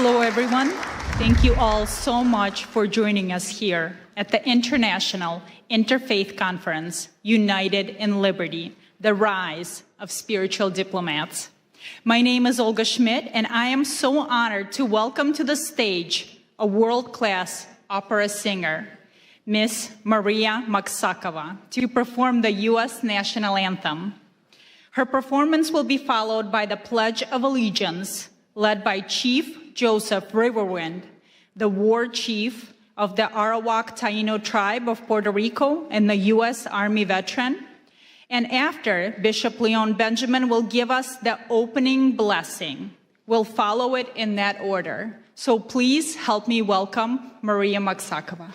Hello, everyone. Thank you all so much for joining us here at the International Interfaith Conference, United in Liberty, the Rise of Spiritual Diplomats. My name is Olga Schmidt, and I am so honored to welcome to the stage a world-class opera singer, Miss Maria Maksakova, to perform the U.S. National Anthem. Her performance will be followed by the Pledge of Allegiance, led by Chief Joseph Riverwind, the war chief of the Arawak Taino tribe of Puerto Rico and the U.S. Army veteran. And after, Bishop Leon Benjamin will give us the opening blessing. We'll follow it in that order. So please help me welcome Maria Maksakova.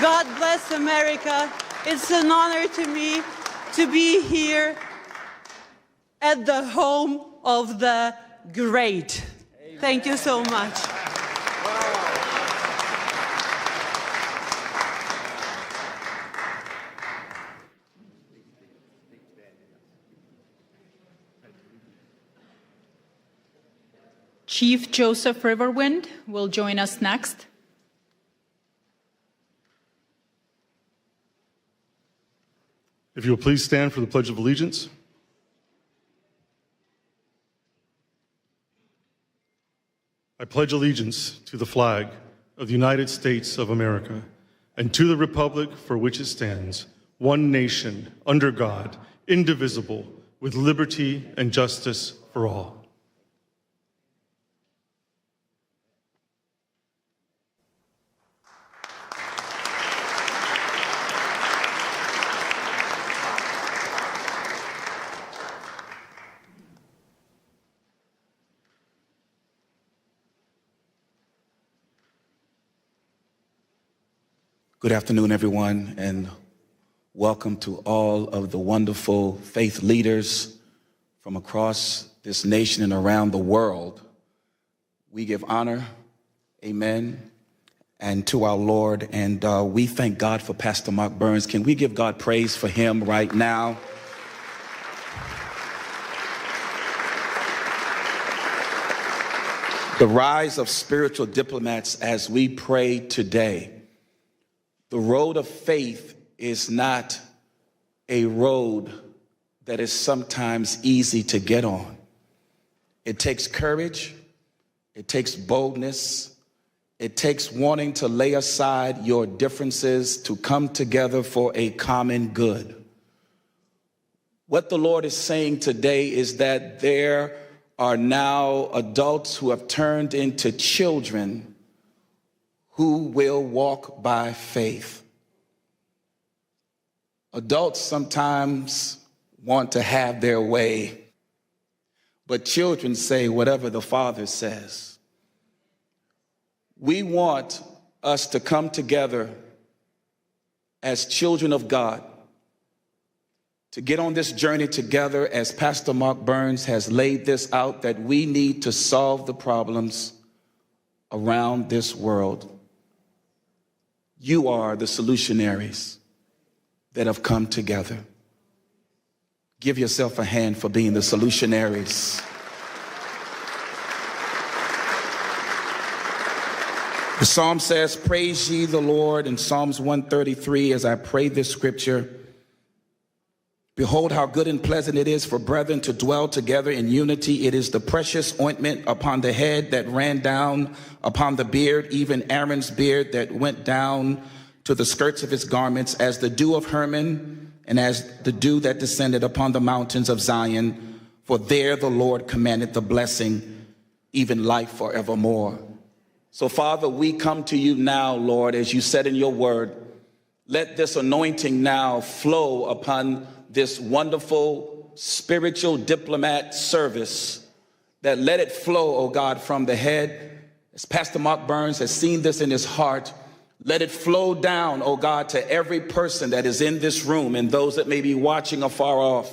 God bless America. It's an honor to me to be here at the home of the great. Amen. Thank you so much. Chief Joseph Riverwind will join us next. If you will please stand for the Pledge of Allegiance. I pledge allegiance to the flag of the United States of America and to the republic for which it stands, one nation, under God, indivisible, with liberty and justice for all. Good afternoon, everyone, and welcome to all of the wonderful faith leaders from across this nation and around the world. We give honor, amen, and to our Lord, and we thank God for Pastor Mark Burns. Can we give God praise for him right now? The rise of spiritual diplomats as we pray today. The road of faith is not a road that is sometimes easy to get on. It takes courage, it takes boldness, it takes wanting to lay aside your differences to come together for a common good. What the Lord is saying today is that there are now adults who have turned into children who will walk by faith. Adults sometimes want to have their way, but children say whatever the Father says. We want us to come together as children of God, to get on this journey together, as Pastor Mark Burns has laid this out, that we need to solve the problems around this world. You are the solutionaries that have come together. Give yourself a hand for being the solutionaries. The psalm says, praise ye the Lord, in Psalms 133, as I pray this scripture. Behold, how good and pleasant it is for brethren to dwell together in unity. It is the precious ointment upon the head that ran down upon the beard, even Aaron's beard that went down to the skirts of his garments, as the dew of Hermon, and as the dew that descended upon the mountains of Zion. For there the Lord commanded the blessing, even life forevermore. So, Father, we come to you now, Lord, as you said in your word. Let this anointing now flow upon this wonderful spiritual diplomat service, that let it flow, oh God, from the head. As Pastor Mark Burns has seen this in his heart, let it flow down, oh God, to every person that is in this room and those that may be watching afar off.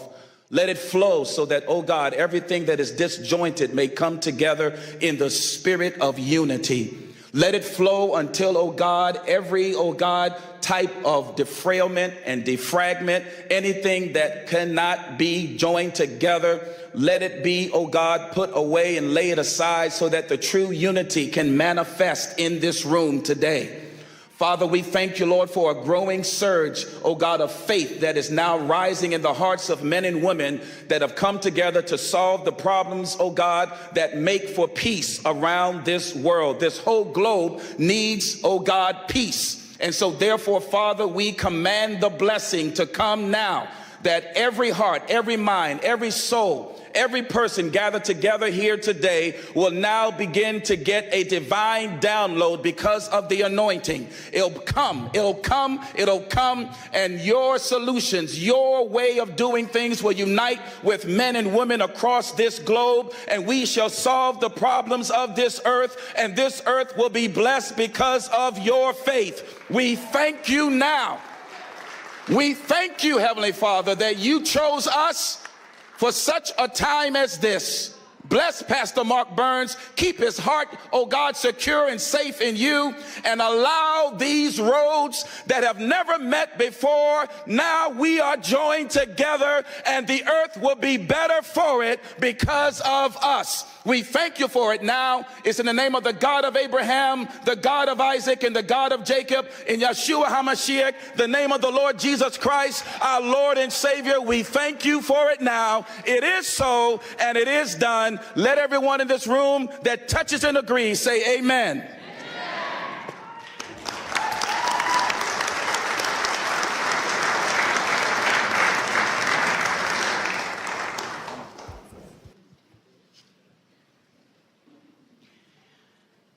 Let it flow so that, oh God, everything that is disjointed may come together in the spirit of unity. Let it flow until, oh God, every, oh God, type of defrailment and defragment, anything that cannot be joined together, let it be, oh God, put away and lay it aside so that the true unity can manifest in this room today. Father, we thank you, Lord, for a growing surge, oh God, of faith that is now rising in the hearts of men and women that have come together to solve the problems, oh God, that make for peace around this world. This whole globe needs, oh God, peace. And so therefore, Father, we command the blessing to come now, that every heart, every mind, every soul, every person gathered together here today will now begin to get a divine download because of the anointing. It'll come, and your solutions, your way of doing things will unite with men and women across this globe, and we shall solve the problems of this earth, and this earth will be blessed because of your faith. We thank you now. We thank you, Heavenly Father, that you chose us for such a time as this. Bless Pastor Mark Burns. Keep his heart, oh God, secure and safe in you, and allow these roads that have never met before, now we are joined together, and the earth will be better for it because of us. We thank you for it now. It's in the name of the God of Abraham, the God of Isaac, and the God of Jacob, in Yeshua HaMashiach, the name of the Lord Jesus Christ, our Lord and Savior. We thank you for it now. It is so, and it is done. Let everyone in this room that touches and agrees say amen.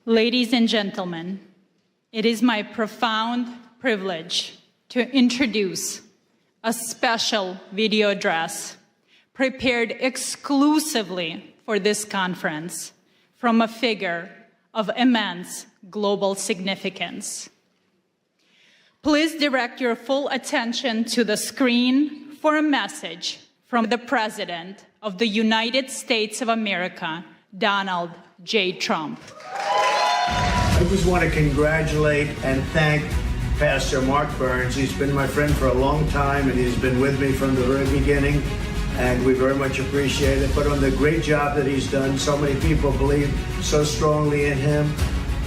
Ladies and gentlemen, it is my profound privilege to introduce a special video address prepared exclusively for this conference from a figure of immense global significance. Please direct your full attention to the screen for a message from the President of the United States of America, Donald J. Trump. I just want to congratulate and thank Pastor Mark Burns. He's been my friend for a long time, and he's been with me from the very beginning, and we very much appreciate it. But on the great job that he's done, so many people believe so strongly in him.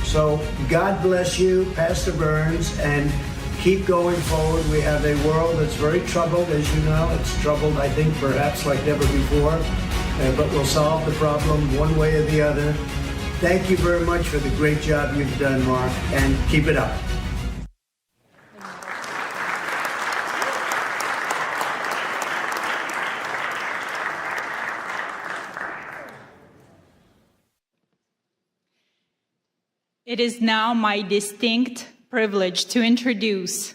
So God bless you, Pastor Burns, and keep going forward. We have a world that's very troubled, as you know. It's troubled, I think, perhaps like never before, but we'll solve the problem one way or the other. Thank you very much for the great job you've done, Mark, and keep it up. It is now my distinct privilege to introduce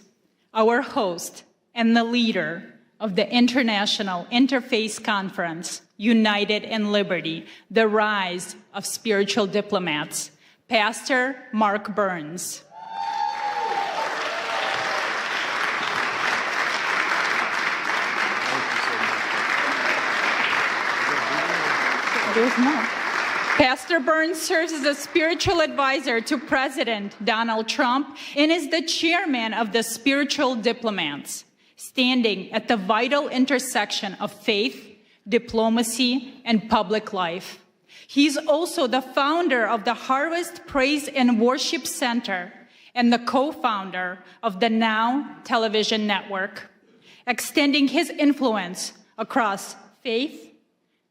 our host and the leader of the International Interfaith Conference, United in Liberty, the Rise of Spiritual Diplomats, Pastor Mark Burns. Pastor Burns serves as a spiritual advisor to President Donald Trump and is the chairman of the Spiritual Diplomats, standing at the vital intersection of faith, diplomacy, and public life. He's also the founder of the Harvest Praise and Worship Center and the co-founder of the Now television network, extending his influence across faith,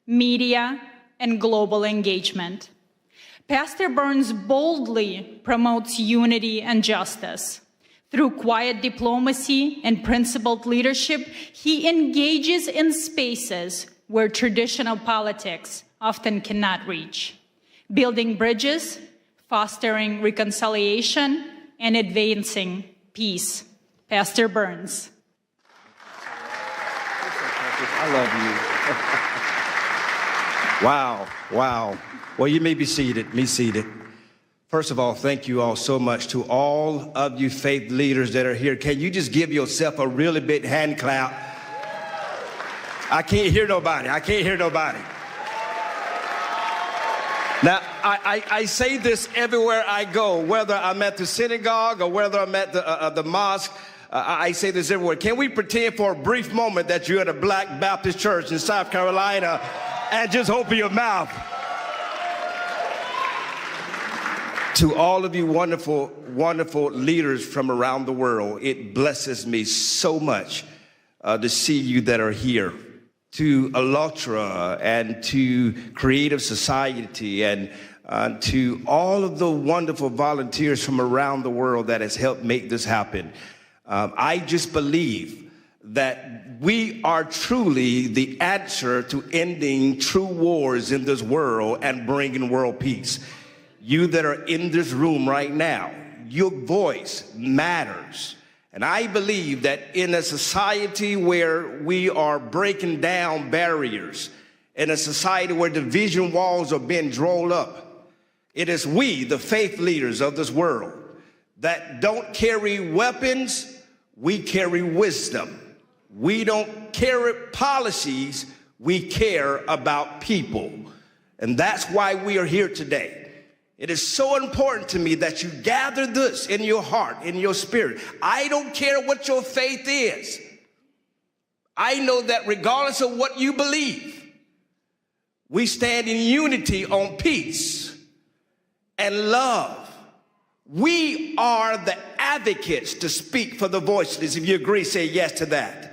media, and global engagement. Pastor Burns boldly promotes unity and justice. Through quiet diplomacy and principled leadership, he engages in spaces where traditional politics often cannot reach, building bridges, fostering reconciliation, and advancing peace. Pastor Burns. I love you. Wow, wow. Well, you may be seated, First of all, thank you all so much to all of you faith leaders that are here. Can you just give yourself a really big hand clap? I can't hear nobody. Now, I say this everywhere I go, whether I'm at the synagogue or whether I'm at the mosque. I say this everywhere. Can we pretend for a brief moment that you're at a Black Baptist church in South Carolina and just open your mouth? To all of you wonderful, wonderful leaders from around the world, it blesses me so much to see you that are here. To ALLATRA and to Creative Society and to all of the wonderful volunteers from around the world that has helped make this happen. I just believe that we are truly the answer to ending true wars in this world and bringing world peace. You that are in this room right now, your voice matters. And I believe that in a society where we are breaking down barriers, in a society where division walls are being drawn up, it is we, the faith leaders of this world, that don't carry weapons, we carry wisdom. We don't carry policies, we care about people. And that's why we are here today. It is so important to me that you gather this in your heart, in your spirit. I don't care what your faith is. I know that regardless of what you believe, we stand in unity on peace and love. We are the advocates to speak for the voiceless. If you agree, say yes to that.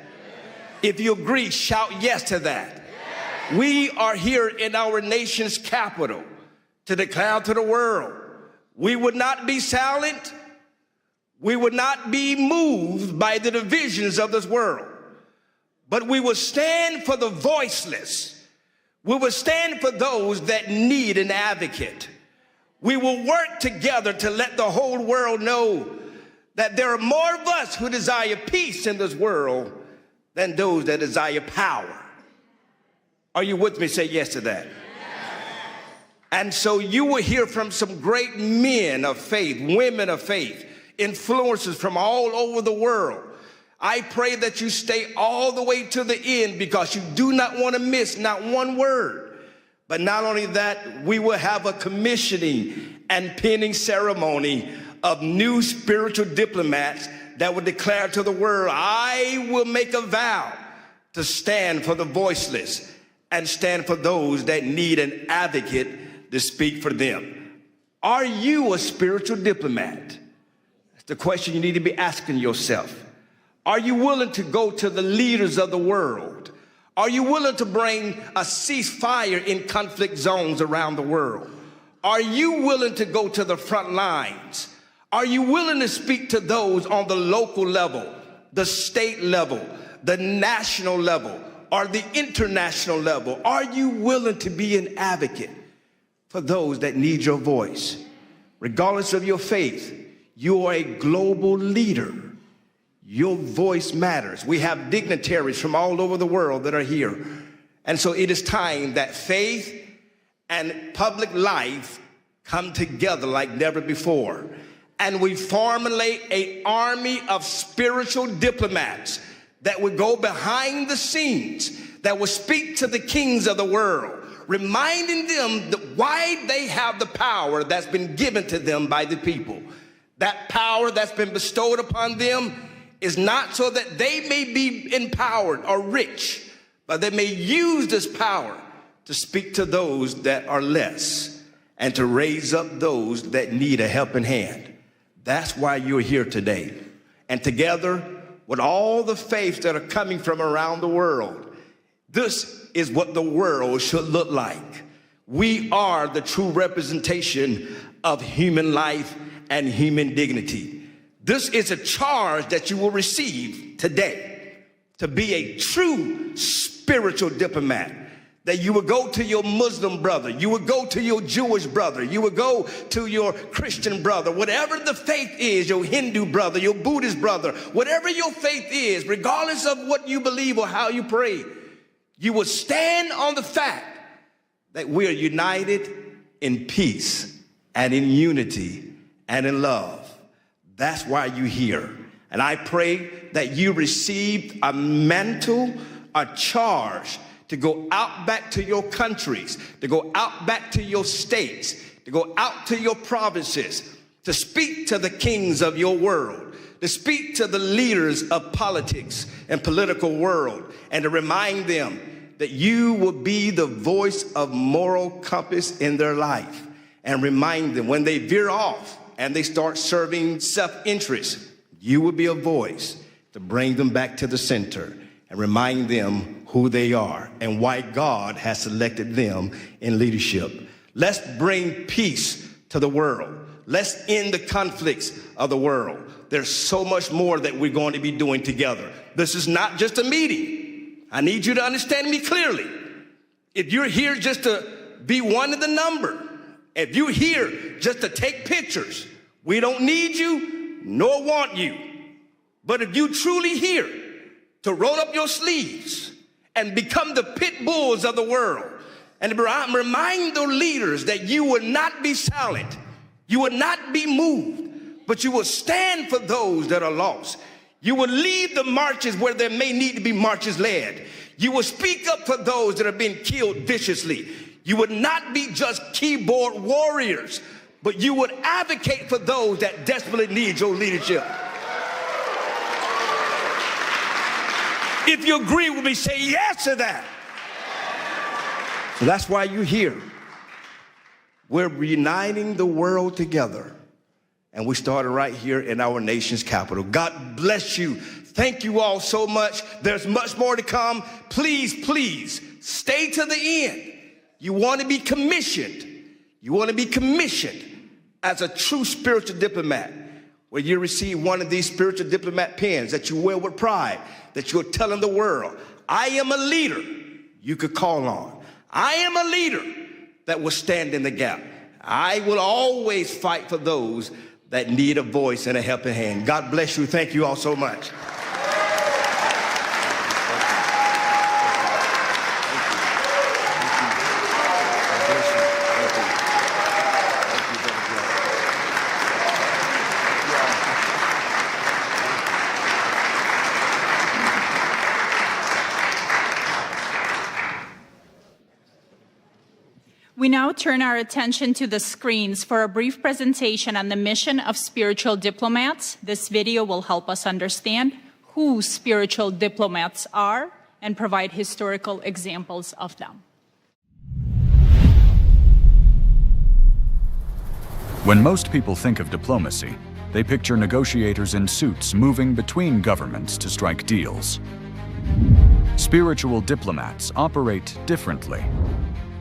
If you agree, shout yes to that. We are here in our nation's capital to declare to the world, we would not be silent, we would not be moved by the divisions of this world, but we will stand for the voiceless. We will stand for those that need an advocate. We will work together to let the whole world know that there are more of us who desire peace in this world than those that desire power. Are you with me? Say yes to that. And so you will hear from some great men of faith, women of faith, influencers from all over the world. I pray that you stay all the way to the end because you do not want to miss not one word. But not only that, we will have a commissioning and pinning ceremony of new spiritual diplomats that will declare to the world, I will make a vow to stand for the voiceless and stand for those that need an advocate to speak for them. Are you a spiritual diplomat? That's the question you need to be asking yourself. Are you willing to go to the leaders of the world? Are you willing to bring a ceasefire in conflict zones around the world? Are you willing to go to the front lines? Are you willing to speak to those on the local level, the state level, the national level, or the international level? Are you willing to be an advocate for those that need your voice? regardless of your faith, you are a global leader. Your voice matters. We have dignitaries from all over the world that are here. And so it is time that faith and public life come together like never before. And we formulate an army of spiritual diplomats that would go behind the scenes, that will speak to the kings of the world, reminding them that why they have the power that's been given to them by the people. That power that's been bestowed upon them is not so that they may be empowered or rich, but they may use this power to speak to those that are less and to raise up those that need a helping hand. That's why you're here today. And together with all the faiths that are coming from around the world, this is what the world should look like. We are the true representation of human life and human dignity. This is a charge that you will receive today, to be a true spiritual diplomat. That you would go to your Muslim brother, you would go to your Jewish brother, you would go to your Christian brother, whatever the faith is, your Hindu brother, your Buddhist brother, whatever your faith is, regardless of what you believe or how you pray, you will stand on the fact that we are united in peace and in unity and in love. That's why you're here. And I pray that you receive a mantle, a charge to go out back to your countries, to go out back to your states, to go out to your provinces, to speak to the kings of your world, to speak to the leaders of politics and political world, and to remind them that you will be the voice of moral compass in their life, and remind them when they veer off and they start serving self-interest, you will be a voice to bring them back to the center and remind them who they are and why God has selected them in leadership. Let's bring peace to the world. Let's end the conflicts of the world. There's so much more that we're going to be doing together. This is not just a meeting. I need you to understand me clearly. If you're here just to be one of the number, if you're here just to take pictures, we don't need you nor want you. But if you truly here to roll up your sleeves and become the pit bulls of the world, and remind the leaders that you will not be silent, you will not be moved, but you will stand for those that are lost. You will lead the marches where there may need to be marches led. You will speak up for those that are being killed viciously. You would not be just keyboard warriors, but you would advocate for those that desperately need your leadership. If you agree with me, say yes to that. So that's why you're here. We're uniting the world together. And we started right here in our nation's capital. God bless you. Thank you all so much. There's much more to come. Please, please, stay to the end. You want to be commissioned. You want to be commissioned as a true spiritual diplomat, where you receive one of these spiritual diplomat pens that you wear with pride, that you're telling the world, I am a leader you could call on. I am a leader that will stand in the gap. I will always fight for those that need a voice and a helping hand. God bless you. Thank you all so much. We now turn our attention to the screens for a brief presentation on the mission of spiritual diplomats. This video will help us understand who spiritual diplomats are and provide historical examples of them. When most people think of diplomacy, they picture negotiators in suits moving between governments to strike deals. Spiritual diplomats operate differently.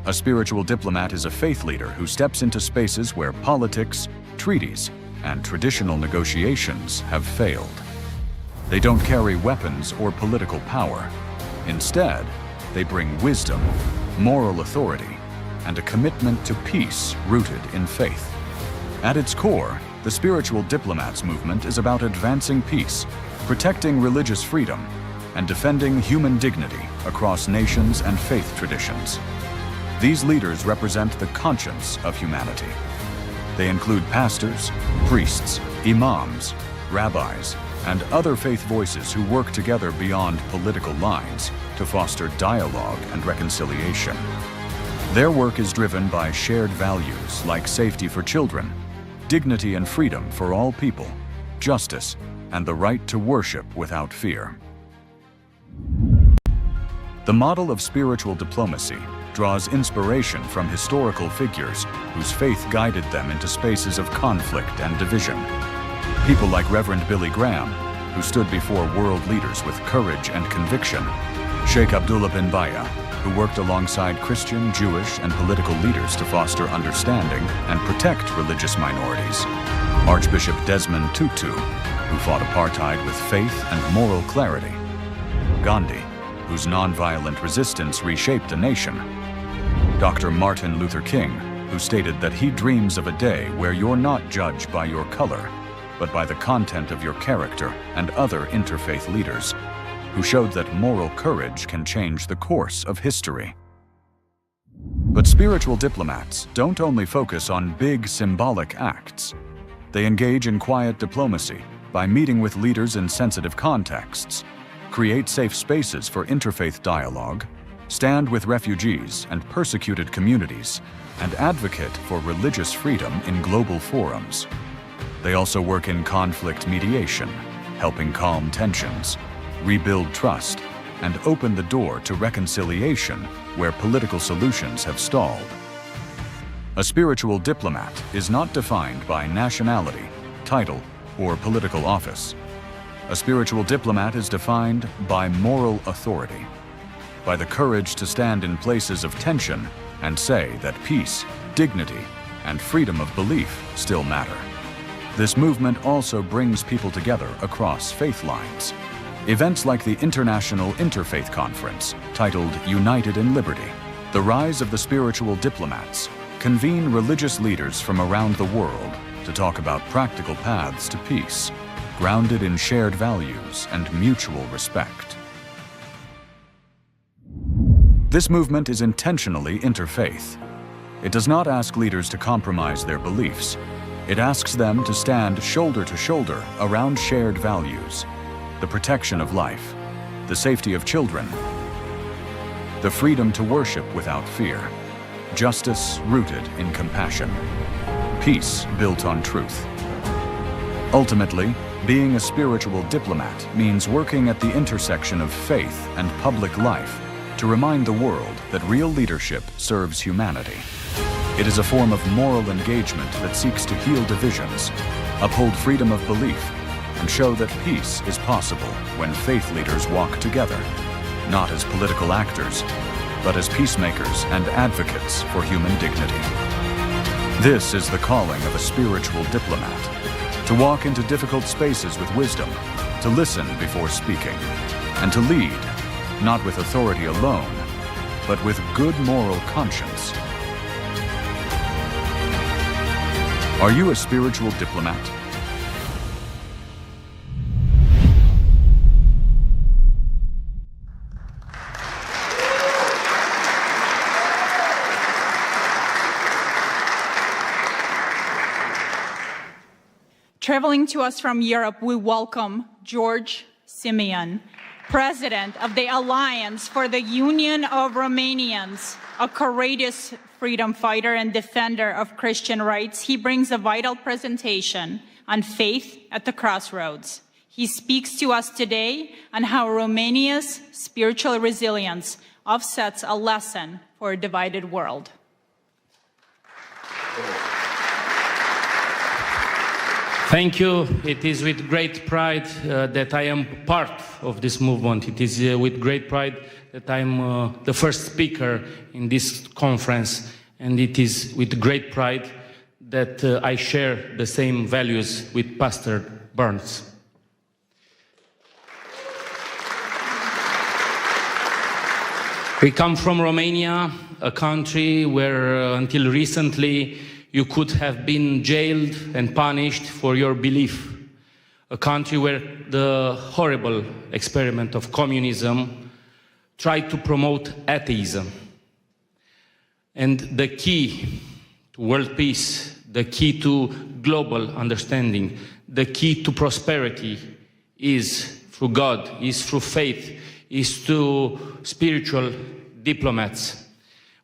A spiritual diplomat is a faith leader who steps into spaces where politics, treaties, and traditional negotiations have failed. They don't carry weapons or political power. Instead, they bring wisdom, moral authority, and a commitment to peace rooted in faith. At its core, the Spiritual Diplomats movement is about advancing peace, protecting religious freedom, and defending human dignity across nations and faith traditions. These leaders represent the conscience of humanity. They include pastors, priests, imams, rabbis, and other faith voices who work together beyond political lines to foster dialogue and reconciliation. Their work is driven by shared values like safety for children, dignity and freedom for all people, justice, and the right to worship without fear. The model of spiritual diplomacy draws inspiration from historical figures whose faith guided them into spaces of conflict and division. People like Reverend Billy Graham, who stood before world leaders with courage and conviction, Sheikh Abdullah bin Baya, who worked alongside Christian, Jewish, and political leaders to foster understanding and protect religious minorities, Archbishop Desmond Tutu, who fought apartheid with faith and moral clarity, Gandhi, whose nonviolent resistance reshaped a nation, Dr. Martin Luther King, who stated that he dreams of a day where you're not judged by your color, but by the content of your character, and other interfaith leaders who showed that moral courage can change the course of history. But spiritual diplomats don't only focus on big symbolic acts. They engage in quiet diplomacy by meeting with leaders in sensitive contexts, create safe spaces for interfaith dialogue, stand with refugees and persecuted communities, and advocate for religious freedom in global forums. They also work in conflict mediation, helping calm tensions, rebuild trust, and open the door to reconciliation where political solutions have stalled. A spiritual diplomat is not defined by nationality, title, or political office. A spiritual diplomat is defined by moral authority, by the courage to stand in places of tension and say that peace, dignity, and freedom of belief still matter. This movement also brings people together across faith lines. Events like the International Interfaith Conference, titled United in Liberty, the Rise of the Spiritual Diplomats, convene religious leaders from around the world to talk about practical paths to peace, grounded in shared values and mutual respect. This movement is intentionally interfaith. It does not ask leaders to compromise their beliefs. It asks them to stand shoulder to shoulder around shared values: the protection of life, the safety of children, the freedom to worship without fear, justice rooted in compassion, peace built on truth. Ultimately, being a spiritual diplomat means working at the intersection of faith and public life to remind the world that real leadership serves humanity. It is a form of moral engagement that seeks to heal divisions, uphold freedom of belief, and show that peace is possible when faith leaders walk together, not as political actors, but as peacemakers and advocates for human dignity. This is the calling of a spiritual diplomat: to walk into difficult spaces with wisdom, to listen before speaking, and to lead, not with authority alone, but with good moral conscience. Are you a spiritual diplomat? Traveling to us from Europe, we welcome George Simeon, President of the Alliance for the Union of Romanians, a courageous freedom fighter and defender of Christian rights. He brings a vital presentation on faith at the crossroads. He speaks to us today on how Romania's spiritual resilience offsets a lesson for a divided world. Thank you. It is with great pride that I am part of this movement. It is with great pride that I'm the first speaker in this conference. And it is with great pride that I share the same values with Pastor Burns. We come from Romania, a country where until recently You could have been jailed and punished for your belief. A country where the horrible experiment of communism tried to promote atheism. And the key to world peace, the key to global understanding, the key to prosperity is through God, is through faith, is through spiritual diplomats.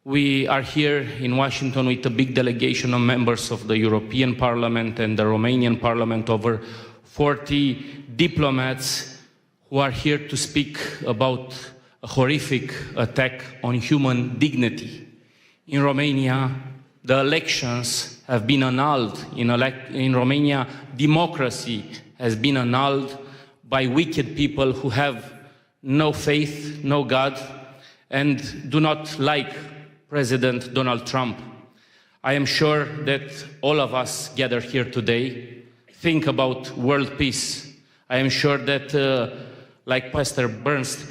We are here in Washington with a big delegation of members of the European Parliament and the Romanian Parliament, over 40 diplomats who are here to speak about a horrific attack on human dignity. In Romania, the elections have been annulled. In Romania, democracy has been annulled by wicked people who have no faith, no God, and do not like President Donald Trump. I am sure that all of us gathered here today think about world peace. I am sure that, like Pastor Burns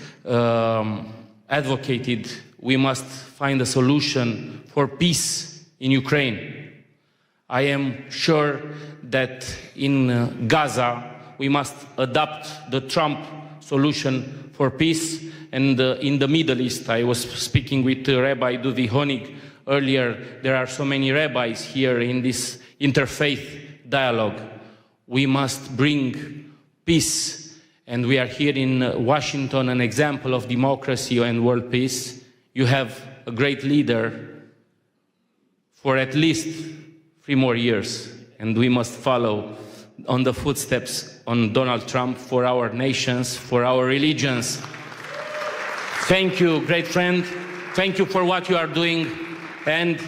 advocated, we must find a solution for peace in Ukraine. I am sure that in Gaza, we must adopt the Trump solution for peace. And in the Middle East, I was speaking with Rabbi Duvi Honig earlier. There are so many rabbis here in this interfaith dialogue. We must bring peace. And we are here in Washington, an example of democracy and world peace. You have a great leader for at least 3 more years. And we must follow on the footsteps on Donald Trump for our nations, for our religions. Thank you, great friend. Thank you for what you are doing. And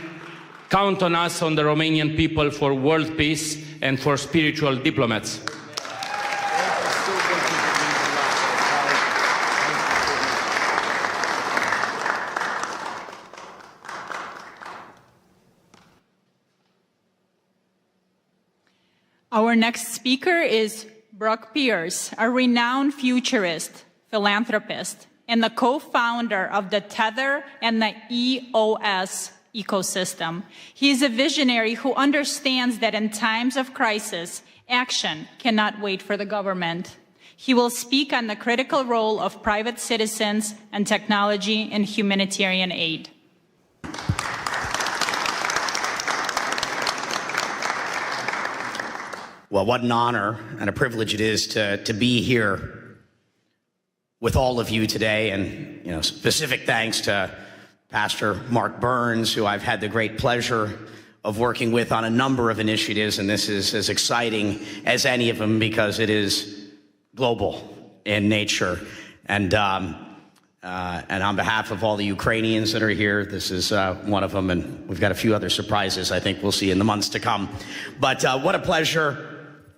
count on us, on the Romanian people, for world peace and for spiritual diplomats. Our next speaker is Brock Pierce, a renowned futurist, philanthropist, and the co-founder of the Tether and the EOS ecosystem. He is a visionary who understands that in times of crisis, action cannot wait for the government. He will speak on the critical role of private citizens and technology in humanitarian aid. Well, what an honor and a privilege it is to be here with all of you today. And, specific thanks to Pastor Mark Burns, who I've had the great pleasure of working with on a number of initiatives. And this is as exciting as any of them because it is global in nature. And on behalf of all the Ukrainians that are here, this is one of them. And we've got a few other surprises I think we'll see in the months to come. But what a pleasure.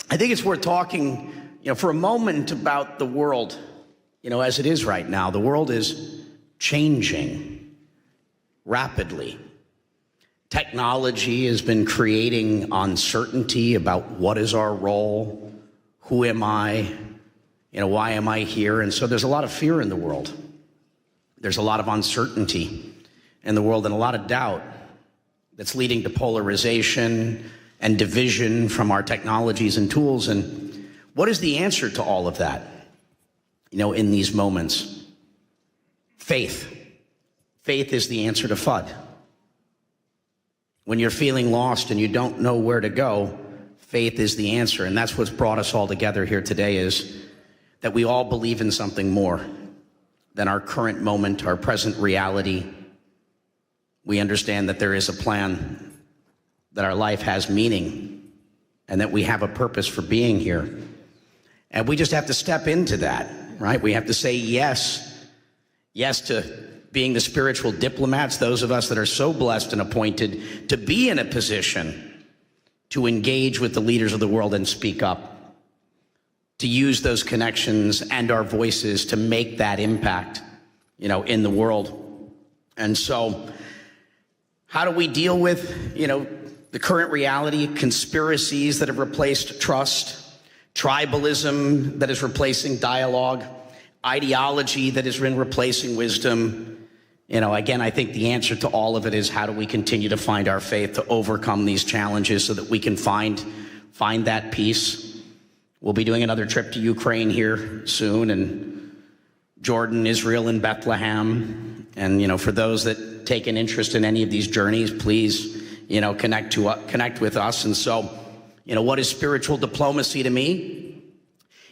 I think it's worth talking, for a moment about the world, as it is right now. The world is changing rapidly. Technology has been creating uncertainty about what is our role, who am I, why am I here? And so there's a lot of fear in the world. There's a lot of uncertainty in the world and a lot of doubt that's leading to polarization and division from our technologies and tools. And what is the answer to all of that, in these moments? Faith. Faith is the answer to FUD. When you're feeling lost and you don't know where to go, faith is the answer. And that's what's brought us all together here today, is that we all believe in something more than our current moment, our present reality. We understand that there is a plan, that our life has meaning, and that we have a purpose for being here. And we just have to step into that, right? We have to say yes. Yes to being the spiritual diplomats, those of us that are so blessed and appointed to be in a position to engage with the leaders of the world and speak up, to use those connections and our voices to make that impact, in the world. And so how do we deal with, the current reality, conspiracies that have replaced trust, tribalism that is replacing dialogue, ideology that is replacing wisdom, Again, I think the answer to all of it is how do we continue to find our faith to overcome these challenges so that we can find that peace. We'll be doing another trip to Ukraine here soon, and Jordan, Israel, and Bethlehem. And, for those that take an interest in any of these journeys, please, connect with us. And so, what is spiritual diplomacy to me?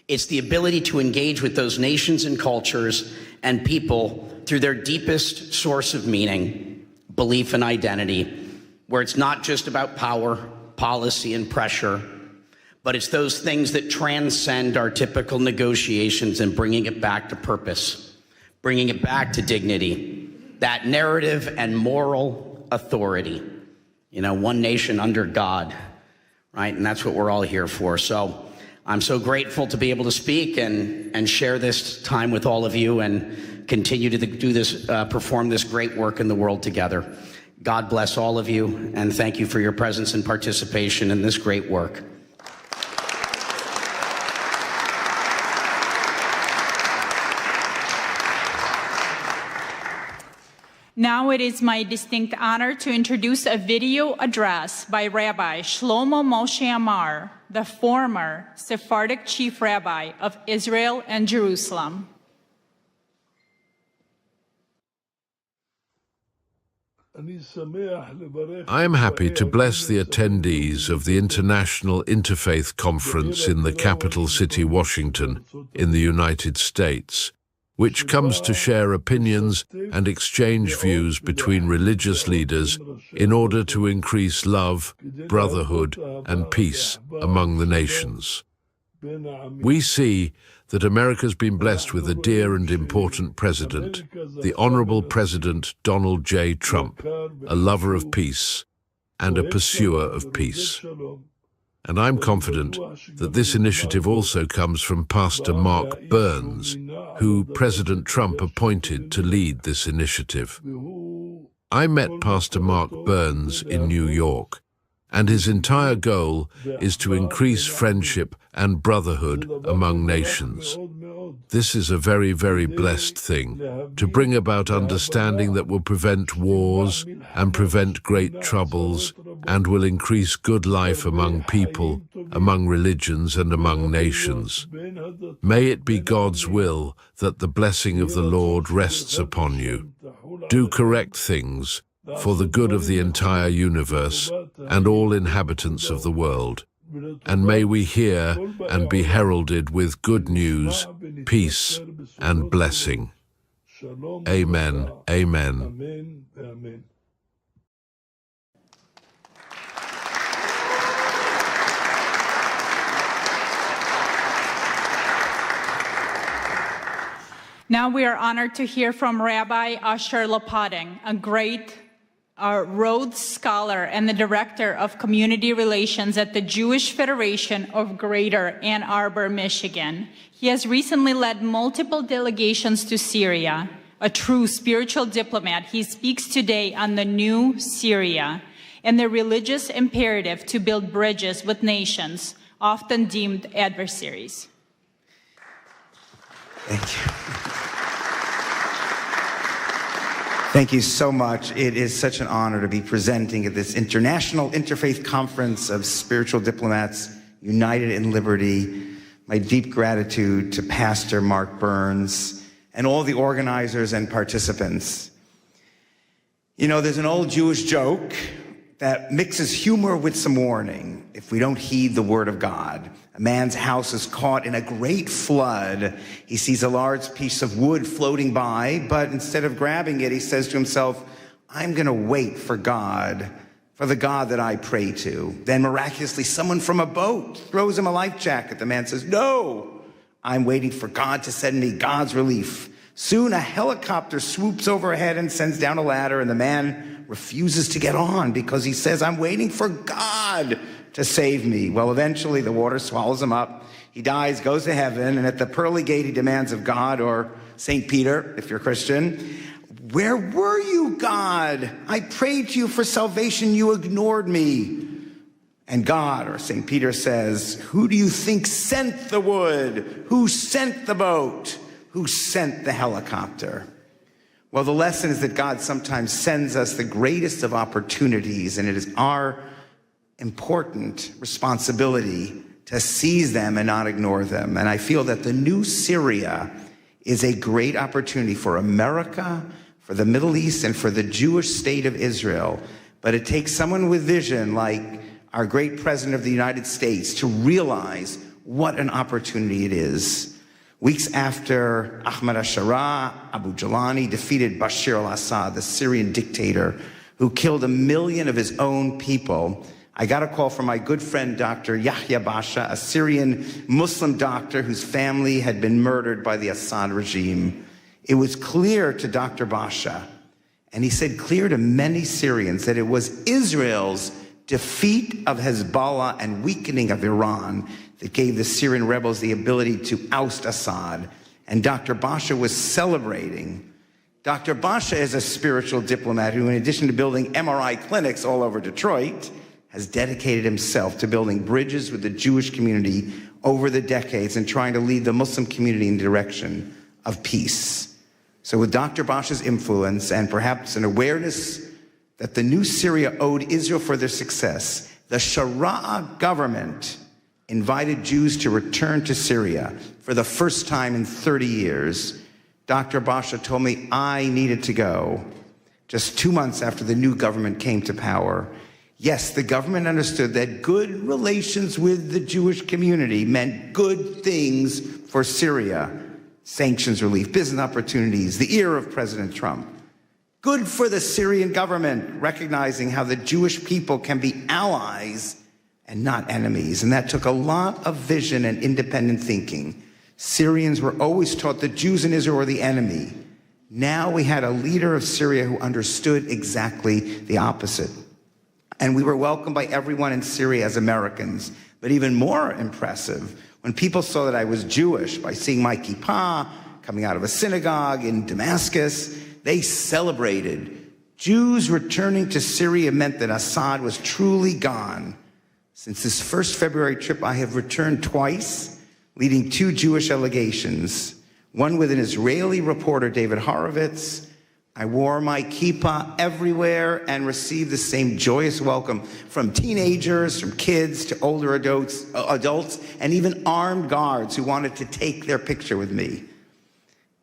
It's the ability to engage with those nations and cultures and people through their deepest source of meaning, belief and identity, where it's not just about power, policy, and pressure, but it's those things that transcend our typical negotiations and bringing it back to purpose, bringing it back to dignity, that narrative and moral authority, one nation under God, right? And that's what we're all here for. So I'm so grateful to be able to speak and share this time with all of you and continue to do this, perform this great work in the world together. God bless all of you, and thank you for your presence and participation in this great work. Now it is my distinct honor to introduce a video address by Rabbi Shlomo Moshe Amar, the former Sephardic Chief Rabbi of Israel and Jerusalem. I am happy to bless the attendees of the International Interfaith Conference in the capital city, Washington, in the United States, which comes to share opinions and exchange views between religious leaders in order to increase love, brotherhood, and peace among the nations. We see that America's been blessed with a dear and important president, the Honorable President Donald J. Trump, a lover of peace and a pursuer of peace. And I'm confident that this initiative also comes from Pastor Mark Burns, who President Trump appointed to lead this initiative. I met Pastor Mark Burns in New York, and his entire goal is to increase friendship and brotherhood among nations. This is a very, very blessed thing, to bring about understanding that will prevent wars and prevent great troubles and will increase good life among people, among religions, and among nations. May it be God's will that the blessing of the Lord rests upon you. Do correct things for the good of the entire universe and all inhabitants of the world. And may we hear and be heralded with good news, peace, and blessing. Amen. Amen. Now we are honored to hear from Rabbi Asher Lopating, a great Rhodes Scholar and the Director of Community Relations at the Jewish Federation of Greater Ann Arbor, Michigan. He has recently led multiple delegations to Syria. A true spiritual diplomat, he speaks today on the new Syria and the religious imperative to build bridges with nations, often deemed adversaries. Thank you. Thank you so much. It is such an honor to be presenting at this International Interfaith Conference of Spiritual Diplomats, United in Liberty. My deep gratitude to Pastor Mark Burns and all the organizers and participants. You know, there's an old Jewish joke that mixes humor with some warning. If we don't heed the word of God, a man's house is caught in a great flood. He sees a large piece of wood floating by, but instead of grabbing it, he says to himself, I'm going to wait for God, for the God that I pray to. Then miraculously, someone from a boat throws him a life jacket. The man says, no, I'm waiting for God to send me God's relief. Soon a helicopter swoops overhead and sends down a ladder, and the man refuses to get on because he says, I'm waiting for God to save me. Well, eventually the water swallows him up. He dies, goes to heaven, and at the pearly gate he demands of God, or St. Peter, if you're Christian, where were you, God? I prayed to you for salvation, you ignored me. And God, or St. Peter, says, who do you think sent the wood? Who sent the boat? Who sent the helicopter? Well, the lesson is that God sometimes sends us the greatest of opportunities, and it is our important responsibility to seize them and not ignore them. And I feel that the new Syria is a great opportunity for America, for the Middle East, and for the Jewish state of Israel. But it takes someone with vision like our great President of the United States to realize what an opportunity it is. Weeks after Ahmad al-Sharaa, Abu Jalani defeated Bashar al-Assad, the Syrian dictator who killed 1 million of his own people, I got a call from my good friend, Dr. Yahya Basha, a Syrian Muslim doctor whose family had been murdered by the Assad regime. It was clear to Dr. Basha, and he said clear to many Syrians, that it was Israel's defeat of Hezbollah and weakening of Iran that gave the Syrian rebels the ability to oust Assad. And Dr. Basha was celebrating. Dr. Basha is a spiritual diplomat who, in addition to building MRI clinics all over Detroit, has dedicated himself to building bridges with the Jewish community over the decades and trying to lead the Muslim community in the direction of peace. So with Dr. Basha's influence and perhaps an awareness that the new Syria owed Israel for their success, the Sharaa government invited Jews to return to Syria for the first time in 30 years. Dr. Basha told me I needed to go just 2 months after the new government came to power. Yes, the government understood that good relations with the Jewish community meant good things for Syria. Sanctions relief, business opportunities, the ear of President Trump. Good for the Syrian government, recognizing how the Jewish people can be allies and not enemies. And that took a lot of vision and independent thinking. Syrians were always taught that Jews in Israel were the enemy. Now we had a leader of Syria who understood exactly the opposite. And we were welcomed by everyone in Syria as Americans. But even more impressive, when people saw that I was Jewish by seeing my kippah coming out of a synagogue in Damascus, they celebrated. Jews returning to Syria meant that Assad was truly gone. Since this first February trip, I have returned twice, leading 2 Jewish delegations, one with an Israeli reporter, David Horowitz. I wore my kippah everywhere and received the same joyous welcome from teenagers, from kids to older adults, and even armed guards who wanted to take their picture with me.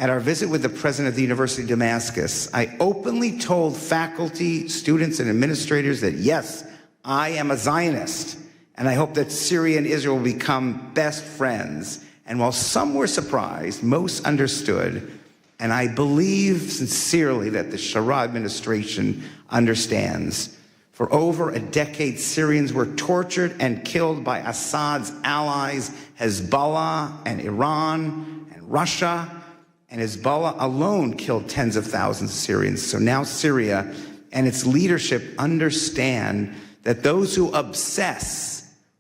At our visit with the president of the University of Damascus, I openly told faculty, students, and administrators that yes, I am a Zionist, and I hope that Syria and Israel will become best friends. And while some were surprised, most understood. And I believe sincerely that the Sharaa administration understands. For over a decade, Syrians were tortured and killed by Assad's allies, Hezbollah and Iran and Russia. And Hezbollah alone killed tens of thousands of Syrians. So now Syria and its leadership understand that those who obsess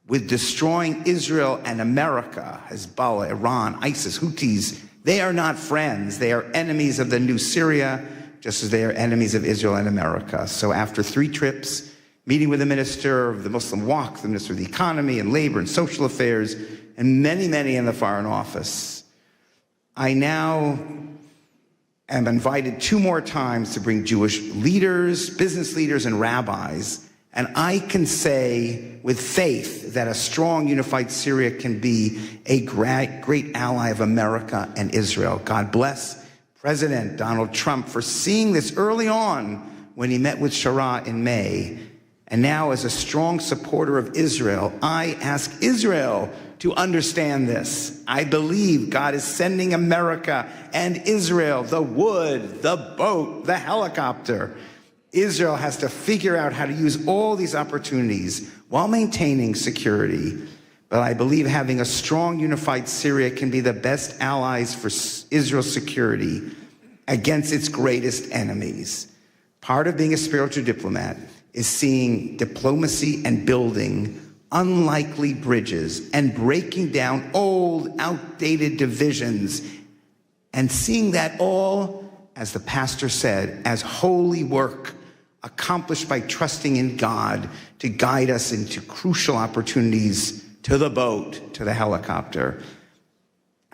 with destroying Israel and America, Hezbollah, Iran, ISIS, Houthis, they are not friends. They are enemies of the new Syria, just as they are enemies of Israel and America. So after 3 trips, meeting with the Minister of the Muslim Waqf, the Minister of the Economy and Labor and Social Affairs, and many, many in the Foreign Office, I now am invited 2 more times to bring Jewish leaders, business leaders, and rabbis. And I can say with faith that a strong, unified Syria can be a great ally of America and Israel. God bless President Donald Trump for seeing this early on when he met with Sharaa in May. And now, as a strong supporter of Israel, I ask Israel to understand this. I believe God is sending America and Israel the wood, the boat, the helicopter. Israel has to figure out how to use all these opportunities while maintaining security. But I believe having a strong, unified Syria can be the best allies for Israel's security against its greatest enemies. Part of being a spiritual diplomat is seeing diplomacy and building unlikely bridges and breaking down old, outdated divisions and seeing that all, as the pastor said, as holy work accomplished by trusting in God to guide us into crucial opportunities, to the boat, to the helicopter.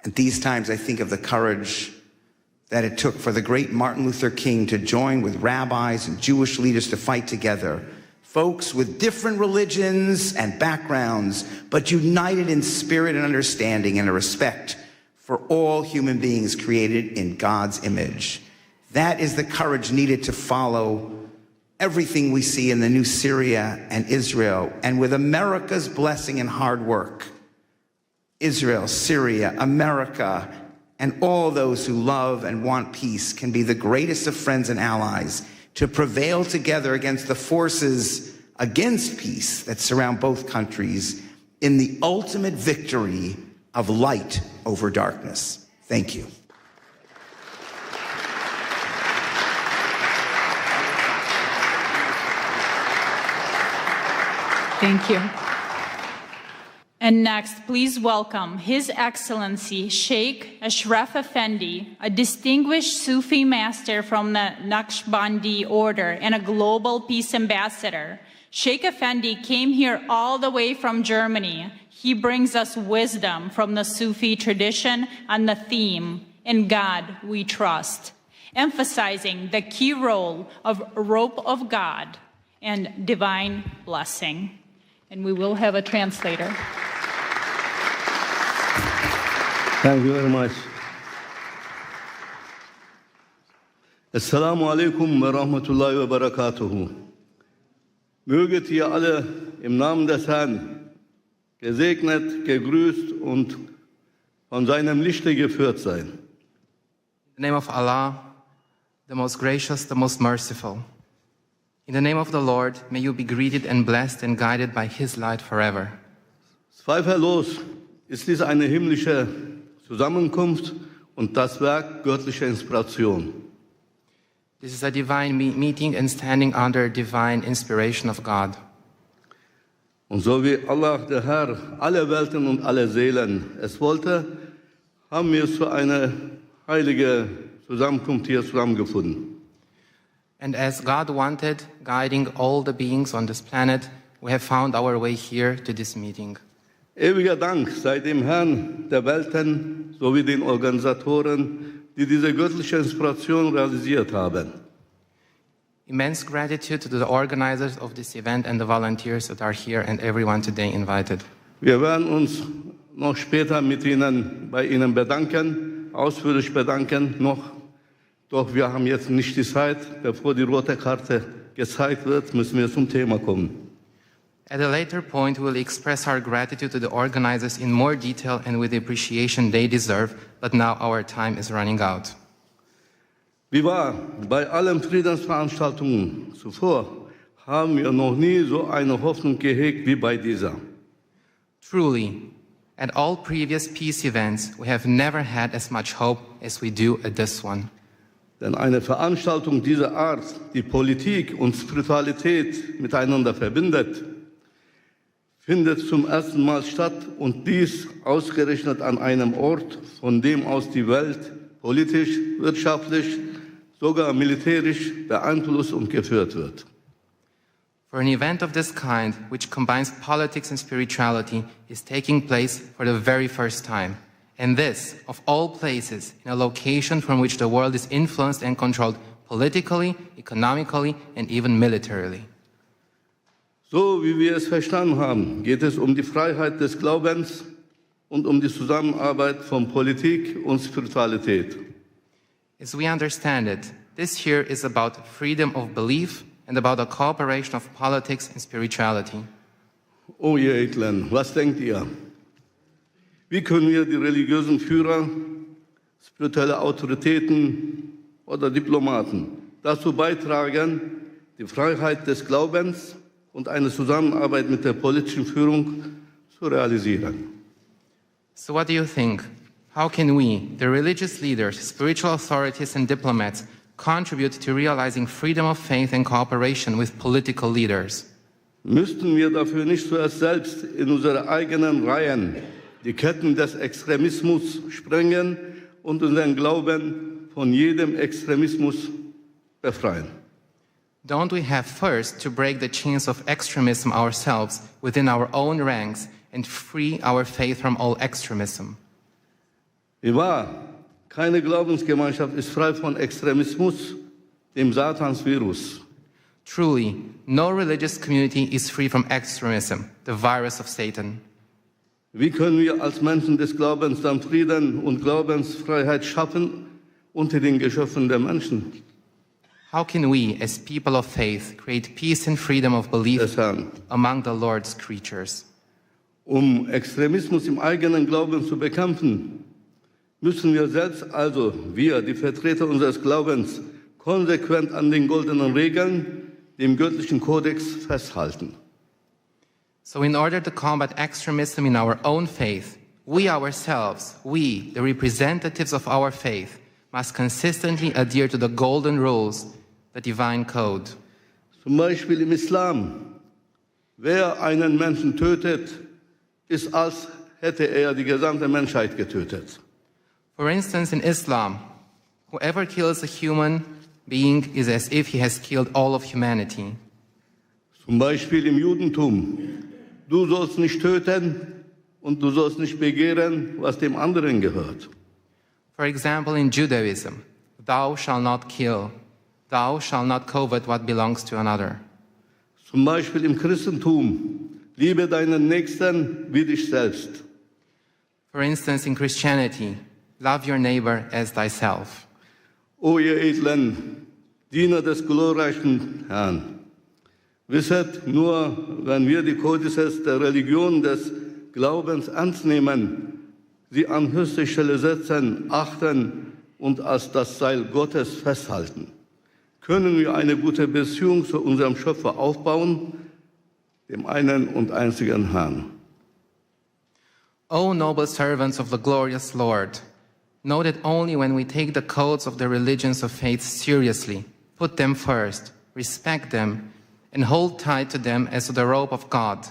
At these times, I think of the courage that it took for the great Martin Luther King to join with rabbis and Jewish leaders to fight together. Folks with different religions and backgrounds, but united in spirit and understanding and a respect for all human beings created in God's image. That is the courage needed to follow everything we see in the new Syria and Israel. And with America's blessing and hard work, Israel, Syria, America, and all those who love and want peace can be the greatest of friends and allies to prevail together against the forces against peace that surround both countries in the ultimate victory of light over darkness. Thank you. Thank you. And next, please welcome His Excellency Sheikh Ashraf Effendi, a distinguished Sufi master from the Naqshbandi order and a global peace ambassador. Sheikh Effendi came here all the way from Germany. He brings us wisdom from the Sufi tradition on the theme, "In God We Trust," emphasizing the key role of rope of God and divine blessing. And we will have a translator. Thank you very much. Assalamu alaikum wa rahmatullahi wa barakatuhu. Möget ihr alle im Namen des Herrn gesegnet, gegrüßt und von seinem Lichte geführt sein. In the name of Allah, the most gracious, the most merciful. In the name of the Lord, may you be greeted and blessed and guided by His light forever. Zweifellos ist dies eine himmlische Zusammenkunft und das Werk göttlicher Inspiration. This is a divine meeting and standing under divine inspiration of God. Und so wie Allah, der Herr, alle Welten und alle Seelen es wollte, haben wir zu einer heiligen Zusammenkunft hier zusammengefunden. And as God wanted, guiding all the beings on this planet, we have found our way here to this meeting. Ewiger Dank sei dem Herrn der Welten sowie den Organisatoren, die diese göttliche Inspiration realisiert haben. Immense gratitude to the organizers of this event and the volunteers that are here and everyone today invited. Wir werden uns noch später bei Ihnen bedanken, ausführlich bedanken noch. Doch wir haben jetzt nicht die Zeit. Bevor die rote Karte gezeigt wird, müssen wir zum Thema kommen. At a later point, we will express our gratitude to the organizers in more detail and with the appreciation they deserve, but now our time is running out. Wie wahr, bei allen Friedensveranstaltungen zuvor haben wir noch nie so eine Hoffnung gehegt wie bei dieser. Truly, at all previous peace events, we have never had as much hope as we do at this one. Denn eine Veranstaltung dieser Art, die Politik und Spiritualität miteinander verbindet, findet zum ersten Mal statt und dies ausgerechnet an einem Ort, von dem aus die Welt politisch, wirtschaftlich, sogar militärisch beeinflusst und geführt wird. For an event of this kind, which combines politics and spirituality, is taking place for the very first time. And this, of all places, in a location from which the world is influenced and controlled politically, economically, and even militarily. So wie wir es verstanden haben, geht es um die Freiheit des Glaubens und um die Zusammenarbeit von Politik und Spiritualität. As we understand it, this here is about freedom of belief and about the cooperation of politics and spirituality. Oh ihr Edlen, was denkt ihr? Wie können wir die religiösen Führer, spirituelle Autoritäten oder Diplomaten dazu beitragen, die Freiheit des Glaubens und eine Zusammenarbeit mit der politischen Führung zu realisieren? So what do you think? How can we, the religious leaders, spiritual authorities and diplomats, contribute to realizing freedom of faith and cooperation with political leaders? Müssten wir dafür nicht zuerst selbst in unsere eigenen Reihen die Ketten des Extremismus sprengen und unseren Glauben von jedem Extremismus befreien? Don't we have first to break the chains of extremism ourselves within our own ranks and free our faith from all extremism? Wie wahr, Keine Glaubensgemeinschaft ist frei von Extremismus, dem Satansvirus. Truly, no religious community is free from extremism, the virus of Satan. Wie können wir als Menschen des Glaubens dann Frieden und Glaubensfreiheit schaffen unter den Geschöpfen der Menschen? How can we, as people of faith, create peace and freedom of belief among the Lord's creatures? Um Extremismus im eigenen Glauben zu bekämpfen, müssen wir selbst, also wir, die Vertreter unseres Glaubens, konsequent an den goldenen Regeln, dem göttlichen Kodex festhalten. So in order to combat extremism in our own faith, we ourselves, we, the representatives of our faith, must consistently adhere to the golden rules, the divine code. Zum Beispiel im Islam. Wer einen Menschen tötet, ist, als hätte er die gesamte Menschheit getötet. For instance, in Islam, whoever kills a human being is as if he has killed all of humanity. Zum Beispiel im Judentum. Du sollst nicht töten und du sollst nicht begehren, was dem anderen gehört. For example, in Judaism, thou shalt not kill, thou shalt not covet what belongs to another. Zum Beispiel im Christentum. Liebe deinen Nächsten wie dich selbst. For instance, in Christianity, love your neighbor as thyself. O ihr edlen Diener des glorreichen Herrn, wisset, nur wenn wir die Kodizes der Religion des Glaubens ernst nehmen, sie an höchste Stelle setzen, achten und als das Seil Gottes festhalten, können wir eine gute Beziehung zu unserem Schöpfer aufbauen, dem einen und einzigen Herrn. O noble servants of the glorious Lord, know that only when we take the codes of the religions of faith seriously, put them first, respect them, and hold tight to them as to the rope of God,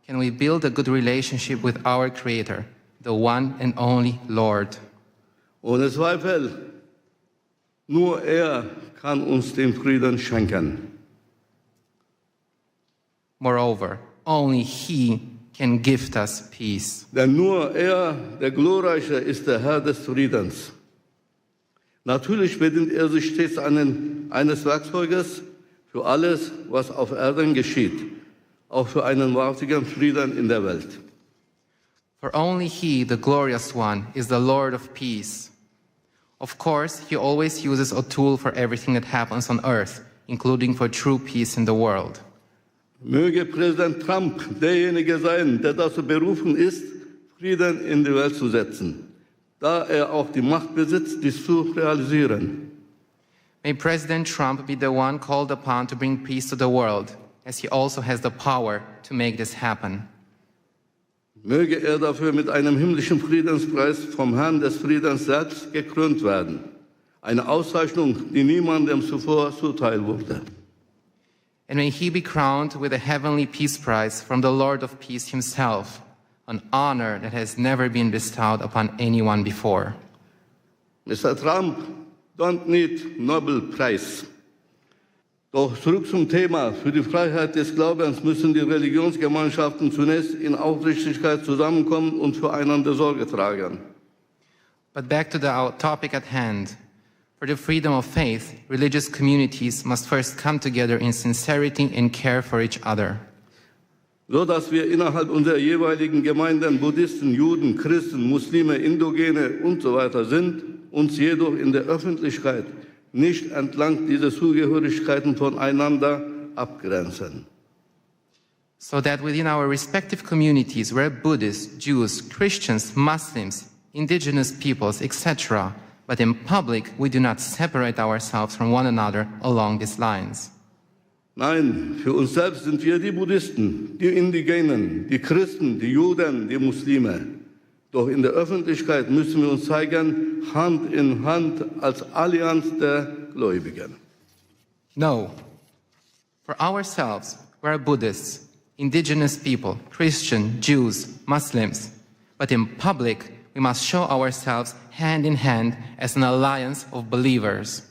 can we build a good relationship with our Creator, the one and only Lord. Ohne Zweifel, nur er kann uns den Frieden schenken. Moreover, only He can gift us peace. Denn nur er, der Glorreiche, ist der Herr des Friedens. Natürlich bedient er sich stets eines Werkzeuges für alles, was auf Erden geschieht, auch für einen wahrhaftigen Frieden in der Welt. For only He, the glorious one, is the Lord of peace. Of course, He always uses a tool for everything that happens on earth, including for true peace in the world. Möge Präsident Trump derjenige sein, der dazu berufen ist, Frieden in die Welt zu setzen, da er auch die Macht besitzt, dies zu realisieren. May President Trump be the one called upon to bring peace to the world, as he also has the power to make this happen. Möge er dafür mit einem himmlischen Friedenspreis vom Herrn des Friedens selbst gekrönt werden. Eine Auszeichnung, die niemandem zuvor zuteil wurde. And may he be crowned with a heavenly peace prize from the Lord of peace himself, an honor that has never been bestowed upon anyone before. Mr. Trump don't need Nobel Prize. Doch zurück zum Thema. Für die Freiheit des Glaubens müssen die Religionsgemeinschaften zunächst in Aufrichtigkeit zusammenkommen und füreinander Sorge tragen. But back to the topic at hand. For the freedom of faith, religious communities must first come together in sincerity and care for each other. So dass wir innerhalb unserer jeweiligen Gemeinden Buddhisten, Juden, Christen, Muslime, Indogene und so weiter sind, uns jedoch in der Öffentlichkeit nicht entlang dieser Zugehörigkeiten voneinander abgrenzen. So that within our respective communities, where Buddhists, Jews, Christians, Muslims, indigenous peoples, etc., but in public, we do not separate ourselves from one another along these lines. Nein, für uns selbst sind wir die Buddhisten, die Indigenen, die Christen, die Juden, die Muslime. Doch in der Öffentlichkeit müssen wir uns zeigen, Hand in Hand als Allianz der Gläubigen. No. For ourselves, we are Buddhists, indigenous people, Christian, Jews, Muslims. But in public, we must show ourselves hand in hand as an alliance of believers.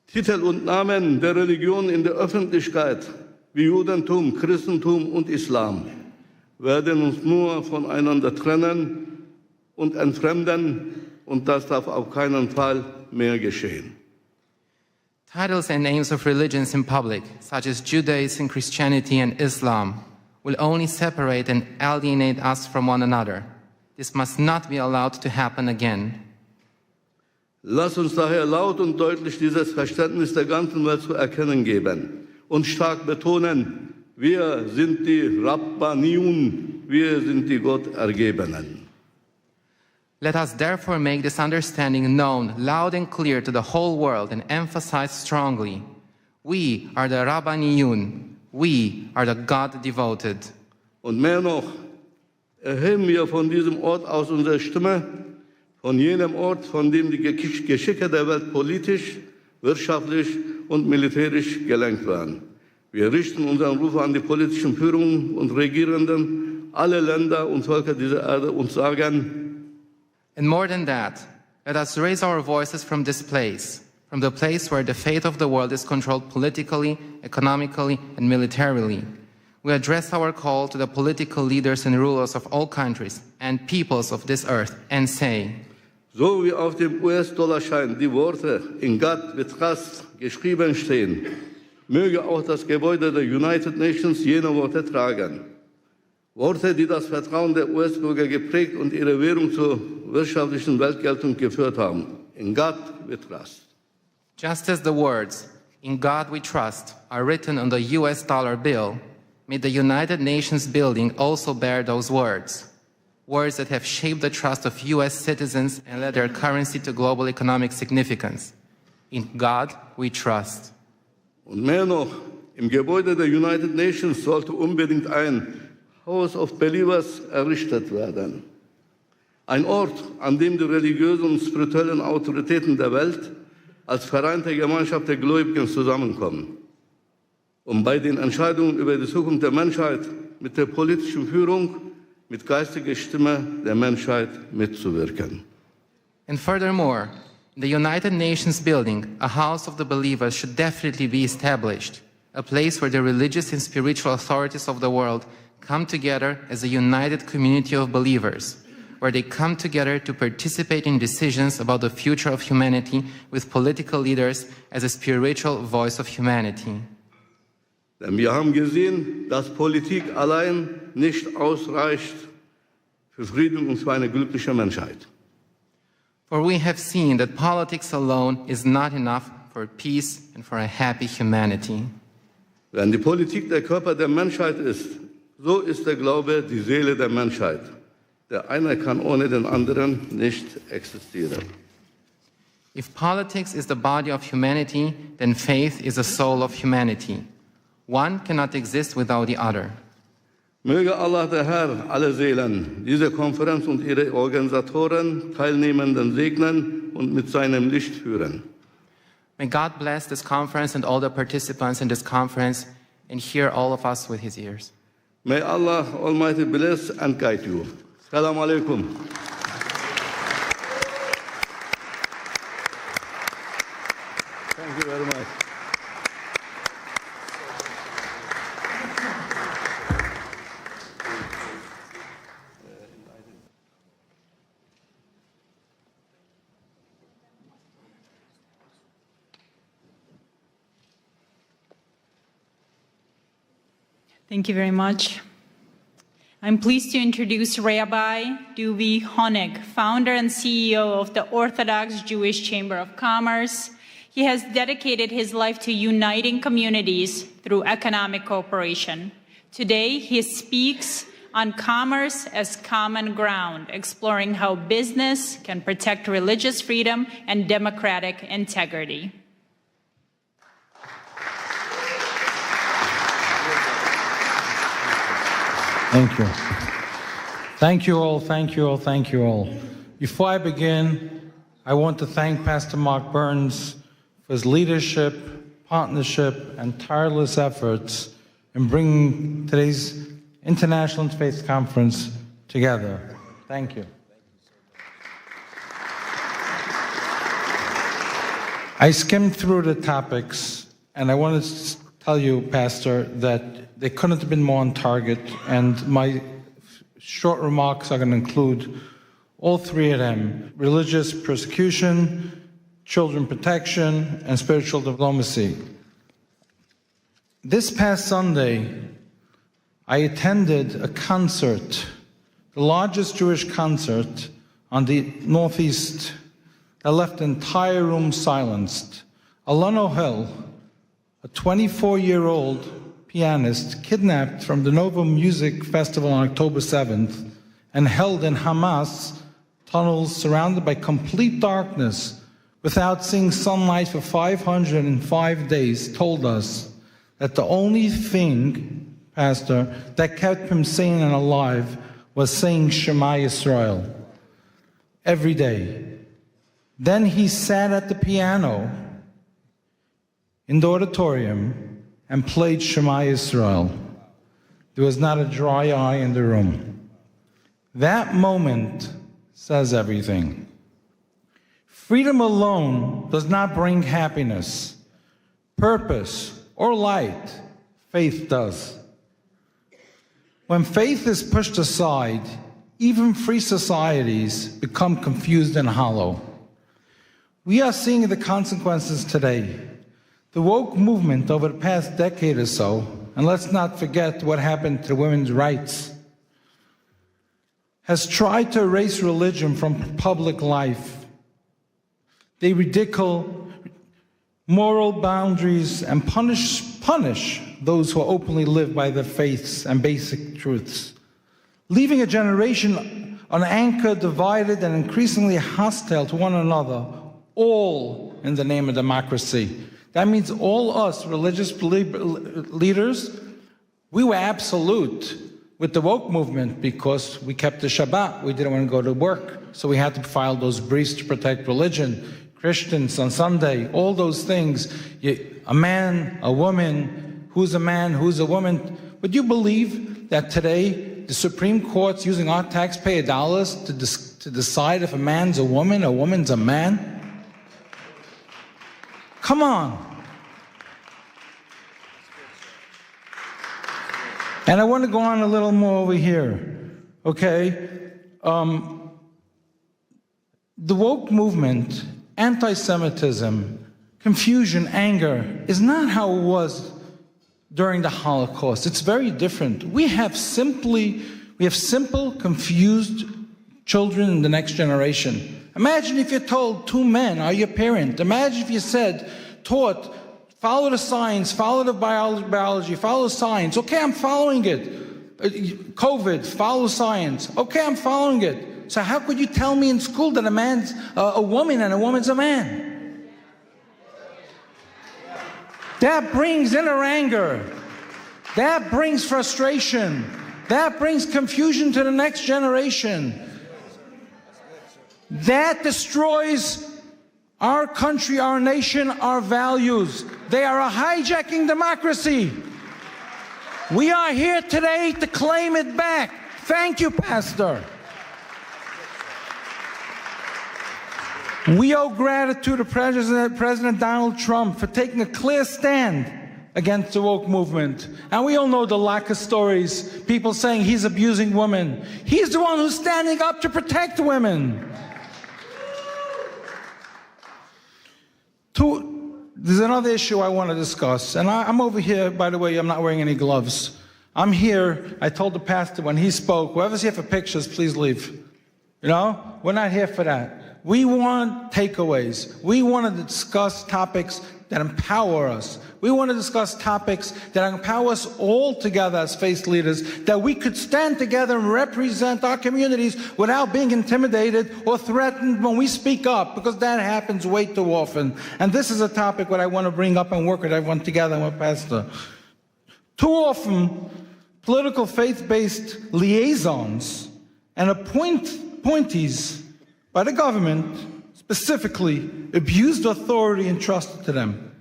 Titel und Namen der Religion in der Öffentlichkeit, wie Judentum, Christentum und Islam, werden uns nur voneinander trennen und entfremden, und das darf auf keinen Fall mehr geschehen. Titles and names of religions in public, such as Judaism, Christianity, and Islam, will only separate and alienate us from one another. This must not be allowed to happen again. Lass uns daher laut und deutlich dieses Verständnis der ganzen Welt zu erkennen geben und stark betonen, wir sind die Rabbaniun, wir sind die Gottergebenen. Let us therefore make this understanding known loud and clear to the whole world and emphasize strongly, we are the Rabbaniyun, we are the God-devoted. Und mehr noch, erheben wir von diesem Ort aus unsere Stimme, von jenem Ort, von dem die Geschicke der Welt politisch, wirtschaftlich und militärisch gelenkt werden. Wir richten unseren Ruf an die politischen Führungen und Regierenden, alle Länder und Völker dieser Erde und sagen, and more than that, let us raise our voices from this place, from the place where the fate of the world is controlled politically, economically, and militarily. We address our call to the political leaders and rulers of all countries and peoples of this earth and say, so wie auf dem US-Dollarschein die Worte in God we trust geschrieben stehen, möge auch das Gebäude der United Nations jene Worte tragen. Worte, die das Vertrauen der US-Bürger geprägt und ihre Währung zur wirtschaftlichen Weltgeltung geführt haben. In God we trust. Just as the words, in God we trust, are written on the US dollar bill, may the United Nations building also bear those words. Words that have shaped the trust of US citizens and led their currency to global economic significance. In God we trust. Und mehr noch, im Gebäude der United Nations sollte unbedingt ein House of Believers errichtet werden. Ein Ort, an dem die religiösen und spirituellen Autoritäten der Welt als vereinte Gemeinschaft der Gläubigen zusammenkommen, um bei den Entscheidungen über die Zukunft der Menschheit mit der politischen Führung, mit geistiger Stimme der Menschheit mitzuwirken. And furthermore, in the United Nations building, a house of the believers should definitely be established, a place where the religious and spiritual authorities of the world come together as a united community of believers, where they come together to participate in decisions about the future of humanity with political leaders as a spiritual voice of humanity. Denn wir haben gesehen, dass Politik allein nicht ausreicht für Frieden und für eine glückliche Menschheit. For we have seen that politics alone is not enough for peace and for a happy humanity. Wenn die Politik der Körper der Menschheit ist, so ist der Glaube die Seele der Menschheit. Der eine kann ohne den anderen nicht existieren. If politics is the body of humanity, then faith is the soul of humanity. One cannot exist without the other. Möge Allah der Herr alle Seelen, diese Konferenz und ihre Organisatoren, Teilnehmenden segnen und mit seinem Licht führen. May God bless this conference and all the participants in this conference and hear all of us with his ears. May Allah Almighty bless and guide you. Assalamu alaikum. Thank you very much. Thank you very much. I'm pleased to introduce Rabbi Duvi Honig, founder and CEO of the Orthodox Jewish Chamber of Commerce. He has dedicated his life to uniting communities through economic cooperation. Today, he speaks on commerce as common ground, exploring how business can protect religious freedom and democratic integrity. Thank you. Thank you all, thank you all, thank you all. Before I begin, I want to thank Pastor Mark Burns for his leadership, partnership, and tireless efforts in bringing today's International Interfaith Conference together. Thank you. I skimmed through the topics, and I wanted to tell you, Pastor, that they couldn't have been more on target, and my short remarks are going to include all three of them: religious persecution, children protection, and spiritual diplomacy. This past Sunday, I attended a concert, the largest Jewish concert on the Northeast, that left the entire room silenced. Alon Ohel, a 24-year-old pianist, kidnapped from the Nova Music Festival on October 7th and held in Hamas tunnels surrounded by complete darkness without seeing sunlight for 505 days, told us that the only thing, Pastor, that kept him sane and alive was saying Shema Yisrael every day. Then he sat at the piano in the auditorium and played Shema Yisrael. There was not a dry eye in the room. That moment says everything. Freedom alone does not bring happiness, purpose, or light. Faith does. When faith is pushed aside, even free societies become confused and hollow. We are seeing the consequences today. The woke movement over the past decade or so, and let's not forget what happened to women's rights, has tried to erase religion from public life. They ridicule moral boundaries and punish those who openly live by their faiths and basic truths, leaving a generation unanchored, divided, and increasingly hostile to one another, all in the name of democracy. That means all us religious leaders, we were absolute with the woke movement because we kept the Shabbat. We didn't want to go to work, so we had to file those briefs to protect religion. Christians on Sunday, all those things. A man, a woman, who's a man, who's a woman. Would you believe that today the Supreme Court's using our taxpayer dollars to decide if a man's a woman's a man? Come on. And I want to go on a little more over here, okay? The woke movement, anti-Semitism, confusion, anger, is not how it was during the Holocaust. It's very different. We have simple, confused children in the next generation. Imagine if you're told two men are your parent. Imagine if you taught, follow the science, follow the biology, follow science. Okay, I'm following it. COVID, follow science. Okay, I'm following it. So how could you tell me in school that a man's a woman and a woman's a man? That brings inner anger. That brings frustration. That brings confusion to the next generation. That destroys our country, our nation, our values. They are a hijacking democracy. We are here today to claim it back. Thank you, Pastor. We owe gratitude to President Donald Trump for taking a clear stand against the woke movement. And we all know the lack of stories, people saying he's abusing women. He's the one who's standing up to protect women. There's another issue I want to discuss. And I'm over here, by the way, I'm not wearing any gloves. I'm here, I told the pastor when he spoke, whoever's here for pictures, please leave. You know, we're not here for that. We want takeaways. We want to discuss topics that empower us. We want to discuss topics that empower us all together as faith leaders, that we could stand together and represent our communities without being intimidated or threatened when we speak up, because that happens way too often. And this is a topic that I want to bring up and work with everyone together with Pastor. Too often, political faith-based liaisons and appointees by the government specifically abused authority entrusted to them.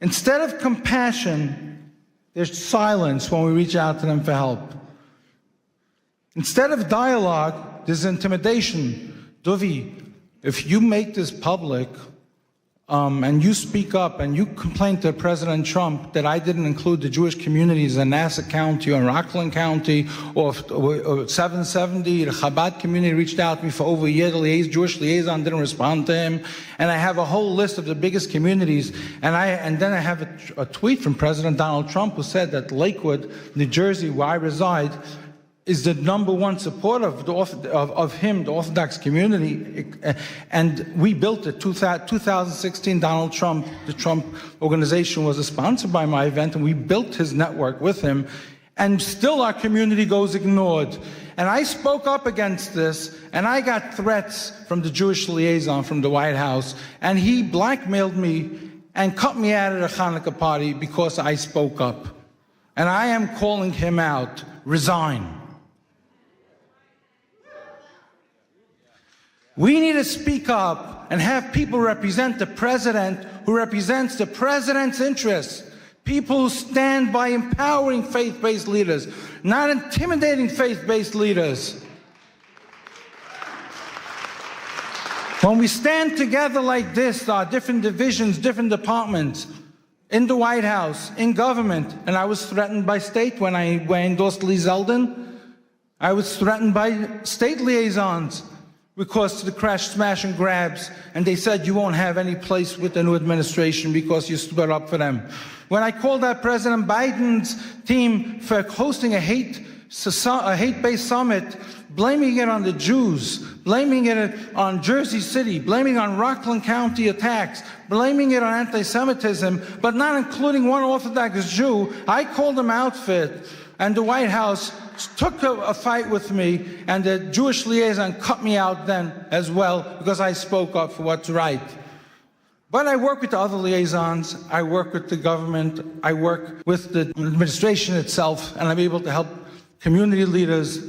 Instead of compassion, there's silence when we reach out to them for help. Instead of dialogue, there's intimidation. Duvi, if you make this public, and you speak up and you complain to President Trump that I didn't include the Jewish communities in Nassau County or Rockland County or 770, the Chabad community reached out to me for over a year. The Jewish liaison didn't respond to him. And I have a whole list of the biggest communities. And then I have a tweet from President Donald Trump who said that Lakewood, New Jersey, where I reside, is the #1 supporter of him, the Orthodox community. And we built it. 2016, Donald Trump, the Trump organization was a sponsor by my event, and we built his network with him. And still our community goes ignored. And I spoke up against this, and I got threats from the Jewish liaison from the White House, and he blackmailed me and cut me out of the Hanukkah party because I spoke up. And I am calling him out. Resign. We need to speak up and have people represent the president who represents the president's interests. People who stand by empowering faith-based leaders, not intimidating faith-based leaders. When we stand together like this, our different divisions, different departments, in the White House, in government, and I was threatened by state when I endorsed Lee Zeldin. I was threatened by state liaisons because of the crash, smash, and grabs, and they said you won't have any place with the new administration because you stood up for them. When I called out President Biden's team for hosting a hate-based summit, blaming it on the Jews, blaming it on Jersey City, blaming it on Rockland County attacks, blaming it on anti-Semitism, but not including one Orthodox Jew, I called them out for it, and the White House took a fight with me, and the Jewish liaison cut me out then as well because I spoke up for what's right. But I work with the other liaisons, I work with the government, I work with the administration itself, and I'm able to help community leaders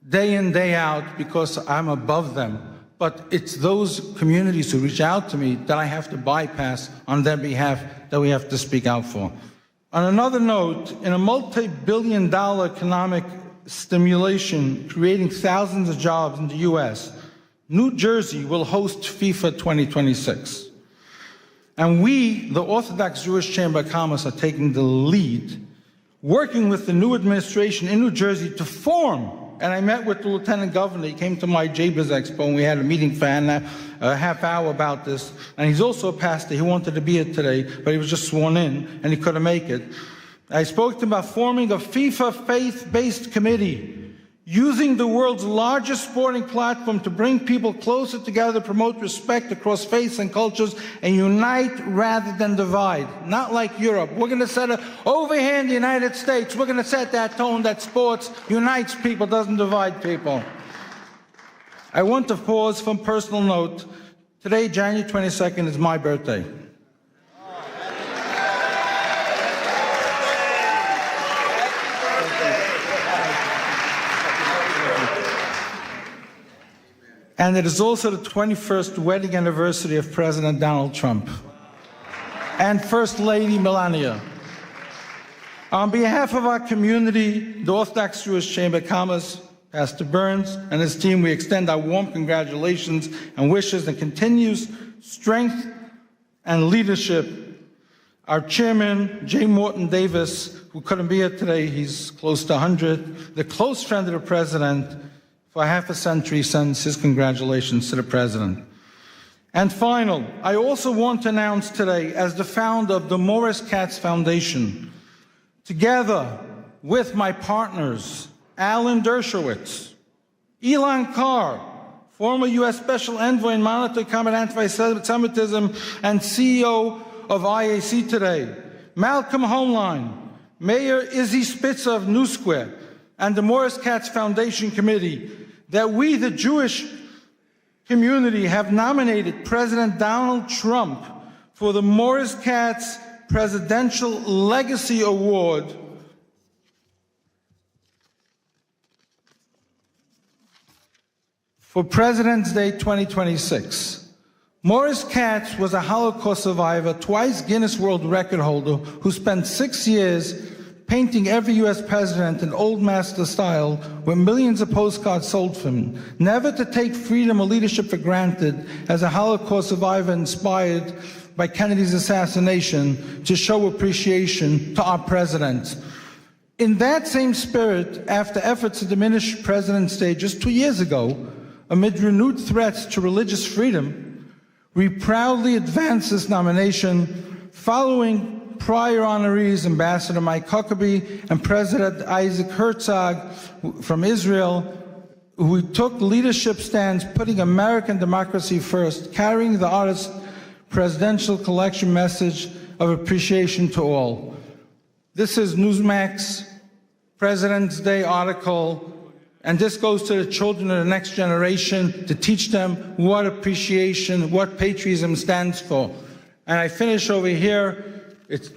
day in, day out because I'm above them. But it's those communities who reach out to me that I have to bypass on their behalf that we have to speak out for. On another note, in a multi-billion-dollar economic stimulation creating thousands of jobs in the U.S., New Jersey will host FIFA 2026. And we, the Orthodox Jewish Chamber of Commerce, are taking the lead, working with the new administration in New Jersey to form. And I met with the Lieutenant Governor. He came to my JBIZ Expo, and we had a meeting for a half hour about this. And he's also a pastor. He wanted to be here today, but he was just sworn in, and he couldn't make it. I spoke to him about forming a FIFA faith-based committee, using the world's largest sporting platform to bring people closer together, promote respect across faiths and cultures, and unite rather than divide. Not like Europe. We're going to set over here in the United States, we're going to set that tone that sports unites people, doesn't divide people. I want to pause from personal note. Today, January 22nd, is my birthday. And it is also the 21st wedding anniversary of President Donald Trump and First Lady Melania. On behalf of our community, the Orthodox Jewish Chamber of Commerce, Pastor Burns and his team, we extend our warm congratulations and wishes and continues strength and leadership. Our chairman, J. Morton Davis, who couldn't be here today, he's close to 100, the close friend of the president, for half a century, sends his congratulations to the president. And final, I also want to announce today, as the founder of the Morris Katz Foundation, together with my partners, Alan Dershowitz, Elon Carr, former U.S. Special Envoy and Monitor to Combat Anti-Semitism and CEO of IAC today, Malcolm Homeline, Mayor Izzy Spitzer of New Square, and the Morris Katz Foundation Committee, that we, the Jewish community, have nominated President Donald Trump for the Morris Katz Presidential Legacy Award for President's Day 2026. Morris Katz was a Holocaust survivor, twice Guinness World Record holder, who spent 6 years painting every U.S. president in old master style with millions of postcards sold from him, never to take freedom or leadership for granted as a Holocaust survivor inspired by Kennedy's assassination to show appreciation to our president. In that same spirit, after efforts to diminish President's Day just 2 years ago, amid renewed threats to religious freedom, we proudly advance this nomination following prior honorees Ambassador Mike Huckabee and President Isaac Herzog from Israel, who took leadership stands putting American democracy first, carrying the artist's presidential collection message of appreciation to all. This is Newsmax President's Day article, and this goes to the children of the next generation to teach them what appreciation, what patriotism stands for. And I finish over here. It's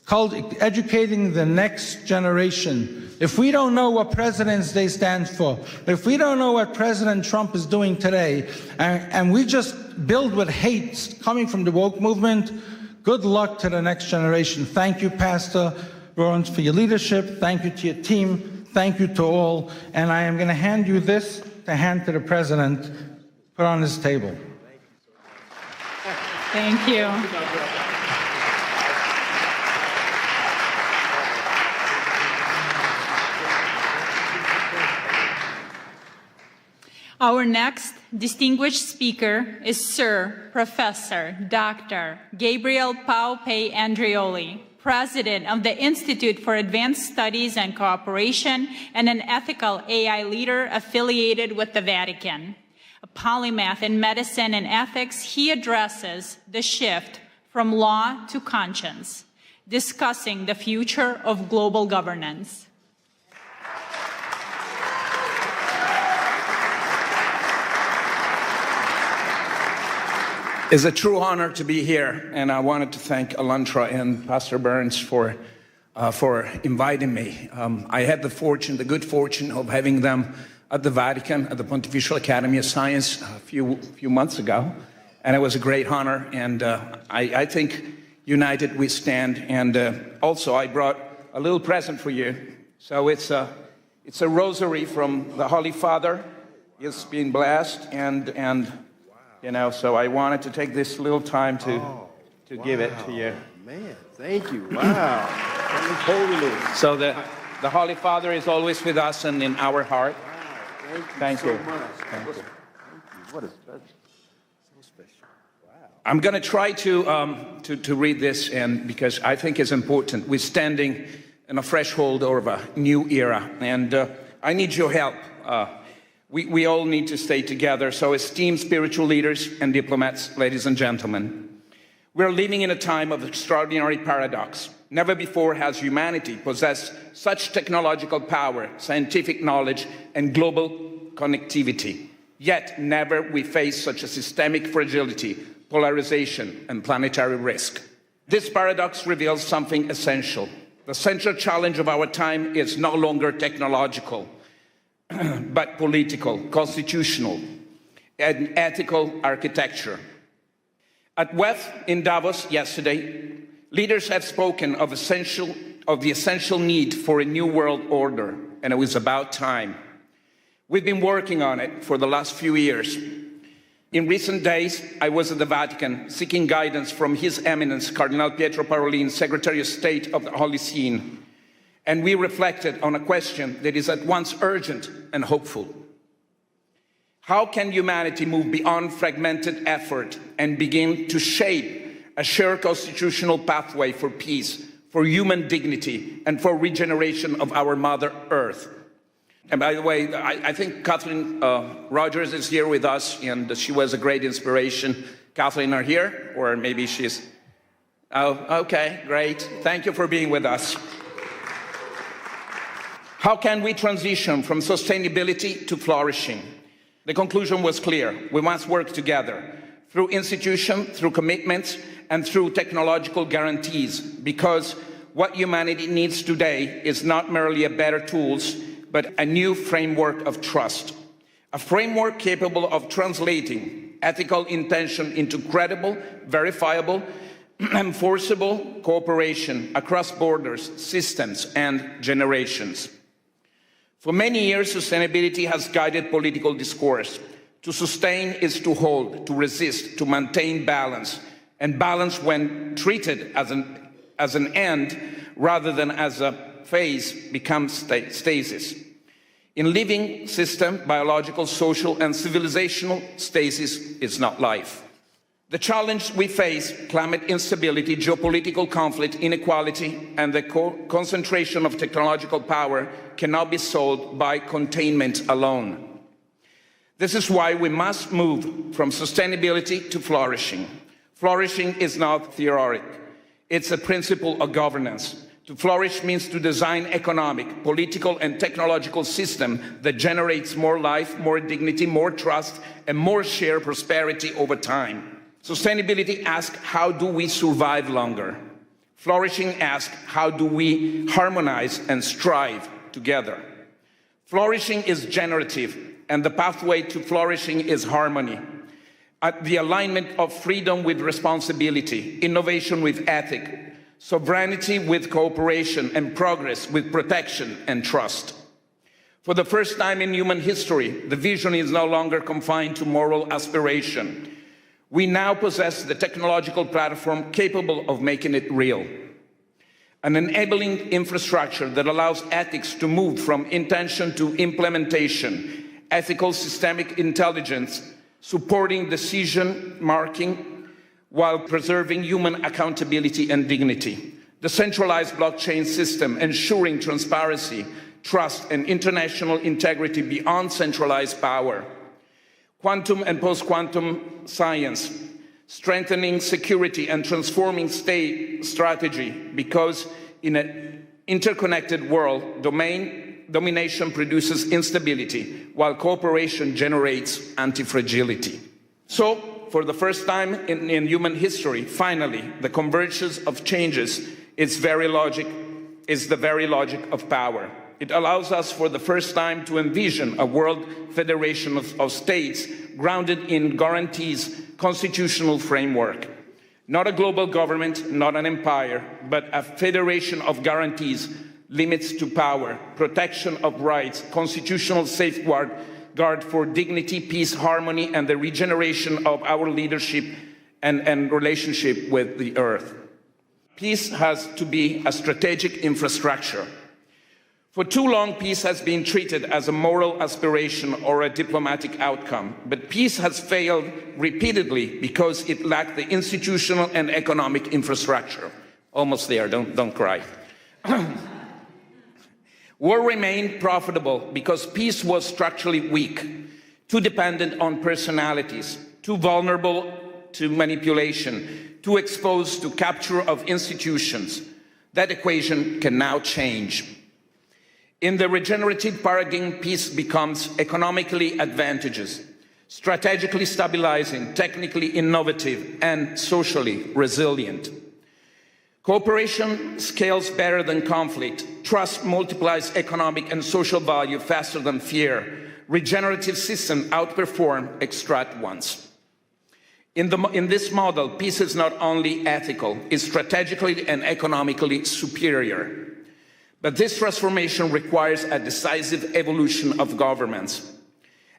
called Educating the Next Generation. If we don't know what President's Day stands for, if we don't know what President Trump is doing today, and we just build with hate coming from the woke movement, good luck to the next generation. Thank you, Pastor Burns, for your leadership. Thank you to your team. Thank you to all. And I am going to hand you this to hand to the President. Put on his table. Thank you. Our next distinguished speaker is Sir Professor Dr. Gabriel Paupe Andreoli, President of the Institute for Advanced Studies and Cooperation and an ethical AI leader affiliated with the Vatican. A polymath in medicine and ethics, he addresses the shift from law to conscience, discussing the future of global governance. It's a true honor to be here, and I wanted to thank ALLATRA and Pastor Burns for inviting me. I had the good fortune of having them at the Vatican, at the Pontifical Academy of Science a few months ago, and it was a great honor, and I think united we stand. And also I brought a little present for you. So it's a rosary from the Holy Father. It's been blessed, and you know, so I wanted to take this little time to give it to you. Man, thank you. Wow. Holiness. So the Holy Father is always with us and in our heart. Wow. Thank you. So much. Thank you. What a special. So special. Wow. I'm going to try to read this, and because I think it's important. We're standing in a threshold of a new era, and I need your help. We all need to stay together. So esteemed spiritual leaders and diplomats, ladies and gentlemen, we're living in a time of extraordinary paradox. Never before has humanity possessed such technological power, scientific knowledge, and global connectivity. Yet never we face such a systemic fragility, polarization, and planetary risk. This paradox reveals something essential. The central challenge of our time is no longer technological, but political, constitutional, and ethical architecture. At WEF in Davos yesterday, leaders have spoken of the essential need for a new world order, and it was about time. We've been working on it for the last few years. In recent days, I was at the Vatican seeking guidance from His Eminence Cardinal Pietro Parolin, Secretary of State of the Holy See, and we reflected on a question that is at once urgent and hopeful. How can humanity move beyond fragmented effort and begin to shape a shared constitutional pathway for peace, for human dignity, and for regeneration of our Mother Earth? And by the way, I think Kathleen Rogers is here with us, and she was a great inspiration. Kathleen, are here? Or maybe she's... Oh, okay, great. Thank you for being with us. How can we transition from sustainability to flourishing? The conclusion was clear. We must work together through institution, through commitments, and through technological guarantees, because what humanity needs today is not merely a better tools, but a new framework of trust, a framework capable of translating ethical intention into credible, verifiable, enforceable cooperation across borders, systems, and generations. For many years, sustainability has guided political discourse. To sustain is to hold, to resist, to maintain balance, and balance, when treated as an end rather than as a phase, becomes stasis. In living system, biological, social, and civilizational stasis is not life. The challenge we face, climate instability, geopolitical conflict, inequality, and the concentration of technological power, cannot be solved by containment alone. This is why we must move from sustainability to flourishing. Flourishing is not theoretic. It's a principle of governance. To flourish means to design economic, political, and technological system that generates more life, more dignity, more trust, and more shared prosperity over time. Sustainability asks, how do we survive longer? Flourishing asks, how do we harmonize and strive together? Flourishing is generative, and the pathway to flourishing is harmony. The alignment of freedom with responsibility, innovation with ethics, sovereignty with cooperation, and progress with protection and trust. For the first time in human history, the vision is no longer confined to moral aspiration. We now possess the technological platform capable of making it real. An enabling infrastructure that allows ethics to move from intention to implementation, ethical systemic intelligence, supporting decision making while preserving human accountability and dignity. The centralized blockchain system ensuring transparency, trust, and international integrity beyond centralized power. Quantum and post-quantum science, strengthening security and transforming state strategy, because in an interconnected world, domination produces instability, while cooperation generates anti-fragility. So, for the first time in human history, finally, the convergence of changes is the very logic of power. It allows us for the first time to envision a world federation of states grounded in guarantees, constitutional framework. Not a global government, not an empire, but a federation of guarantees, limits to power, protection of rights, constitutional safeguard for dignity, peace, harmony, and the regeneration of our leadership and relationship with the earth. Peace has to be a strategic infrastructure. For too long, peace has been treated as a moral aspiration or a diplomatic outcome, but peace has failed repeatedly because it lacked the institutional and economic infrastructure. Almost there, don't cry. War remained profitable because peace was structurally weak, too dependent on personalities, too vulnerable to manipulation, too exposed to capture of institutions. That equation can now change. In the regenerative paradigm, peace becomes economically advantageous, strategically stabilizing, technically innovative, and socially resilient. Cooperation scales better than conflict. Trust multiplies economic and social value faster than fear. Regenerative systems outperform extract ones. In this model, peace is not only ethical, it's strategically and economically superior. But this transformation requires a decisive evolution of governments.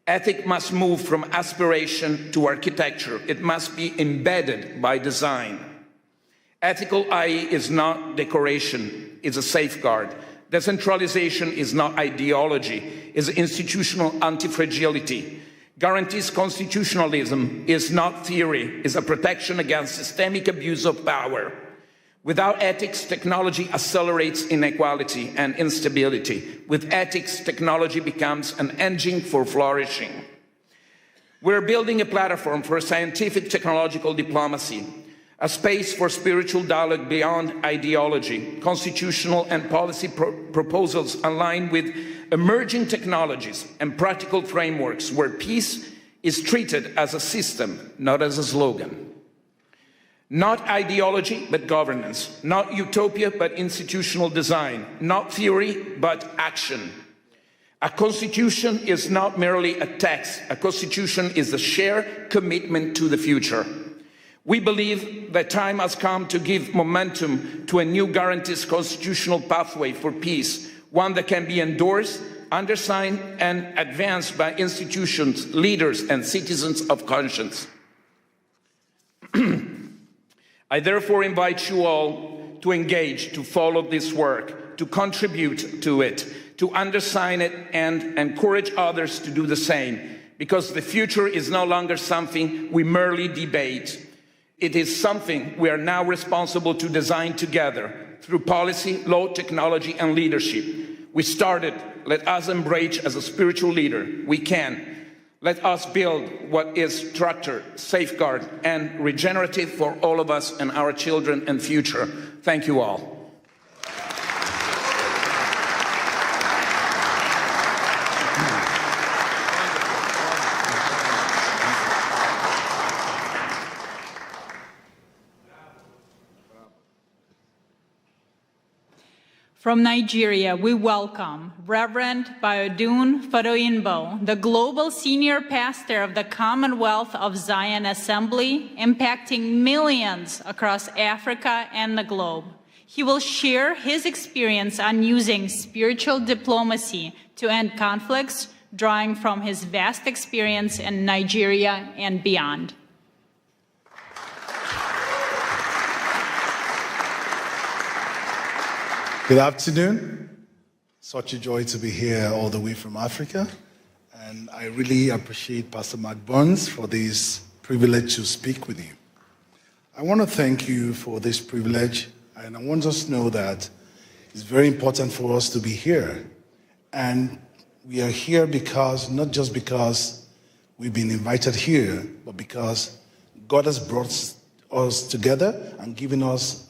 Ethics must move from aspiration to architecture. It must be embedded by design. Ethical eye is not decoration, it's a safeguard. Decentralization is not ideology, it's institutional anti-fragility. Guarantees constitutionalism is not theory, it's a protection against systemic abuse of power. Without ethics, technology accelerates inequality and instability. With ethics, technology becomes an engine for flourishing. We're building a platform for scientific technological diplomacy, a space for spiritual dialogue beyond ideology, constitutional and policy proposals aligned with emerging technologies and practical frameworks where peace is treated as a system, not as a slogan. Not ideology, but governance. Not utopia, but institutional design. Not theory, but action. A constitution is not merely a text. A constitution is a shared commitment to the future. We believe that time has come to give momentum to a new guarantees constitutional pathway for peace, one that can be endorsed, undersigned, and advanced by institutions, leaders, and citizens of conscience. I therefore invite you all to engage, to follow this work, to contribute to it, to undersign it, and encourage others to do the same, because the future is no longer something we merely debate. It is something we are now responsible to design together through policy, law, technology, and leadership. We started. Let us embrace as a spiritual leader. We can. Let us build what is structured, safeguard, and regenerative for all of us and our children and future. Thank you all. From Nigeria, we welcome Reverend Biodun Fadoyinbo, the Global Senior Pastor of the Commonwealth of Zion Assembly, impacting millions across Africa and the globe. He will share his experience on using spiritual diplomacy to end conflicts, drawing from his vast experience in Nigeria and beyond. Good afternoon. Such a joy to be here all the way from Africa. And I really appreciate Pastor Mark Burns for this privilege to speak with you. I want to thank you for this privilege, and I want us to know that it's very important for us to be here. And we are here because, not just because we've been invited here, but because God has brought us together and given us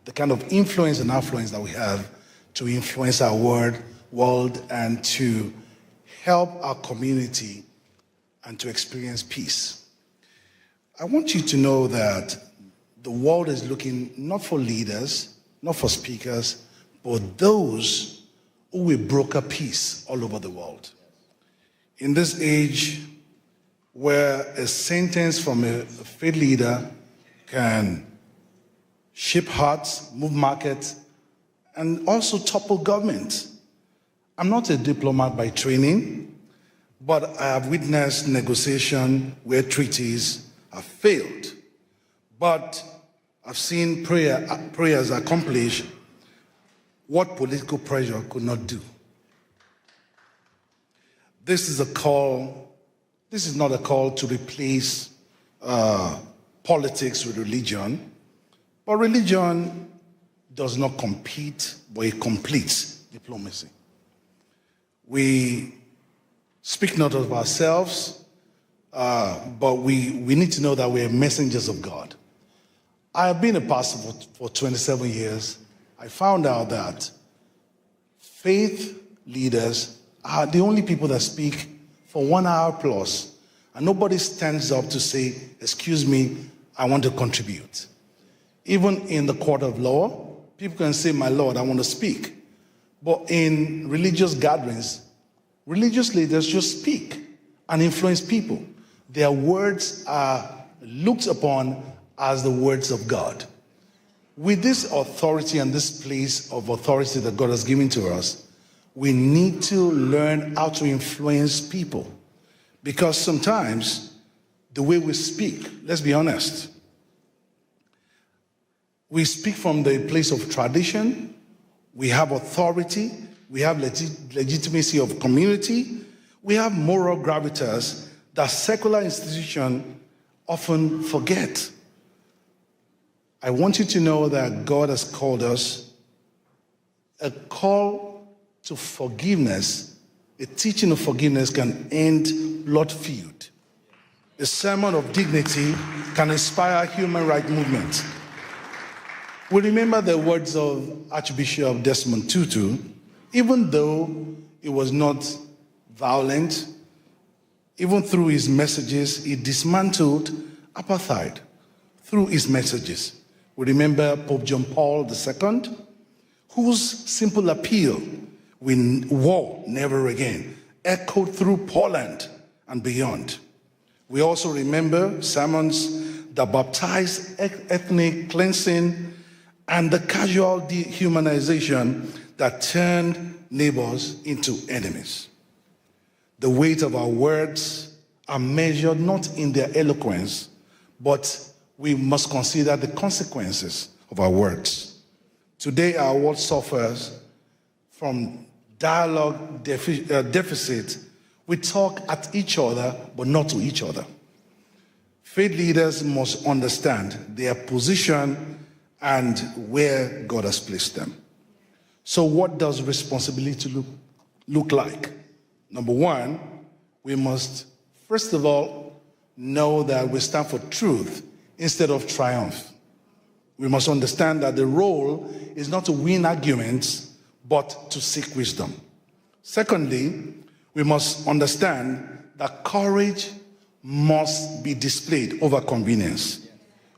the kind of influence and affluence that we have to influence our world and to help our community and to experience peace. I want you to know that the world is looking not for leaders, not for speakers, but those who will broker peace all over the world. In this age where a sentence from a faith leader can shape hearts, move markets, and also topple government. I'm not a diplomat by training, but I have witnessed negotiation where treaties have failed. But I've seen prayers accomplish what political pressure could not do. This is not a call to replace politics with religion. But religion does not compete, but it completes diplomacy. We speak not of ourselves, but we need to know that we are messengers of God. I have been a pastor for 27 years. I found out that faith leaders are the only people that speak for 1 hour plus, and nobody stands up to say, excuse me, I want to contribute. Even in the court of law, people can say, my Lord, I want to speak. But in religious gatherings, religious leaders just speak and influence people. Their words are looked upon as the words of God. With this authority and this place of authority that God has given to us, we need to learn how to influence people. Because sometimes the way we speak, let's be honest, we speak from the place of tradition, we have authority, we have legitimacy of community, we have moral gravitas that secular institutions often forget. I want you to know that God has called us a call to forgiveness. A teaching of forgiveness can end blood feud. A sermon of dignity can inspire human rights movement. We remember the words of Archbishop Desmond Tutu. Even though it was not violent, even through his messages, he dismantled apartheid through his messages. We remember Pope John Paul II, whose simple appeal, war never again, echoed through Poland and beyond. We also remember sermons the baptized ethnic cleansing, and the casual dehumanization that turned neighbors into enemies. The weight of our words are measured not in their eloquence, but we must consider the consequences of our words. Today, our world suffers from dialogue deficit. We talk at each other, but not to each other. Faith leaders must understand their position and where God has placed them. So what does responsibility look like? Number one, we must, first of all, know that we stand for truth instead of triumph. We must understand that the role is not to win arguments, but to seek wisdom. Secondly, we must understand that courage must be displayed over convenience.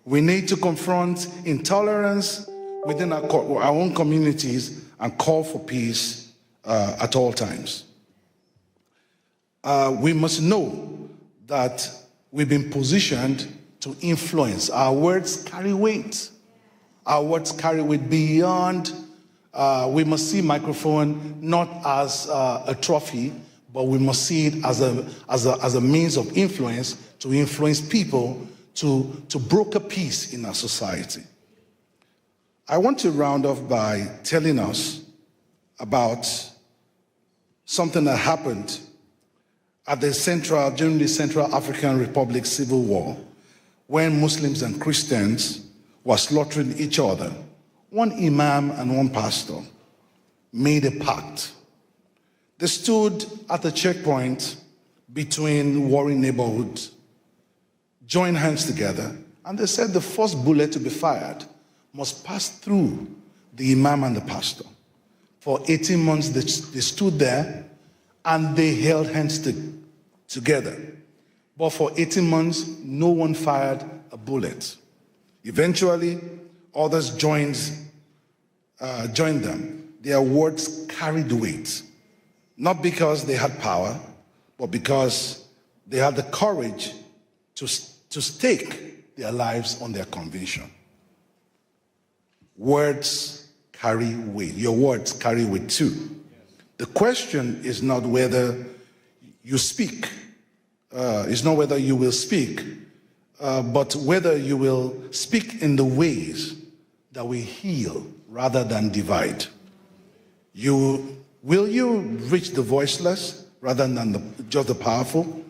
We need to confront intolerance within our own communities and call for peace at all times. We must know that we've been positioned to influence. Our words carry weight. Our words carry weight beyond. We must see microphone not as a trophy, but we must see it as a means of influence to influence people to broker peace in our society. I want to round off by telling us about something that happened at during the Central African Republic Civil War, when Muslims and Christians were slaughtering each other. One imam and one pastor made a pact. They stood at the checkpoint between warring neighborhoods, joined hands together, and they said the first bullet to be fired must pass through the imam and the pastor. For 18 months, they stood there and they held hands together. But for 18 months, no one fired a bullet. Eventually, others joined them. Their words carried weight, not because they had power, but because they had the courage to stake their lives on their conviction. Words carry weight. Your words carry weight too. The question is not whether you speak, it's not whether you will speak, but whether you will speak in the ways that will heal rather than divide. Will you reach the voiceless rather than just the powerful?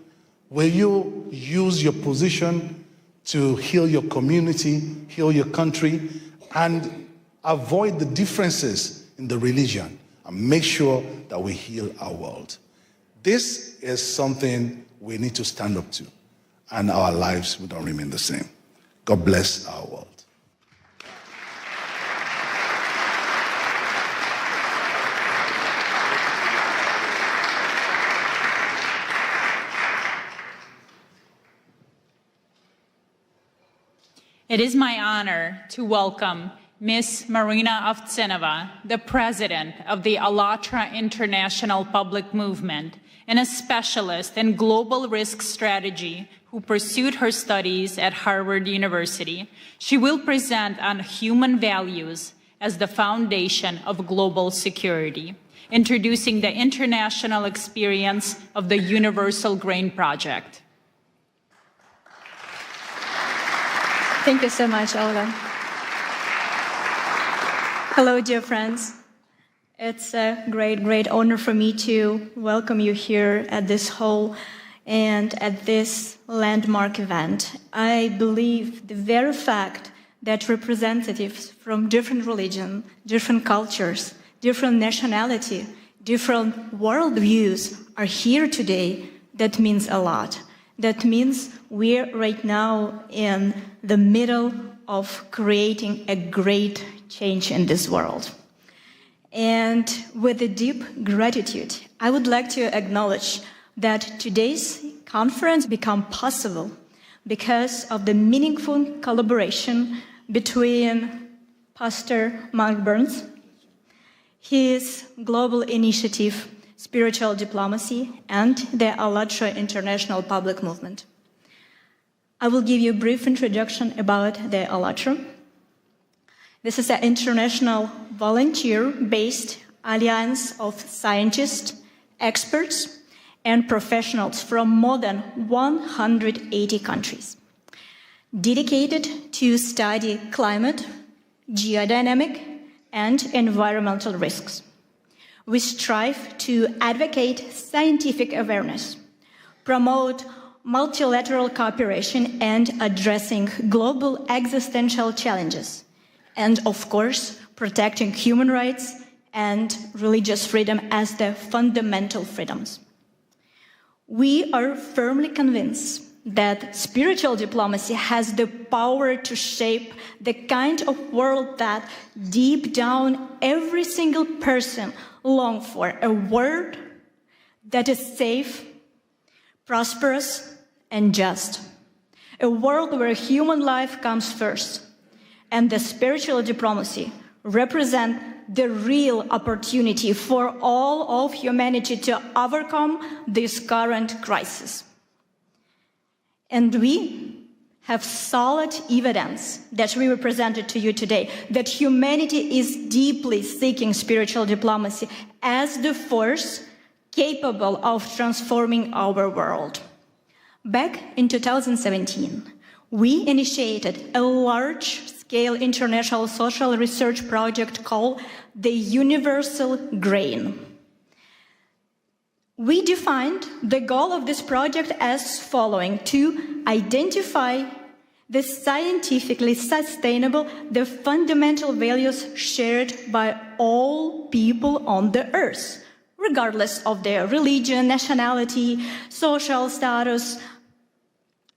Will you use your position to heal your community, heal your country, and avoid the differences in the religion and make sure that we heal our world? This is something we need to stand up to, and our lives will not remain the same. God bless our world. It is my honor to welcome Ms. Marina Ovtsinova, the president of the ALLATRA International Public Movement, and a specialist in global risk strategy who pursued her studies at Harvard University. She will present on human values as the foundation of global security, introducing the international experience of the Universal Grain Project. Thank you so much, Olga. Hello, dear friends. It's a great honor for me to welcome you here at this hall and at this landmark event. I believe the very fact that representatives from different religions, different cultures, different nationality, different worldviews are here today, that means a lot. That means we're right now in the middle of creating a great change in this world. And with a deep gratitude, I would like to acknowledge that today's conference became possible because of the meaningful collaboration between Pastor Mark Burns, his global initiative, Spiritual Diplomacy, and the ALLATRA International Public Movement. I will give you a brief introduction about the ALLATRA. This is an international volunteer-based alliance of scientists, experts, and professionals from more than 180 countries, dedicated to study climate, geodynamic, and environmental risks. We strive to advocate scientific awareness, promote multilateral cooperation, and addressing global existential challenges, and of course, protecting human rights and religious freedom as the fundamental freedoms. We are firmly convinced that spiritual diplomacy has the power to shape the kind of world that deep down every single person longs for, a world that is safe, prosperous, and just. A world where human life comes first, and the spiritual diplomacy represents the real opportunity for all of humanity to overcome this current crisis. And we have solid evidence that we presented to you today that humanity is deeply seeking spiritual diplomacy as the force capable of transforming our world. Back in 2017, we initiated a large-scale international social research project called the Universal Grain. We defined the goal of this project as following: to identify the scientifically sustainable, the fundamental values shared by all people on the earth, regardless of their religion, nationality, social status,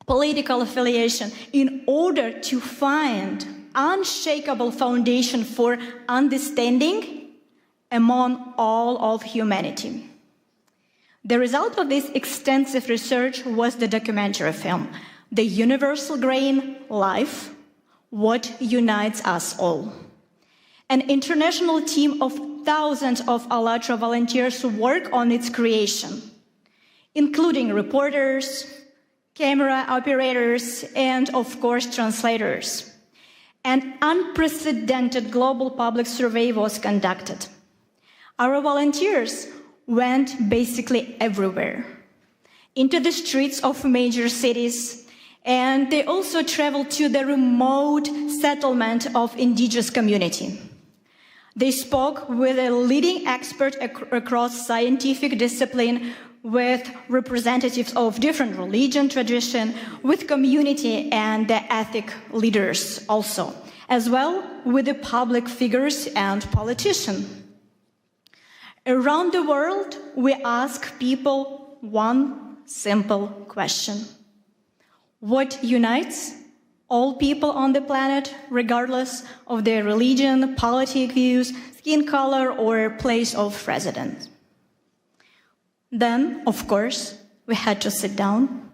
political affiliation, in order to find unshakable foundation for understanding among all of humanity. The result of this extensive research was the documentary film, The Universal Grain: Life, What Unites Us All. An international team of thousands of ALLATRA volunteers worked on its creation, including reporters, camera operators, and of course translators. An unprecedented global public survey was conducted. Our volunteers went basically everywhere, into the streets of major cities, and they also traveled to the remote settlement of indigenous community. They spoke with a leading expert across scientific discipline, with representatives of different religion tradition, with community and the ethnic leaders also, as well with the public figures and politicians. Around the world, we ask people one simple question: what unites all people on the planet, regardless of their religion, political views, skin color, or place of residence? Then, of course, we had to sit down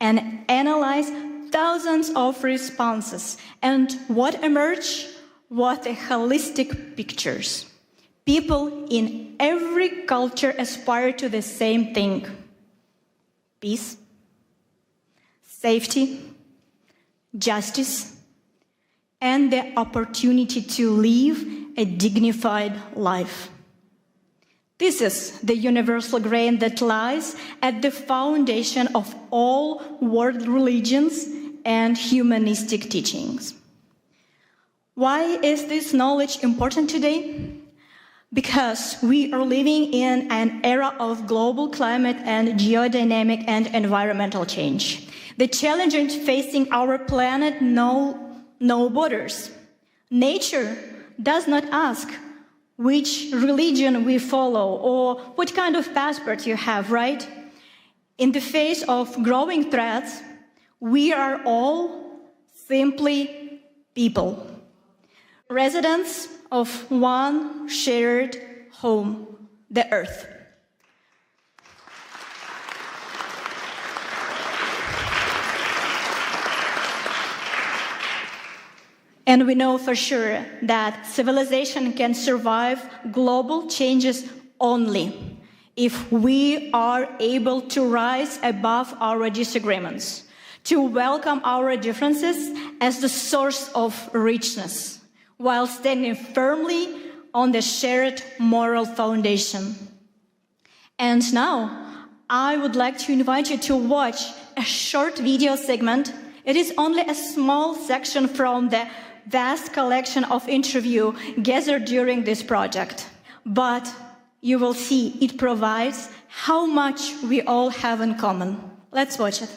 and analyze thousands of responses. And what emerged was the holistic pictures. People in every culture aspire to the same thing: peace, safety, justice, and the opportunity to live a dignified life. This is the universal grain that lies at the foundation of all world religions and humanistic teachings. Why is this knowledge important today? Because we are living in an era of global climate and geodynamic and environmental change. The challenges facing our planet know no borders. Nature does not ask which religion we follow or what kind of passport you have, right? In the face of growing threats, we are all simply people, residents of one shared home, the Earth. And we know for sure that civilization can survive global changes only if we are able to rise above our disagreements, to welcome our differences as the source of richness, while standing firmly on the shared moral foundation. And now, I would like to invite you to watch a short video segment. It is only a small section from the vast collection of interviews gathered during this project. But you will see it provides how much we all have in common. Let's watch it.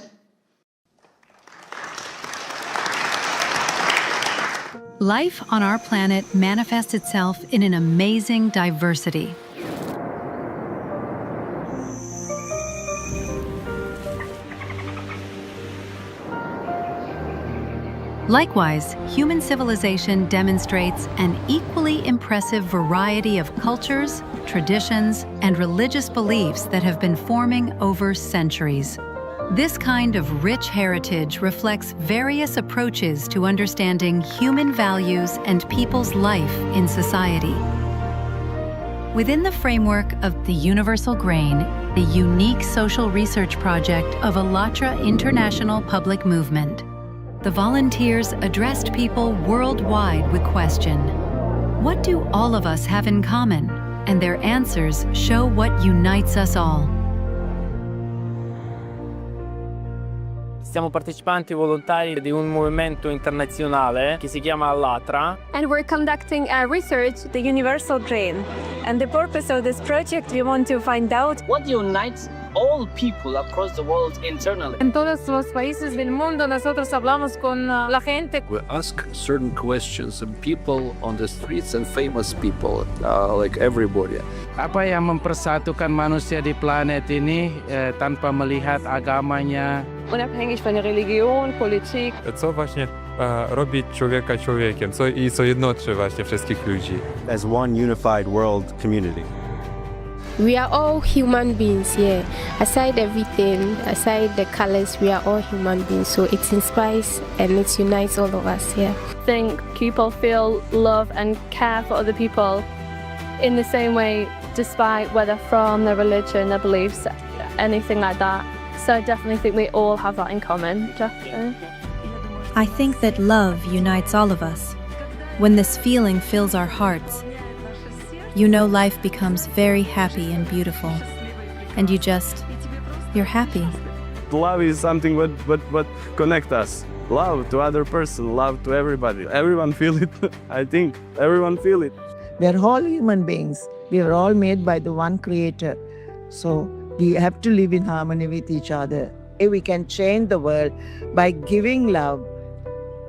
Life on our planet manifests itself in an amazing diversity. Likewise, human civilization demonstrates an equally impressive variety of cultures, traditions, and religious beliefs that have been forming over centuries. This kind of rich heritage reflects various approaches to understanding human values and people's life in society. Within the framework of the Universal Grain, a unique social research project of ALLATRA International Public Movement, the volunteers addressed people worldwide with question, what do all of us have in common? And their answers show what unites us all. Siamo partecipanti volontari di un movimento internazionale che si chiama ALLATRA. And we're conducting a research, the Universal Grain. And the purpose of this project, we want to find out what unites all people across the world internally. En todos los países del mundo nosotros hablamos con la gente. We ask certain questions of people on the streets and famous people, like everybody. Apa yang mempersatukan manusia di planet ini tanpa melihat agamanya? Unabhängig von der Religion, Politik. Co właśnie robi człowieka człowiekiem, co jednoczy właśnie wszystkich ludzi. As one unified world community. We are all human beings here. Aside everything, aside the colors, we are all human beings. So it inspires and it unites all of us here. I think people feel love and care for other people in the same way, despite whether from their religion, their beliefs, anything like that. So I definitely think we all have that in common, definitely. I think that love unites all of us. When this feeling fills our hearts, you know life becomes very happy and beautiful. And you're happy. Love is something what connects us. Love to other person, love to everybody. Everyone feel it. I think everyone feel it. We are all human beings. We are all made by the one Creator. So we have to live in harmony with each other. We can change the world by giving love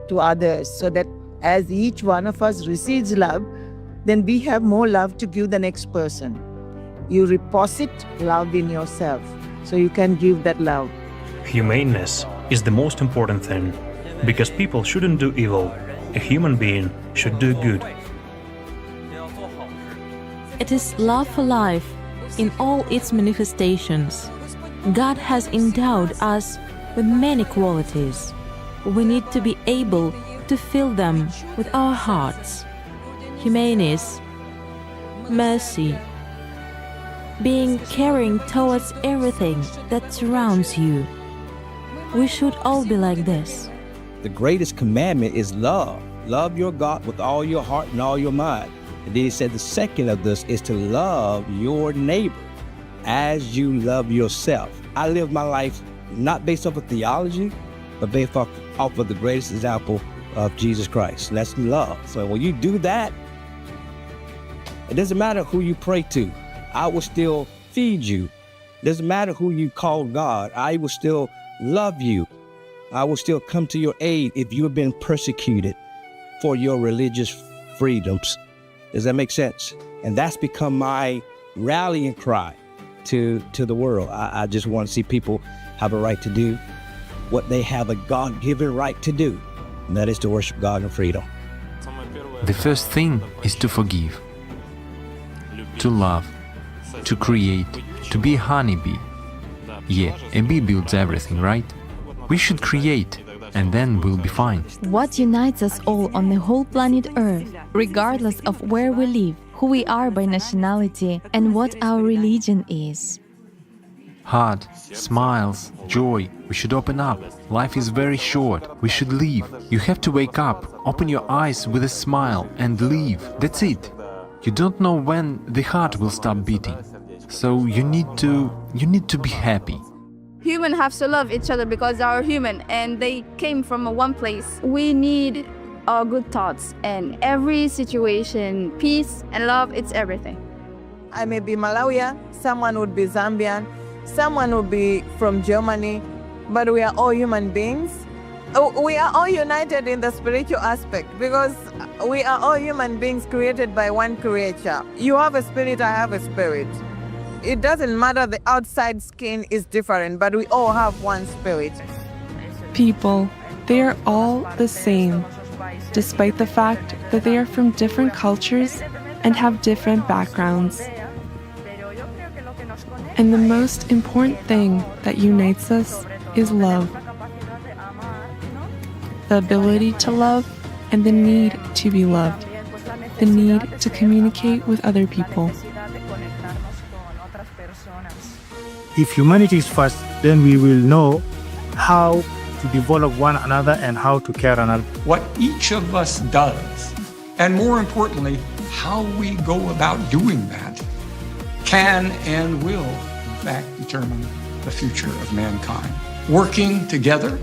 to others, so that as each one of us receives love, then we have more love to give the next person. You deposit love in yourself, so you can give that love. Humaneness is the most important thing, because people shouldn't do evil. A human being should do good. It is love for life in all its manifestations. God has endowed us with many qualities. We need to be able to fill them with our hearts. Humaneness, mercy, being caring towards everything that surrounds you. We should all be like this. The greatest commandment is love. Love your God with all your heart and all your mind. And then he said the second of this is to love your neighbor as you love yourself. I live my life not based off of theology, but based off of the greatest example of Jesus Christ. That's love. So when you do that, it doesn't matter who you pray to. I will still feed you. It doesn't matter who you call God. I will still love you. I will still come to your aid if you have been persecuted for your religious freedoms. Does that make sense? And that's become my rallying cry to the world. I just want to see people have a right to do what they have a God-given right to do, and that is to worship God in freedom. The first thing is to forgive, to love, to create, to be a honeybee. Yeah, a bee builds everything, right? We should create, and then we'll be fine. What unites us all on the whole planet Earth, regardless of where we live, who we are by nationality, and what our religion is? heart, smiles, joy. We should open up. Life is very short. We should live. You have to wake up, open your eyes with a smile and live. That's it. You don't know when the heart will stop beating. So you need to be happy. Humans have to love each other because they are human and they came from one place. We need our good thoughts and every situation, peace and love, it's everything. I may be Malawian, someone would be Zambian, someone would be from Germany, but we are all human beings. We are all united in the spiritual aspect because we are all human beings created by one creator. You have a spirit, I have a spirit. It doesn't matter, the outside skin is different, but we all have one spirit. People, they are all the same, despite the fact that they are from different cultures and have different backgrounds. And the most important thing that unites us is love. The ability to love and the need to be loved. The need to communicate with other people. If humanity is first, then we will know how to develop one another and how to care another. What each of us does, and more importantly, how we go about doing that, can and will, in fact, determine the future of mankind. Working together,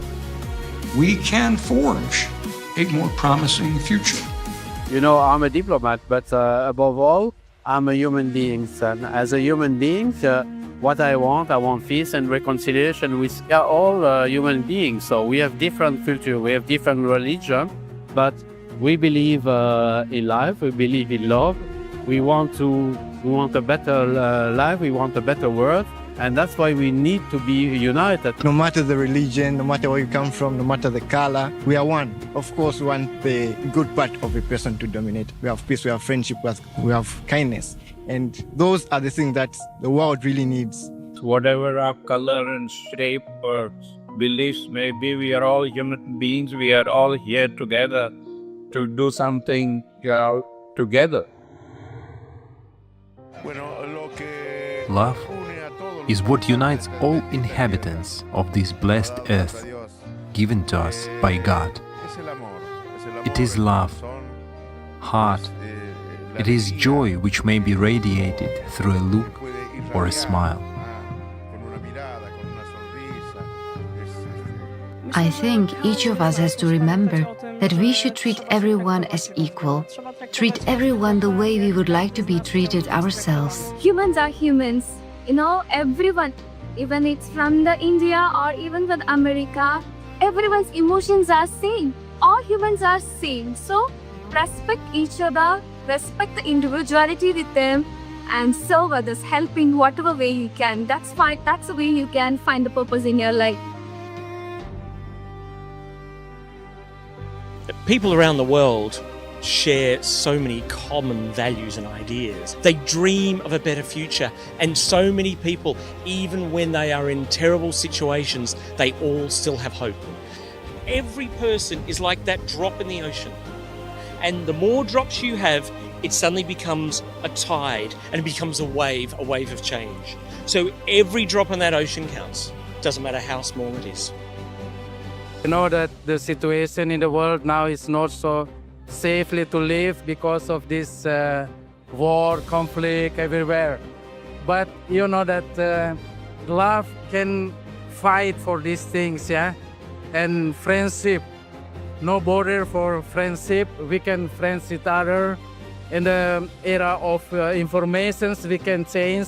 we can forge a more promising future. You know, I'm a diplomat, but above all, I'm a human being. And as a human being, what I want peace and reconciliation. We are all human beings, so we have different culture, we have different religion, but we believe in life, we believe in love. We want a better life, we want a better world, and that's why we need to be united. No matter the religion, no matter where you come from, no matter the color, we are one. Of course, we want the good part of a person to dominate. We have peace, we have friendship, we have kindness. And those are the things that the world really needs. Whatever our color and shape or beliefs may be, we are all human beings. We are all here together to do something together. Love is what unites all inhabitants of this blessed earth, given to us by God. It is love, heart. It is joy which may be radiated through a look or a smile. I think each of us has to remember that we should treat everyone as equal, treat everyone the way we would like to be treated ourselves. Humans are humans, everyone, even it's from the India or even from America, everyone's emotions are same. All humans are same, so respect each other, respect the individuality with them, and serve others, help in whatever way you can. That's fine. That's the way you can find the purpose in your life. People around the world share so many common values and ideas. They dream of a better future, and so many people, even when they are in terrible situations, they all still have hope. Every person is like that drop in the ocean. And the more drops you have, it suddenly becomes a tide and it becomes a wave of change. So every drop in that ocean counts. Doesn't matter how small it is. You know that the situation in the world now is not so safely to live because of this war, conflict everywhere. But you know that love can fight for these things, yeah? And friendship. No border for friendship. We can friends each other. In the era of informations, we can change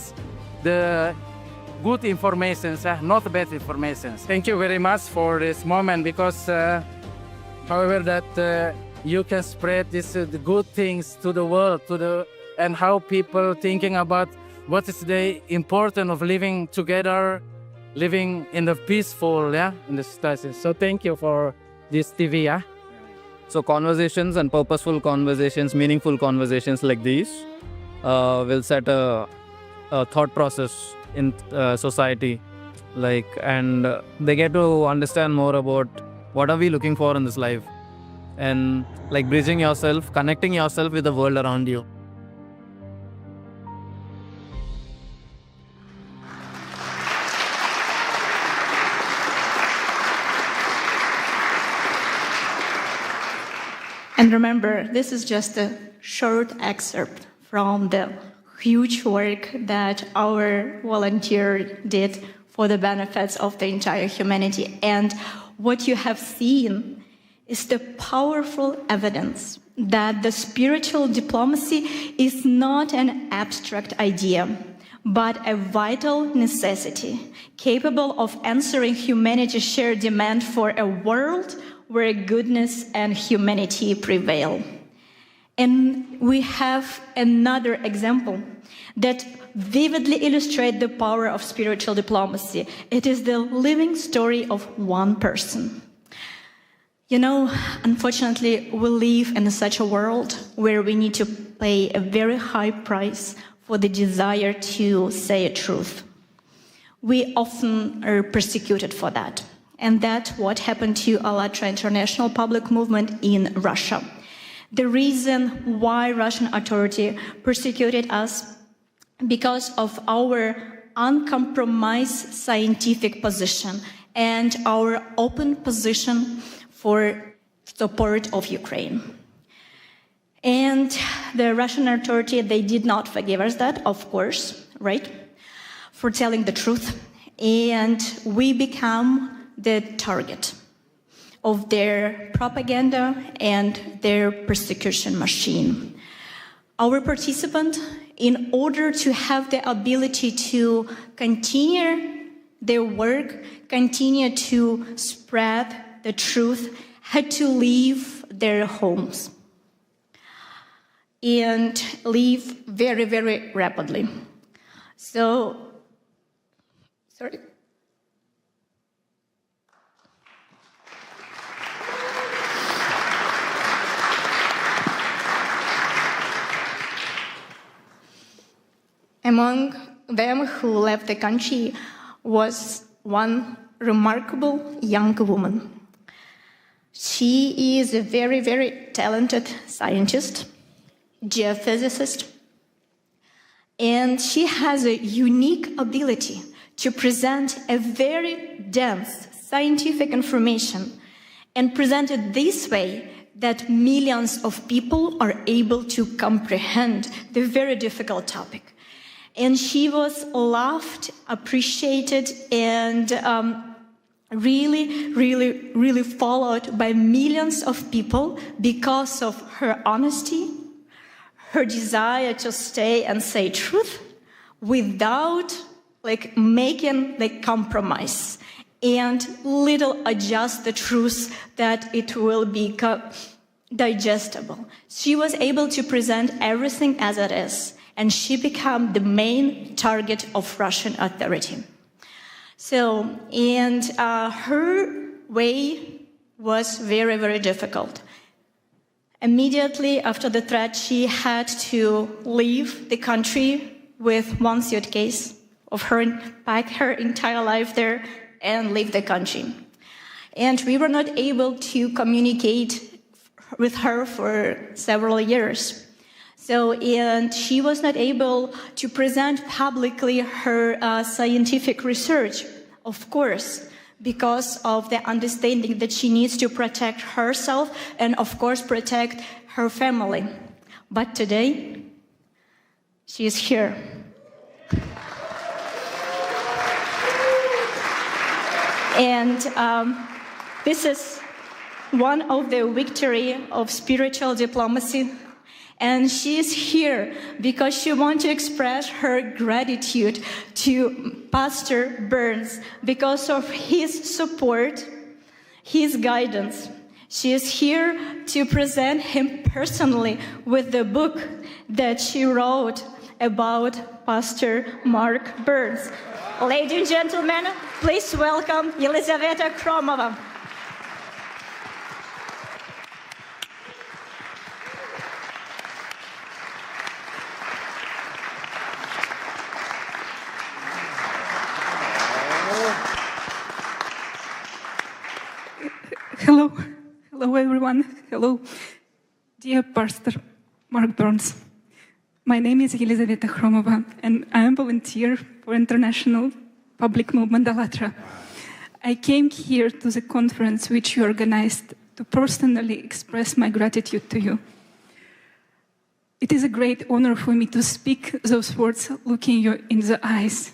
the good information, not bad information. Thank you very much for this moment because, however, that you can spread the good things to the world, and how people thinking about what is the importance of living together, living in the peaceful, in the society. So thank you for this TV, So conversations and purposeful conversations, meaningful conversations like these will set a thought process in society, and they get to understand more about what are we looking for in this life, and bridging yourself, connecting yourself with the world around you. And remember, this is just a short excerpt from the huge work that our volunteer did for the benefits of the entire humanity. And what you have seen is the powerful evidence that the spiritual diplomacy is not an abstract idea, but a vital necessity, capable of answering humanity's shared demand for a world where goodness and humanity prevail. And we have another example that vividly illustrates the power of spiritual diplomacy. It is the living story of one person. You know, unfortunately, we live in such a world where we need to pay a very high price for the desire to say a truth. We often are persecuted for that. And that's what happened to ALLATRA International Public Movement in Russia. The reason why Russian authority persecuted us because of our uncompromised scientific position and our open position for support of Ukraine. And the Russian authority, they did not forgive us that, of course, right? For telling the truth. And we become the target of their propaganda and their persecution machine. Our participant, in order to have the ability to continue their work, continue to spread the truth, had to leave their homes and leave very, very rapidly. So, sorry. Among them who left the country was one remarkable young woman. She is a very, very talented scientist, geophysicist, and she has a unique ability to present a very dense scientific information and present it this way that millions of people are able to comprehend the very difficult topic. And she was loved, appreciated, and really followed by millions of people because of her honesty, her desire to stay and say truth without making the compromise and little adjust the truth that it will be digestible. She was able to present everything as it is. And she became the main target of Russian authority. So, and her way was very, very difficult. Immediately after the threat, she had to leave the country with one suitcase of her, pack her entire life there, and leave the country. And we were not able to communicate with her for several years. So, and she was not able to present publicly her scientific research, of course, because of the understanding that she needs to protect herself and, of course, protect her family. But today, she is here. And this is one of the victory of spiritual diplomacy. And she is here because she wants to express her gratitude to Pastor Burns because of his support, his guidance. She is here to present him personally with the book that she wrote about Pastor Mark Burns. Ladies and gentlemen, please welcome Елизавета Кромова. Hello everyone. Hello, dear Pastor Mark Burns. My name is Елизавета Chromova, and I am a volunteer for International Public Movement ALLATRA. I came here to the conference which you organized to personally express my gratitude to you. It is a great honor for me to speak those words looking you in the eyes.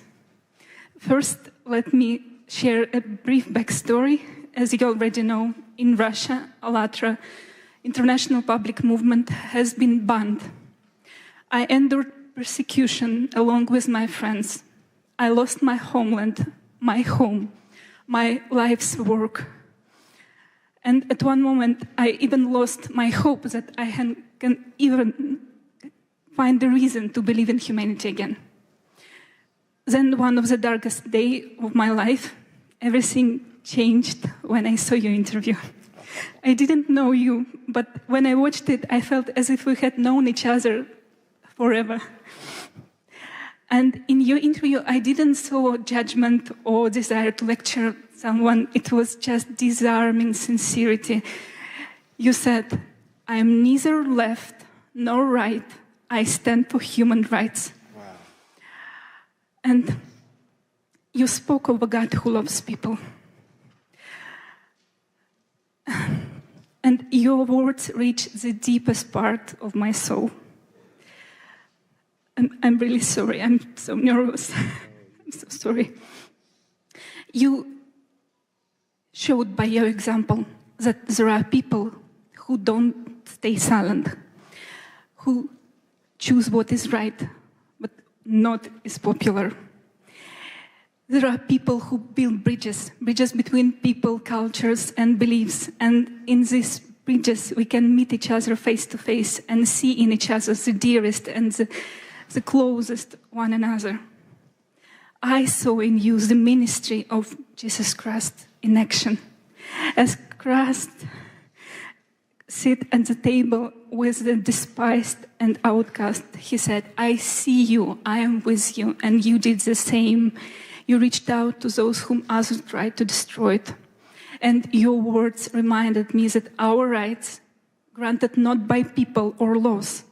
First, let me share a brief backstory. As you already know, in Russia, ALLATRA International Public Movement has been banned. I endured persecution along with my friends. I lost my homeland, my home, my life's work. And at one moment, I even lost my hope that I can even find the reason to believe in humanity again. Then one of the darkest days of my life, everything changed when I saw your interview. I didn't know you, but when I watched it, I felt as if we had known each other forever. And in your interview, I didn't saw judgment or desire to lecture someone. It was just disarming sincerity. You said, I am neither left nor right. I stand for human rights. Wow. And you spoke of a God who loves people. And your words reach the deepest part of my soul. I'm really sorry, I'm so nervous. I'm so sorry. You showed by your example that there are people who don't stay silent, who choose what is right, but not is popular. There are people who build bridges between people, cultures, and beliefs. And in these bridges, we can meet each other face to face and see in each other the dearest and the closest one another. I saw in you the ministry of Jesus Christ in action. As Christ sit at the table with the despised and outcast, he said, I see you, I am with you, and you did the same. You reached out to those whom others tried to destroy it. And your words reminded me that our rights, granted not by people or laws,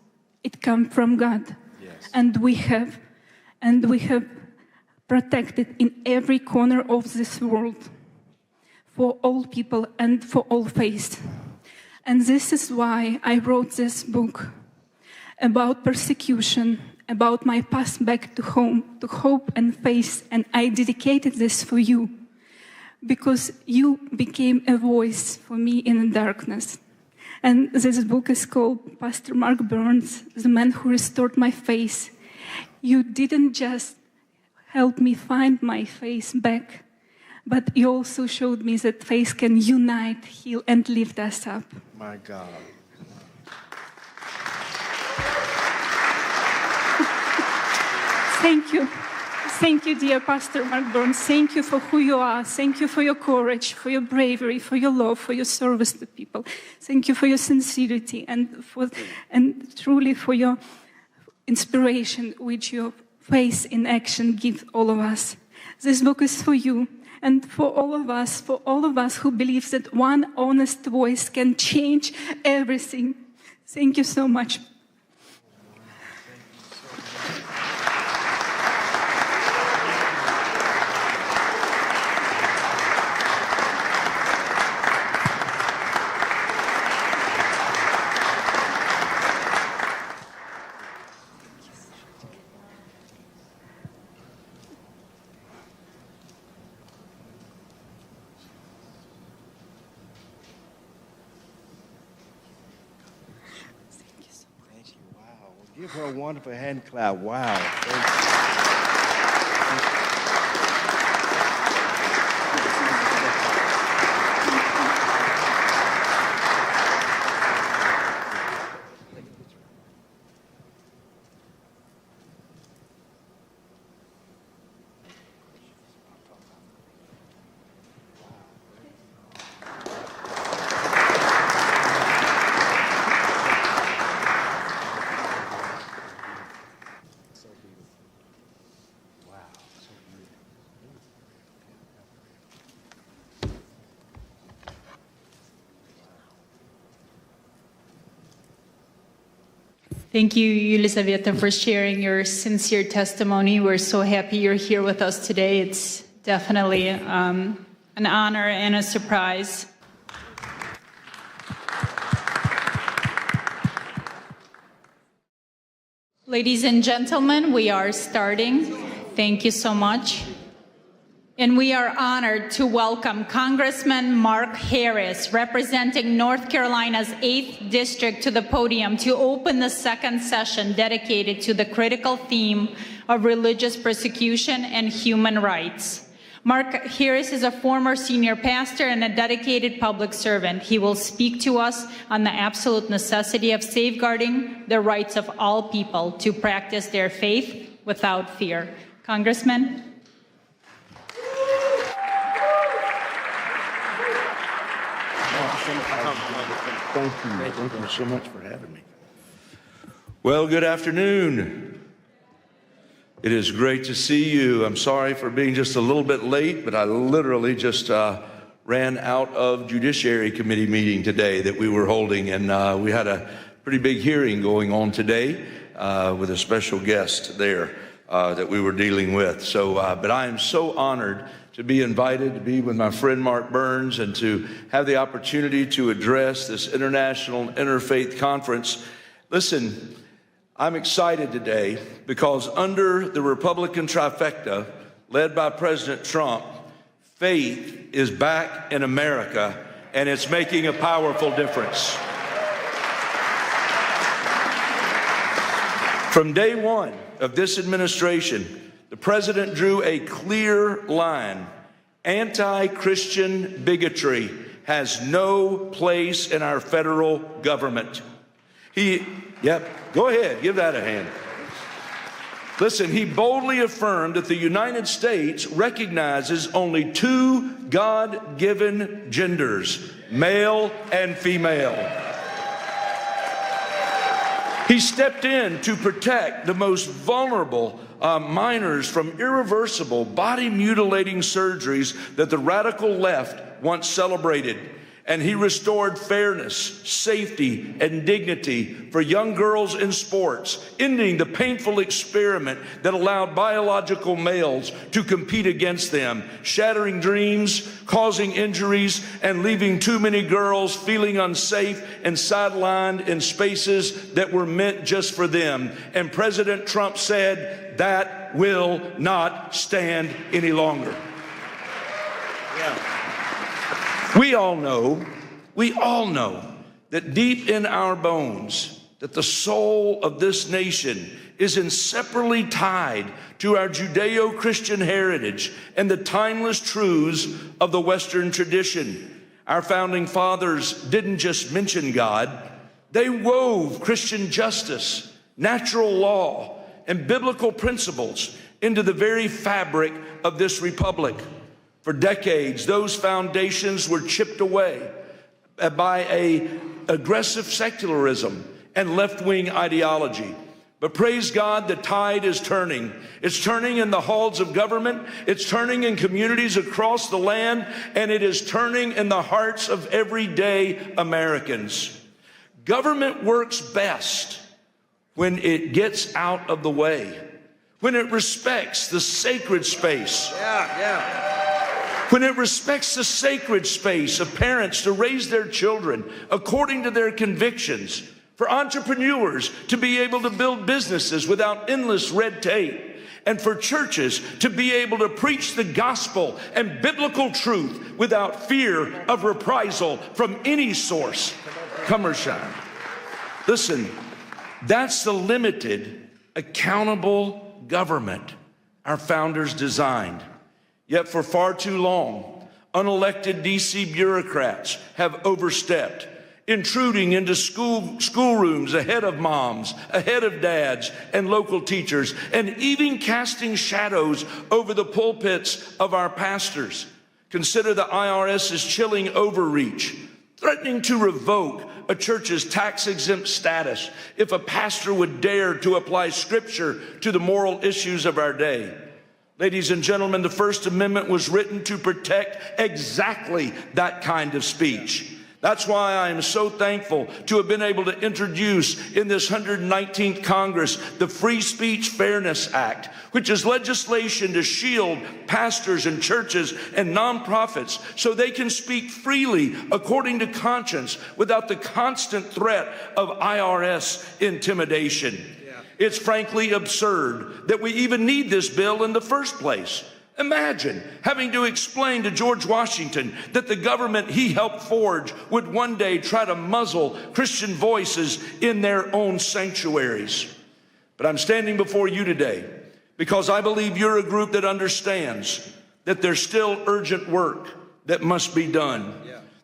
it comes from God. Yes. And we have protected in every corner of this world for all people and for all faiths. And this is why I wrote this book about persecution, about my path back to home, to hope and faith, and I dedicated this for you, because you became a voice for me in the darkness. And this book is called Pastor Mark Burns, The Man Who Restored My Faith. You didn't just help me find my faith back, but you also showed me that faith can unite, heal, and lift us up. My God. Thank you. Thank you, dear Pastor Mark Burns. Thank you for who you are. Thank you for your courage, for your bravery, for your love, for your service to people. Thank you for your sincerity and truly for your inspiration, which your faith in action gives all of us. This book is for you and for all of us who believe that one honest voice can change everything. Thank you so much. Give her a wonderful hand clap. Wow. Thank you, Elizaveta, for sharing your sincere testimony. We're so happy you're here with us today. It's definitely an honor and a surprise. Ladies and gentlemen, we are starting. Thank you so much. And we are honored to welcome Congressman Mark Harris, representing North Carolina's 8th District, to the podium to open the second session dedicated to the critical theme of religious persecution and human rights. Mark Harris is a former senior pastor and a dedicated public servant. He will speak to us on the absolute necessity of safeguarding the rights of all people to practice their faith without fear. Congressman? Thank you so much for having me. Well, good afternoon. It is great to see you. I'm sorry for being just a little bit late, but I literally just ran out of Judiciary Committee meeting today that we were holding, and we had a pretty big hearing going on today with a special guest there that we were dealing with. So, but I am so honored to be invited to be with my friend Mark Burns and to have the opportunity to address this International Interfaith Conference. Listen, I'm excited today because under the Republican trifecta led by President Trump, faith is back in America and it's making a powerful difference. From day one of this administration, the president drew a clear line. Anti-Christian bigotry has no place in our federal government. Go ahead, give that a hand. Listen, he boldly affirmed that the United States recognizes only two God-given genders, male and female. He stepped in to protect the most vulnerable minors from irreversible body-mutilating surgeries that the radical left once celebrated. And he restored fairness, safety, and dignity for young girls in sports, ending the painful experiment that allowed biological males to compete against them, shattering dreams, causing injuries, and leaving too many girls feeling unsafe and sidelined in spaces that were meant just for them. And President Trump said, that will not stand any longer. We all know that deep in our bones, that the soul of this nation is inseparably tied to our Judeo-Christian heritage and the timeless truths of the Western tradition. Our founding fathers didn't just mention God, they wove Christian justice, natural law, and biblical principles into the very fabric of this republic. For decades, those foundations were chipped away by an aggressive secularism and left-wing ideology. But praise God, the tide is turning. It's turning in the halls of government, it's turning in communities across the land, and it is turning in the hearts of everyday Americans. Government works best when it gets out of the way, when it respects the sacred space. When it respects the sacred space of parents to raise their children according to their convictions, for entrepreneurs to be able to build businesses without endless red tape, and for churches to be able to preach the gospel and biblical truth without fear of reprisal from any source, come or shine. Listen, that's the limited, accountable government our founders designed. Yet for far too long, unelected DC bureaucrats have overstepped, intruding into schoolrooms ahead of moms, ahead of dads and local teachers, and even casting shadows over the pulpits of our pastors. Consider the IRS's chilling overreach, threatening to revoke a church's tax-exempt status if a pastor would dare to apply scripture to the moral issues of our day. Ladies and gentlemen, the First Amendment was written to protect exactly that kind of speech. That's why I am so thankful to have been able to introduce in this 119th Congress the Free Speech Fairness Act, which is legislation to shield pastors and churches and nonprofits so they can speak freely according to conscience without the constant threat of IRS intimidation. It's frankly absurd that we even need this bill in the first place. Imagine having to explain to George Washington that the government he helped forge would one day try to muzzle Christian voices in their own sanctuaries. But I'm standing before you today because I believe you're a group that understands that there's still urgent work that must be done.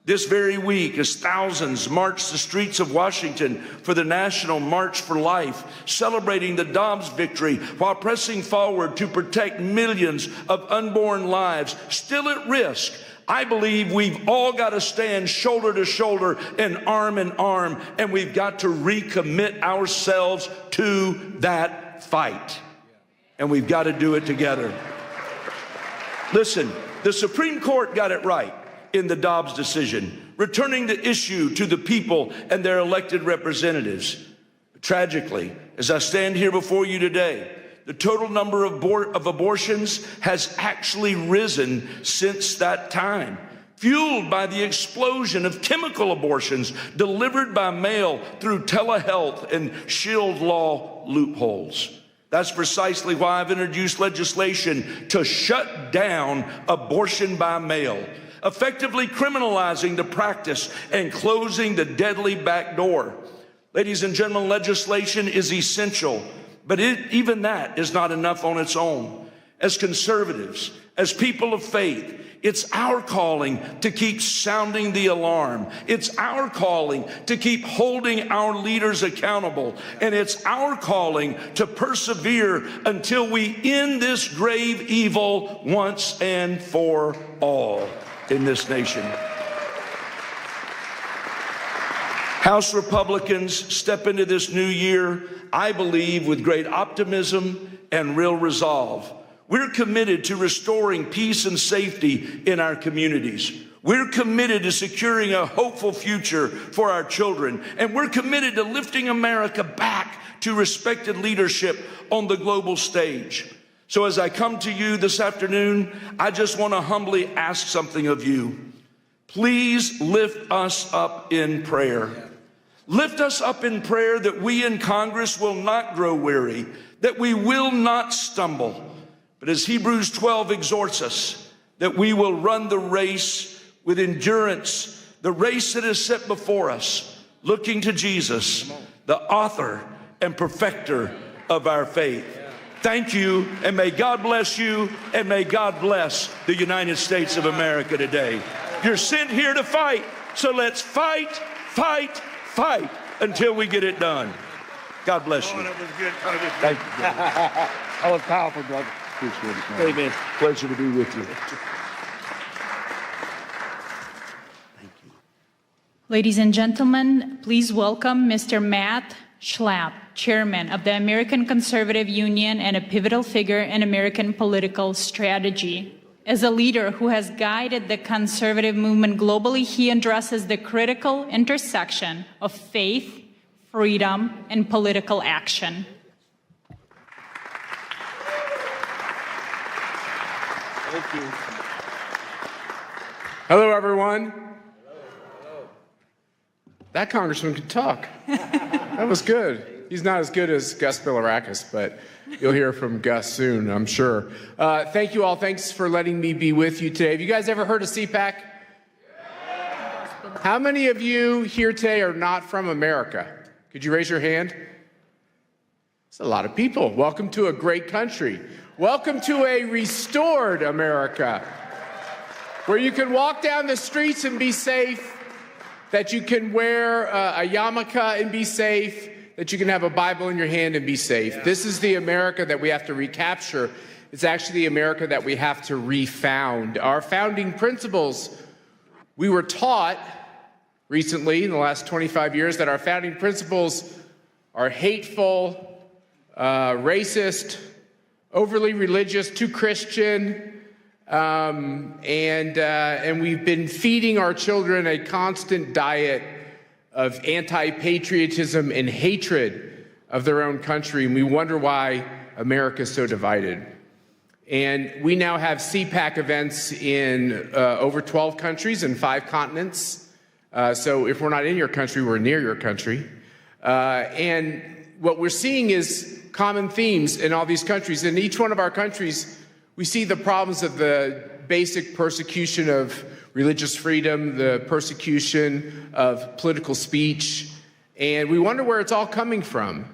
This very week, as thousands march the streets of Washington for the National March for Life, celebrating the Dobbs victory while pressing forward to protect millions of unborn lives still at risk, I believe we've all got to stand shoulder to shoulder and arm in arm, and we've got to recommit ourselves to that fight. And we've got to do it together. Listen, the Supreme Court got it right in the Dobbs decision, returning the issue to the people and their elected representatives. Tragically, as I stand here before you today, the total number of abortions has actually risen since that time, fueled by the explosion of chemical abortions delivered by mail through telehealth and shield law loopholes. That's precisely why I've introduced legislation to shut down abortion by mail, effectively criminalizing the practice and closing the deadly back door. Ladies and gentlemen, legislation is essential, but even that is not enough on its own. As conservatives, as people of faith, it's our calling to keep sounding the alarm. It's our calling to keep holding our leaders accountable. And it's our calling to persevere until we end this grave evil once and for all in this nation. House Republicans step into this new year, I believe, with great optimism and real resolve. We're committed to restoring peace and safety in our communities. We're committed to securing a hopeful future for our children. And we're committed to lifting America back to respected leadership on the global stage. So as I come to you this afternoon, I just want to humbly ask something of you. Please lift us up in prayer. Lift us up in prayer that we in Congress will not grow weary, that we will not stumble. But as Hebrews 12 exhorts us, that we will run the race with endurance, the race that is set before us, looking to Jesus, the author and perfecter of our faith. Thank you, and may God bless you, and may God bless the United States of America today. You're sent here to fight, so let's fight, fight, fight until we get it done. God bless you. Thank you, brother. That was powerful, brother. Appreciate it, man. Amen. Pleasure to be with you. Ladies and gentlemen, please welcome Mr. Matt Schlapp, Chairman of the American Conservative Union and a pivotal figure in American political strategy. As a leader who has guided the conservative movement globally, he addresses the critical intersection of faith, freedom, and political action. Thank you. Hello, everyone. Hello. That congressman could talk. That was good. He's not as good as Gus Bilirakis, but you'll hear from Gus soon, I'm sure. Thank you all. Thanks for letting me be with you today. Have you guys ever heard of CPAC? How many of you here today are not from America? Could you raise your hand? It's a lot of people. Welcome to a great country. Welcome to a restored America, where you can walk down the streets and be safe, that you can wear a yarmulke and be safe, that you can have a Bible in your hand and be safe. This is the America that we have to recapture. It's actually the America that we have to refound. Our founding principles, we were taught recently in the last 25 years that our founding principles are hateful, racist, overly religious, too Christian, and we've been feeding our children a constant diet of anti-patriotism and hatred of their own country, and we wonder why America is so divided. And we now have CPAC events in over 12 countries and 5 continents. So if we're not in your country, we're near your country. And what we're seeing is common themes in all these countries. In each one of our countries, we see the problems of the basic persecution of religious freedom, the persecution of political speech, and we wonder where it's all coming from.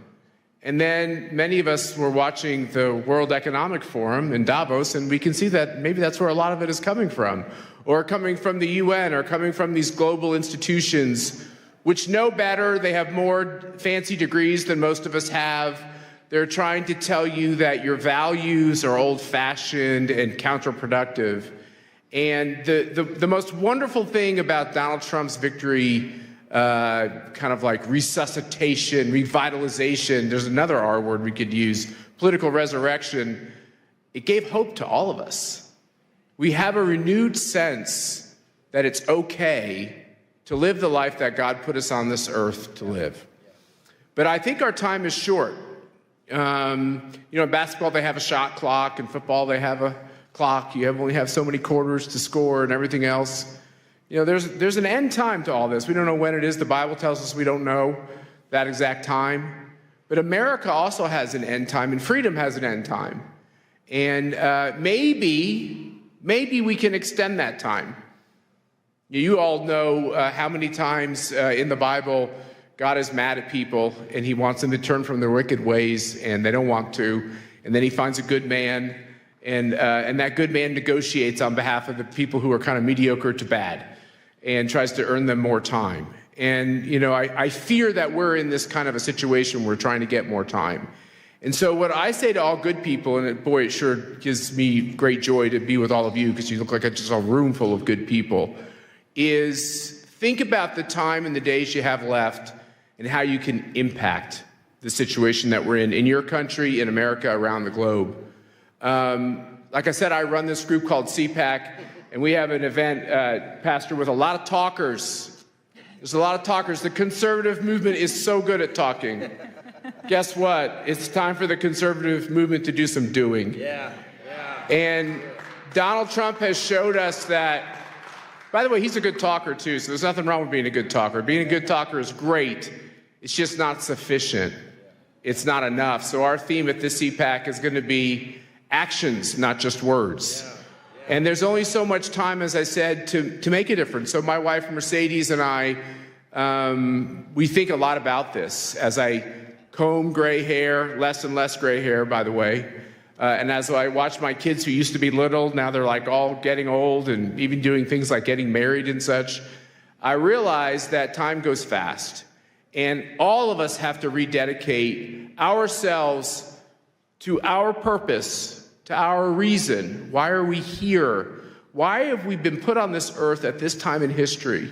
And then many of us were watching the World Economic Forum in Davos, and we can see that maybe that's where a lot of it is coming from, or coming from the UN, or coming from these global institutions, which know better. They have more fancy degrees than most of us have. They're trying to tell you that your values are old-fashioned and counterproductive. And the most wonderful thing about Donald Trump's victory, kind of like resuscitation, revitalization, there's another R word we could use, political resurrection, it gave hope to all of us. We have a renewed sense that it's okay to live the life that God put us on this earth to live. But I think our time is short. In basketball, they have a shot clock. In football, they have a clock. You only have so many quarters to score and everything else. There's an end time to all this. We don't know when it is. The Bible tells us we don't know that exact time. But America also has an end time, and freedom has an end time. And maybe we can extend that time. You all know how many times in the Bible God is mad at people and he wants them to turn from their wicked ways, and they don't want to. And then he finds a good man, and that good man negotiates on behalf of the people who are kind of mediocre to bad and tries to earn them more time. And, I fear that we're in this kind of a situation where we're trying to get more time. And so what I say to all good people, and boy, it sure gives me great joy to be with all of you because you look like just a room full of good people, is think about the time and the days you have left and how you can impact the situation that we're in your country, in America, around the globe. Like I said, I run this group called CPAC, and we have an event, Pastor, with a lot of talkers. There's a lot of talkers. The conservative movement is so good at talking. Guess what? It's time for the conservative movement to do some doing. Yeah. And Donald Trump has showed us that, by the way, he's a good talker too, so there's nothing wrong with being a good talker. Being a good talker is great. It's just not sufficient. It's not enough. So our theme at this CPAC is going to be actions, not just words. And there's only so much time, as I said, to make a difference. So my wife, Mercedes, and I, we think a lot about this as I comb gray hair, less and less gray hair, by the way. And as I watch my kids who used to be little, now they're like all getting old and even doing things like getting married and such, I realize that time goes fast. And all of us have to rededicate ourselves to our purpose, to our reason. Why are we here? Why have we been put on this earth at this time in history?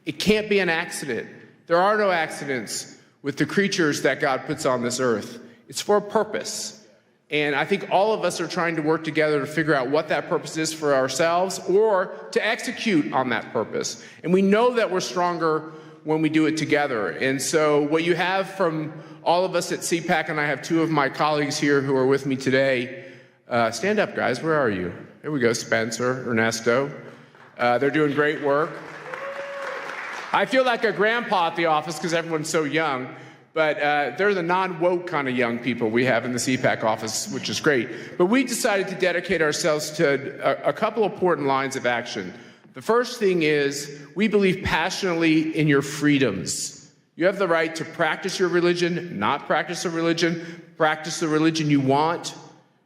It can't be an accident. There are no accidents with the creatures that God puts on this earth. It's for a purpose. And I think all of us are trying to work together to figure out what that purpose is for ourselves or to execute on that purpose. And we know that we're stronger when we do it together. And so what you have from all of us at CPAC, and I have two of my colleagues here who are with me today. Stand up, guys. Where are you? There we go, Spencer, Ernesto. They're doing great work. I feel like a grandpa at the office because everyone's so young, but they're the non-woke kind of young people we have in the CPAC office, which is great. But we decided to dedicate ourselves to a couple of important lines of action. The first thing is we believe passionately in your freedoms. You have the right to practice your religion, not practice a religion, practice the religion you want.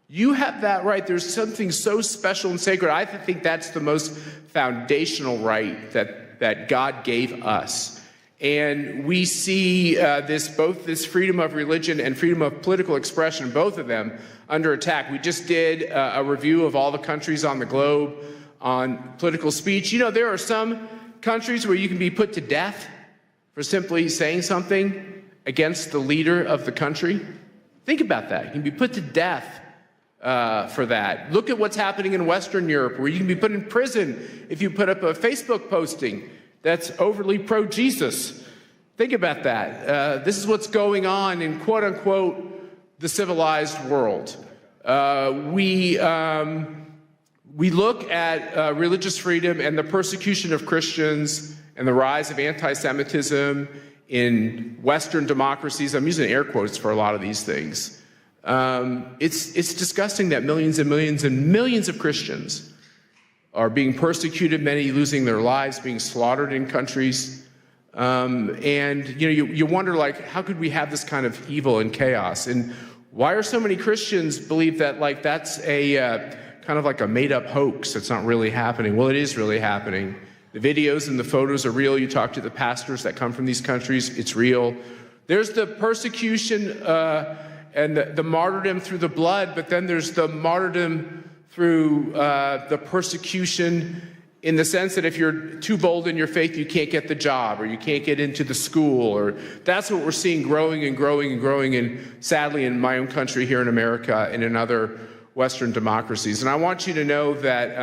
You have that right. There's something so special and sacred. I think that's the most foundational right that God gave us. And we see both this freedom of religion and freedom of political expression, both of them, under attack. We just did a review of all the countries on the globe on political speech. There are some countries where you can be put to death for simply saying something against the leader of the country. Think about that. You can be put to death for that. Look at what's happening in Western Europe, where you can be put in prison if you put up a Facebook posting that's overly pro-Jesus. Think about that. This is what's going on in quote-unquote the civilized world. We look at religious freedom and the persecution of Christians and the rise of anti-Semitism in Western democracies. I'm using air quotes for a lot of these things. It's disgusting that millions and millions and millions of Christians are being persecuted, many losing their lives, being slaughtered in countries. And you wonder, like, how could we have this kind of evil and chaos? And why are so many Christians believe that, like, that's a kind of like a made-up hoax that's not really happening? Well, it is really happening. The videos and the photos are real. You talk to the pastors that come from these countries, it's real. There's the persecution and the martyrdom through the blood, but then there's the martyrdom through the persecution in the sense that if you're too bold in your faith, you can't get the job, or you can't get into the school, or that's what we're seeing growing and growing and growing, and sadly in my own country here in America and in other Western democracies. And I want you to know that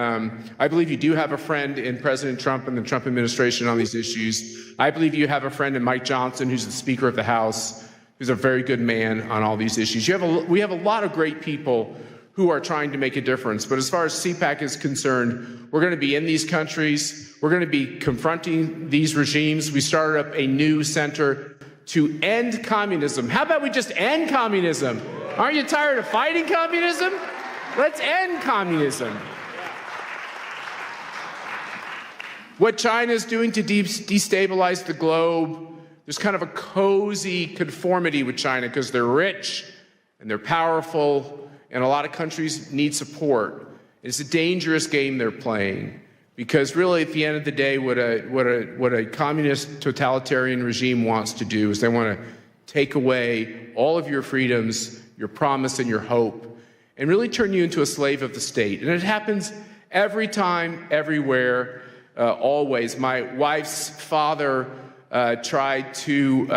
I believe you do have a friend in President Trump and the Trump administration on these issues. I believe you have a friend in Mike Johnson, who's the Speaker of the House, who's a very good man on all these issues. We have a lot of great people who are trying to make a difference. But as far as CPAC is concerned, we're going to be in these countries. We're going to be confronting these regimes. We started up a new center to end communism. How about we just end communism? Aren't you tired of fighting communism? Let's end communism. What China is doing to destabilize the globe, there's kind of a cozy conformity with China because they're rich and they're powerful, and a lot of countries need support. It's a dangerous game they're playing because really at the end of the day, what a communist totalitarian regime wants to do is they want to take away all of your freedoms, your promise and your hope, and really turn you into a slave of the state. And it happens every time, everywhere, always. My wife's father tried to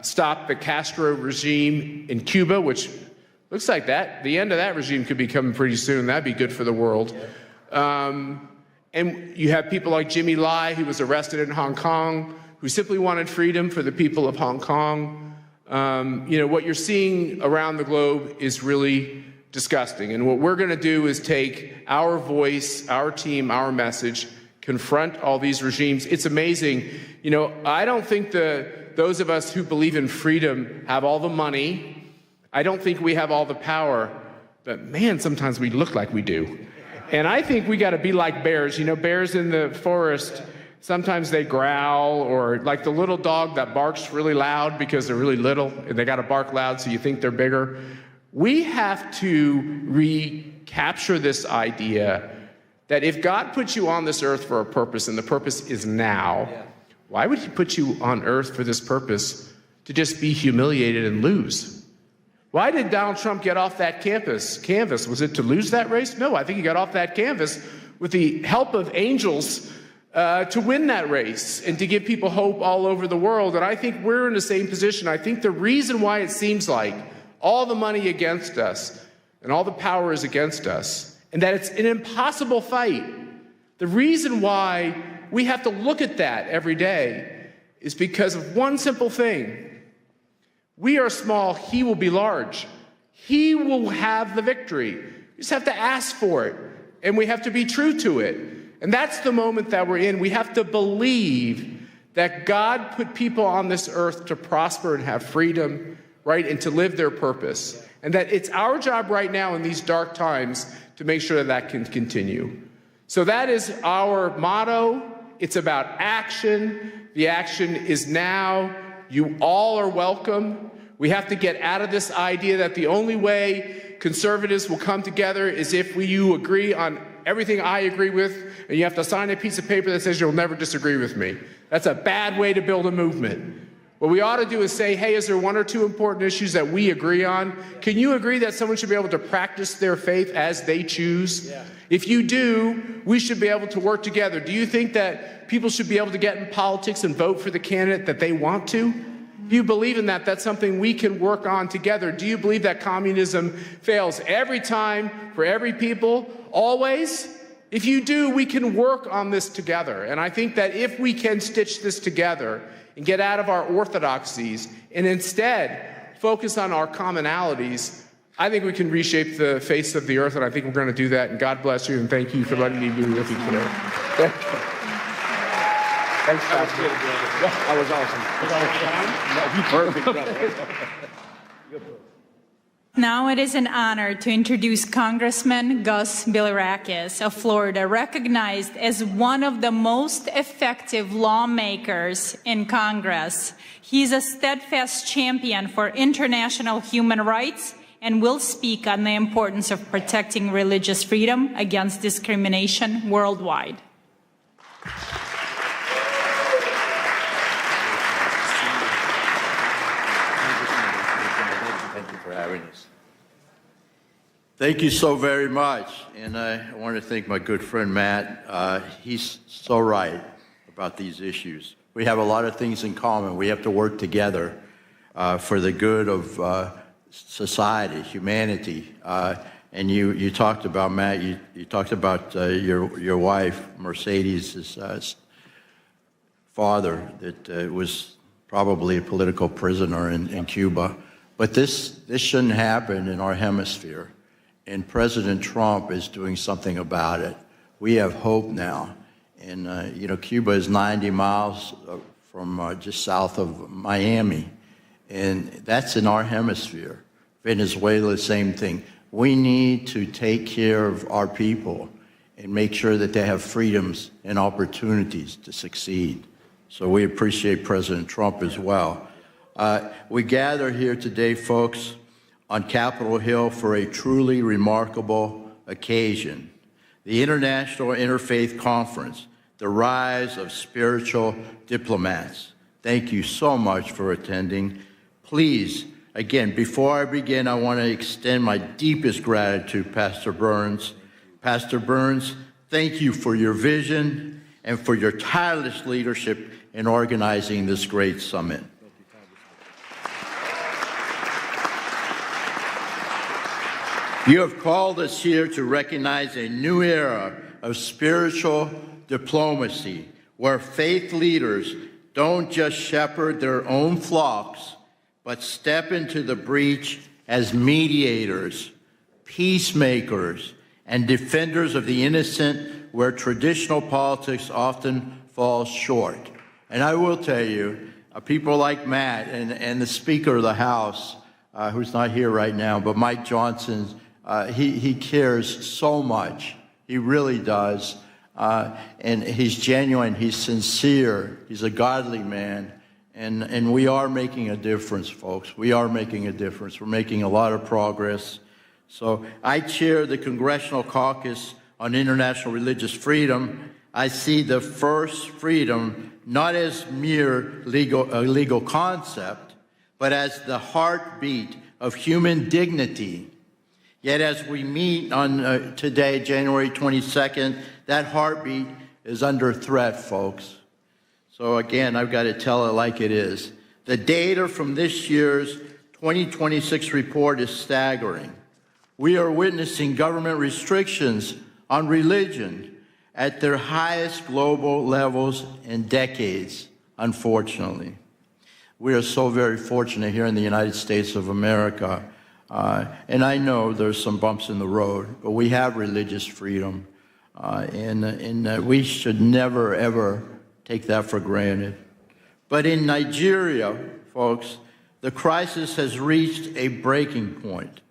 stop the Castro regime in Cuba, which looks like the end of that regime could be coming pretty soon. That'd be good for the world. And you have people like Jimmy Lai, who was arrested in Hong Kong, who simply wanted freedom for the people of Hong Kong. What you're seeing around the globe is really disgusting. And what we're going to do is take our voice, our team, our message, confront all these regimes. It's amazing. I don't think those of us who believe in freedom have all the money. I don't think we have all the power, but man, sometimes we look like we do. And I think we got to be like bears. Bears in the forest, sometimes they growl, or like the little dog that barks really loud because they're really little and they got to bark loud so you think they're bigger. We have to recapture this idea that if God put you on this earth for a purpose, and the purpose is now, why would he put you on earth for this purpose to just be humiliated and lose? Why did Donald Trump get off that canvas? Was it to lose that race? No, I think he got off that canvas with the help of angels to win that race and to give people hope all over the world. And I think we're in the same position. I think the reason why it seems like all the money against us and all the power is against us, and that it's an impossible fight, the reason why we have to look at that every day is because of one simple thing. We are small, he will be large. He will have the victory. We just have to ask for it, and we have to be true to it. And that's the moment that we're in. We have to believe that God put people on this earth to prosper and have freedom, right, and to live their purpose. And that it's our job right now in these dark times to make sure that that can continue. So that is our motto. It's about action. The action is now. You all are welcome. We have to get out of this idea that the only way conservatives will come together is if you agree on everything I agree with, and you have to sign a piece of paper that says you'll never disagree with me. That's a bad way to build a movement. What we ought to do is say, hey, is there one or two important issues that we agree on? Can you agree that someone should be able to practice their faith as they choose? Yeah. If you do, we should be able to work together. Do you think that people should be able to get in politics and vote for the candidate that they want to? If you believe in that, that's something we can work on together. Do you believe that communism fails every time for every people, always? If you do, we can work on this together. And I think that if we can stitch this together and get out of our orthodoxies and instead focus on our commonalities, I think we can reshape the face of the earth, and I think we're going to do that. And God bless you, and thank you for letting me be with you today. Thanks, Pastor. That was awesome. Was that perfect, brother. Now it is an honor to introduce Congressman Gus Bilirakis of Florida, recognized as one of the most effective lawmakers in Congress. He's a steadfast champion for international human rights and will speak on the importance of protecting religious freedom against discrimination worldwide. Thank you for having us. Thank you so very much. And I want to thank my good friend Matt. He's so right about these issues. We have a lot of things in common. We have to work together for the good of society, humanity. And you talked about, Matt, you talked about your wife, Mercedes' father, that was probably a political prisoner in Cuba. But this shouldn't happen in our hemisphere. And President Trump is doing something about it. We have hope now. And, you know, Cuba is 90 miles from just south of Miami. And that's in our hemisphere. Venezuela, same thing. We need to take care of our people and make sure that they have freedoms and opportunities to succeed. So we appreciate President Trump as well. We gather here today, folks, on Capitol Hill for a truly remarkable occasion. The International Interfaith Conference, the Rise of Spiritual Diplomats. Thank you so much for attending. Please, again, before I begin, I want to extend my deepest gratitude, Pastor Burns. Pastor Burns, thank you for your vision and for your tireless leadership in organizing this great summit. You have called us here to recognize a new era of spiritual diplomacy, where faith leaders don't just shepherd their own flocks, but step into the breach as mediators, peacemakers, and defenders of the innocent, where traditional politics often falls short. And I will tell you, people like Matt and the Speaker of the House, who's not here right now, but Mike Johnson, he cares so much. He really does. And he's genuine, he's sincere, he's a godly man. And we are making a difference, folks. We are making a difference. We're making a lot of progress. So I chair the Congressional Caucus on International Religious Freedom. I see the first freedom not as mere legal concept, but as the heartbeat of human dignity. Yet as we meet on today, January 22nd, that heartbeat is under threat, folks. So again, I've got to tell it like it is. The data from this year's 2026 report is staggering. We are witnessing government restrictions on religion at their highest global levels in decades, unfortunately. We are so very fortunate here in the United States of America. And I know there's some bumps in the road, but we have religious freedom. And we should never, ever take that for granted. But in Nigeria, folks, the crisis has reached a breaking point.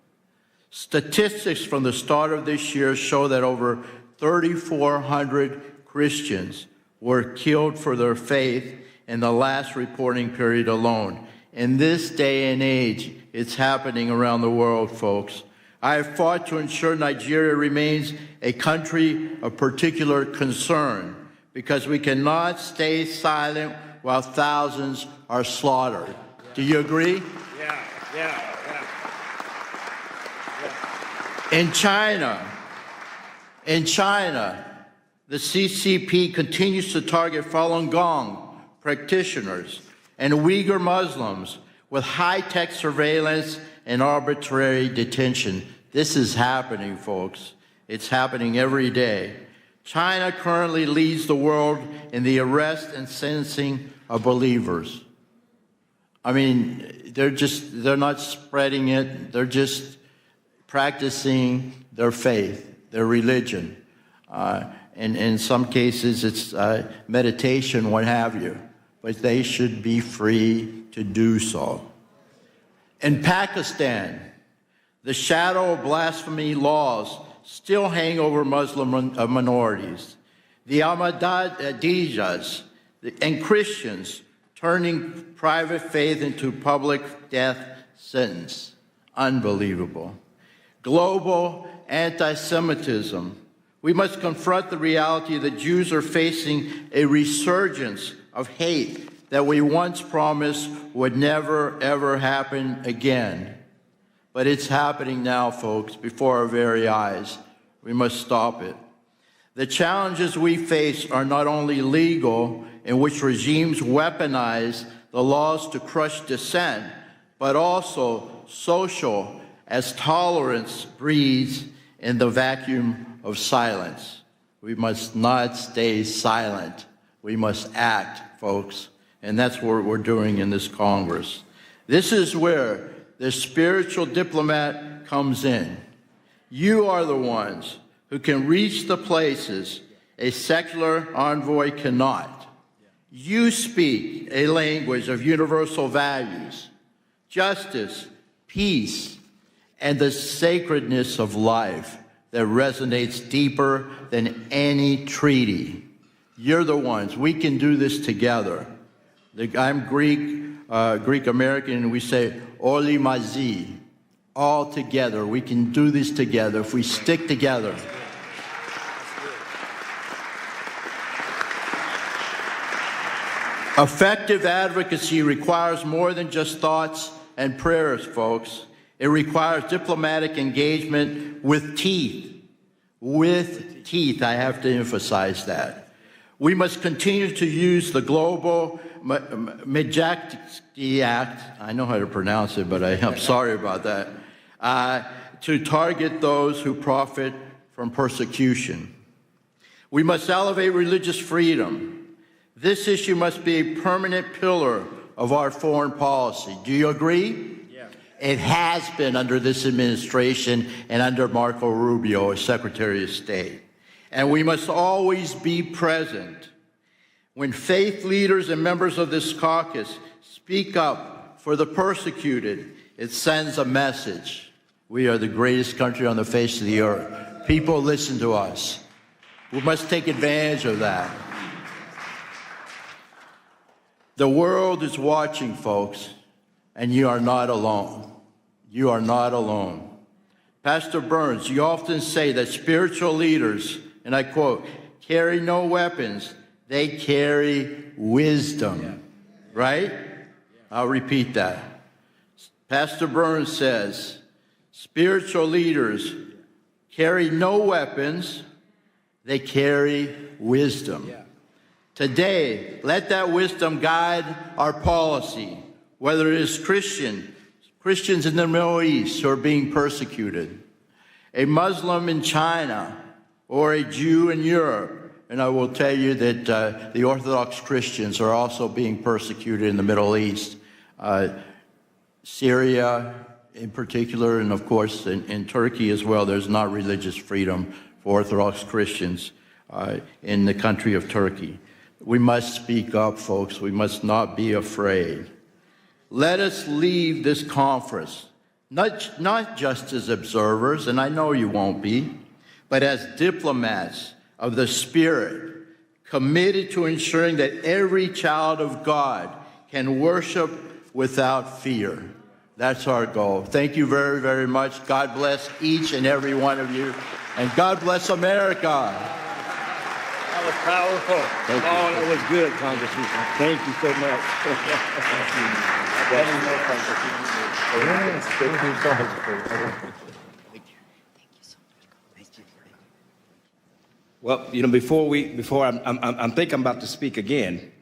Statistics from the start of this year show that over 3,400 Christians were killed for their faith in the last reporting period alone. In this day and age, it's happening around the world, folks. I have fought to ensure Nigeria remains a country of particular concern, because we cannot stay silent while thousands are slaughtered. Do you agree? Yeah. In China, the CCP continues to target Falun Gong practitioners and Uyghur Muslims with high-tech surveillance and arbitrary detention. This is happening, folks. It's happening every day. China currently leads the world in the arrest and sentencing of believers. I mean, they're not spreading it. They're just practicing their faith, their religion. And in some cases, it's meditation, what have you. But they should be free to do so. In Pakistan, The shadow of blasphemy laws still hang over Muslim minorities. The Ahmadiyas and Christians turning private faith into public death sentence. Unbelievable. Global anti-Semitism. We must confront the reality that Jews are facing a resurgence of hate that we once promised would never, ever happen again. But it's happening now, folks, before our very eyes. We must stop it. The challenges we face are not only legal, in which regimes weaponize the laws to crush dissent, but also social, as tolerance breeds in the vacuum of silence. We must not stay silent. We must act, folks. And that's what we're doing in this Congress. This is where the spiritual diplomat comes in. You are the ones who can reach the places a secular envoy cannot. You speak a language of universal values, justice, peace, and the sacredness of life that resonates deeper than any treaty. You're the ones. We can do this together. I'm Greek American, and we say, Oli Mazi, all together. We can do this together if we stick together. Effective advocacy requires more than just thoughts and prayers, folks. It requires diplomatic engagement with teeth. With teeth, I have to emphasize that. We must continue to use the global Majesty Act, I know how to pronounce it, but I'm sorry about that, to target those who profit from persecution. We must elevate religious freedom. This issue must be a permanent pillar of our foreign policy. Do you agree? Yeah. It has been under this administration and under Marco Rubio as Secretary of State. And we must always be present. When faith leaders and members of this caucus speak up for the persecuted, it sends a message. We are the greatest country on the face of the earth. People listen to us. We must take advantage of that. The world is watching, folks, and you are not alone. You are not alone. Pastor Burns, you often say that spiritual leaders, and I quote, carry no weapons, they carry wisdom, right? I'll repeat that. Pastor Burns says, spiritual leaders carry no weapons, they carry wisdom. Today, let that wisdom guide our policy, whether it is Christians in the Middle East who are being persecuted, a Muslim in China, or a Jew in Europe. And I will tell you that the Orthodox Christians are also being persecuted in the Middle East. Syria in particular, and of course in Turkey as well, there's not religious freedom for Orthodox Christians in the country of Turkey. We must speak up, folks. We must not be afraid. Let us leave this conference, not just as observers, and I know you won't be, but as diplomats of the Spirit, committed to ensuring that every child of God can worship without fear. That's our goal. Thank you very, very much. God bless each and every one of you, and God bless America. That was powerful. Thank you. Oh, that was good, Congressman. Thank you so much. Well, you know, I think I'm about to speak again.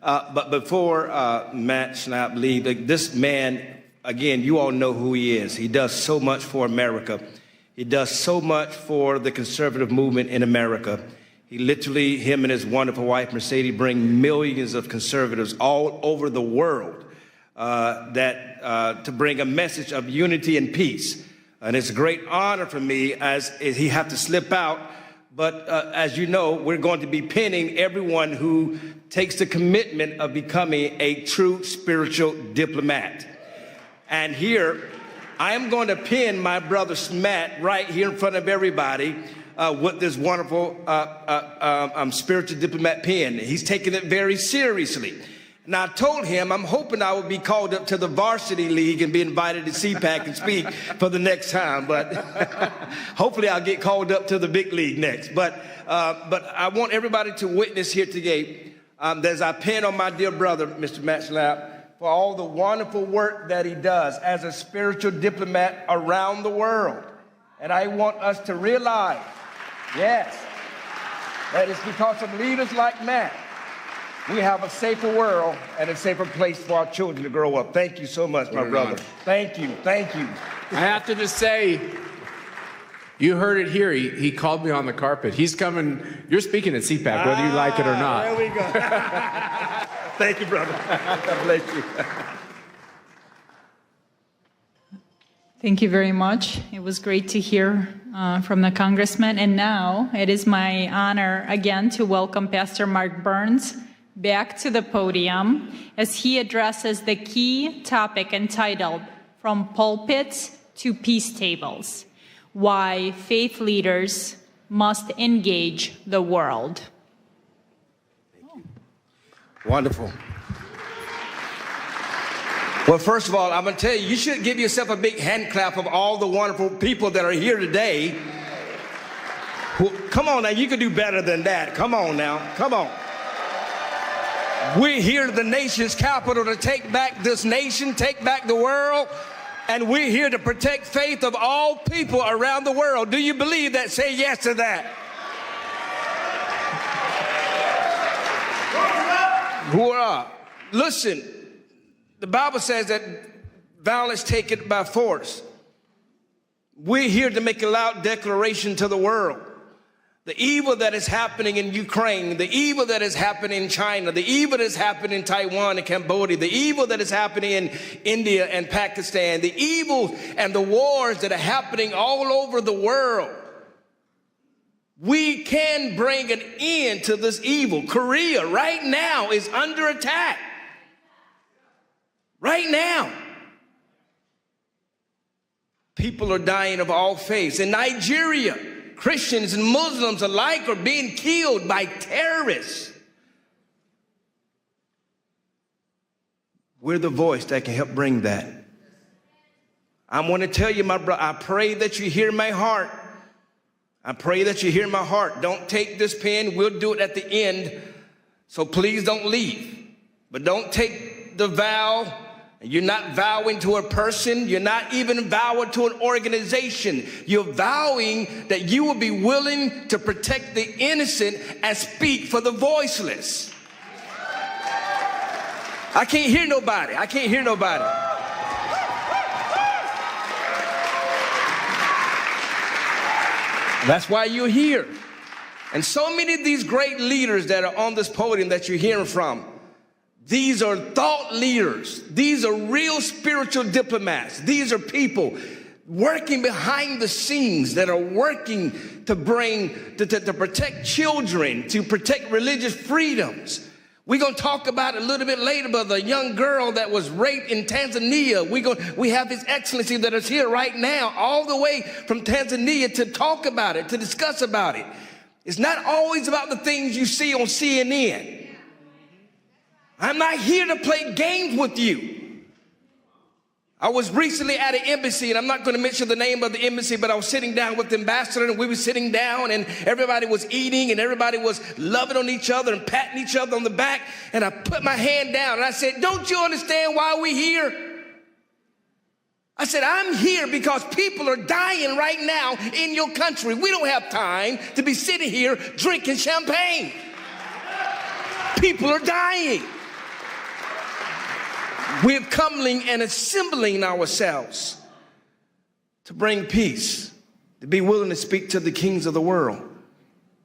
But before Matt Schnapp leaves, this man, again, you all know who he is. He does so much for America. He does so much for the conservative movement in America. He literally, him and his wonderful wife, Mercedes, bring millions of conservatives all over the world to bring a message of unity and peace. And it's a great honor for me as he had to slip out. But as you know, we're going to be pinning everyone who takes the commitment of becoming a true spiritual diplomat. And here I am going to pin my brother Matt right here in front of everybody with this wonderful spiritual diplomat pin. He's taking it very seriously. And I told him I'm hoping I would be called up to the varsity league and be invited to CPAC and speak for the next time. But hopefully I'll get called up to the big league next. But I want everybody to witness here today as I pin on my dear brother, Mr. Matt's lap, for all the wonderful work that he does as a spiritual diplomat around the world. And I want us to realize, yes, that it's because of leaders like Matt we have a safer world and a safer place for our children to grow up. Thank you so much, my brother. Thank you, thank you. I have to just say, you heard it here. He called me on the carpet. He's coming. You're speaking at CPAC, whether you like it or not. There we go. Thank you, brother. God bless you. Thank you very much. It was great to hear from the congressman. And now it is my honor again to welcome Pastor Mark Burns back to the podium as he addresses the key topic entitled From Pulpits to Peace Tables: Why Faith Leaders Must Engage the World. Wonderful. Well, first of all, I'm going to tell you, you should give yourself a big hand clap of all the wonderful people that are here today. Come on now, you can do better than that. Come on now, come on. We're here at the nation's capital to take back this nation, take back the world, and we're here to protect faith of all people around the world. Do you believe that? Say yes to that. Hoorah. Listen, the Bible says that violence taken by force. We're here to make a loud declaration to the world. The evil that is happening in Ukraine, the evil that is happening in China, the evil that is happening in Taiwan and Cambodia, the evil that is happening in India and Pakistan, the evil and the wars that are happening all over the world. We can bring an end to this evil. Korea right now is under attack. Right now. People are dying of all faiths. In Nigeria, Christians and Muslims alike are being killed by terrorists. We're the voice that can help bring that. I want to tell you, my brother, I pray that you hear my heart. I pray that you hear my heart. Don't take this pen. We'll do it at the end. So please don't leave. But don't take the vow. You're not vowing to a person. You're not even vowing to an organization. You're vowing that you will be willing to protect the innocent and speak for the voiceless. I can't hear nobody. I can't hear nobody. That's why you're here. And so many of these great leaders that are on this podium that you're hearing from, these are thought leaders. These are real spiritual diplomats. These are people working behind the scenes that are working to protect children, to protect religious freedoms. We're going to talk about it a little bit later about the young girl that was raped in Tanzania. We have His Excellency that is here right now, all the way from Tanzania to talk about it, to discuss about it. It's not always about the things you see on CNN. I'm not here to play games with you. I was recently at an embassy, and I'm not going to mention the name of the embassy, but I was sitting down with the ambassador, and we were sitting down, and everybody was eating, and everybody was loving on each other and patting each other on the back, and I put my hand down, and I said, "Don't you understand why we're here?" I said, "I'm here because people are dying right now in your country. We don't have time to be sitting here drinking champagne. People are dying. We're coming and assembling ourselves to bring peace, to be willing to speak to the kings of the world,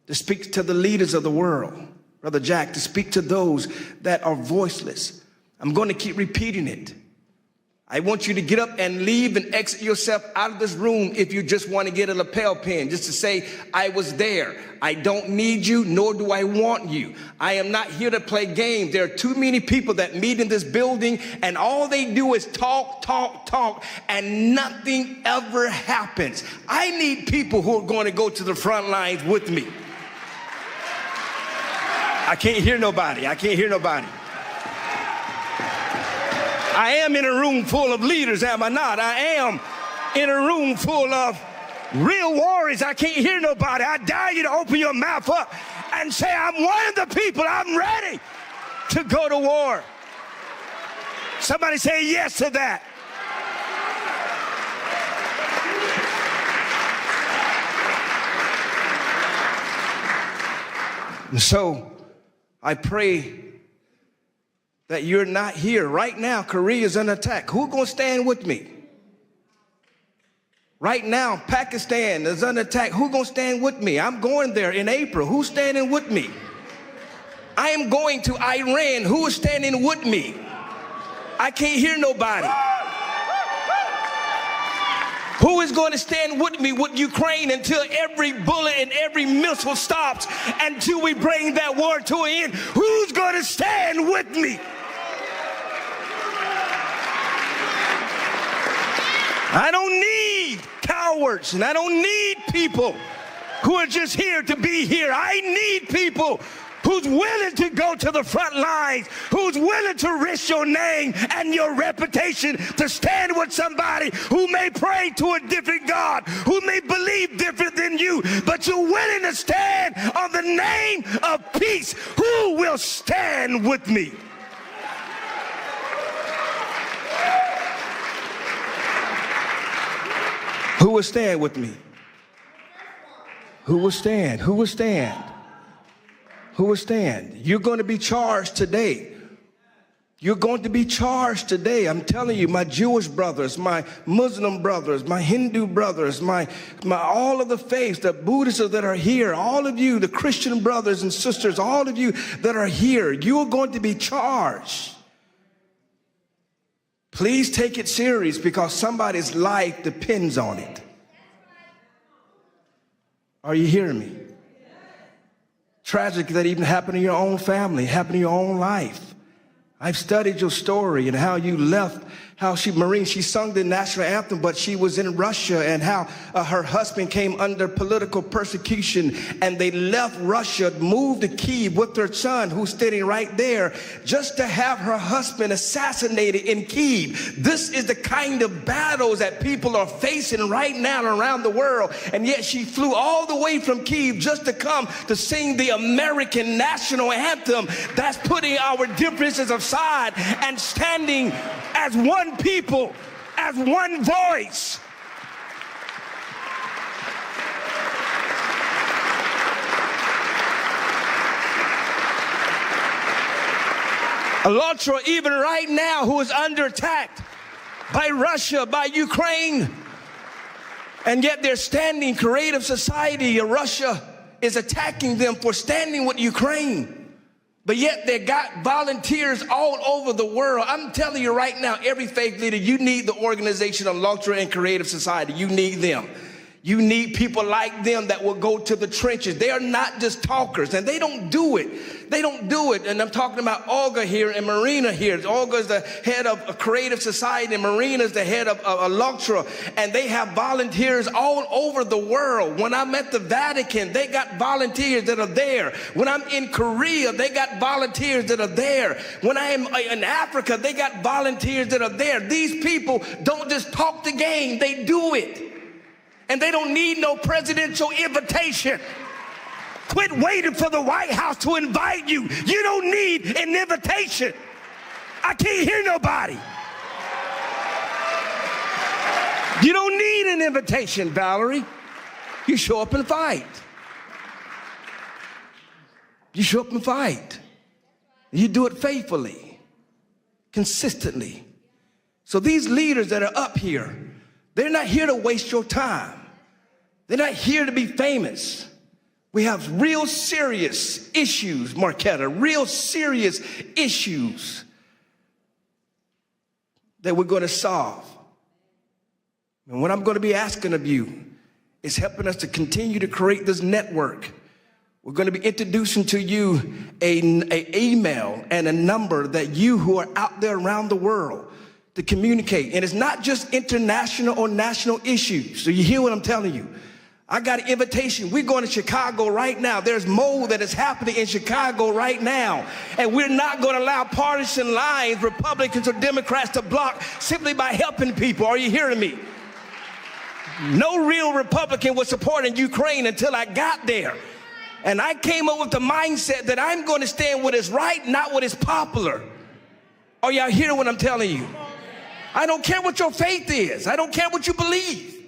to speak to the leaders of the world, Brother Jack, to speak to those that are voiceless." I'm going to keep repeating it. I want you to get up and leave and exit yourself out of this room if you just want to get a lapel pin, just to say, I was there. I don't need you, nor do I want you. I am not here to play games. There are too many people that meet in this building, and all they do is talk, talk, talk, and nothing ever happens. I need people who are going to go to the front lines with me. I can't hear nobody. I can't hear nobody. I am in a room full of leaders, am I not? I am in a room full of real warriors. I can't hear nobody. I dare you to open your mouth up and say, I'm one of the people. I'm ready to go to war. Somebody say yes to that. And so I pray that you're not here. Right now, Korea is under attack. Who's going to stand with me? Right now, Pakistan is under attack. Who's going to stand with me? I'm going there in April. Who's standing with me? I am going to Iran. Who is standing with me? I can't hear nobody. Who is going to stand with me with Ukraine until every bullet and every missile stops, until we bring that war to an end? Who's going to stand with me? I don't need cowards, and I don't need people who are just here to be here. I need people who's willing to go to the front lines, who's willing to risk your name and your reputation to stand with somebody who may pray to a different God, who may believe different than you, but you're willing to stand on the name of peace. Who will stand with me? Who will stand with me? Who will stand? Who will stand? Who will stand? You're going to be charged today. You're going to be charged today. I'm telling you, my Jewish brothers, my Muslim brothers, my Hindu brothers, my all of the faiths, the Buddhists that are here, all of you, the Christian brothers and sisters, all of you that are here, you are going to be charged. Please take it serious, because somebody's life depends on it. Are you hearing me? Tragic that even happened in your own family, happened in your own life. I've studied your story and how you left, how she sung the national anthem, but she was in Russia, and how her husband came under political persecution, and they left Russia, moved to Kyiv with her son, who's standing right there, just to have her husband assassinated in Kyiv. This is the kind of battles that people are facing right now around the world, and yet she flew all the way from Kyiv just to come to sing the American national anthem. That's putting our differences aside and standing as one people, as one voice. ALLATRA, even right now, who is under attack by Russia, by Ukraine, and yet they're standing. Creative Society of Russia is attacking them for standing with Ukraine. But yet they got volunteers all over the world. I'm telling you right now, every faith leader, you need the organization of ALLATRA and Creative Society. You need them. You need people like them that will go to the trenches. They are not just talkers, and they don't do it. They don't do it. And I'm talking about Olga here and Marina here. Olga is the head of a Creative Society, and Marina is the head of ALLATRA. And they have volunteers all over the world. When I'm at the Vatican, they got volunteers that are there. When I'm in Korea, they got volunteers that are there. When I am in Africa, they got volunteers that are there. These people don't just talk the game, they do it. And they don't need no presidential invitation. Quit waiting for the White House to invite you. You don't need an invitation. I can't hear nobody. You don't need an invitation, Valerie. You show up and fight. You show up and fight. You do it faithfully, consistently. So these leaders that are up here, they're not here to waste your time. They're not here to be famous. We have real serious issues, Marquetta, real serious issues. that we're going to solve. And what I'm going to be asking of you is helping us to continue to create this network. We're going to be introducing to you an email and a number that you who are out there around the world to communicate. And it's not just international or national issues. So you hear what I'm telling you. I got an invitation. We're going to Chicago right now. There's mold that is happening in Chicago right now. And we're not going to allow partisan lines, Republicans or Democrats, to block simply by helping people. Are you hearing me? No real Republican was supporting Ukraine until I got there. And I came up with the mindset that I'm going to stand what is right, not what is popular. Are y'all hearing what I'm telling you? I don't care what your faith is. I don't care what you believe.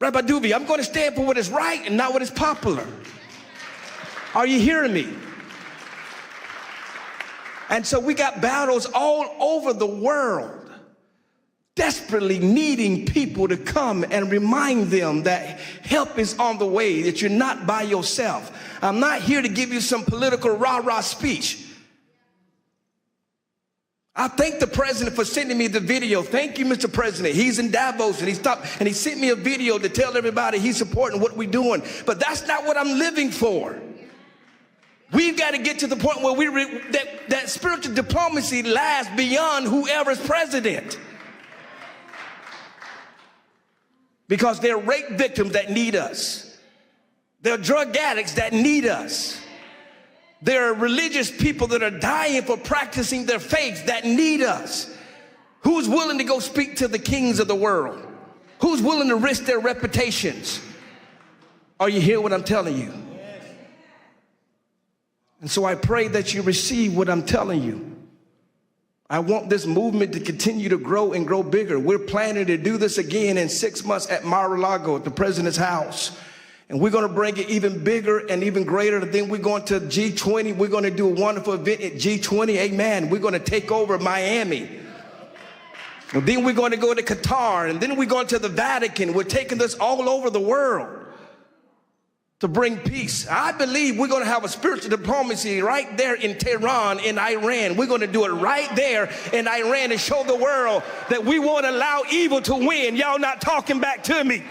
Rabbi Duvi, I'm going to stand for what is right and not what is popular. Are you hearing me? And so we got battles all over the world, desperately needing people to come and remind them that help is on the way, that you're not by yourself. I'm not here to give you some political rah-rah speech. I thank the president for sending me the video. Thank you, Mr. President. He's in Davos and he stopped and he sent me a video to tell everybody he's supporting what we're doing. But that's not what I'm living for. We've got to get to the point where that spiritual diplomacy lasts beyond whoever's president. Because there are rape victims that need us. There are drug addicts that need us. There are religious people that are dying for practicing their faith that need us. Who's willing to go speak to the kings of the world? Who's willing to risk their reputations? Are you hearing what I'm telling you? And so I pray that you receive what I'm telling you. I want this movement to continue to grow and grow bigger. We're planning to do this again in 6 months at Mar-a-Lago at the president's house. And we're going to bring it even bigger and even greater. Then we're going to G20. We're going to do a wonderful event at G20. Amen. We're going to take over Miami. And then we're going to go to Qatar. And then we're going to the Vatican. We're taking this all over the world to bring peace. I believe we're going to have a spiritual diplomacy right there in Tehran, in Iran. We're going to do it right there in Iran and show the world that we won't allow evil to win. Y'all not talking back to me.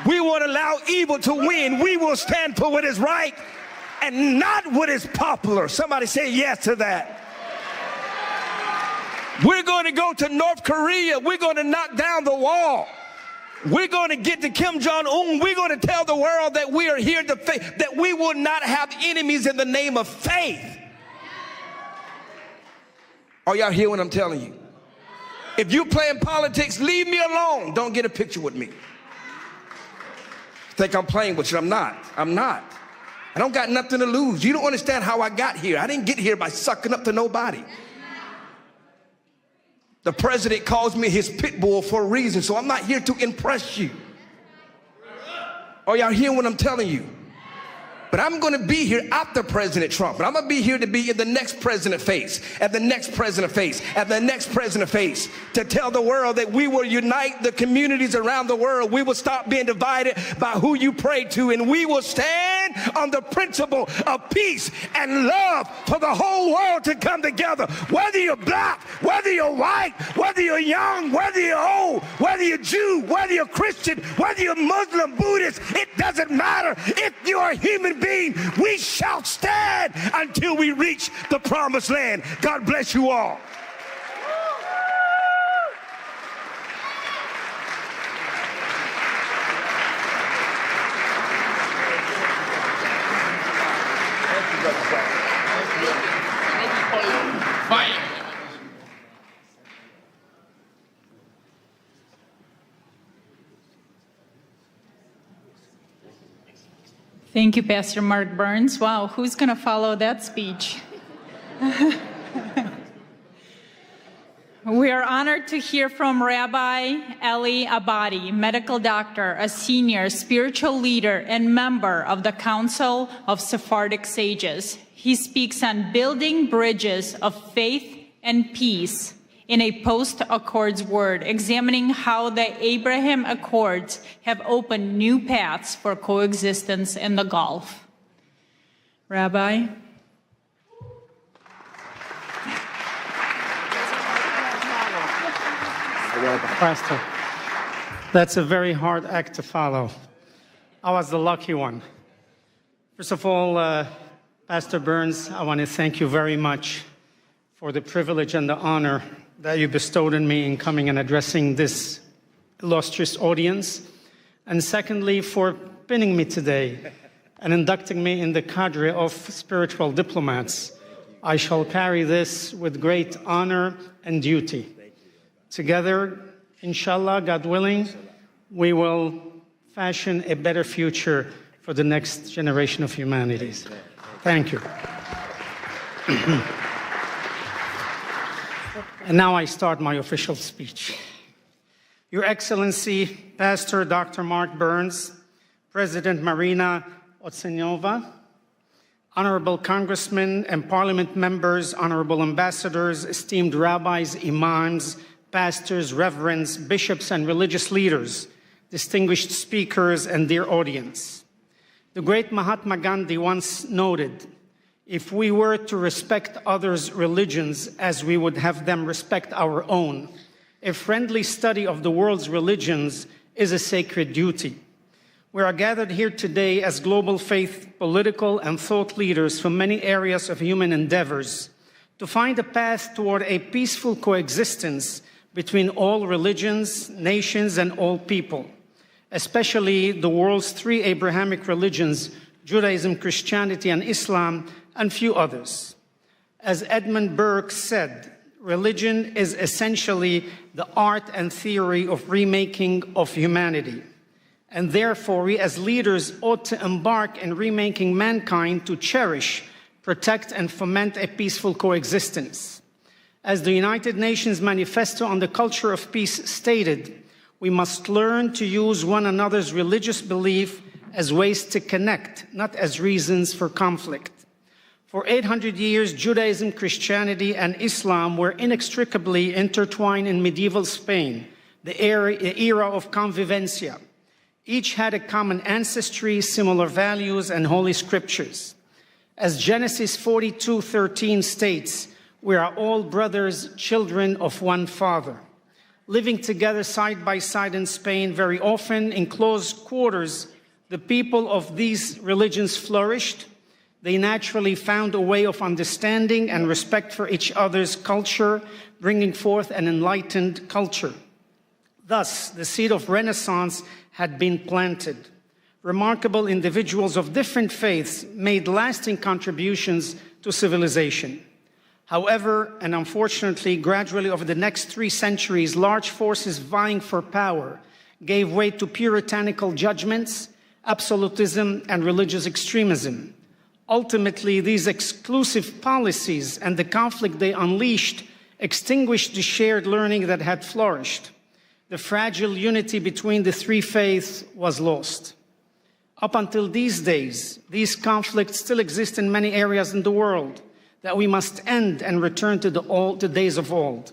We won't allow evil to win. We will stand for what is right and not what is popular. Somebody say yes to that. We're going to go to North Korea. We're going to knock down the wall. We're going to get to Kim Jong-un. We're going to tell the world that we are here to faith, that we will not have enemies in the name of faith. Are y'all hear what I'm telling you? If you're playing politics, leave me alone. Don't get a picture with me. Think I'm playing with you. I'm not. I'm not. I don't got nothing to lose. You don't understand how I got here. I didn't get here by sucking up to nobody. The president calls me his pit bull for a reason, so I'm not here to impress you. Are y'all hearing what I'm telling you? But I'm going to be here after President Trump. But I'm going to be here to be in the next president face, and the next president face, and the next president face, to tell the world that we will unite the communities around the world. We will stop being divided by who you pray to, and we will stand on the principle of peace and love for the whole world to come together. Whether you're black, whether you're white, whether you're young, whether you're old, whether you're Jew, whether you're Christian, whether you're Muslim, Buddhist, it doesn't matter. If you're a human being, we shall stand until we reach the promised land. God bless you all. Thank you, Pastor Mark Burns. Wow, who's going to follow that speech? We are honored to hear from Rabbi Eli Abadi, medical doctor, a senior spiritual leader and member of the Council of Sephardic Sages. He speaks on building bridges of faith and peace in a post-Accords world, examining how the Abraham Accords have opened new paths for coexistence in the Gulf. Rabbi? Pastor, that's a very hard act to follow. I was the lucky one. First of all, Pastor Burns, I want to thank you very much for the privilege and the honor that you bestowed on me in coming and addressing this illustrious audience. And secondly, for pinning me today and inducting me in the cadre of spiritual diplomats. I shall carry this with great honor and duty. Together, inshallah, God willing, we will fashion a better future for the next generation of humanities. Thank you. And now I start my official speech. Your Excellency, Pastor Dr. Mark Burns, President Marina Otsenova, honorable congressmen and parliament members, honorable ambassadors, esteemed rabbis, imams, pastors, reverends, bishops, and religious leaders, distinguished speakers, and dear audience. The great Mahatma Gandhi once noted, if we were to respect others' religions as we would have them respect our own, a friendly study of the world's religions is a sacred duty. We are gathered here today as global faith, political, and thought leaders from many areas of human endeavors to find a path toward a peaceful coexistence between all religions, nations, and all people, especially the world's three Abrahamic religions, Judaism, Christianity, and Islam, and few others. As Edmund Burke said, religion is essentially the art and theory of remaking of humanity. And therefore, we as leaders ought to embark in remaking mankind to cherish, protect, and foment a peaceful coexistence. As the United Nations Manifesto on the Culture of Peace stated, we must learn to use one another's religious belief as ways to connect, not as reasons for conflict. For 800 years, Judaism, Christianity, and Islam were inextricably intertwined in medieval Spain, the era of convivencia. Each had a common ancestry, similar values, and holy scriptures. As Genesis 42:13 states, we are all brothers, children of one Father. Living together side by side in Spain, very often in close quarters, the people of these religions flourished. They naturally found a way of understanding and respect for each other's culture, bringing forth an enlightened culture. Thus, the seed of Renaissance had been planted. Remarkable individuals of different faiths made lasting contributions to civilization. However, and unfortunately, gradually over the next 3 centuries, large forces vying for power gave way to puritanical judgments, absolutism, and religious extremism. Ultimately, these exclusive policies and the conflict they unleashed extinguished the shared learning that had flourished. The fragile unity between the 3 faiths was lost. Up until these days, these conflicts still exist in many areas in the world that we must end and return to the days of old.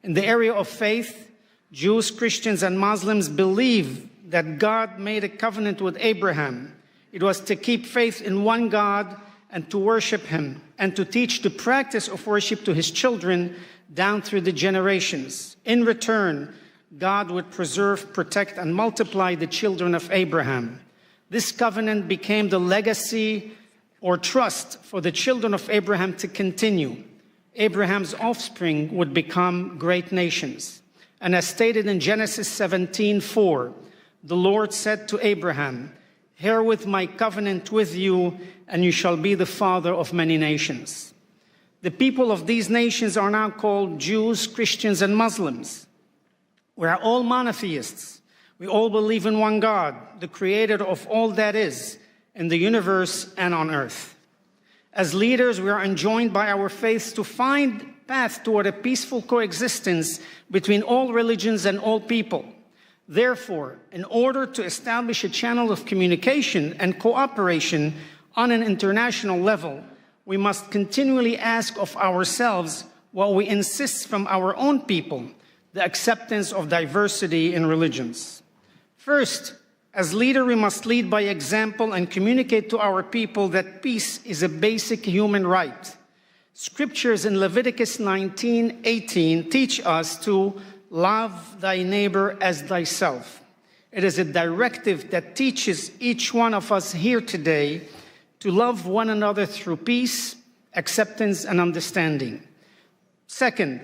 In the area of faith, Jews, Christians, and Muslims believe that God made a covenant with Abraham. It was to keep faith in one God and to worship him and to teach the practice of worship to his children down through the generations. In return, God would preserve, protect, and multiply the children of Abraham. This covenant became the legacy or trust for the children of Abraham to continue. Abraham's offspring would become great nations. And as stated in Genesis 17:4, the Lord said to Abraham, "Herewith my covenant with you, and you shall be the father of many nations." The people of these nations are now called Jews, Christians, and Muslims. We are all monotheists. We all believe in one God, the creator of all that is, in the universe and on earth. As leaders, we are enjoined by our faiths to find path toward a peaceful coexistence between all religions and all people. Therefore, in order to establish a channel of communication and cooperation on an international level, we must continually ask of ourselves what we insist from our own people, the acceptance of diversity in religions. First, as leader, we must lead by example and communicate to our people that peace is a basic human right. Scriptures in Leviticus 19:18 teach us to love thy neighbor as thyself. It is a directive that teaches each one of us here today to love one another through peace, acceptance, and understanding. Second,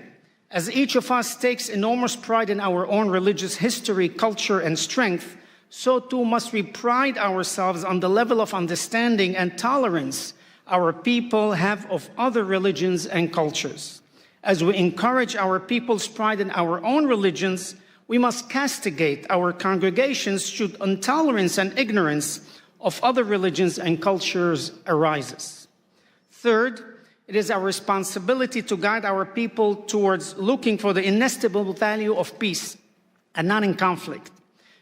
as each of us takes enormous pride in our own religious history, culture, and strength, so too must we pride ourselves on the level of understanding and tolerance our people have of other religions and cultures. As we encourage our people's pride in our own religions, we must castigate our congregations should intolerance and ignorance of other religions and cultures arises. Third, it is our responsibility to guide our people towards looking for the inestimable value of peace and not in conflict.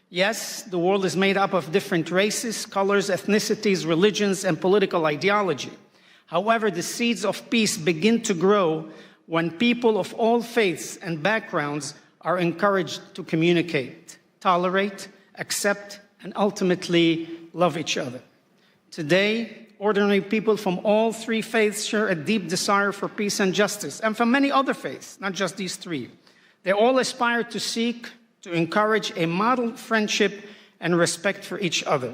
Yes, the world is made up of different races, colors, ethnicities, religions, and political ideology. However, the seeds of peace begin to grow when people of all faiths and backgrounds are encouraged to communicate, tolerate, accept, and ultimately love each other. Today, ordinary people from all three faiths share a deep desire for peace and justice, and from many other faiths, not just these three. They all aspire to seek to encourage a model friendship and respect for each other.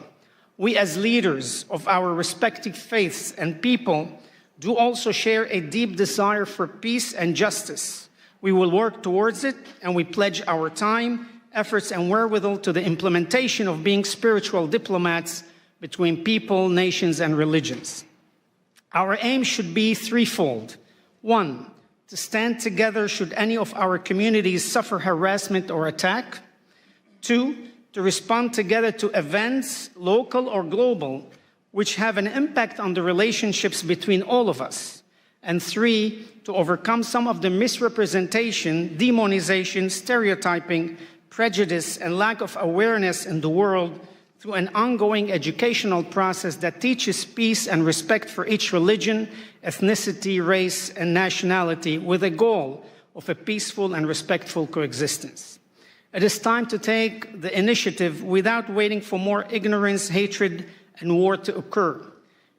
We as leaders of our respective faiths and people do also share a deep desire for peace and justice. We will work towards it, and we pledge our time, efforts, and wherewithal to the implementation of being spiritual diplomats between people, nations, and religions. Our aim should be threefold. One, to stand together should any of our communities suffer harassment or attack. Two, to respond together to events, local or global, which have an impact on the relationships between all of us. And three, to overcome some of the misrepresentation, demonization, stereotyping, prejudice, and lack of awareness in the world through an ongoing educational process that teaches peace and respect for each religion, ethnicity, race, and nationality with a goal of a peaceful and respectful coexistence. It is time to take the initiative without waiting for more ignorance, hatred, and war to occur.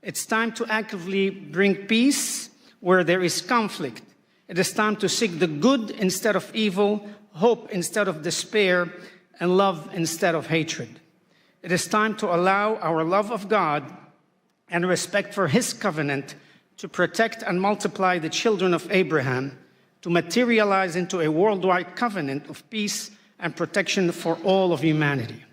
It's time to actively bring peace where there is conflict. It is time to seek the good instead of evil, hope instead of despair, and love instead of hatred. It is time to allow our love of God and respect for His covenant to protect and multiply the children of Abraham, to materialize into a worldwide covenant of peace and protection for all of humanity.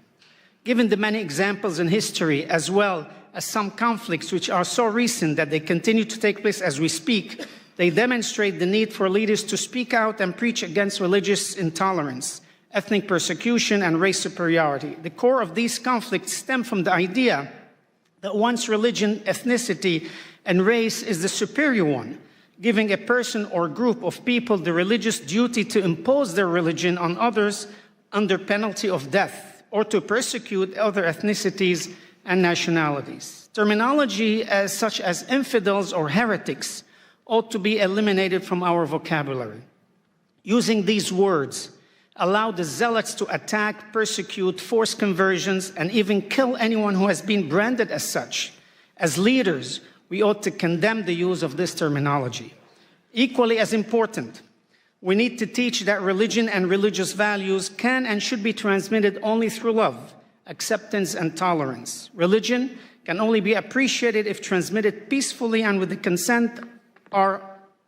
Given the many examples in history, as well as some conflicts which are so recent that they continue to take place as we speak, they demonstrate the need for leaders to speak out and preach against religious intolerance, ethnic persecution, and race superiority. The core of these conflicts stem from the idea that one's religion, ethnicity, and race is the superior one, giving a person or group of people the religious duty to impose their religion on others under penalty of death, or to persecute other ethnicities and nationalities. Terminology such as infidels or heretics ought to be eliminated from our vocabulary. Using these words allow the zealots to attack, persecute, force conversions, and even kill anyone who has been branded as such. As leaders, we ought to condemn the use of this terminology. Equally as important, we need to teach that religion and religious values can and should be transmitted only through love, acceptance, and tolerance. Religion can only be appreciated if transmitted peacefully and with the consent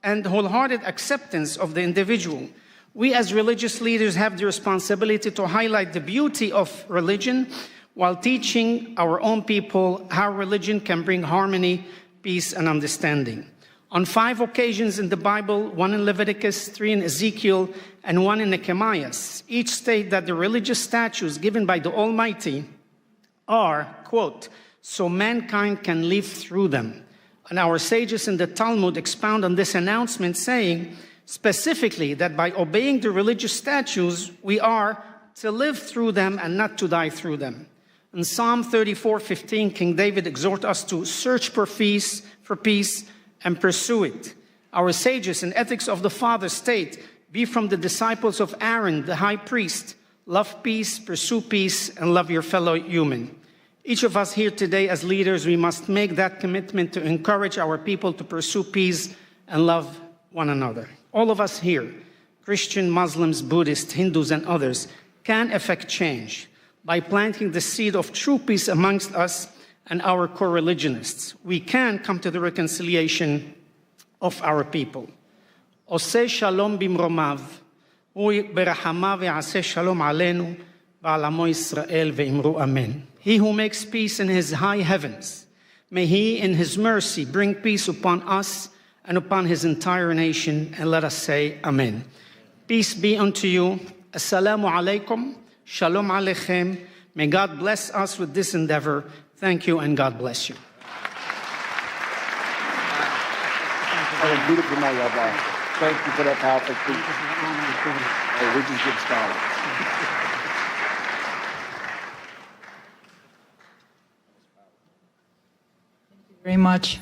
and wholehearted acceptance of the individual. We as religious leaders have the responsibility to highlight the beauty of religion while teaching our own people how religion can bring harmony, peace, and understanding. On 5 occasions in the Bible, 1 in Leviticus, 3 in Ezekiel, and 1 in Nehemiah, each state that the religious statutes given by the Almighty are, quote, so mankind can live through them. And our sages in the Talmud expound on this announcement, saying specifically that by obeying the religious statutes, we are to live through them and not to die through them. In Psalm 34:15, King David exhorts us to search for peace, and pursue it. Our sages in Ethics of the Father state, be from the disciples of Aaron, the high priest, love peace, pursue peace, and love your fellow human. Each of us here today as leaders, we must make that commitment to encourage our people to pursue peace and love one another. All of us here, Christian, Muslims, Buddhists, Hindus, and others, can effect change by planting the seed of true peace amongst us and our co-religionists. We can come to the reconciliation of our people. Oseh shalom bimromav, hu berachamav ya'aseh shalom aleinu, v'al amo Yisrael ve'imru amen. He who makes peace in his high heavens, may he in his mercy bring peace upon us and upon his entire nation, and let us say amen. Peace be unto you. Assalamu alaikum. Shalom aleichem. May God bless us with this endeavor. Thank you, and God bless you. Beautiful night, Rabbi. Thank you for that powerful speech. We just get started. Very much.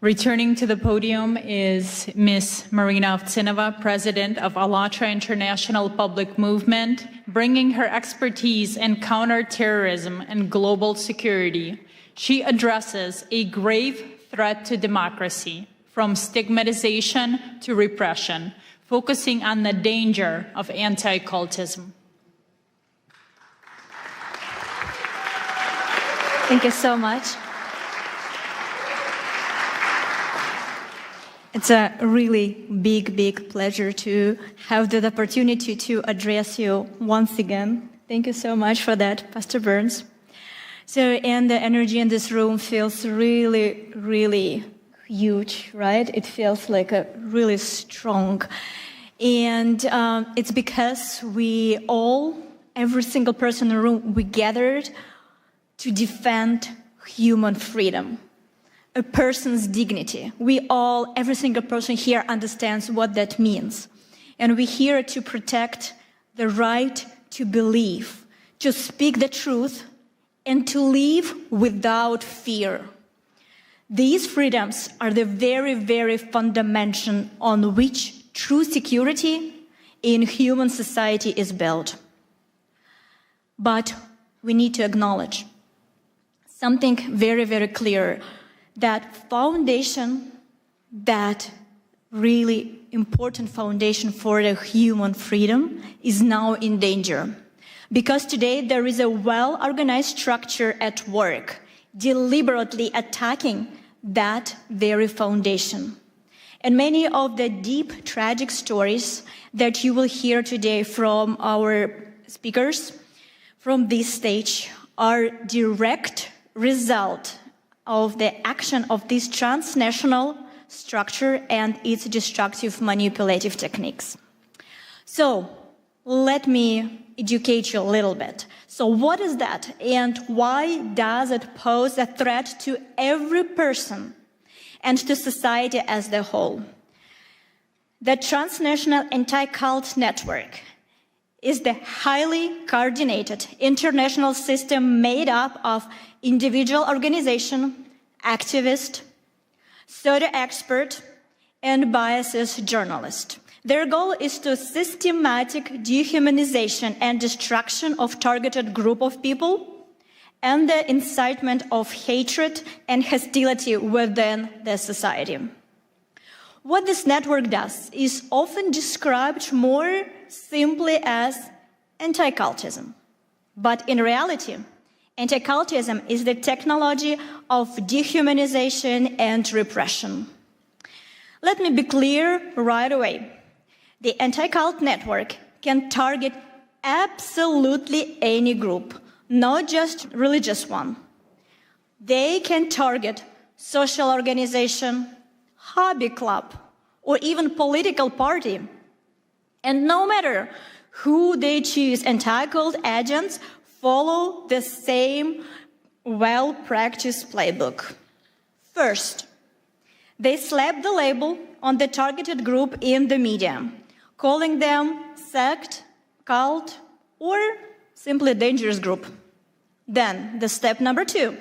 Returning to the podium is Ms. Marina Ovtsinova, President of ALLATRA International Public Movement, bringing her expertise in counterterrorism and global security. She addresses a grave threat to democracy, from stigmatization to repression, focusing on the danger of anti-cultism. Thank you so much. It's a really big pleasure to have the opportunity to address you once again. Thank you so much for that, Pastor Burns. And the energy in this room feels really huge, right? It feels like a really strong. And it's because we all, every single person in the room, we gathered to defend human freedom, a person's dignity. We all, every single person here understands what that means. And we're here to protect the right to believe, to speak the truth, and to live without fear. These freedoms are the very fundamental on which true security in human society is built. But we need to acknowledge something very clear, that foundation, that really important foundation for the human freedom is now in danger. Because today there is a well-organized structure at work, deliberately attacking that very foundation. And many of the deep, tragic stories that you will hear today from our speakers from this stage are direct result of the action of this transnational structure and its destructive manipulative techniques. So let me educate you a little bit. So what is that, and why does it pose a threat to every person and to society as a whole? The transnational anti-cult network is the highly coordinated international system made up of individual organization, activist, pseudo expert, and biased journalist. Their goal is to systematic dehumanization and destruction of targeted group of people and the incitement of hatred and hostility within the society. What this network does is often described more simply as anti-cultism. But in reality, anti-cultism is the technology of dehumanization and repression. Let me be clear right away. The anti-cult network can target absolutely any group, not just religious one. They can target social organization, hobby club, or even political party. And no matter who they choose, anti-cult agents follow the same well-practiced playbook. First, they slap the label on the targeted group in the media, calling them sect, cult, or simply dangerous group. Then, the step number 2,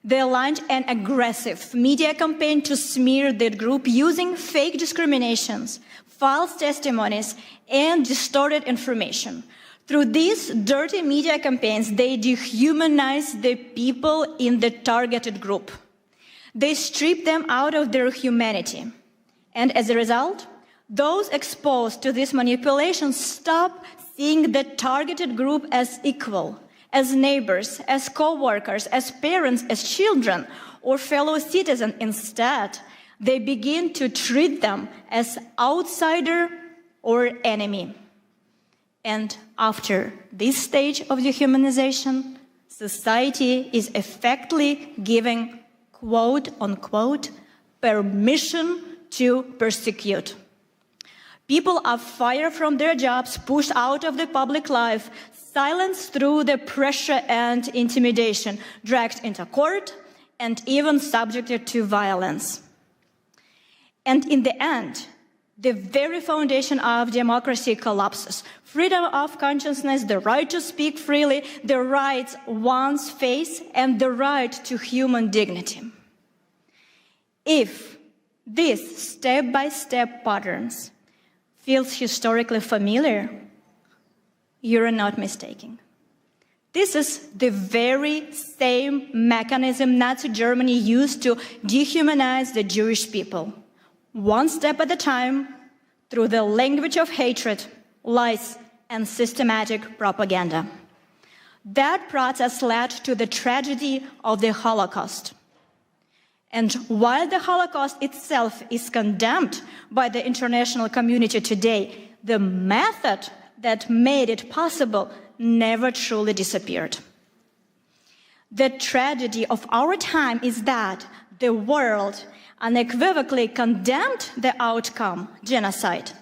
they launched an aggressive media campaign to smear that group using fake discriminations, false testimonies, and distorted information. Through these dirty media campaigns, they dehumanize the people in the targeted group. They strip them out of their humanity. And as a result, Those exposed to this manipulation stop seeing the targeted group as equal, as neighbors, as co-workers, as parents, as children, or fellow citizens. Instead, they begin to treat them as outsider or enemy. And after this stage of dehumanization, society is effectively giving, quote unquote, permission to persecute. People are fired from their jobs, pushed out of the public life, silenced through the pressure and intimidation, dragged into court, and even subjected to violence. And in the end, the very foundation of democracy collapses. Freedom of consciousness, the right to speak freely, the rights one's face, and the right to human dignity. If these step-by-step patterns feels historically familiar, you're not mistaken. This is the very same mechanism Nazi Germany used to dehumanize the Jewish people, one step at a time, through the language of hatred, lies, and systematic propaganda. That process led to the tragedy of the Holocaust. And while the Holocaust itself is condemned by the international community today, the method that made it possible never truly disappeared. The tragedy of our time is that the world unequivocally condemned the outcome, genocide,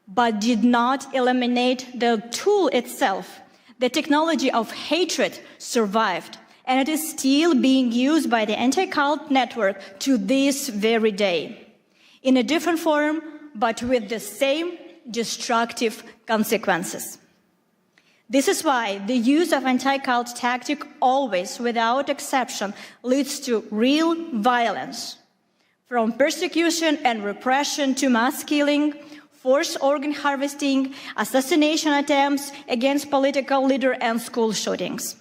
but did not eliminate the tool itself. The technology of hatred survived, and it is still being used by the anti-cult network to this very day, in a different form, but with the same destructive consequences. This is why the use of anti-cult tactic always, without exception, leads to real violence, from persecution and repression to mass killing, forced organ harvesting, assassination attempts against political leaders, and school shootings.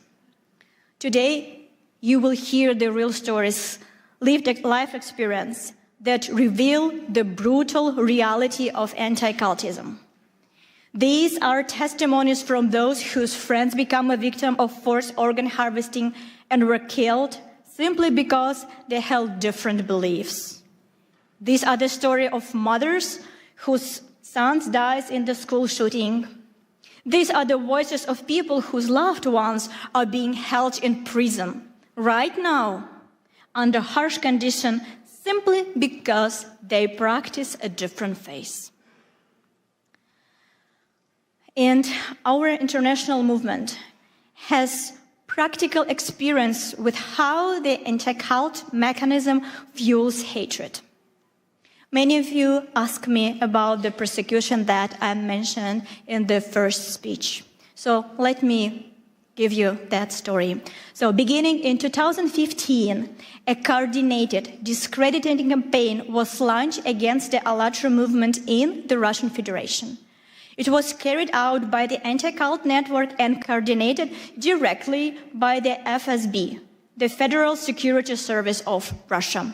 Today, you will hear the real stories, lived life experience that reveal the brutal reality of anti-cultism. These are testimonies from those whose friends become a victim of forced organ harvesting and were killed simply because they held different beliefs. These are the story of mothers whose sons died in the school shooting. These are the voices of people whose loved ones are being held in prison right now under harsh conditions simply because they practice a different faith. And our international movement has practical experience with how the anti-cult mechanism fuels hatred. Many of you ask me about the persecution that I mentioned in the first speech. So let me give you that story. So beginning in 2015, a coordinated, discrediting campaign was launched against the ALLATRA movement in the Russian Federation. It was carried out by the anti-cult network and coordinated directly by the FSB, the Federal Security Service of Russia.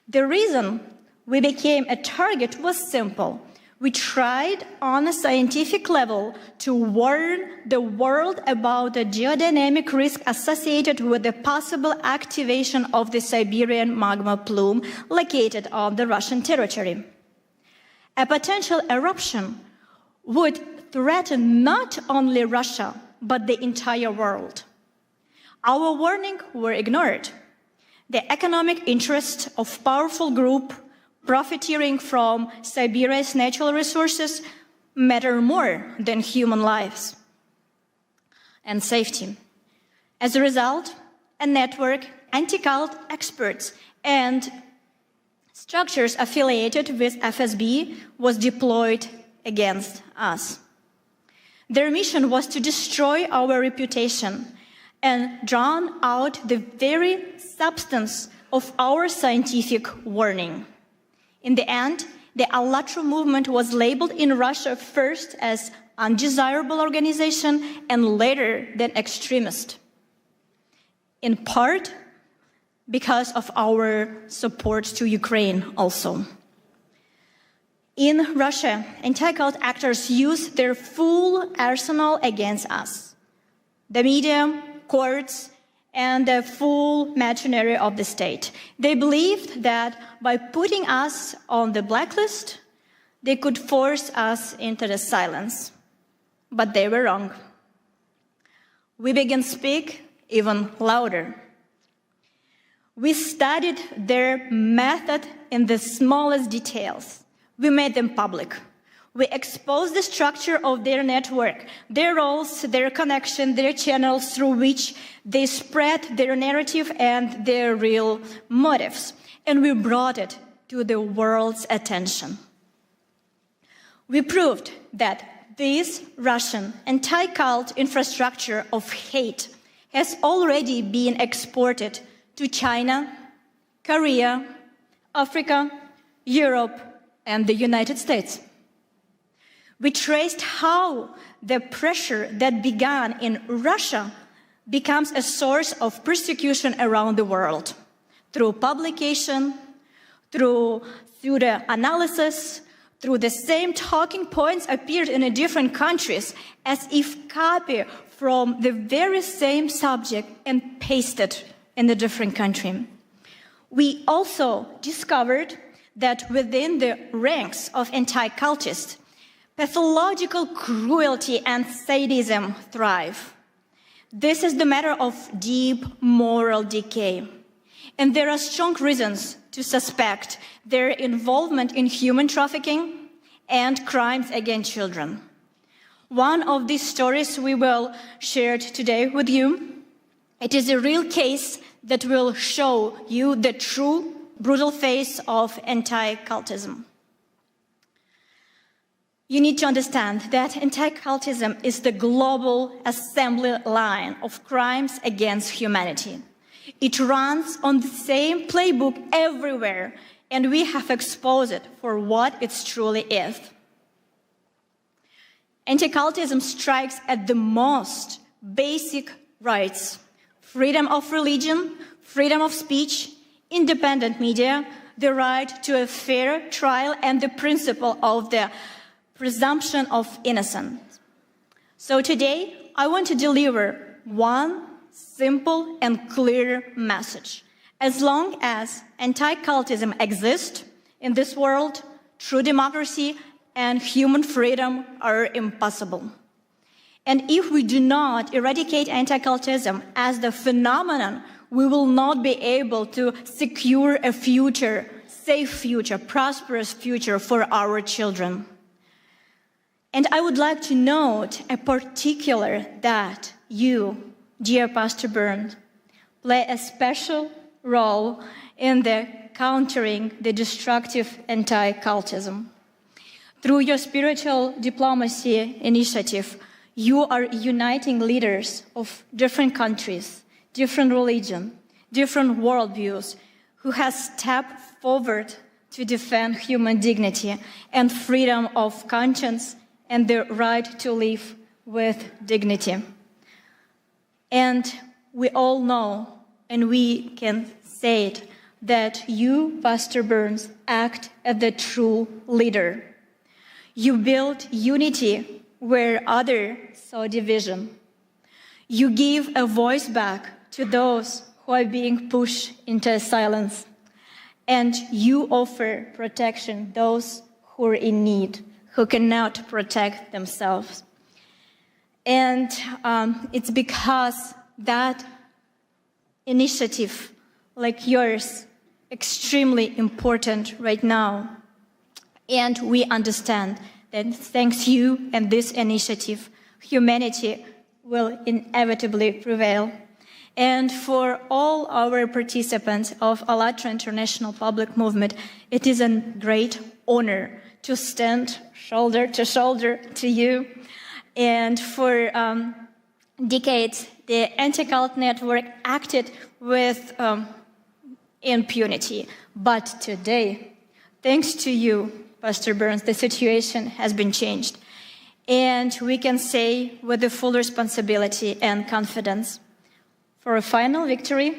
The reason we became a target was simple. We tried on a scientific level to warn the world about the geodynamic risk associated with the possible activation of the Siberian magma plume located on the Russian territory. A potential eruption would threaten not only Russia, but the entire world. Our warnings were ignored. The economic interests of powerful groups profiteering from Siberia's natural resources matter more than human lives and safety. As a result, a network, anti-cult experts, and structures affiliated with FSB was deployed against us. Their mission was to destroy our reputation and drown out the very substance of our scientific warning. In the end, the ALLATRA movement was labeled in Russia first as undesirable organization and later than extremist, in part because of our support to Ukraine also. In Russia, anti-cult actors use their full arsenal against us. The media, courts, and the full machinery of the state. They believed that by putting us on the blacklist, they could force us into the silence. But they were wrong. We began to speak even louder. We studied their method in the smallest details. We made them public. We exposed the structure of their network, their roles, their connection, their channels through which they spread their narrative and their real motives. And we brought it to the world's attention. We proved that this Russian anti-cult infrastructure of hate has already been exported to China, Korea, Africa, Europe, and the United States. We traced how the pressure that began in Russia becomes a source of persecution around the world through publication, through the analysis, through the same talking points appeared in different countries as if copied from the very same subject and pasted in a different country. We also discovered that within the ranks of anti-cultists, pathological cruelty and sadism thrive. This is the matter of deep moral decay. And there are strong reasons to suspect their involvement in human trafficking and crimes against children. One of these stories we will share today with you. It is a real case that will show you the true brutal face of anti-cultism. You need to understand that anti-cultism is the global assembly line of crimes against humanity. It runs on the same playbook everywhere, and we have exposed it for what it truly is. Anti-cultism strikes at the most basic rights: freedom of religion, freedom of speech, independent media, the right to a fair trial, and the principle of the presumption of innocence. So today, I want to deliver one simple and clear message. As long as anti-cultism exists in this world, true democracy and human freedom are impossible. And if we do not eradicate anti-cultism as the phenomenon, we will not be able to secure a future, safe future, prosperous future for our children. And I would like to note a particular that you, dear Pastor Burns, play a special role in the countering the destructive anti-cultism. Through your spiritual diplomacy initiative, you are uniting leaders of different countries, different religions, different worldviews, who have stepped forward to defend human dignity and freedom of conscience and the right to live with dignity. And we all know, and we can say it, that you, Pastor Burns, act as the true leader. You build unity where others saw division. You give a voice back to those who are being pushed into silence. And you offer protection to those who are in need, who cannot protect themselves. And it's because that initiative, like yours, extremely important right now. And we understand that thanks to you and this initiative, humanity will inevitably prevail. And for all our participants of ALLATRA International Public Movement, it is a great honor to stand shoulder to shoulder to you. And for decades, the anti-cult network acted with impunity. But today, thanks to you, Pastor Burns, the situation has been changed. And we can say with the full responsibility and confidence, for a final victory,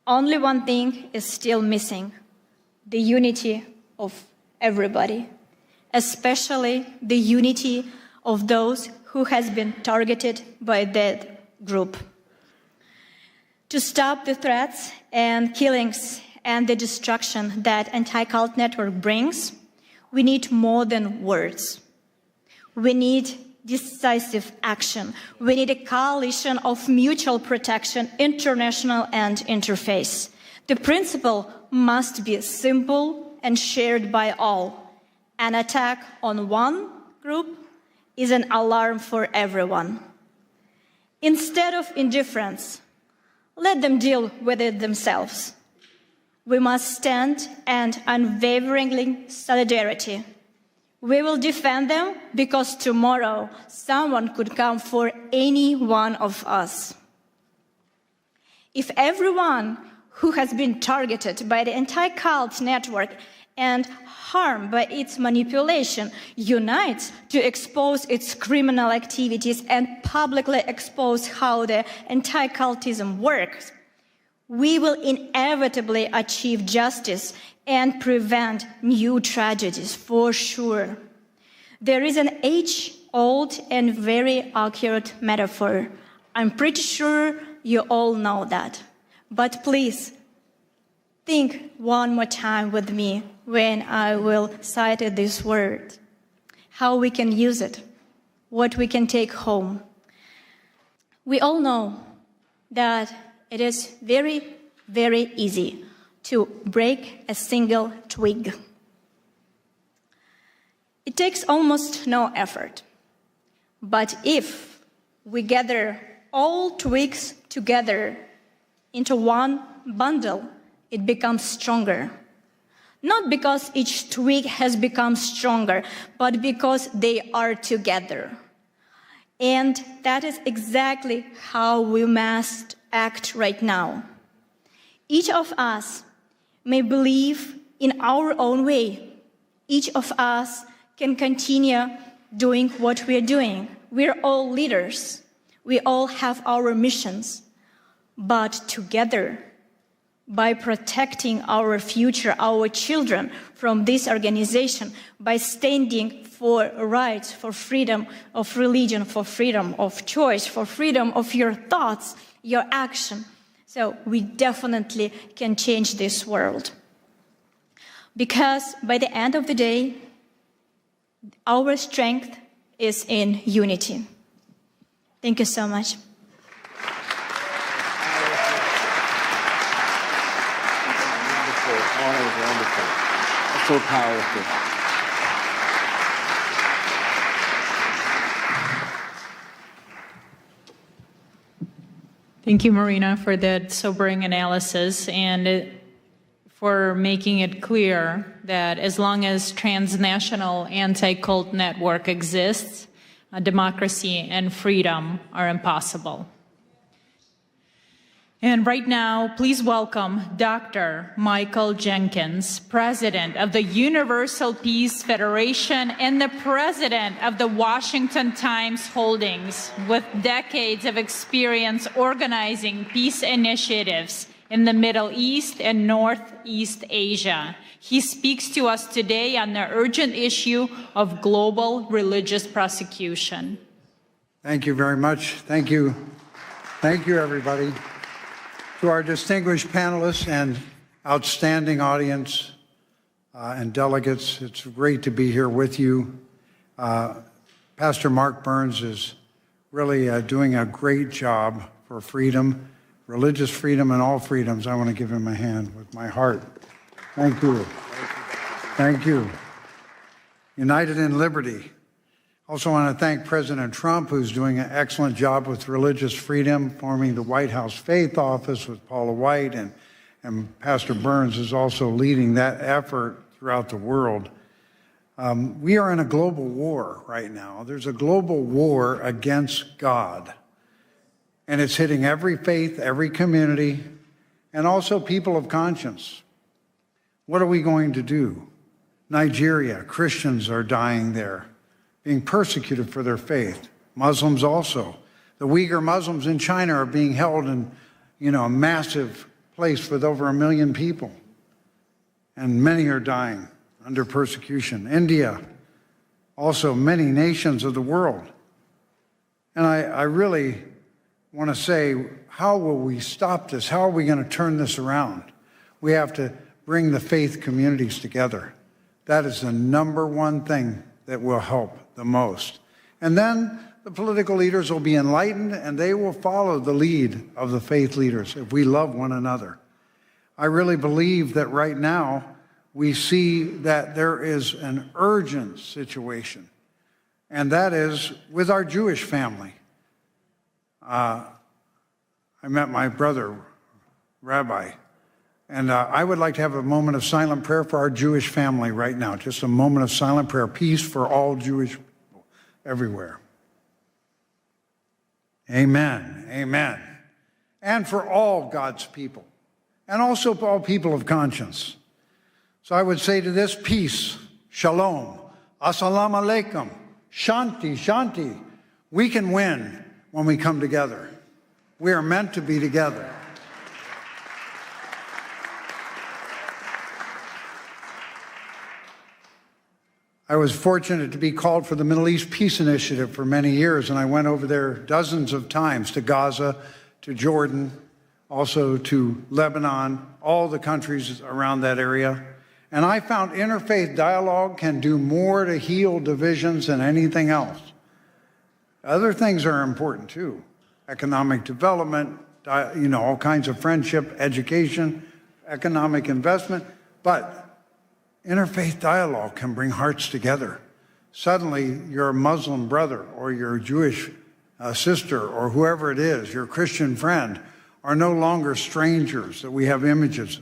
only one thing is still missing: the unity of everybody, especially the unity of those who has been targeted by that group. To stop the threats and killings and the destruction that anti-cult network brings, we need more than words. We need decisive action. We need a coalition of mutual protection, international and interfaith. The principle must be simple and shared by all. An attack on one group is an alarm for everyone. Instead of indifference, let them deal with it themselves. We must stand and unwaveringly solidarity. We will defend them because tomorrow someone could come for any one of us. If everyone who has been targeted by the anti-cult network and harmed by its manipulation unites to expose its criminal activities and publicly expose how the anti-cultism works, we will inevitably achieve justice and prevent new tragedies for sure. There is an age-old and very accurate metaphor. I'm pretty sure you all know that. But please, think one more time with me when I will cite this word. How we can use it, what we can take home. We all know that it is very, very easy to break a single twig. It takes almost no effort. But if we gather all twigs together into one bundle, it becomes stronger. Not because each twig has become stronger, but because they are together. And that is exactly how we must act right now. Each of us may believe in our own way. Each of us can continue doing what we're doing. We're all leaders. We all have our missions. But together, by protecting our future, our children from this organization, by standing for rights, for freedom of religion, for freedom of choice, for freedom of your thoughts, your action. So we definitely can change this world. Because by the end of the day, our strength is in unity. Thank you so much. Wonderful. That's so powerful. Thank you, Marina, for that sobering analysis and for making it clear that as long as transnational anti-cult network exists, democracy and freedom are impossible. And right now, please welcome Dr. Michael Jenkins, President of the Universal Peace Federation and the President of the Washington Times Holdings, with decades of experience organizing peace initiatives in the Middle East and Northeast Asia. He speaks to us today on the urgent issue of global religious persecution. Thank you very much. Thank you. Thank you, everybody. To our distinguished panelists and outstanding audience and delegates, it's great to be here with you. Pastor Mark Burns is really doing a great job for freedom, religious freedom and all freedoms. I want to give him a hand with my heart. Thank you. Thank you. United in Liberty. Also want to thank President Trump, who's doing an excellent job with religious freedom, forming the White House Faith Office with Paula White, and Pastor Burns is also leading that effort throughout the world. We are in a global war right now. There's a global war against God, and it's hitting every faith, every community, and also people of conscience. What are we going to do? Nigeria, Christians are dying there, being persecuted for their faith. Muslims also. The Uyghur Muslims in China are being held in, a massive place with over 1 million people. And many are dying. under persecution. India, also many nations of the world. And I really want to say, how will we stop this? How are we going to turn this around? We have to bring the faith communities together. That is the number one thing that will help the most. And then the political leaders will be enlightened and they will follow the lead of the faith leaders if we love one another. I really believe that right now we see that there is an urgent situation, and that is with our Jewish family. I met my brother, Rabbi, and I would like to have a moment of silent prayer for our Jewish family right now, just a moment of silent prayer, peace for all Jewish people everywhere. Amen, amen. And for all God's people, and also for all people of conscience. So I would say to this, peace, shalom, assalamu alaikum, shanti, shanti. We can win when we come together. We are meant to be together. I was fortunate to be called for the Middle East Peace Initiative for many years, and I went over there dozens of times to Gaza, to Jordan, also to Lebanon, all the countries around that area. And I found interfaith dialogue can do more to heal divisions than anything else. Other things are important too. Economic development, all kinds of friendship, education, economic investment. But interfaith dialogue can bring hearts together. Suddenly, your Muslim brother or your Jewish sister or whoever it is, your Christian friend, are no longer strangers that we have images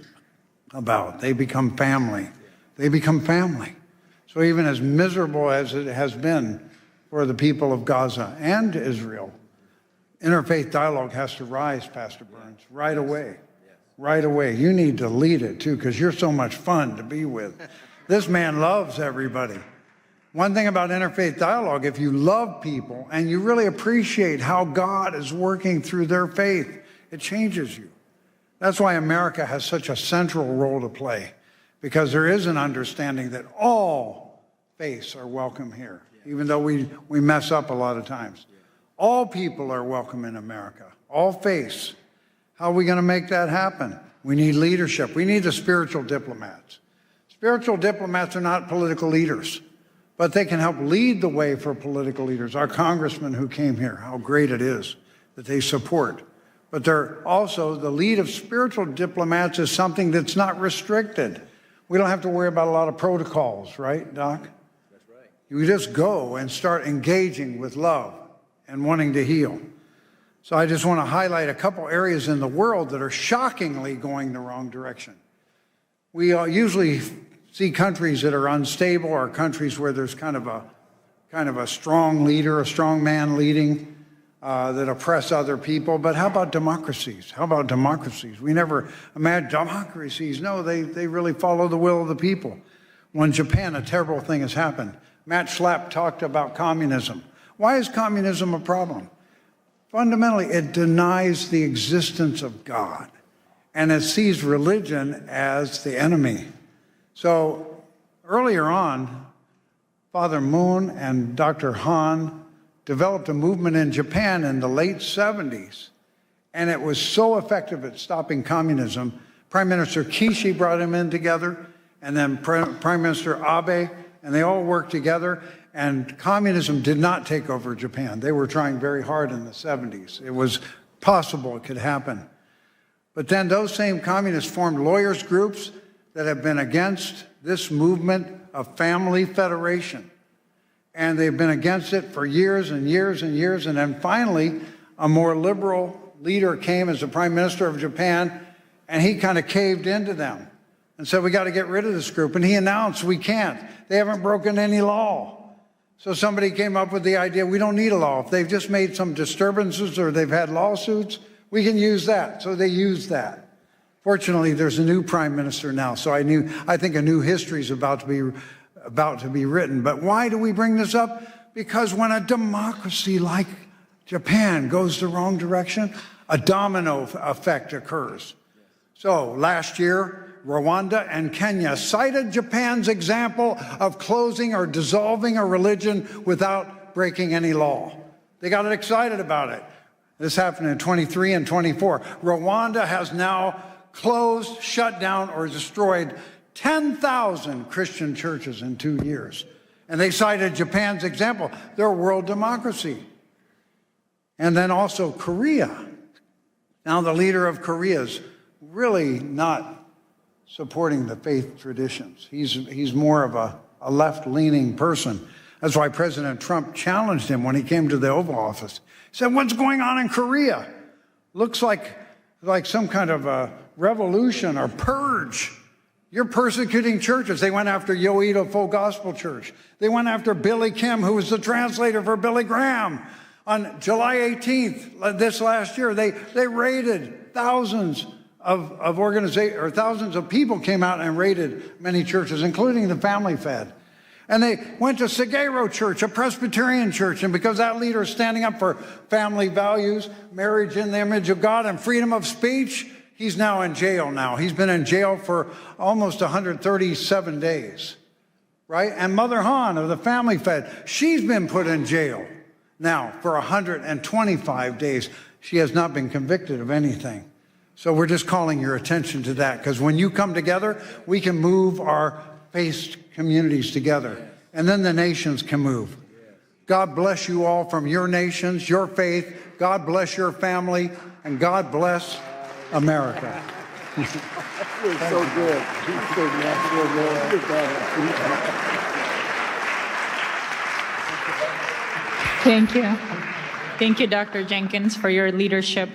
about. They become family. They become family. So even as miserable as it has been for the people of Gaza and Israel, interfaith dialogue has to rise, Pastor Burns, right away. Right away. You need to lead it too, because you're so much fun to be with. This man loves everybody. One thing about interfaith dialogue, if you love people and you really appreciate how God is working through their faith, it changes you. That's why America has such a central role to play, because there is an understanding that all faiths are welcome here, even though we mess up a lot of times. All people are welcome in America, all faiths. How are we going to make that happen? We need leadership. We need the spiritual diplomats. Spiritual diplomats are not political leaders, but they can help lead the way for political leaders. Our congressman who came here, how great it is that they support. But they're also, the lead of spiritual diplomats is something that's not restricted. We don't have to worry about a lot of protocols, right, Doc? That's right. You just go and start engaging with love and wanting to heal. So I just want to highlight a couple areas in the world that are shockingly going the wrong direction. We usually see countries that are unstable or countries where there's kind of a strong leader, a strong man leading that oppress other people. But how about democracies? How about democracies? We never imagine democracies. No, they really follow the will of the people. Well, in Japan, a terrible thing has happened. Matt Schlapp talked about communism. Why is communism a problem? Fundamentally, it denies the existence of God, and it sees religion as the enemy. So earlier on, Father Moon and Dr. Han developed a movement in Japan in the late 70s, and it was so effective at stopping communism. Prime Minister Kishi brought him in together, and then Prime Minister Abe, and they all worked together. And communism did not take over Japan. They were trying very hard in the 70s. It was possible it could happen. But then those same communists formed lawyers groups that have been against this movement of family federation. And they've been against it for years and years and years. And then finally, a more liberal leader came as the Prime Minister of Japan, and he kind of caved into them and said, we got to get rid of this group. And he announced, we can't. They haven't broken any law. So somebody came up with the idea, we don't need a law. If they've just made some disturbances or they've had lawsuits, we can use that. So they used that. Fortunately, there's a new prime minister now, so I think a new history is about to be written. But why do we bring this up? Because when a democracy like Japan goes the wrong direction, a domino effect occurs. So last year, Rwanda, and Kenya cited Japan's example of closing or dissolving a religion without breaking any law. They got excited about it. This happened in 23 and 24. Rwanda has now closed, shut down, or destroyed 10,000 Christian churches in 2 years. And they cited Japan's example. They're a world democracy. And then also Korea. Now the leader of Korea is really not supporting the faith traditions. He's more of a left-leaning person. That's why President Trump challenged him when he came to the Oval Office. He said, what's going on in Korea? Looks like some kind of a revolution or purge. You're persecuting churches. They went after Yoido Full Gospel Church. They went after Billy Kim, who was the translator for Billy Graham. On July 18th, this last year, they raided thousands of organizations, or thousands of people came out and raided many churches, including the Family Fed. And they went to Sagero Church, a Presbyterian church, and because that leader is standing up for family values, marriage in the image of God, and freedom of speech, he's now in jail now. He's been in jail for almost 137 days, right? And Mother Han of the Family Fed, she's been put in jail now for 125 days. She has not been convicted of anything. So we're just calling your attention to that, because when you come together, we can move our faith communities together, and then the nations can move. God bless you all from your nations, your faith. God bless your family, and God bless America. You're so good. Thank you. Thank you, Dr. Jenkins, for your leadership.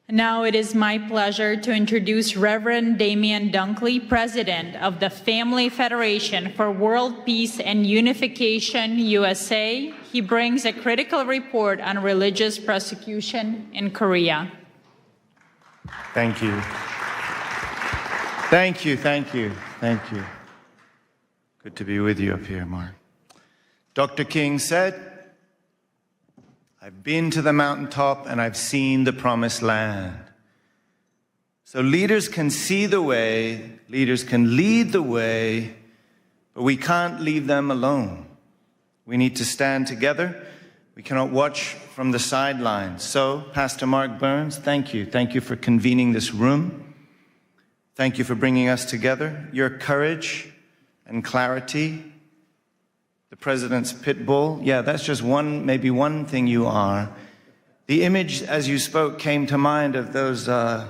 Now it is my pleasure to introduce Reverend Damian Dunkley, President of the Family Federation for World Peace and Unification, USA. He brings a critical report on religious persecution in Korea. Thank you. Thank you, thank you, thank you. Good to be with you up here, Mark. Dr. King said, I've been to the mountaintop and I've seen the promised land. So leaders can see the way, leaders can lead the way, but we can't leave them alone. We need to stand together. We cannot watch from the sidelines. So, Pastor Mark Burns, thank you. Thank you for convening this room. Thank you for bringing us together. Your courage and clarity, the president's pit bull, yeah, that's just maybe one thing you are. The image, as you spoke, came to mind of those, those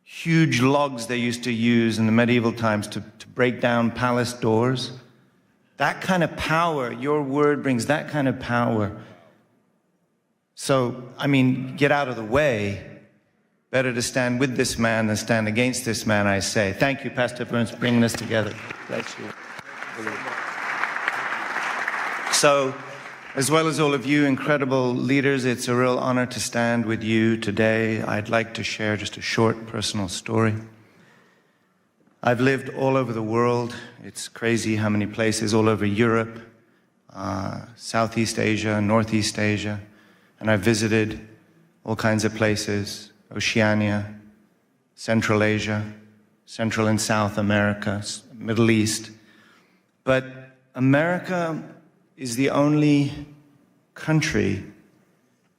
huge logs they used to use in the medieval times to break down palace doors. That kind of power, your word brings that kind of power. So, I mean, get out of the way. Better to stand with this man than stand against this man, I say. Thank you, Pastor Burns, for bringing us together. Bless you. So, as well as all of you incredible leaders, it's a real honor to stand with you today. I'd like to share just a short personal story. I've lived all over the world. It's crazy how many places, all over Europe, Southeast Asia, Northeast Asia, and I've visited all kinds of places, Oceania, Central Asia, Central and South America, Middle East. But America is the only country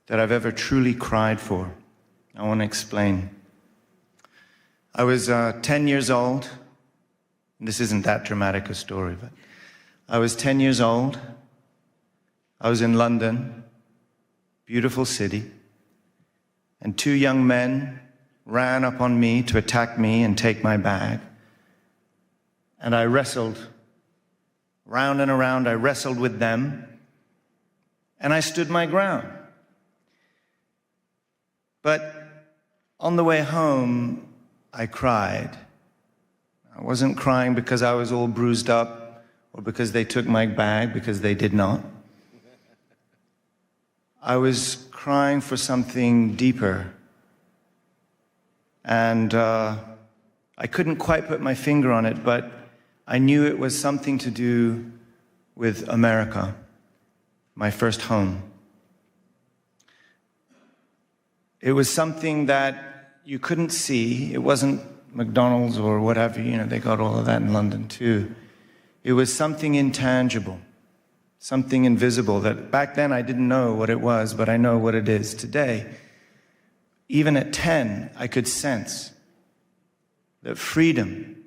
that I've ever truly cried for. I want to explain. I was 10 years old. This isn't that dramatic a story, but I was 10 years old. I was in London, beautiful city, and two young men ran up on me to attack me and take my bag. And I wrestled round and around. I wrestled with them, and I stood my ground. But on the way home, I cried. I wasn't crying because I was all bruised up or because they took my bag, because they did not. I was crying for something deeper. And I couldn't quite put my finger on it, but I knew it was something to do with America, my first home. It was something that you couldn't see. It wasn't McDonald's or whatever, they got all of that in London too. It was something intangible, something invisible that back then I didn't know what it was, but I know what it is today. Even at 10, I could sense that freedom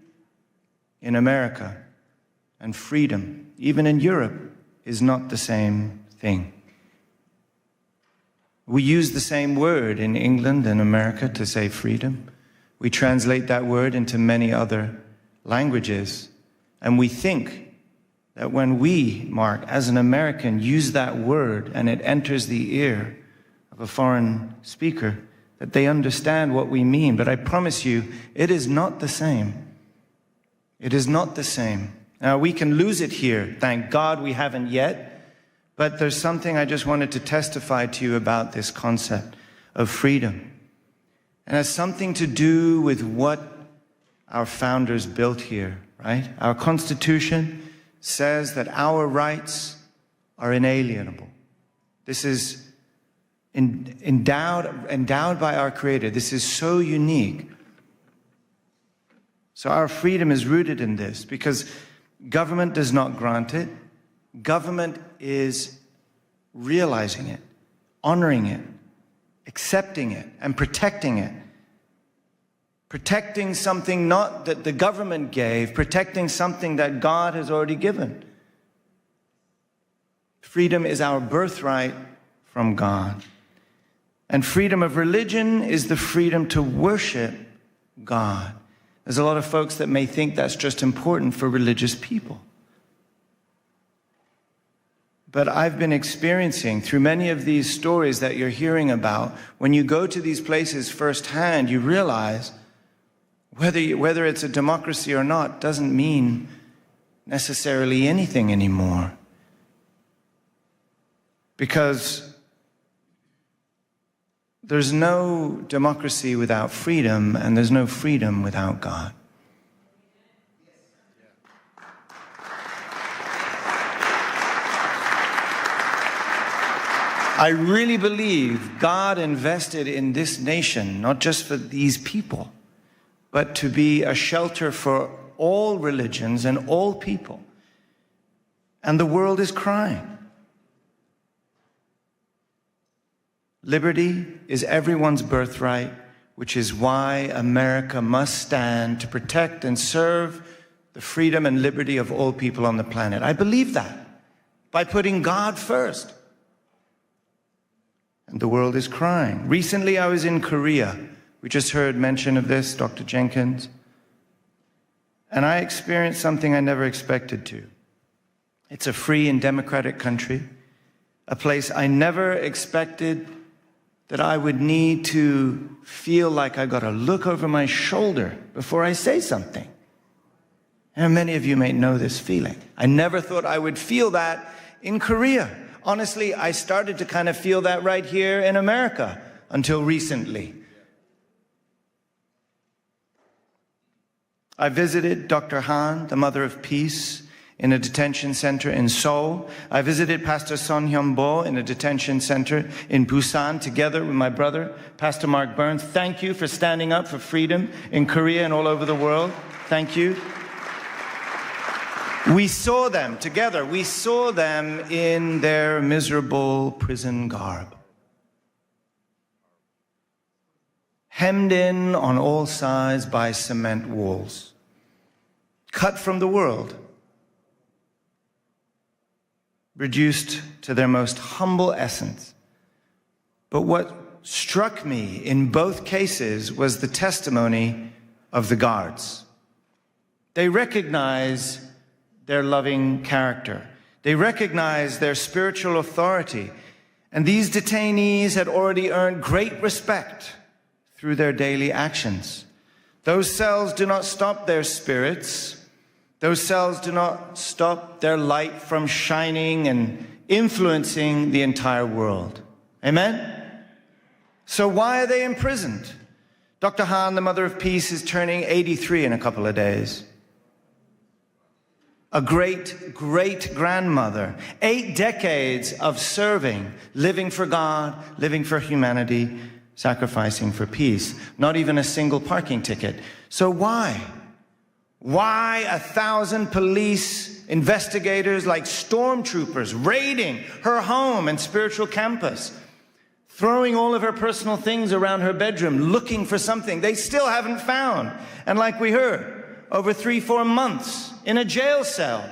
in America and freedom, even in Europe, is not the same thing. We use the same word in England and America to say freedom. We translate that word into many other languages. And we think that when we, Mark, as an American, use that word and it enters the ear of a foreign speaker, that they understand what we mean. But I promise you, it is not the same. It is not the same. Now, we can lose it here. Thank God we haven't yet. But there's something I just wanted to testify to you about this concept of freedom. And it has something to do with what our founders built here, right? Our Constitution says that our rights are inalienable. This is endowed by our Creator. This is so unique. So our freedom is rooted in this because government does not grant it. Government is realizing it, honoring it, accepting it, and protecting it. Protecting something not that the government gave, protecting something that God has already given. Freedom is our birthright from God. And freedom of religion is the freedom to worship God. There's a lot of folks that may think that's just important for religious people. But I've been experiencing through many of these stories that you're hearing about, when you go to these places firsthand, you realize whether it's a democracy or not doesn't mean necessarily anything anymore. Because there's no democracy without freedom, and there's no freedom without God. I really believe God invested in this nation, not just for these people, but to be a shelter for all religions and all people. And the world is crying. Liberty is everyone's birthright, which is why America must stand to protect and serve the freedom and liberty of all people on the planet. I believe that by putting God first. And the world is crying. Recently, I was in Korea. We just heard mention of this, Dr. Jenkins. And I experienced something I never expected to. It's a free and democratic country, a place I never expected that I would need to feel like I got to look over my shoulder before I say something. And many of you may know this feeling. I never thought I would feel that in Korea. Honestly, I started to kind of feel that right here in America until recently. I visited Dr. Han, the Mother of Peace, in a detention center in Seoul. I visited Pastor Son Hyun-bo in a detention center in Busan together with my brother, Pastor Mark Burns. Thank you for standing up for freedom in Korea and all over the world. Thank you. We saw them together. We saw them in their miserable prison garb. Hemmed in on all sides by cement walls. Cut from the world. Reduced to their most humble essence. But what struck me in both cases was the testimony of the guards. They recognize their loving character. They recognize their spiritual authority. And these detainees had already earned great respect through their daily actions. Those cells do not stop their spirits. Those cells do not stop their light from shining and influencing the entire world. Amen? So why are they imprisoned? Dr. Han, the Mother of Peace, is turning 83 in a couple of days. A great-great-grandmother. 8 decades of serving, living for God, living for humanity, sacrificing for peace, not even a single parking ticket. So why? Why 1,000 police investigators like stormtroopers raiding her home and spiritual campus, throwing all of her personal things around her bedroom, looking for something they still haven't found? And like we heard, over 3-4 months in a jail cell.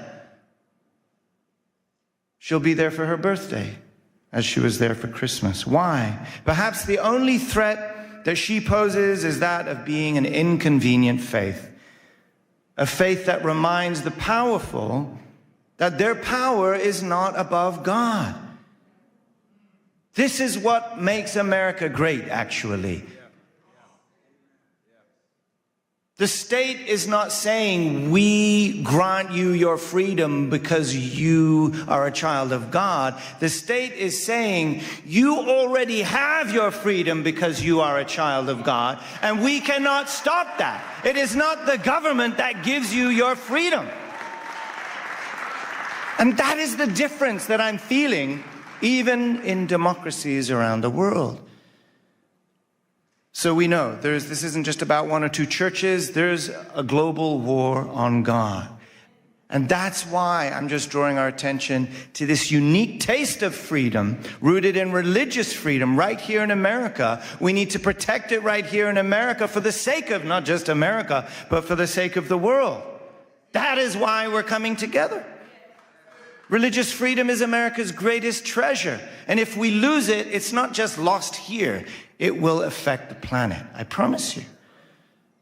She'll be there for her birthday, as she was there for Christmas. Why? Perhaps the only threat that she poses is that of being an inconvenient faith. A faith that reminds the powerful that their power is not above God. This is what makes America great, actually. The state is not saying, we grant you your freedom because you are a child of God. The state is saying, you already have your freedom because you are a child of God, and we cannot stop that. It is not the government that gives you your freedom. And that is the difference that I'm feeling even in democracies around the world. So we know this isn't just about 1 or 2 churches. There's a global war on God. And that's why I'm just drawing our attention to this unique taste of freedom, rooted in religious freedom right here in America. We need to protect it right here in America for the sake of not just America, but for the sake of the world. That is why we're coming together. Religious freedom is America's greatest treasure. And if we lose it, it's not just lost here. It will affect the planet, I promise you.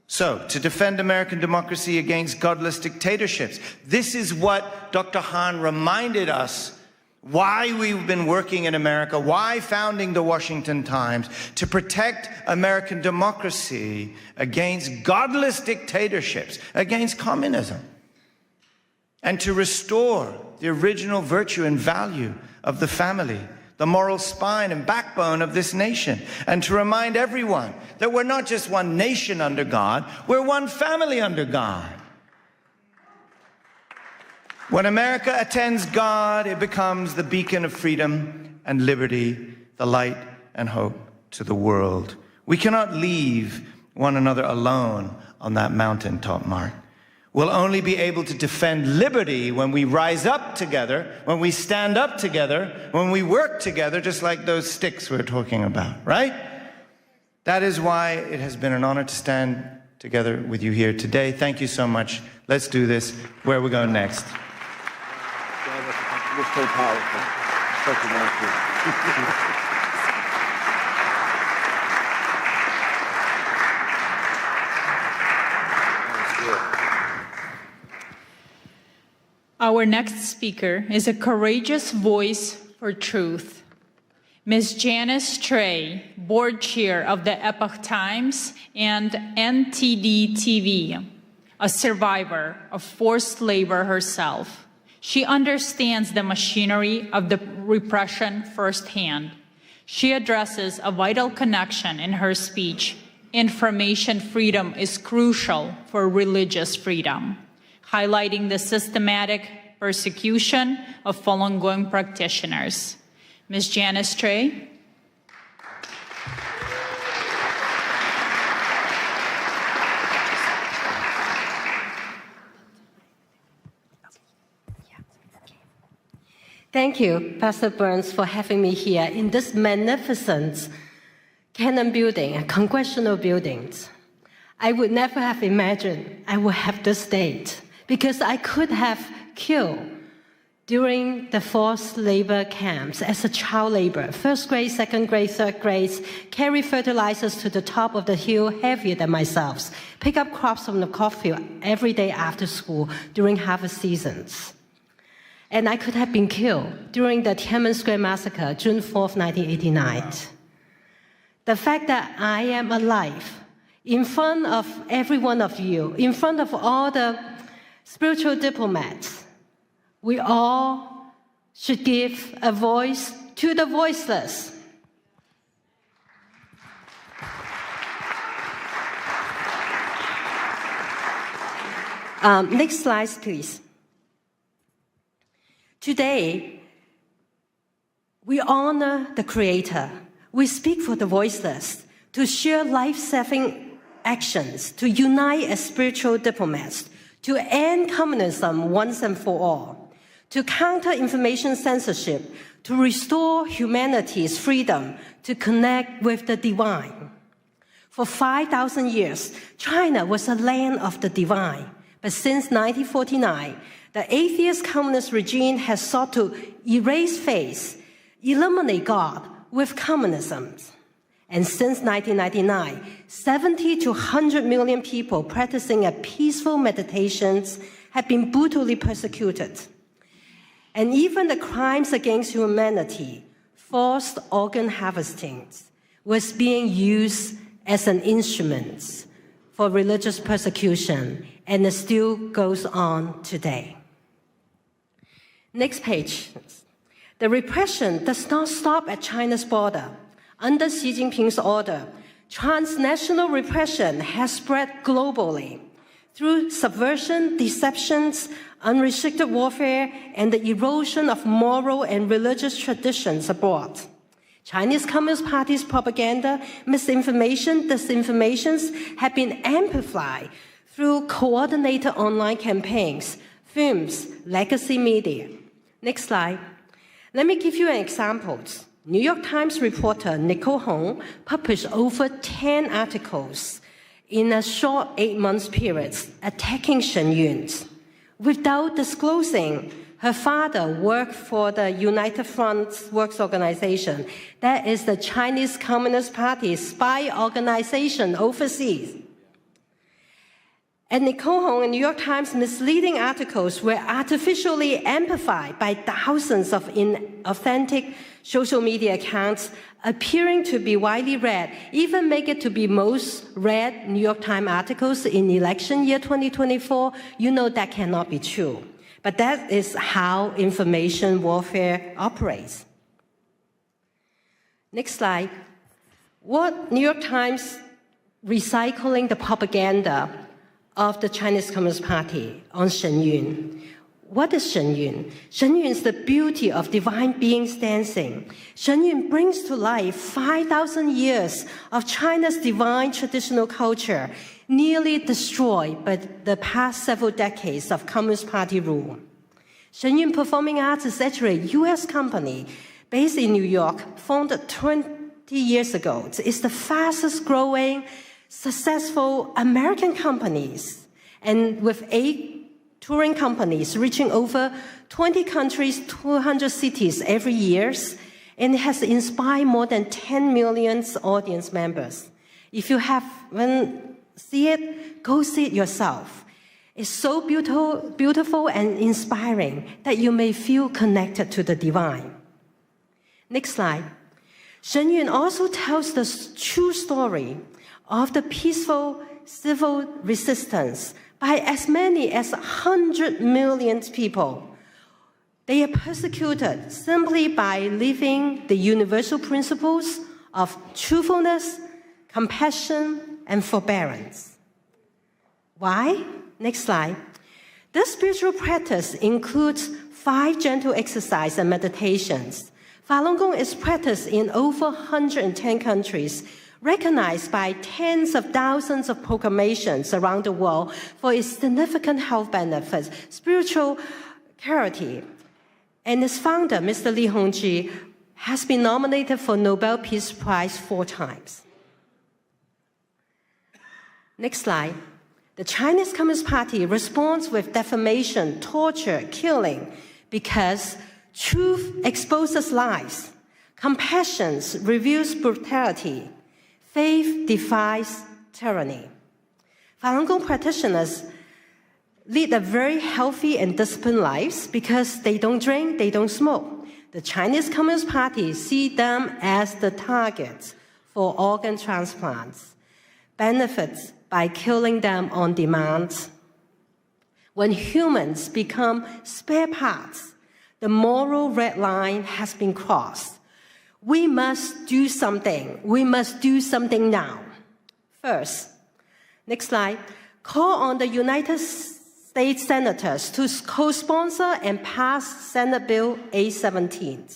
So, to defend American democracy against godless dictatorships, this is what Dr. Han reminded us why we've been working in America, why founding the Washington Times, to protect American democracy against godless dictatorships, against communism, and to restore the original virtue and value of the family, the moral spine and backbone of this nation, and to remind everyone that we're not just one nation under God, we're one family under God. When America attends God, it becomes the beacon of freedom and liberty, the light and hope to the world. We cannot leave one another alone on that mountaintop, Mark. We'll only be able to defend liberty when we rise up together, when we stand up together, when we work together, just like those sticks we're talking about, right? That is why it has been an honor to stand together with you here today. Thank you so much. Let's do this. Where are we going next? You're so powerful. Such a master. Our next speaker is a courageous voice for truth. Ms. Janice Trey, board chair of the Epoch Times and NTD TV, a survivor of forced labor herself. She understands the machinery of the repression firsthand. She addresses a vital connection in her speech. Information freedom is crucial for religious freedom, highlighting the systematic persecution of Falun Gong practitioners. Ms. Janice Trey. Thank you, Pastor Burns, for having me here in this magnificent Canon building, congressional buildings. I would never have imagined I would have this date, because I could have killed during the forced labor camps as a child laborer, first grade, second grade, third grade, carry fertilizers to the top of the hill heavier than myself, pick up crops from the cornfield every day after school during harvest seasons. And I could have been killed during the Tiananmen Square massacre, June 4th, 1989. The fact that I am alive in front of every one of you, in front of all the spiritual diplomats, we all should give a voice to the voiceless. Next slide, please. Today, we honor the Creator. We speak for the voiceless. to share life-saving actions, to unite as spiritual diplomats, to end communism once and for all, to counter information censorship, to restore humanity's freedom to connect with the divine. For 5,000 years, China was a land of the divine. But since 1949, the atheist communist regime has sought to erase faith, eliminate God with communism. And since 1999, 70 to 100 million people practicing a peaceful meditations have been brutally persecuted. And even the crimes against humanity, forced organ harvesting, was being used as an instrument for religious persecution, and it still goes on today. Next page. The repression does not stop at China's border. Under Xi Jinping's order, transnational repression has spread globally through subversion, deceptions, unrestricted warfare, and the erosion of moral and religious traditions abroad. Chinese Communist Party's propaganda, misinformation, disinformations have been amplified through coordinated online campaigns, films, legacy media. Next slide. Let me give you an example. New York Times reporter Nicole Hong published over 10 articles in a short 8-month period attacking Shen Yun without disclosing her father worked for the United Front Works Organization. That is the Chinese Communist Party's spy organization overseas. And Nicole Hong and New York Times misleading articles were artificially amplified by thousands of inauthentic social media accounts appearing to be widely read, even make it to be most read New York Times articles in election year 2024. You know that cannot be true. But that is how information warfare operates. Next slide. What New York Times recycling the propaganda of the Chinese Communist Party on Shen Yun. What is Shen Yun? Shen Yun is the beauty of divine beings dancing. Shen Yun brings to life 5,000 years of China's divine traditional culture, nearly destroyed by the past several decades of Communist Party rule. Shen Yun Performing Arts is actually a U.S. company based in New York, founded 20 years ago. It's the fastest growing, successful American companies, and with 8 touring companies reaching over 20 countries, 200 cities every year, and it has inspired more than 10 million audience members. If you haven't seen it, go see it yourself. It's so beautiful and inspiring that you may feel connected to the divine. Next slide. Shen Yun also tells the true story of the peaceful civil resistance by as many as 100 million people. They are persecuted simply by living the universal principles of truthfulness, compassion, and forbearance. Why? Next slide. This spiritual practice includes 5 gentle exercises and meditations. Falun Gong is practiced in over 110 countries, recognized by tens of thousands of proclamations around the world for its significant health benefits, spiritual clarity. And its founder, Mr. Li Hongzhi, has been nominated for Nobel Peace Prize 4 times. Next slide. The Chinese Communist Party responds with defamation, torture, killing, because truth exposes lies, compassion reveals brutality, faith defies tyranny. Falun Gong practitioners lead a very healthy and disciplined lives because they don't drink, they don't smoke. The Chinese Communist Party see them as the targets for organ transplants, benefits by killing them on demand. When humans become spare parts, the moral red line has been crossed. We must do something. We must do something now. First, next slide, call on the United States senators to co-sponsor and pass Senate Bill 817,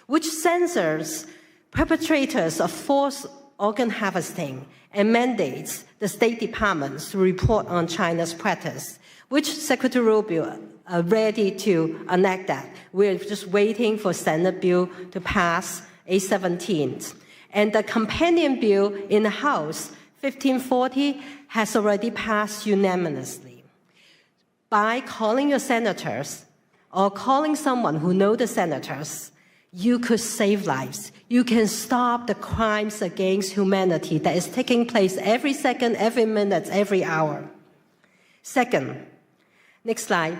which censors perpetrators of forced organ harvesting and mandates the State Departments to report on China's practice, which Secretary Rubio are ready to enact that. We're just waiting for Senate bill to pass A17. And the companion bill in the House, 1540, has already passed unanimously. By calling your senators or calling someone who knows the senators, you could save lives. You can stop the crimes against humanity that is taking place every second, every minute, every hour. Second, next slide.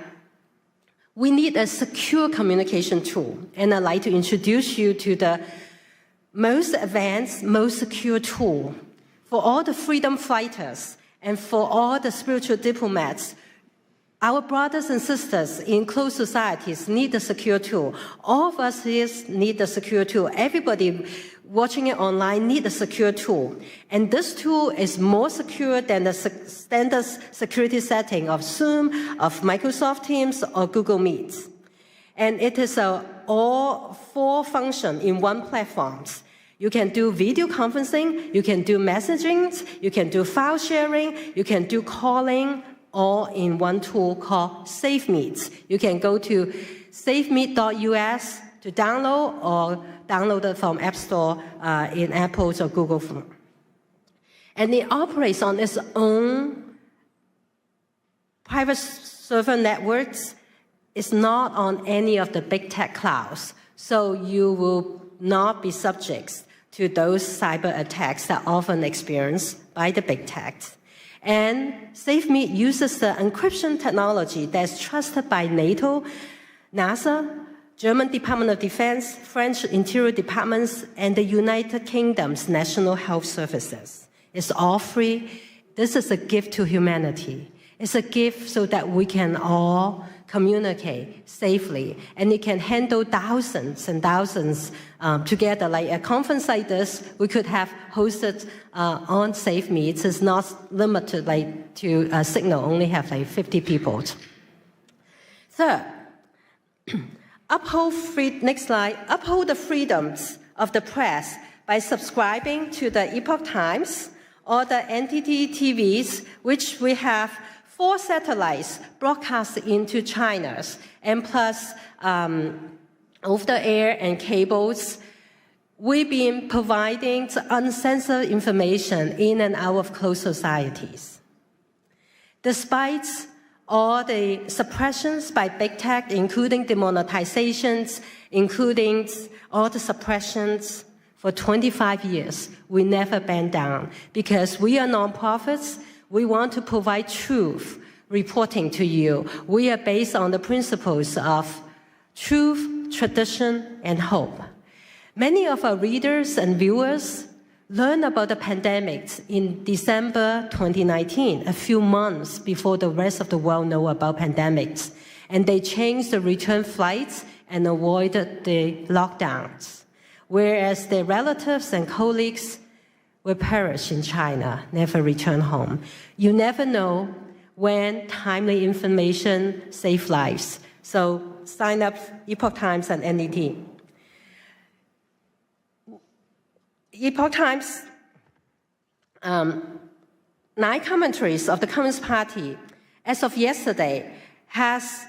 We need a secure communication tool, and I'd like to introduce you to the most advanced, most secure tool for all the freedom fighters and for all the spiritual diplomats. Our brothers and sisters in closed societies need a secure tool. All of us here need a secure tool. Everybody watching it online need a secure tool. And this tool is more secure than the standard security setting of Zoom, of Microsoft Teams, or Google Meet. And it is all 4 functions in one platform. You can do video conferencing, you can do messaging, you can do file sharing, you can do calling, all in one tool called SafeMeet. You can go to safemeet.us to download or download it from App Store in Apple's or Google phone. And it operates on its own private server networks. It's not on any of the big tech clouds. So you will not be subject to those cyber attacks that are often experienced by the big tech. And SafeMeet uses the encryption technology that's trusted by NATO, NASA, German Department of Defense, French Interior Departments, and the United Kingdom's National Health Services. It's all free. This is a gift to humanity. It's a gift so that we can all communicate safely, and it can handle thousands and thousands together. Like a conference like this, we could have hosted on SafeMeet. It's not limited to Signal, only have 50 people. Third, next slide, uphold the freedoms of the press by subscribing to the Epoch Times or the NTT TVs, which we have 4 satellites broadcast into China, and plus over-the-air and cables. We've been providing uncensored information in and out of closed societies. Despite all the suppressions by big tech, including demonetizations, including all the suppressions, for 25 years, we never bend down because we are nonprofits. We want to provide truth reporting to you. We are based on the principles of truth, tradition, and hope. Many of our readers and viewers learned about the pandemic in December 2019, a few months before the rest of the world know about pandemics. And they changed the return flights and avoided the lockdowns. Whereas their relatives and colleagues will perish in China, never return home. You never know when timely information saves lives. So sign up Epoch Times and NDT. Epoch Times, 9 commentaries of the Communist Party, as of yesterday, has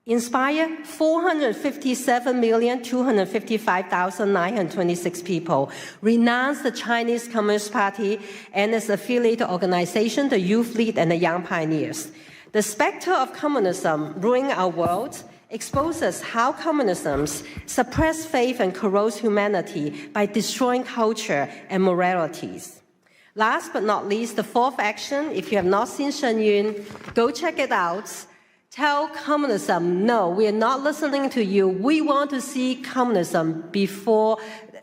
inspired 457,255,926 people, renounced the Chinese Communist Party and its affiliated organization, the Youth League and the Young Pioneers. The specter of communism ruining our world exposes how communism suppresses faith and corrodes humanity by destroying culture and moralities. Last but not least, the 4th action, if you have not seen Shen Yun, go check it out. Tell communism, no, we are not listening to you. We want to see communism before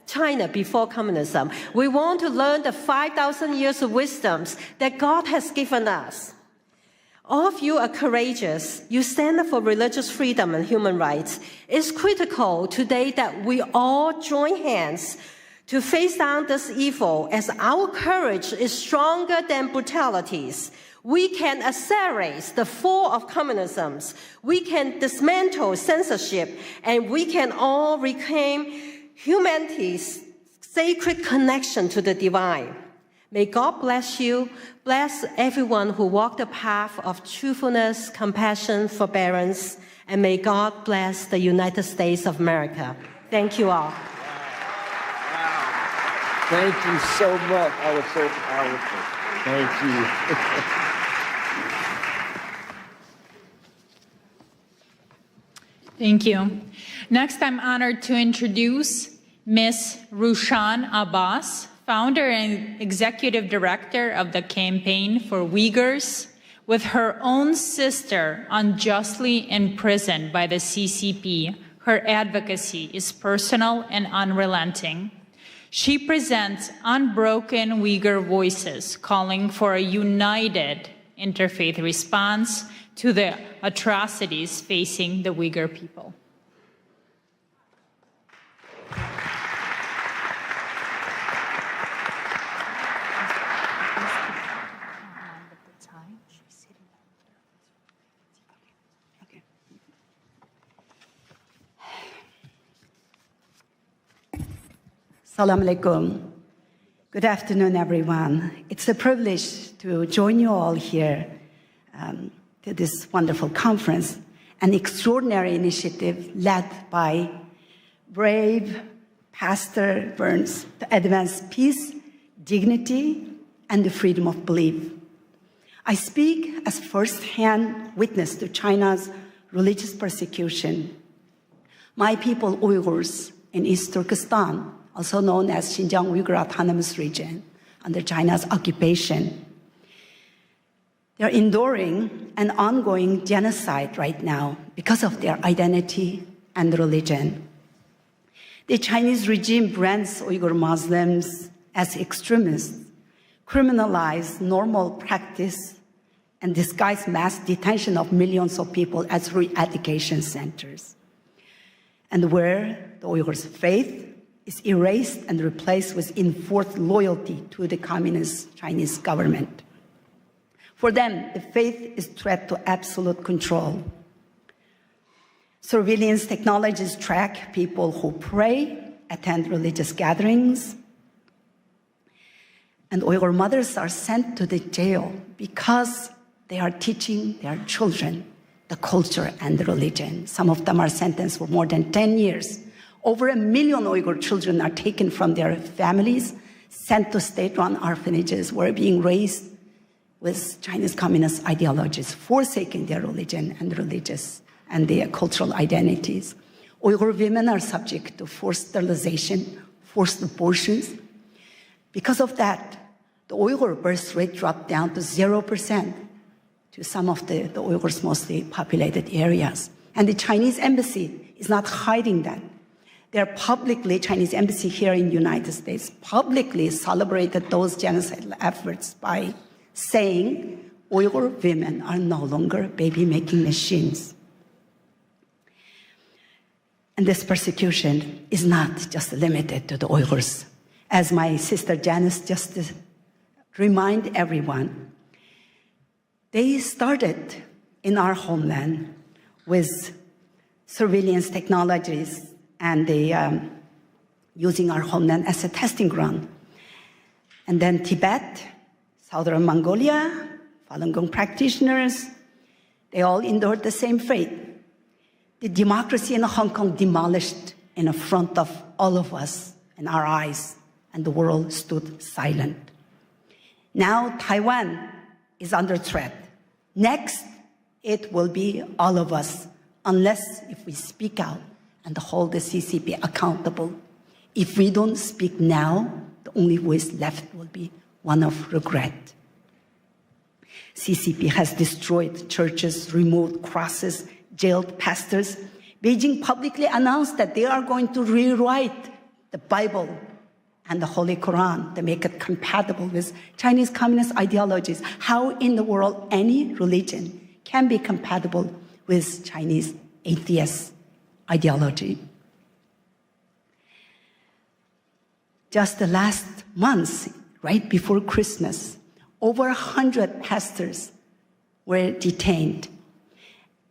China, before communism. We want to learn the 5,000 years of wisdoms that God has given us. All of you are courageous. You stand up for religious freedom and human rights. It's critical today that we all join hands to face down this evil, as our courage is stronger than brutalities. We can accelerate the fall of communism. We can dismantle censorship, and we can all reclaim humanity's sacred connection to the divine. May God bless you, bless everyone who walked the path of truthfulness, compassion, forbearance, and may God bless the United States of America. Thank you all. Thank you so much. That was so powerful. Thank you. Thank you. Next, I'm honored to introduce Ms. Rushan Abbas, founder and executive director of the Campaign for Uyghurs. With her own sister unjustly imprisoned by the CCP, her advocacy is personal and unrelenting. She presents unbroken Uyghur voices calling for a united interfaith response to the atrocities facing the Uyghur people. Assalamu alaikum. Good afternoon, everyone. It's a privilege to join you all here to this wonderful conference, an extraordinary initiative led by brave Pastor Burns to advance peace, dignity, and the freedom of belief. I speak as first-hand witness to China's religious persecution. My people, Uyghurs, in East Turkestan, also known as Xinjiang Uyghur Autonomous Region, under China's occupation. They're enduring an ongoing genocide right now because of their identity and religion. The Chinese regime brands Uyghur Muslims as extremists, criminalize normal practice, and disguise mass detention of millions of people as re-education centers. And where the Uyghurs' faith is erased and replaced with enforced loyalty to the communist Chinese government. For them, the faith is a threat to absolute control. Surveillance technologies track people who pray, attend religious gatherings, and Uyghur mothers are sent to the jail because they are teaching their children the culture and the religion. Some of them are sentenced for more than 10 years. Over 1 million Uyghur children are taken from their families, sent to state-run orphanages, where being raised with Chinese communist ideologies, forsaking their religion and religious and their cultural identities. Uyghur women are subject to forced sterilization, forced abortions. Because of that, the Uyghur birth rate dropped down to 0% to some of the Uyghurs' mostly populated areas. And the Chinese embassy is not hiding that. They're publicly, Chinese embassy here in the United States, publicly celebrated those genocidal efforts by saying Uyghur women are no longer baby-making machines. And this persecution is not just limited to the Uyghurs. As my sister Janice just reminded everyone, they started in our homeland with surveillance technologies and they using our homeland as a testing ground. And then Tibet, Southern Mongolia, Falun Gong practitioners, they all endured the same fate. The democracy in Hong Kong demolished in front of all of us in our eyes, and the world stood silent. Now Taiwan is under threat. Next, it will be all of us, unless if we speak out and hold the CCP accountable. If we don't speak now, the only voice left will be one of regret. CCP has destroyed churches, removed crosses, jailed pastors. Beijing publicly announced that they are going to rewrite the Bible and the Holy Quran to make it compatible with Chinese communist ideologies. How in the world any religion can be compatible with Chinese atheist ideology? Just the last month, right before Christmas, over 100 pastors were detained.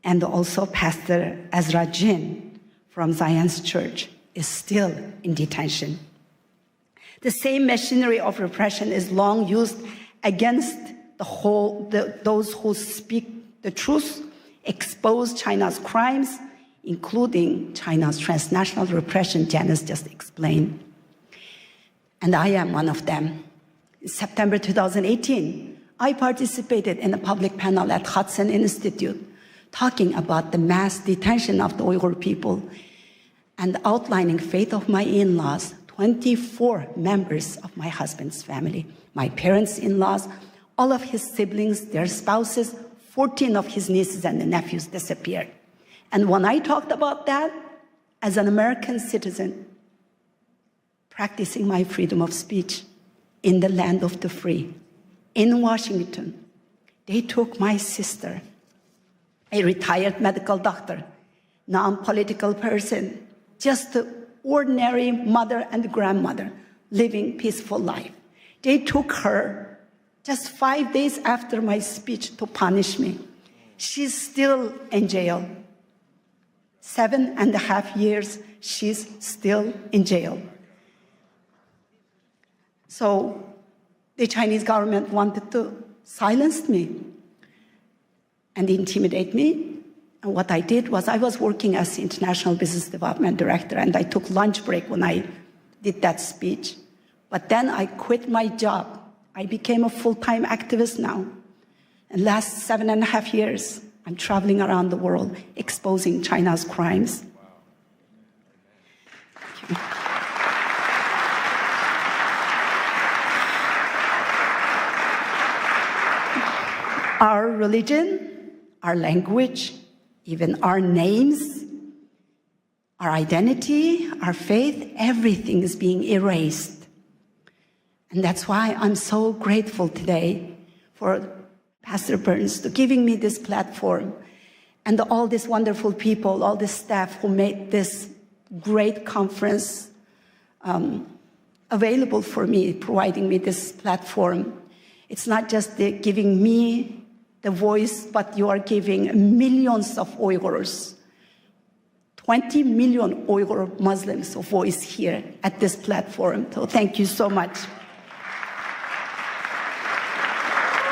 And also Pastor Ezra Jin from Zion's Church is still in detention. The same machinery of repression is long used against those who speak the truth, expose China's crimes, including China's transnational repression Janice just explained. And I am one of them. In September 2018, I participated in a public panel at Hudson Institute talking about the mass detention of the Uyghur people and outlining fate of my in-laws, 24 members of my husband's family, my parents-in-laws, all of his siblings, their spouses, 14 of his nieces and nephews disappeared. And when I talked about that, as an American citizen, practicing my freedom of speech in the land of the free, in Washington, they took my sister, a retired medical doctor, non-political person, just an ordinary mother and grandmother living peaceful life. They took her just 5 days after my speech to punish me. She's still in jail. 7.5 years, she's still in jail. So the Chinese government wanted to silence me and intimidate me. And what I did was I was working as the International Business Development Director, and I took lunch break when I did that speech. But then I quit my job. I became a full-time activist now. And last 7.5 years, I'm traveling around the world exposing China's crimes. Thank you. Our religion, our language, even our names, our identity, our faith, everything is being erased. And that's why I'm so grateful today for Pastor Burns to giving me this platform and all these wonderful people, all the staff who made this great conference available for me, providing me this platform. It's not just giving me the voice, but you are giving millions of Uyghurs, 20 million Uyghur Muslims a voice here at this platform. So thank you so much.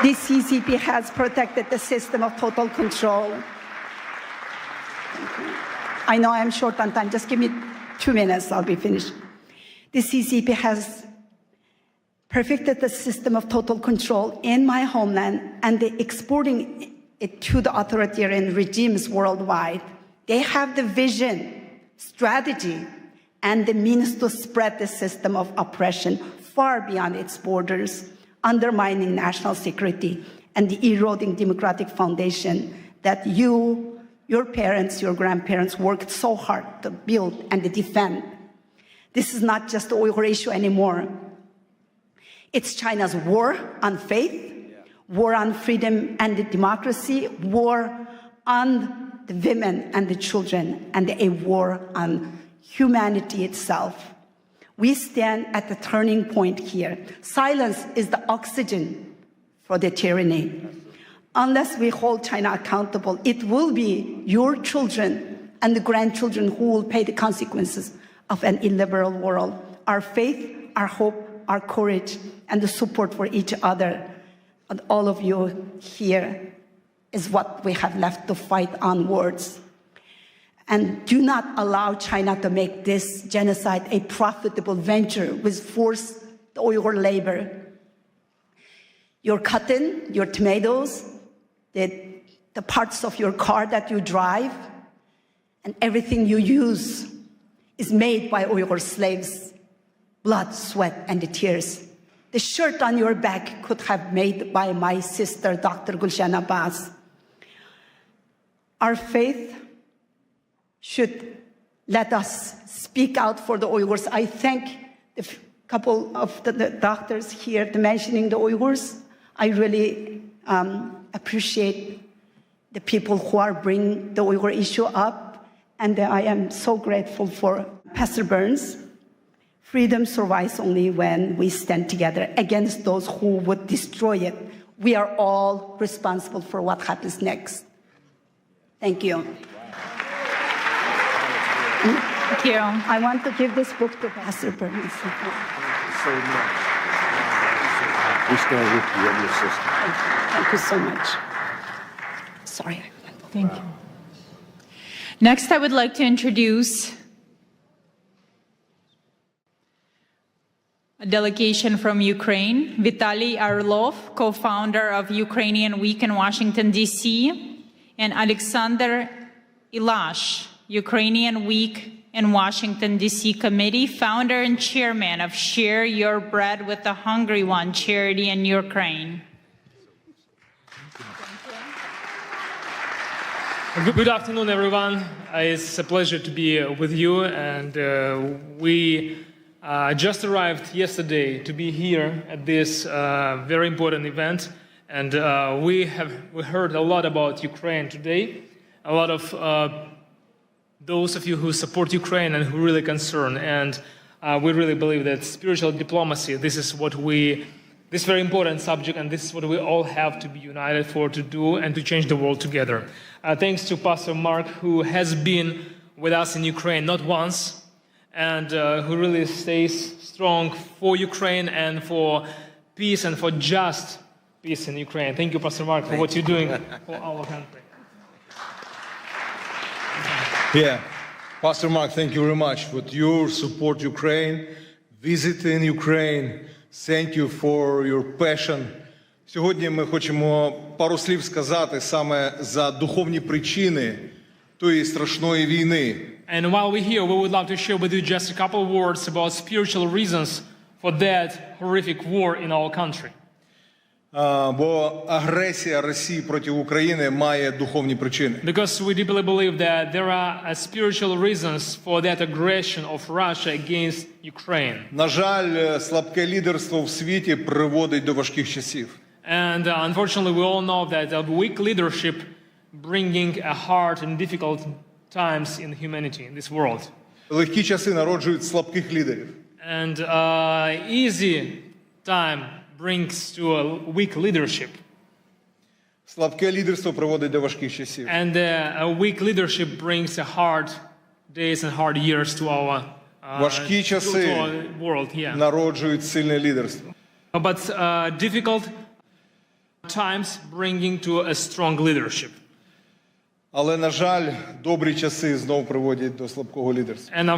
The CCP has protected the system of total control. I know I'm short on time. Just give me 2 minutes, I'll be finished. The CCP has perfected the system of total control in my homeland and they're exporting it to the authoritarian regimes worldwide. They have the vision, strategy, and the means to spread the system of oppression far beyond its borders, undermining national security and eroding democratic foundation that your parents, your grandparents worked so hard to build and to defend. This is not just the Uyghur issue anymore. It's China's war on faith, war on freedom and democracy, war on the women and the children, and a war on humanity itself. We stand at the turning point here. Silence is the oxygen for the tyranny. Unless we hold China accountable, it will be your children and the grandchildren who will pay the consequences of an illiberal world. Our faith, our hope, our courage, and the support for each other, and all of you here, is what we have left to fight onwards. And do not allow China to make this genocide a profitable venture with forced Uyghur labor. Your cotton, your tomatoes, the parts of your car that you drive, and everything you use is made by Uyghur slaves. Blood, sweat, and the tears. The shirt on your back could have been made by my sister, Dr. Gulshan Abbas. Our faith should let us speak out for the Uyghurs. I thank a couple of the doctors here mentioning the Uyghurs. I really appreciate the people who are bringing the Uyghur issue up, and I am so grateful for Pastor Burns. Freedom survives only when we stand together against those who would destroy it. We are all responsible for what happens next. Thank you. Thank you. I want to give this book to Pastor Burns. so much. We stand with you and your sister. Thank you so much. Sorry. Thank you. Next, I would like to introduce a delegation from Ukraine, Vitaly Arlov, co-founder of Ukrainian Week in Washington, D.C., and Alexander Ilash, Ukrainian Week in Washington, D.C. Committee, founder and chairman of Share Your Bread with the Hungry One charity in Ukraine. Good afternoon, everyone. It's a pleasure to be with you, and we just arrived yesterday to be here at this very important event, and we heard a lot about Ukraine today. A lot of those of you who support Ukraine and who really concerned, and we really believe that spiritual diplomacy, this very important subject, and this is what we all have to be united for, to do and to change the world together. Thanks to Pastor Mark, who has been with us in Ukraine not once, and who really stays strong for Ukraine and for peace and for just peace in Ukraine. Thank you, Pastor Mark, for what you're doing for our country. Yeah, Pastor Mark, thank you very much for your support Ukraine, visiting Ukraine. Thank you for your passion. Сьогодні ми хочемо пару слів сказати саме за духовні причини тої страшної війни. And while we're here, we would love to share with you just a couple of words about spiritual reasons for that horrific war in our country. Бо агресія Росії проти України має духовні причини. Because we deeply believe that there are spiritual reasons for that aggression of Russia against Ukraine. На жаль, слабке лідерство в світі приводить до важких часів. And unfortunately, we all know that a weak leadership bringing a hard and difficult times in humanity, in this world. Легкі часи народжують слабких лідерів. And easy time brings to a weak leadership. Слабке лідерство приводить до важких часів. And a weak leadership brings a hard days and hard years to our важкі часи world. Yeah. Народжують сильне лідерство. But difficult times bringing to a strong leadership. Але, на жаль, добрі часи знову приводять до слабкого лідерства. And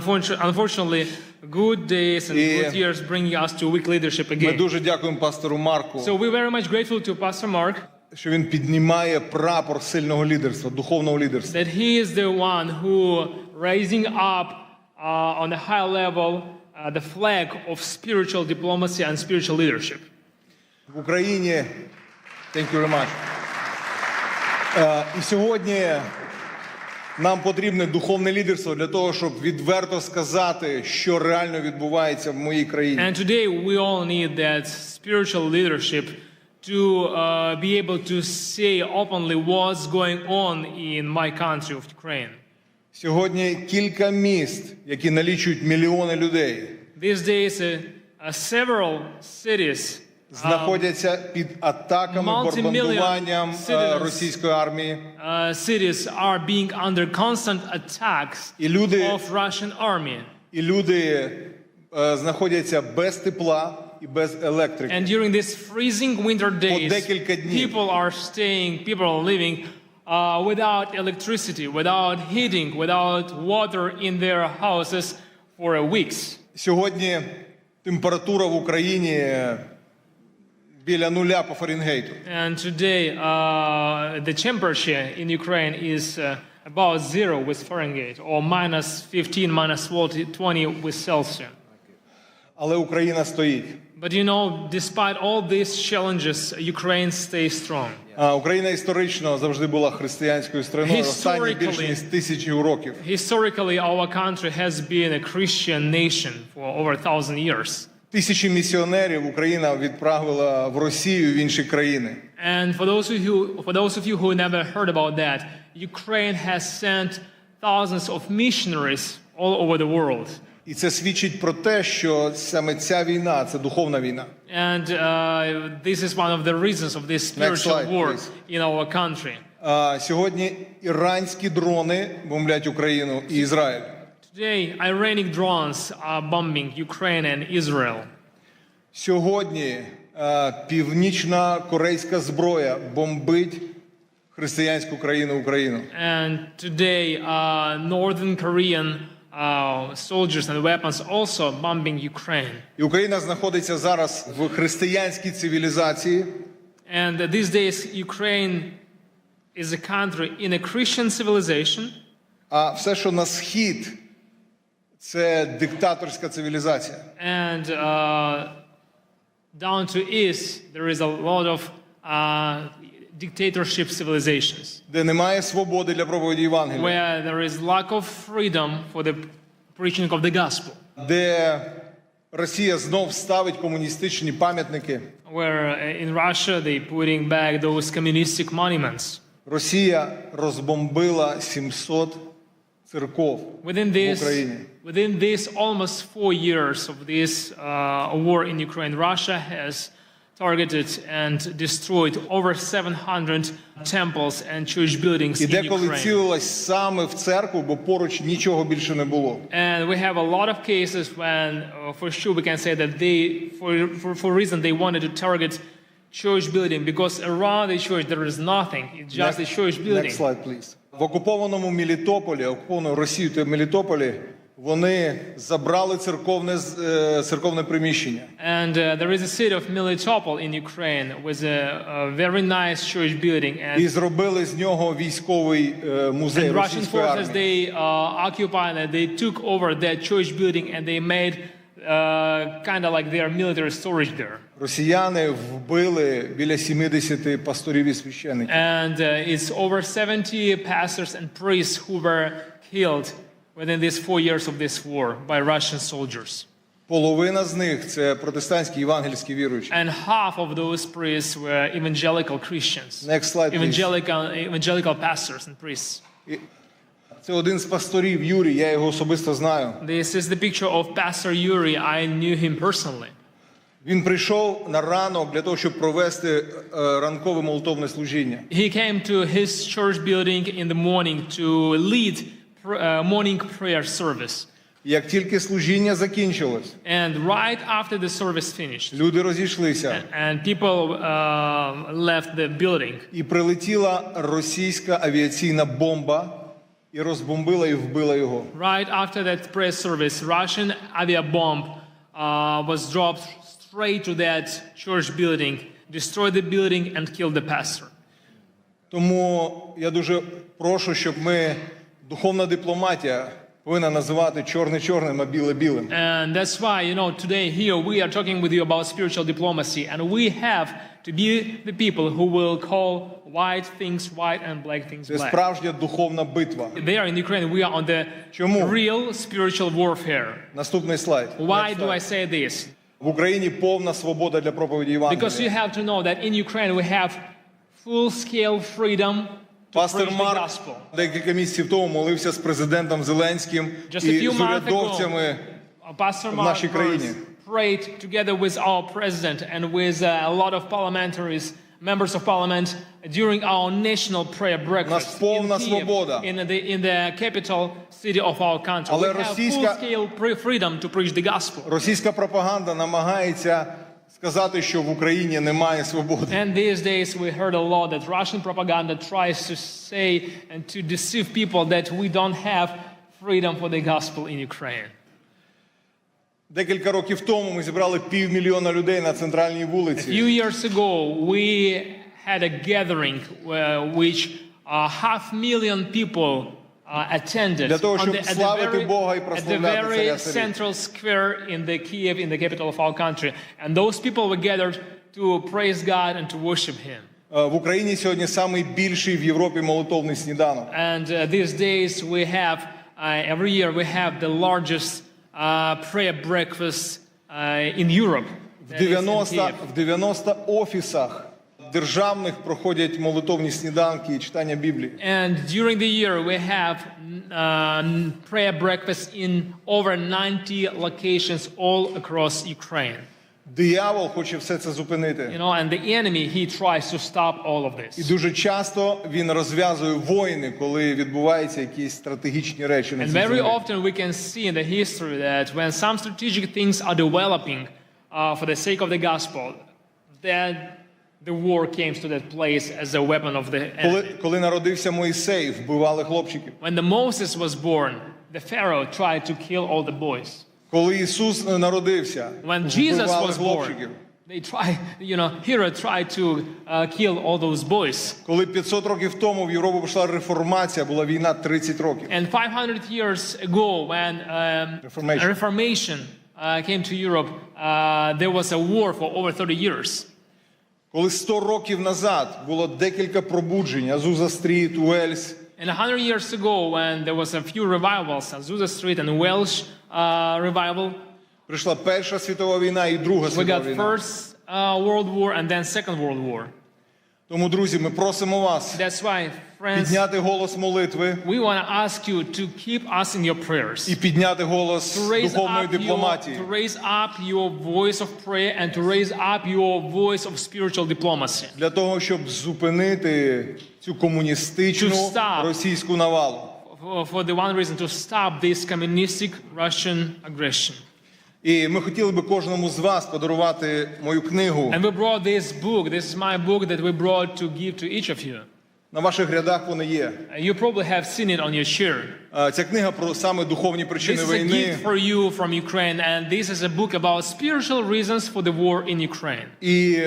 unfortunately, good days and good years bring us to weak leadership again. Ми дуже дякуємо пастору Марку. So we're very much grateful to Pastor Mark. Що він піднімає прапор сильного лідерства, духовного лідерства. That he is the one who raising up on a high level the flag of spiritual diplomacy and spiritual leadership. В Україні, thank you very much. І сьогодні нам потрібне духовне лідерство для того, щоб відверто сказати, що реально відбувається в моїй країні. And today we all need that spiritual leadership to be able to say openly what's going on in my country of Ukraine. Сьогодні кілька міст, які налічують мільйони людей. These days several cities знаходяться під атаками, бомбардуванням російської армії. Cities are being under constant attacks of Russian army. І люди знаходяться без тепла і без електрики. And during these freezing winter days, people are living without electricity, without heating, without water in their houses for weeks. Сьогодні температура в Україні біля нуля по Фаренгейту. And today the temperature in Ukraine is about 0 with Fahrenheit, or minus 15, minus 20 with Celsius. Але Україна стоїть. But you know, despite all these challenges, Ukraine stays strong. Україна історично завжди була християнською країною останні більше ніж 1000 років. Historically, our country has been a Christian nation for over 1000 years. Тисячі місіонерів Україна відправила в Росію, в інші країни. And for those of you who never heard about that, Ukraine has sent thousands of missionaries all over the world. І це свідчить про те, що саме ця війна – це духовна війна. And this is one of the reasons of this spiritual war in our country. Сьогодні іранські дрони бомблять Україну і Ізраїль. Today, Iranian drones are bombing Ukraine and Israel. Сьогодні північна корейська зброя бомбить християнську країну Україну. And today, Northern Korean soldiers and weapons also bombing Ukraine. І Україна знаходиться зараз в християнській цивілізації. And these days, Ukraine is a country in a Christian civilization. А все, що на схід, це диктаторська цивілізація. And down to east, there is a lot of dictatorship civilizations. Де немає свободи для проповіді Євангелія. Where there is lack of freedom for the preaching of the gospel. Де Росія знов ставить комуністичні пам'ятники. Where in Russia they putting back those communistic monuments. Росія розбомбила 700 церков в Україні. Within this almost 4 years of this war in Ukraine, Russia has targeted and destroyed over 700 temples and church buildings І in деколи Ukraine. цілилась саме в церкву, бо поруч нічого більше не було. And we have a lot of cases when, for sure, we can say that they, for reason, they wanted to target church building because around the church there is nothing. It's just a church building. Next slide, please. В окупованому Мелітополі, окупованому Росією та Мелітополі, вони забрали церковне приміщення. And there is a city of Melitopol in Ukraine with a very nice church building. І зробили з нього військовий музей російської армії. And Russian forces, they occupied and they took over that church building and they made kind of like their military storage there. Росіяни вбили біля 70 пасторів і священиків. And it's over 70 pastors and priests who were killed within these 4 years of this war by Russian soldiers. Половина з них це протестантські євангельські віруючі. And half of those priests were evangelical Christians. Next slide, evangelical pastors and priests. Це один з пасторів, Юрій, я його особисто знаю. This is the picture of Pastor Yuri. I knew him personally. Він прийшов на ранок для того, щоб провести ранкове молитовне служіння. He came to his church building in the morning to lead morning prayer service. Як тільки служіння закінчилось, and right after the service finished, люди розійшлися. And people left the building. І прилетіла російська авіаційна бомба і розбомбила і вбила його. Right after that prayer service, Russian aviabomb was dropped straight to that church building, destroyed the building and killed the pastor. Тому я дуже прошу, щоб ми духовна дипломатія повинна називати чорне чорним, а біле білим. And that's why, today here we are talking with you about spiritual diplomacy, and we have to be the people who will call white things white and black things Це black. справжня духовна битва. There in Ukraine we are on the real spiritual warfare. Наступний слайд. Why do I say this? В Україні повна свобода для проповіді Євангелія. Because you have to know that in Ukraine we have full-scale freedom to preach the gospel. Декілька місяців тому молився з президентом Зеленським і з урядовцями в нашій країні. Prayed together with our president and with a lot of parliamentaries, members of parliament, during our national prayer breakfast in the capital city of our country. We have full-scale freedom to preach the gospel. Російська пропаганда намагається сказати, що в Україні немає свободи. And these days we heard a lot that Russian propaganda tries to say and to deceive people that we don't have freedom for the gospel in Ukraine. Декілька років тому ми зібрали 500 000 людей на центральній вулиці. A few years ago we had a gathering which 500,000 people attended для того, щоб славити Бога і at the прославляти very царя царів. central square in the Kiev, in the capital of our country. And those people were gathered to praise God and to worship Him. В Україні сьогодні самий більший в Європі молитовний сніданок. And these days we have, every year we have the largest prayer breakfast in Europe. В 90 офісах державних проходять молитовні сніданки і читання Біблії. And during the year we have prayer breakfast in over 90 locations all across Ukraine. Диявол хоче все це зупинити. And the enemy, he tries to stop all of this. І дуже часто він розв'язує війни, коли відбуваються якісь стратегічні речі на цій And very землі. often we can see in the history that when some strategic things are developing for the sake of the gospel, then the war came to that place as a weapon of the enemy. Коли народився Мойсей, вбивали хлопчиків. When the Moses was born, the Pharaoh tried to kill all the boys. Коли Ісус народився, When Jesus вбивали was хлопчиків. born, they tried, Herod tried to kill all those boys. Коли 500 років тому в Європу пішла реформація, була війна 30 років. And 500 years ago, when Reformation came to Europe, there was a war for over 30 years. Коли 100 років назад було декілька пробуджень, Азуза Стріт, Уельс. And 100 years ago, when there was a few revivals, Azusa Street and Welsh revival, прийшла Перша світова війна і Друга світова війна. We got First World War and then Second World War. Тому, друзі, ми просимо вас підняти голос молитви we want to ask you to keep us in your prayers. І підняти голос духовної дипломатії. To raise up your voice of prayer and to raise up your voice of spiritual diplomacy. Для того, щоб зупинити цю комуністичну російську навалу. For the one reason to stop this communistic Russian aggression. І ми хотіли би кожному з вас подарувати мою книгу. And we brought this book. This is my book that we brought to give to each of you. На ваших рядах вона є. You probably have seen it on your chair. Ця книга про саме духовні причини війни. This is a gift for you from Ukraine, and this is a book about spiritual reasons for the war in Ukraine. І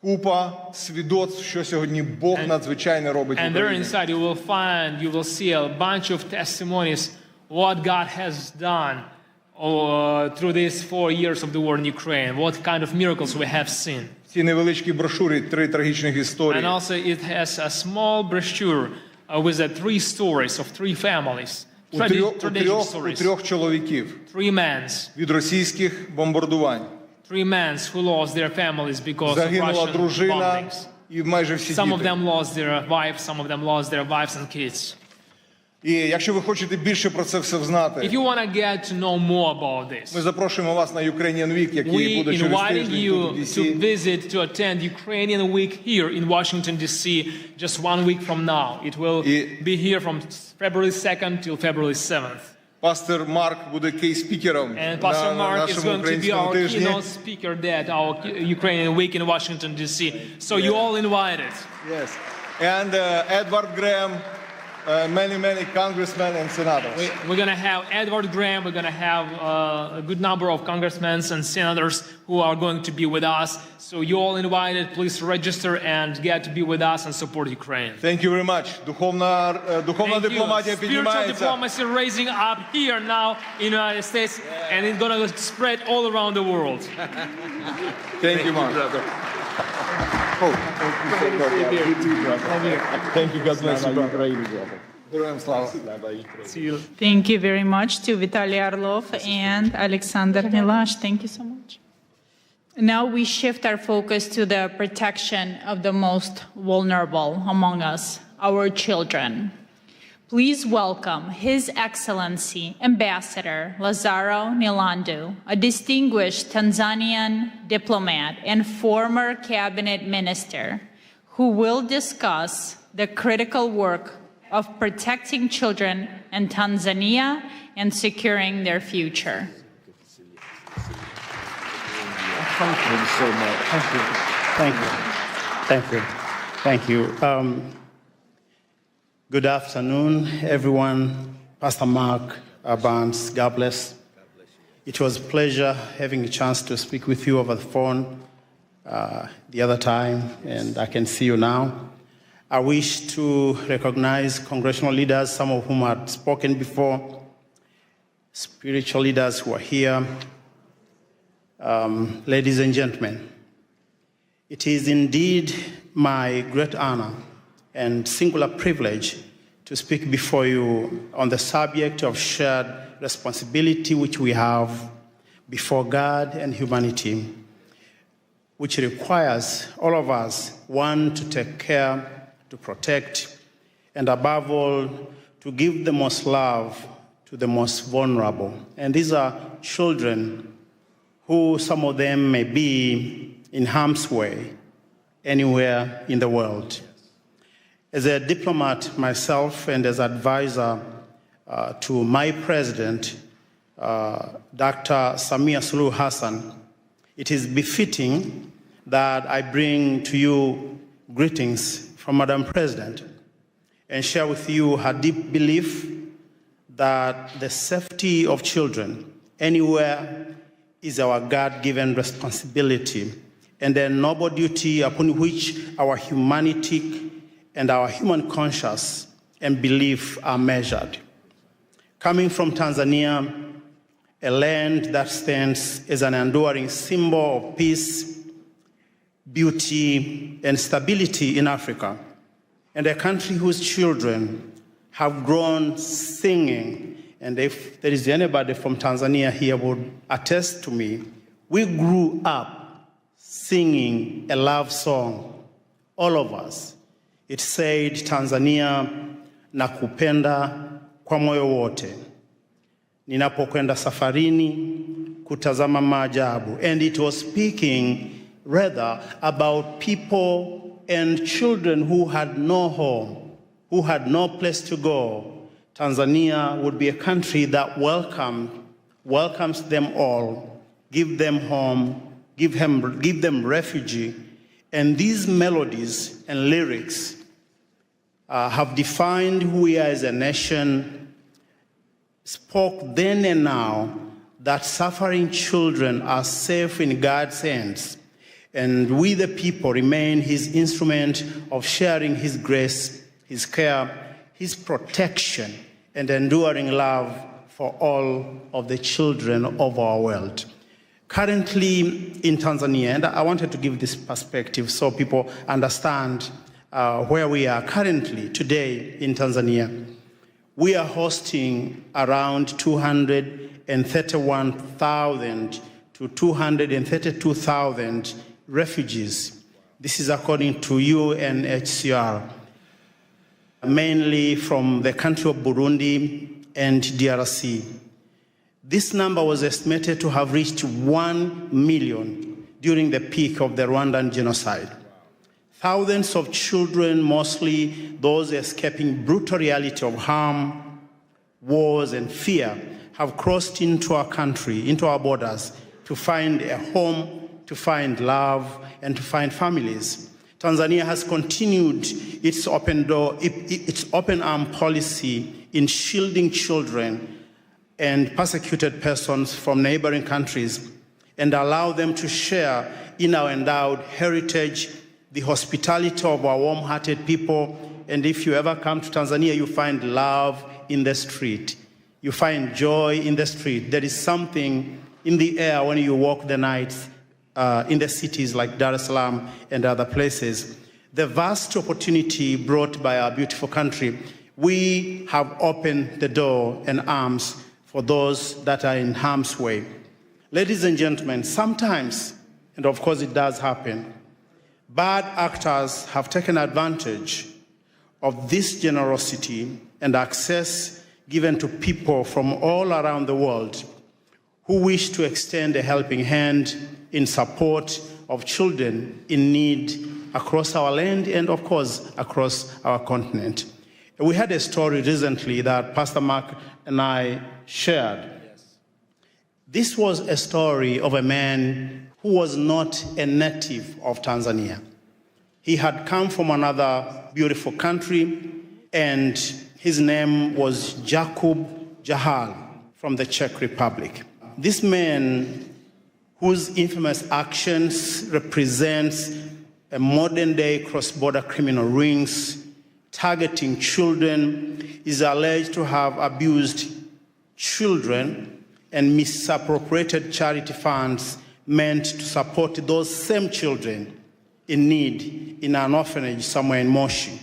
купа свідоцтв, що сьогодні Бог надзвичайно робить в Україні. And there inside you will see a bunch of testimonies what God has done through these 4 years of the war in Ukraine, what kind of miracles we have seen. Ці невеличкі брошури 3 трагічних історії. And also it has a small brochure with 3 stories of 3 families. У трьох чоловіків. 3 men. Від російських бомбардувань. 3 men who lost their families because of Загинула Russian дружина bombings. І майже всі Some of діти. them lost their wives, some of them lost their wives and kids. І якщо ви хочете більше про це все знати, If you want to get to know more about this, ми запрошуємо вас на Ukrainian Week, який we буде через invited тиждень you тут в to DC. visit, to attend Ukrainian Week here in Washington, D.C. just 1 week from now. It will be here from February 2nd till February 7th. Пастор Марк буде кей-спікером And Pastor на Mark is нашому going to be українському our тижні. keynote speaker at our Ukrainian Week in Washington, D.C. So you all invited. Yes. And Edward Graham, many congressmen and senators. We're going to have Edward Graham, we're going to have a good number of congressmen and senators who are going to be with us. So you all invited, please register and get to be with us and support Ukraine. Thank you very much. Духовна дипломатія Spiritual піднімається. diplomacy raising up here now in the United States and it's going to spread all around the world. Thank you, Mark. Thank you, God bless you, brother. Героям слава. Thank you very much to Vitaly Orlov and Alexander Milash. Thank you so much. Now we shift our focus to the protection of the most vulnerable among us, our children. Please welcome His Excellency Ambassador Lazaro Nilandu, a distinguished Tanzanian diplomat and former cabinet minister, who will discuss the critical work of protecting children in Tanzania and securing their future. Thank you so much. Thank you. Thank you. Thank you. Good afternoon, everyone. Pastor Mark Barnes, God bless. It was a pleasure having a chance to speak with you over the phone the other time, and I can see you now. I wish to recognize congressional leaders, some of whom had spoken before, spiritual leaders who are here. Ladies and gentlemen, it is indeed my great honor and singular privilege to speak before you on the subject of shared responsibility which we have before God and humanity, which requires all of us, one, to take care, to protect, and above all, to give the most love to the most vulnerable. And these are children who, some of them may be in harm's way anywhere in the world. As a diplomat myself and as advisor to my president, Dr. Samia Suluhu Hassan, it is befitting that I bring to you greetings from Madam President and share with you her deep belief that the safety of children anywhere is our God-given responsibility and a noble duty upon which our humanity and our human conscience and belief are measured. Coming from Tanzania, a land that stands as an enduring symbol of peace, beauty, and stability in Africa, and a country whose children have grown singing, and if there is anybody from Tanzania here would attest to me, we grew up singing a love song, all of us. It said, Tanzania, nakupenda kwa moyo wote, ninapokwenda safarini kutazama maajabu. And it was speaking rather about people and children who had no home, who had no place to go. Tanzania would be a country that welcomes them all, give them home, give them refuge. And these melodies and lyrics have defined who we are as a nation, spoke then and now that suffering children are safe in God's hands, and we the people remain his instrument of sharing his grace, his care, his protection, and enduring love for all of the children of our world. Currently in Tanzania, and I wanted to give this perspective so people understand where we are currently today in Tanzania. We are hosting around 231,000 to 232,000 refugees. This is according to UNHCR, mainly from the country of Burundi and DRC. This number was estimated to have reached 1 million during the peak of the Rwandan genocide. Thousands of children, mostly those escaping brutal reality of harm, wars, and fear, have crossed into our country, into our borders, to find a home, to find love, and to find families. Tanzania has continued its open arm policy in shielding children and persecuted persons from neighboring countries and allow them to share in our endowed heritage, the hospitality of our warm-hearted people. And if you ever come to Tanzania, you find love in the street. You find joy in the street. There is something in the air when you walk the nights in the cities like Dar es Salaam and other places. The vast opportunity brought by our beautiful country, we have opened the door and arms for those that are in harm's way. Ladies and gentlemen, sometimes, and of course it does happen, bad actors have taken advantage of this generosity and access given to people from all around the world who wish to extend a helping hand in support of children in need across our land and, of course, across our continent. We had a story recently that Pastor Mark and I shared. This was a story of a man who was not a native of Tanzania. He had come from another beautiful country, and his name was Jakub Jahal from the Czech Republic. This man, whose infamous actions represents a modern-day cross-border criminal rings targeting children, is alleged to have abused children and misappropriated charity funds meant to support those same children in need in an orphanage somewhere in Moshi,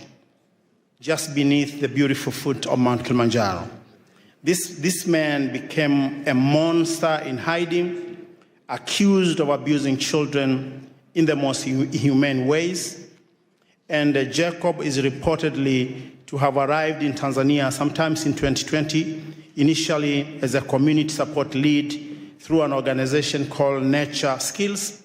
just beneath the beautiful foot of Mount Kilimanjaro. This man became a monster in hiding, accused of abusing children in the most inhumane ways. And Jacob is reportedly to have arrived in Tanzania sometimes in 2020, initially as a community support lead through an organization called Nature Skills,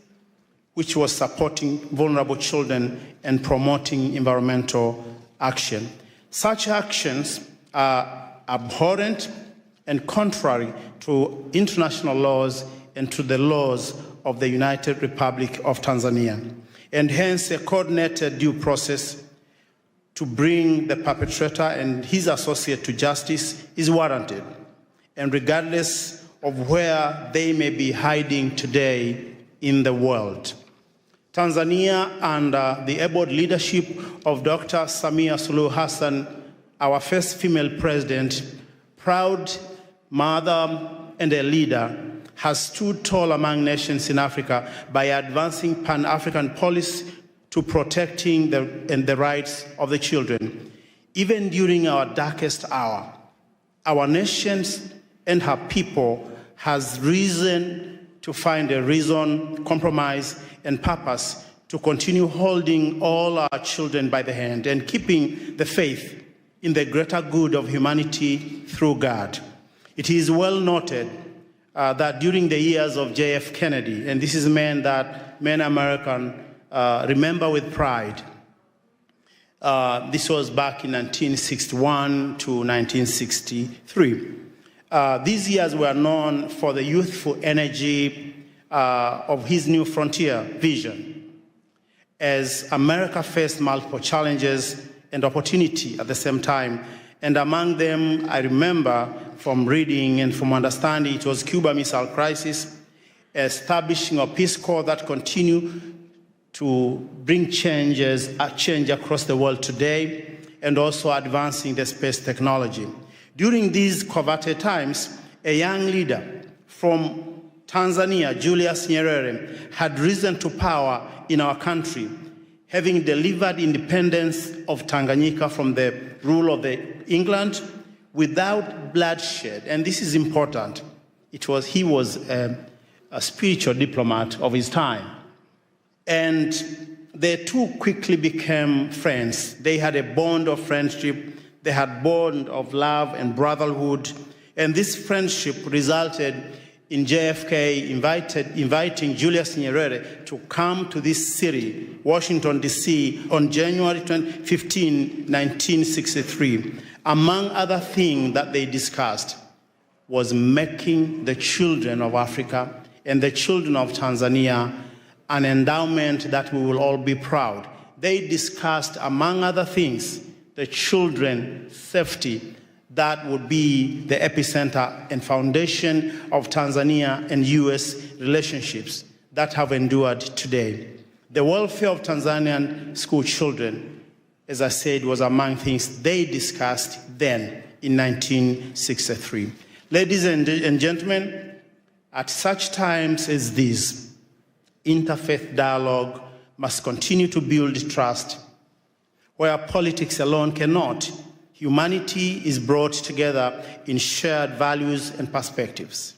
which was supporting vulnerable children and promoting environmental action. Such actions are abhorrent and contrary to international laws and to the laws of the United Republic of Tanzania, and hence a coordinated due process to bring the perpetrator and his associate to justice is warranted, and regardless of where they may be hiding today in the world. Tanzania, under the able leadership of Dr. Samia Suluhu Hassan, our first female president, proud mother and a leader, has stood tall among nations in Africa by advancing Pan-African policy to protecting the rights of the children. Even during our darkest hour, our nations and her people has reason to find a reason, compromise, and purpose to continue holding all our children by the hand and keeping the faith in the greater good of humanity through God. It is well noted that during the years of J.F. Kennedy, and this is a man that many Americans remember with pride, this was back in 1961 to 1963. These years were known for the youthful energy of his new frontier vision. As America faced multiple challenges and opportunity at the same time, and among them, I remember from reading and from understanding, it was Cuba Missile Crisis, establishing a Peace Corps that continue to bring change across the world today, and also advancing the space technology. During these coveted times, a young leader from Tanzania, Julius Nyerere, had risen to power in our country, having delivered independence of Tanganyika from the rule of England without bloodshed. And this is important. He was a spiritual diplomat of his time. And they two quickly became friends. They had a bond of friendship. They had a bond of love and brotherhood. And this friendship resulted in JFK inviting Julius Nyerere to come to this city, Washington, D.C., on January 15, 1963. Among other things that they discussed was making the children of Africa and the children of Tanzania an endowment that we will all be proud. They discussed, among other things, the children's safety that would be the epicenter and foundation of Tanzania and U.S. relationships that have endured today. The welfare of Tanzanian school children, as I said, was among things they discussed then in 1963. Ladies and gentlemen, at such times as these, interfaith dialogue must continue to build trust. Where politics alone cannot, humanity is brought together in shared values and perspectives.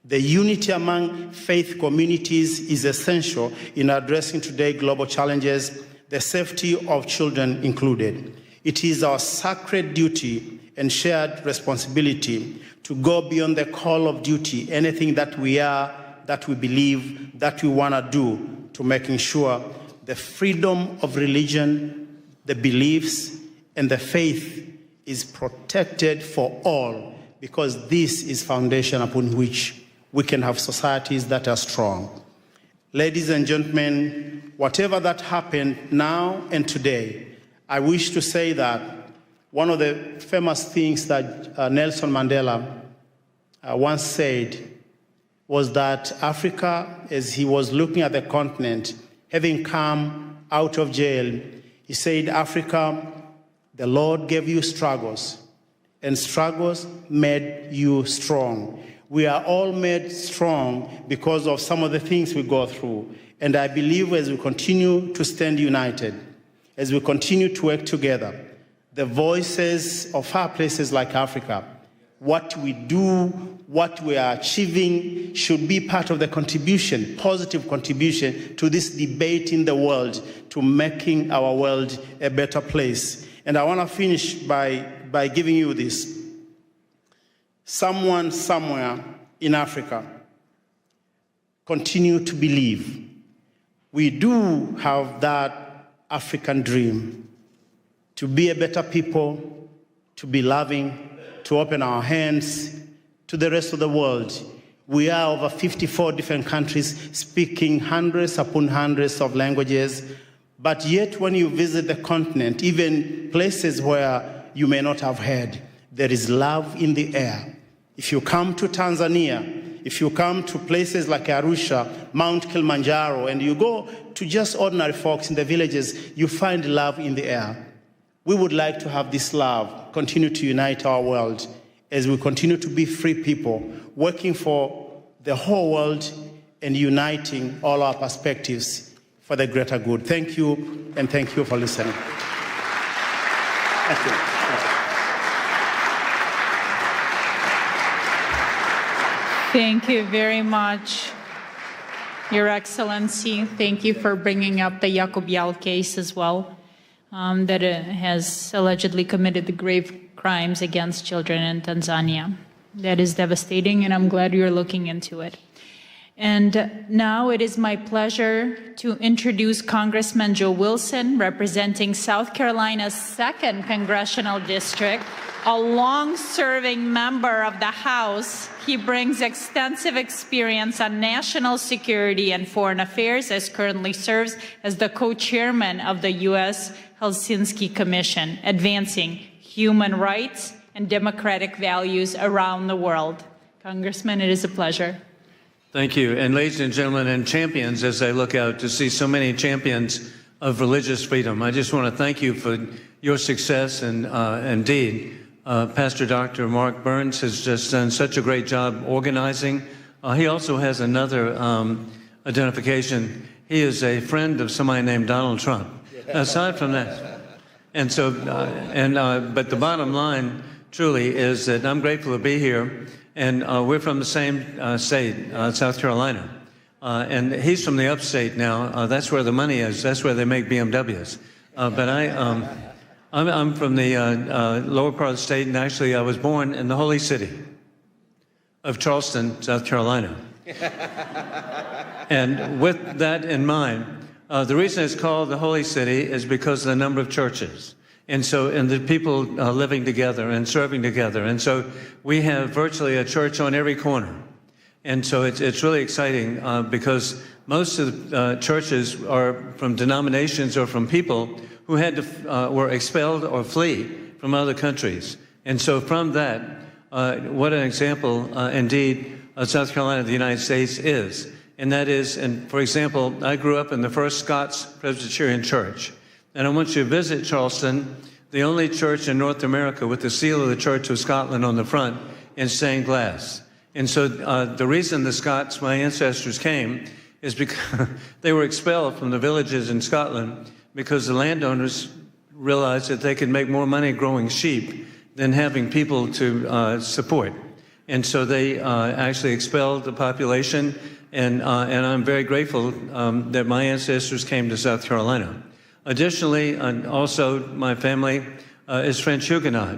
The unity among faith communities is essential in addressing today's global challenges, the safety of children included. It is our sacred duty and shared responsibility to go beyond the call of duty, anything that we are, that we believe, that we want to do, to making sure the freedom of religion, the beliefs, and the faith is protected for all, because this is foundation upon which we can have societies that are strong. Ladies and gentlemen, whatever that happened now and today, I wish to say that one of the famous things that Nelson Mandela once said was that Africa, as he was looking at the continent, having come out of jail, he said, Africa, the Lord gave you struggles, and struggles made you strong. We are all made strong because of some of the things we go through. And I believe as we continue to stand united, as we continue to work together, the voices of far places like Africa, what we do, what we are achieving should be part of the contribution, positive contribution to this debate in the world, to making our world a better place. And I want to finish by giving you this. Someone somewhere in Africa continue to believe we do have that African dream to be a better people, to be loving, to open our hands to the rest of the world. We are over 54 different countries speaking hundreds upon hundreds of languages. But yet when you visit the continent, even places where you may not have heard, there is love in the air. If you come to Tanzania, if you come to places like Arusha, Mount Kilimanjaro, and you go to just ordinary folks in the villages, you find love in the air. We would like to have this love continue to unite our world as we continue to be free people, working for the whole world and uniting all our perspectives for the greater good. Thank you, and thank you for listening. Thank you. Thank you very much, Your Excellency. Thank you for bringing up the Yacobial case as well, that has allegedly committed the grave crimes against children in Tanzania. That is devastating, and I'm glad you're looking into it. And now it is my pleasure to introduce Congressman Joe Wilson, representing South Carolina's 2nd Congressional District, a long-serving member of the House. He brings extensive experience on national security and foreign affairs, as currently serves as the co-chairman of the U.S. Helsinki Commission, advancing human rights and democratic values around the world. Congressman, it is a pleasure. Thank you. And ladies and gentlemen, and champions, as I look out to see so many champions of religious freedom, I just want to thank you for your success. And indeed, Pastor Dr. Mark Burns has just done such a great job organizing. He also has another identification. He is a friend of somebody named Donald Trump. Aside from that, and so, but the bottom line truly is that I'm grateful to be here, and we're from the same state, South Carolina, and he's from the upstate now. That's where the money is. That's where they make BMWs. But I'm from the lower part of the state, and actually I was born in the holy city of Charleston, South Carolina. And with that in mind, the reason it's called the Holy City is because of the number of churches. And the people living together and serving together. And so we have virtually a church on every corner. And so it's really exciting because most of the churches are from denominations or from people who had to, were expelled or flee from other countries. And so from that, what an example indeed South Carolina of the United States is. And that is, and for example, I grew up in the First Scots Presbyterian Church. And I want you to visit Charleston, the only church in North America with the seal of the Church of Scotland on the front in stained glass. And so the reason the Scots, my ancestors, came is because they were expelled from the villages in Scotland because the landowners realized that they could make more money growing sheep than having people to support. And so they actually expelled the population. And I'm very grateful that my ancestors came to South Carolina. Additionally, also my family is French Huguenot.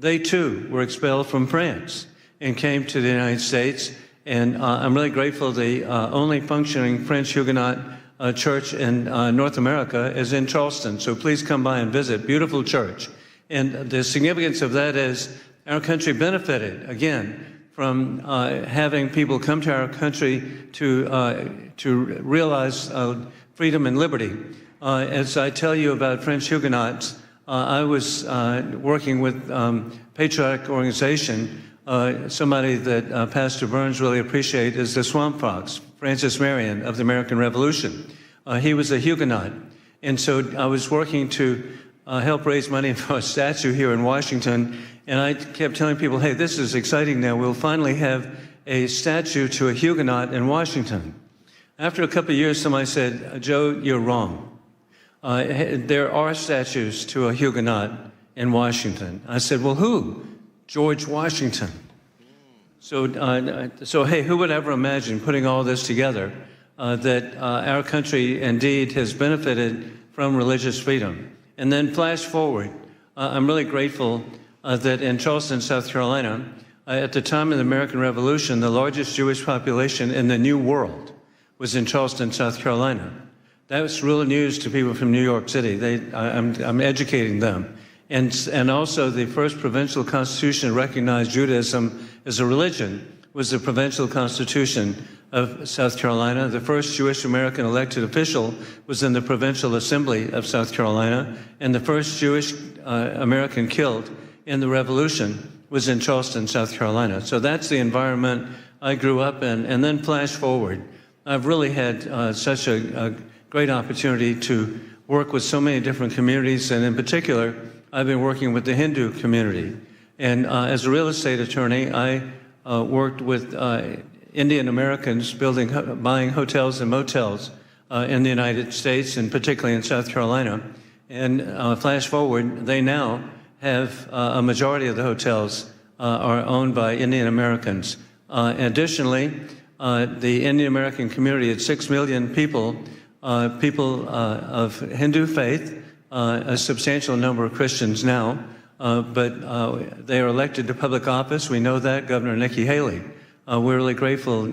They too were expelled from France and came to the United States. And I'm really grateful the only functioning French Huguenot church in North America is in Charleston. So please come by and visit. Beautiful church. And the significance of that is our country benefited, again, from having people come to our country to realize freedom and liberty. As I tell you about French Huguenots, I was working with patriotic organization. Somebody that Pastor Burns really appreciates is the Swamp Fox, Francis Marion of the American Revolution. He was a Huguenot. And so I was working to help raise money for a statue here in Washington. And I kept telling people, hey, this is exciting now. We'll finally have a statue to a Huguenot in Washington. After a couple of years, somebody said, Joe, you're wrong. There are statues to a Huguenot in Washington. I said, well, who? George Washington. So hey, who would ever imagine putting all this together, that our country indeed has benefited from religious freedom? And then flash forward, I'm really grateful that in Charleston, South Carolina, at the time of the American Revolution, the largest Jewish population in the New World was in Charleston, South Carolina. That was real news to people from New York City. I'm educating them. And also the first provincial constitution recognized Judaism as a religion was the Provincial Constitution of South Carolina. The first Jewish American elected official was in the Provincial Assembly of South Carolina, and the first Jewish American killed in the Revolution was in Charleston, South Carolina. So that's the environment I grew up in. And then flash forward, I've really had such a great opportunity to work with so many different communities, and in particular, I've been working with the Hindu community. And as a real estate attorney, I worked with Indian Americans buying hotels and motels in the United States, and particularly in South Carolina. And flash forward, they now have a majority of the hotels are owned by Indian Americans. Additionally, the Indian American community, it's 6 million people, of Hindu faith, a substantial number of Christians now, but they are elected to public office. We know that, Governor Nikki Haley. We're really grateful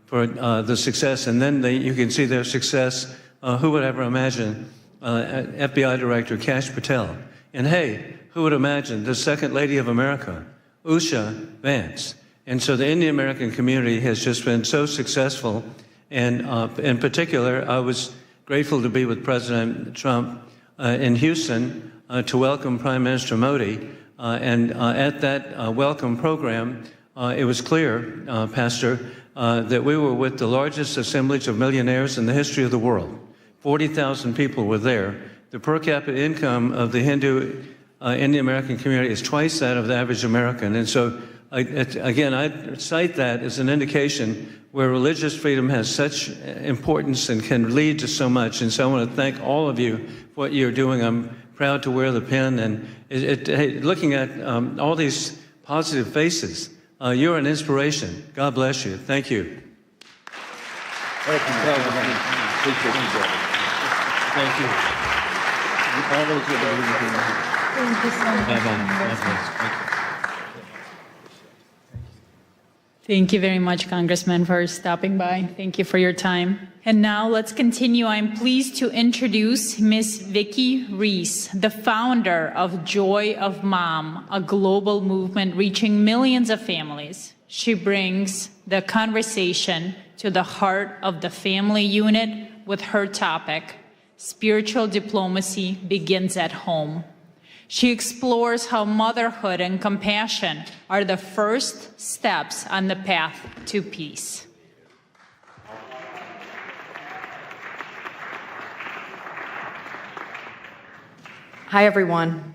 for the success. And then you can see their success. Who would ever imagine FBI Director Kash Patel? And hey, who would imagine the Second Lady of America, Usha Vance? And so the Indian American community has just been so successful. And in particular, I was grateful to be with President Trump in Houston to welcome Prime Minister Modi. And at that welcome program, it was clear, Pastor, that we were with the largest assemblage of millionaires in the history of the world. 40,000 people were there. The per capita income of the Hindu Indian American community is twice that of the average American. And so, again, I cite that as an indication where religious freedom has such importance and can lead to so much. And so I want to thank all of you for what you're doing. I'm proud to wear the pin. And looking at all these positive faces, you're an inspiration. God bless you. Thank you. Thank you. Appreciate you, brother. Thank you. Thank you so much. Thank you very much, Congressman, for stopping by. Thank you for your time. And now let's continue. I'm pleased to introduce Ms. Vicki Reese, the founder of Joy of Mom, a global movement reaching millions of families. She brings the conversation to the heart of the family unit with her topic, Spiritual Diplomacy Begins at Home. She explores how motherhood and compassion are the first steps on the path to peace. Hi, everyone.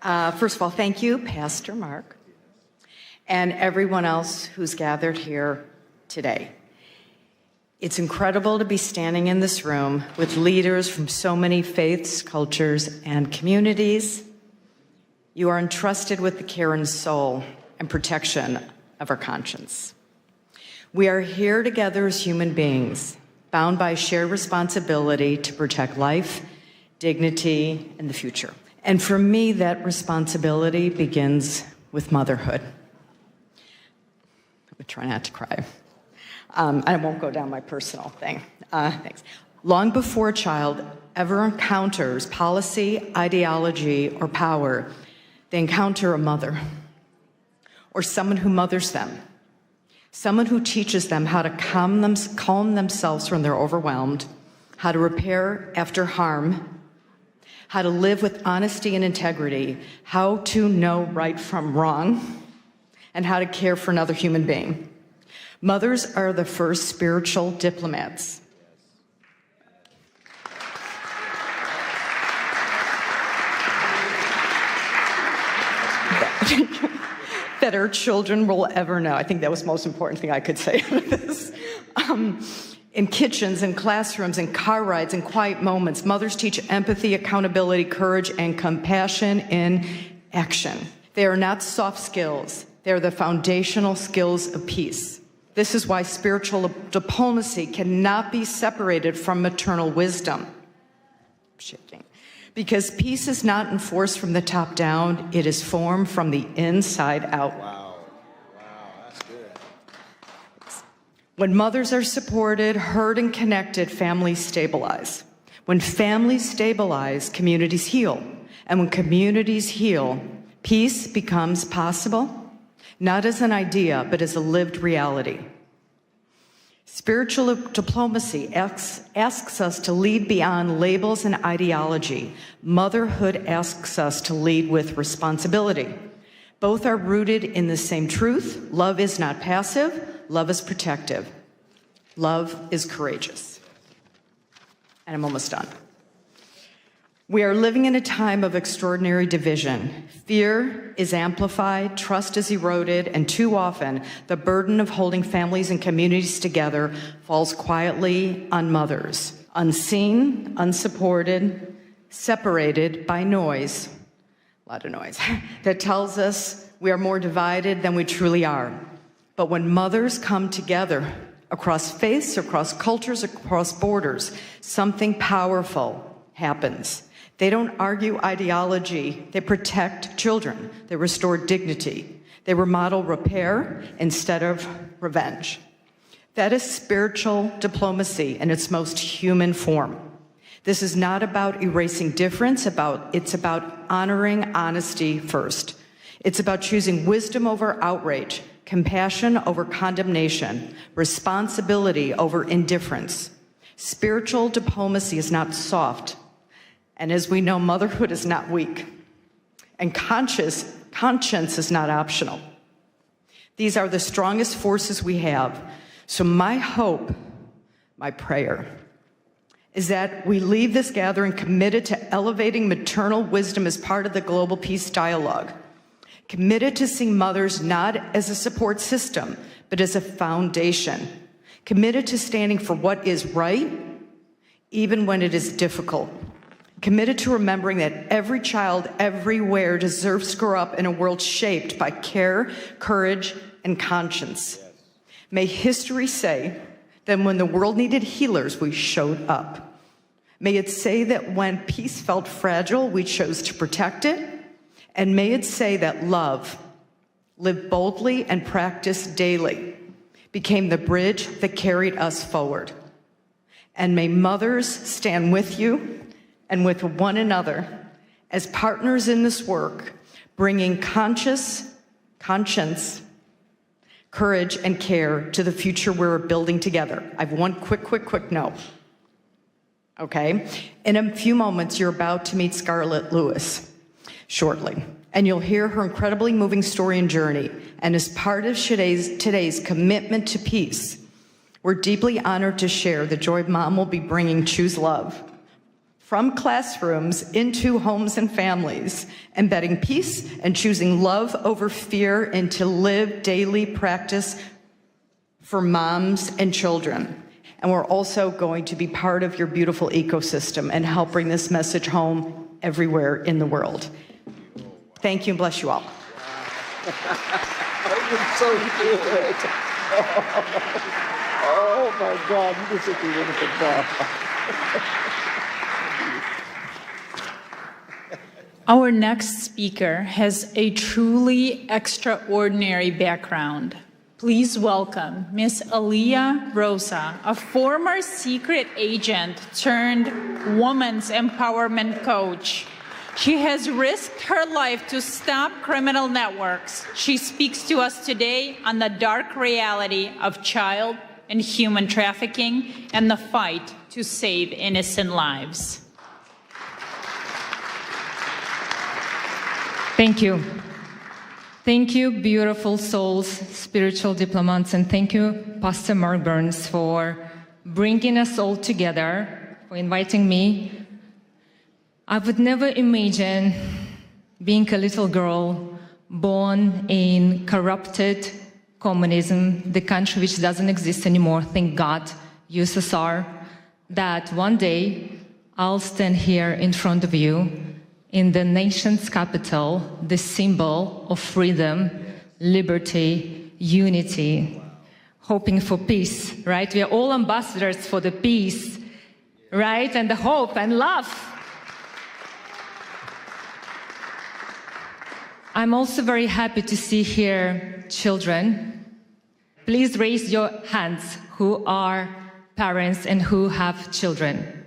First of all, thank you, Pastor Mark, and everyone else who's gathered here today. It's incredible to be standing in this room with leaders from so many faiths, cultures, and communities. You are entrusted with the care and soul and protection of our conscience. We are here together as human beings, bound by shared responsibility to protect life, dignity, and the future. And for me, that responsibility begins with motherhood. I would try not to cry. I won't go down my personal thing. Thanks. Long before a child ever encounters policy, ideology, or power, they encounter a mother or someone who mothers them, someone who teaches them how to calm themselves when they're overwhelmed, how to repair after harm, how to live with honesty and integrity, how to know right from wrong, and how to care for another human being. Mothers are the first spiritual diplomats. That our children will ever know. I think that was the most important thing I could say out of this. In kitchens, in classrooms, in car rides, in quiet moments, mothers teach empathy, accountability, courage, and compassion in action. They are not soft skills. They are the foundational skills of peace. This is why spiritual diplomacy cannot be separated from maternal wisdom. Because peace is not enforced from the top down, it is formed from the inside out. Wow, that's good. When mothers are supported, heard, and connected, families stabilize. When families stabilize, communities heal. And when communities heal, peace becomes possible. not as an idea, but as a lived reality. Spiritual diplomacy asks us to lead beyond labels and ideology. Motherhood asks us to lead with responsibility. Both are rooted in the same truth. Love is not passive. Love is protective. Love is courageous. And I'm almost done. We are living in a time of extraordinary division. Fear is amplified, trust is eroded, and too often the burden of holding families and communities together falls quietly on mothers, unseen, unsupported, separated by noise, a lot of noise, that tells us we are more divided than we truly are. But when mothers come together across faiths, across cultures, across borders, something powerful happens. They don't argue ideology. They protect children. They restore dignity. They remodel repair instead of revenge. That is spiritual diplomacy in its most human form. This is not about erasing difference. It's about honoring honesty first. It's about choosing wisdom over outrage, compassion over condemnation, responsibility over indifference. Spiritual diplomacy is not soft. And as we know, motherhood is not weak. And conscience is not optional. These are the strongest forces we have. So my hope, my prayer, is that we leave this gathering committed to elevating maternal wisdom as part of the global peace dialogue, committed to seeing mothers not as a support system, but as a foundation, committed to standing for what is right, even when it is difficult, committed to remembering that every child everywhere deserves to grow up in a world shaped by care, courage, and conscience. May history say that when the world needed healers, we showed up. May it say that when peace felt fragile, we chose to protect it. And may it say that love, lived boldly and practiced daily, became the bridge that carried us forward. And may mothers stand with you and with one another as partners in this work, bringing conscience, courage, and care to the future we're building together. I have one quick note. Okay? In a few moments, you're about to meet Scarlett Lewis shortly, and you'll hear her incredibly moving story and journey. And as part of today's commitment to peace, we're deeply honored to share the joy Mom will be bringing Choose Love from classrooms into homes and families, embedding peace and choosing love over fear into live daily practice for moms and children. And we're also going to be part of your beautiful ecosystem and help bring this message home everywhere in the world. Thank you and bless you all. That was so good. Oh my God, you did such a wonderful job. Our next speaker has a truly extraordinary background. Please welcome Miss Aliyah Rosa, a former secret agent turned women's empowerment coach. She has risked her life to stop criminal networks. She speaks to us today on the dark reality of child and human trafficking and the fight to save innocent lives. Thank you. Thank you, beautiful souls, spiritual diplomats, and thank you, Pastor Mark Burns, for bringing us all together, for inviting me. I would never imagine being a little girl born in corrupted communism, the country which doesn't exist anymore, thank God, USSR, that one day I'll stand here in front of you in the nation's capital, the symbol of freedom, liberty, unity, hoping for peace, right? We are all ambassadors for the peace, right? And the hope and love. I'm also very happy to see here children. Please raise your hands who are parents and who have children.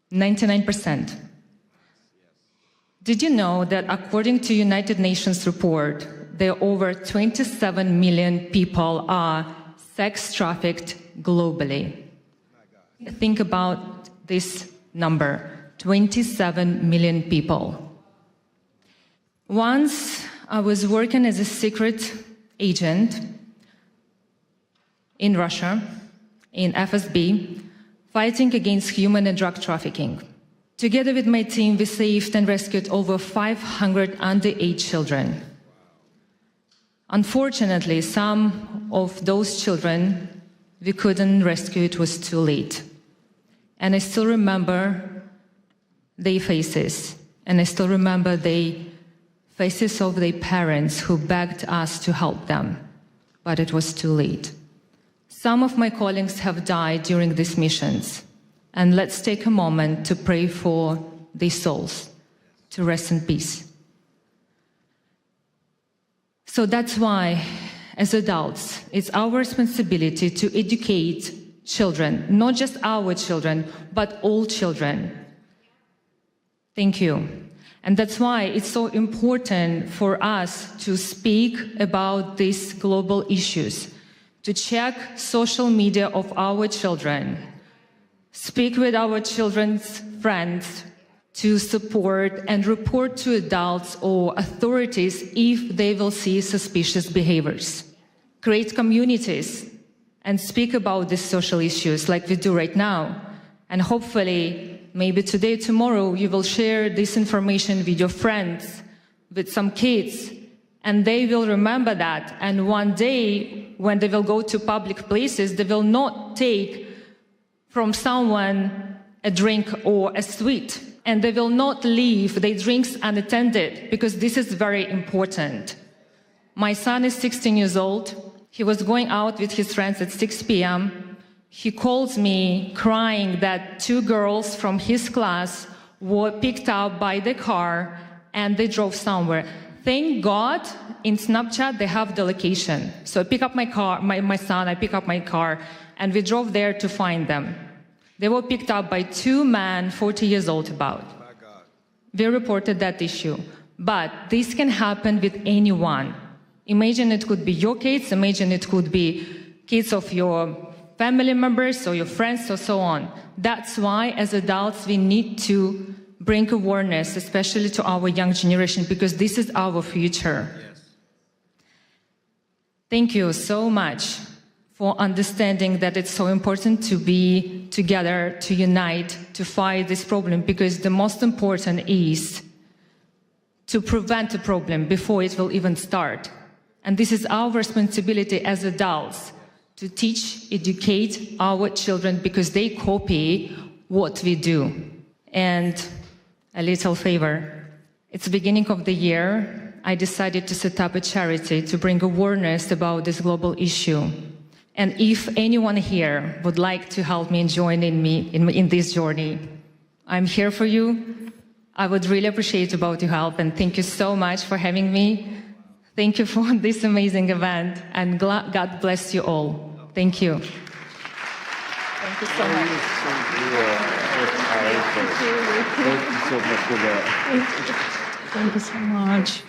99%. Did you know that according to United Nations report, there are over 27 million people are sex trafficked globally? Think about this number, 27 million people. Once I was working as a secret agent in Russia, in FSB, fighting against human and drug trafficking. Together with my team, we saved and rescued over 500 underage children. Unfortunately, some of those children we couldn't rescue, it was too late. And I still remember their faces, and I still remember the faces of their parents who begged us to help them, but it was too late. Some of my colleagues have died during these missions, and let's take a moment to pray for their souls to rest in peace. So that's why, as adults, it's our responsibility to educate children, not just our children, but all children. Thank you. And that's why it's so important for us to speak about these global issues, to check social media of our children, speak with our children's friends, to support and report to adults or authorities if they will see suspicious behaviors. Create communities and speak about these social issues like we do right now. And hopefully, maybe today, tomorrow, you will share this information with your friends, with some kids, and they will remember that. And one day, when they will go to public places, they will not take from someone a drink or a sweet, and they will not leave their drinks unattended, because this is very important. My son is 16 years old. He was going out with his friends at 6 p.m. He calls me crying that 2 girls from his class were picked up by the car and they drove somewhere. Thank God in Snapchat they have the location. So I pick up my car, my son, I pick up my car, and we drove there to find them. They were picked up by 2 men, 40 years old about. We reported that issue. But this can happen with anyone. Imagine it could be your kids, imagine it could be kids of your family members or your friends or so on. That's why, as adults, we need to bring awareness, especially to our young generation, because this is our future. Yes. Thank you so much for understanding that it's so important to be together, to unite, to fight this problem, because the most important is to prevent the problem before it will even start. And this is our responsibility as adults, to teach, educate our children, because they copy what we do. And a little favor. It's the beginning of the year. I decided to set up a charity to bring awareness about this global issue. And if anyone here would like to help me and join me in this journey, I'm here for you. I would really appreciate about your help, and thank you so much for having me. Thank you for this amazing event, and God bless you all. Thank you. Thank you so much. Thank you so much.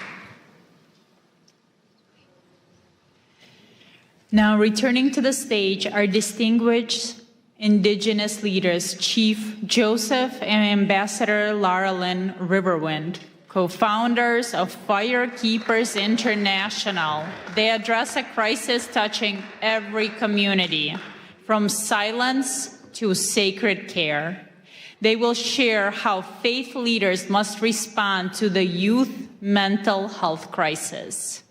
Now, returning to the stage, our distinguished Indigenous leaders, Chief Joseph and Ambassador Lara Lynn Riverwind, co-founders of Firekeepers International. They address a crisis touching every community, from silence to sacred care. They will share how faith leaders must respond to the youth mental health crisis.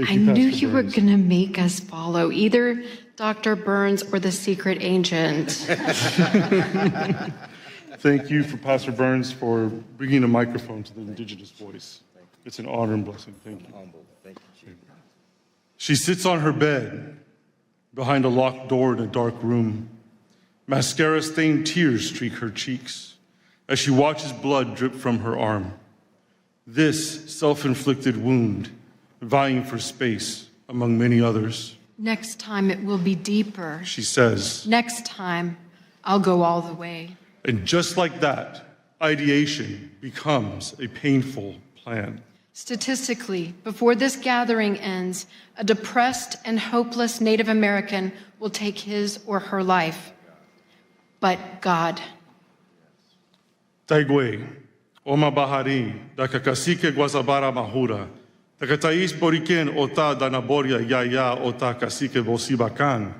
I knew you were going to make us follow either Dr. Burns or the secret agent. Thank you for Pastor Burns for bringing a microphone to the Indigenous voice. It's an honor and blessing. Thank you. She sits on her bed behind a locked door in a dark room. Mascara-stained tears streak her cheeks as she watches blood drip from her arm. This self-inflicted wound, vying for space among many others. Next time it will be deeper. She says. Next time I'll go all the way. And just like that, ideation becomes a painful plan. Statistically, before this gathering ends, a depressed and hopeless Native American will take his or her life. But God. Taigwe, Oma Bahari, Dakakasike Guazabara Mahura, Takatais Boriken Ota Danaboria Yaya Ota Kasike Bosibakan.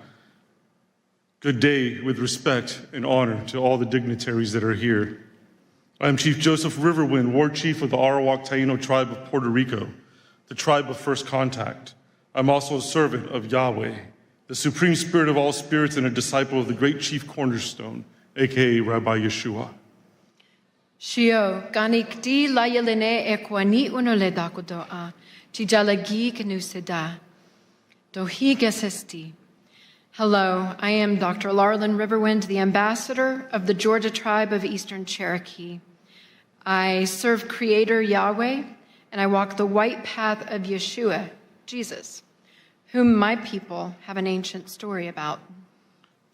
Good day with respect and honor to all the dignitaries that are here. I am Chief Joseph Riverwind, Ward Chief of the Arawak Taino tribe of Puerto Rico, the tribe of first contact. I'm also a servant of Yahweh, the supreme spirit of all spirits and a disciple of the great Chief Cornerstone, aka Rabbi Yeshua. Shio, ganik di layelene ekwani unole dakudoa, chijalagi kenusida, dohi gesesti. Hello, I am Dr. Larlin Riverwind, the ambassador of the Georgia tribe of Eastern Cherokee. I serve Creator Yahweh, and I walk the white path of Yeshua, Jesus, whom my people have an ancient story about.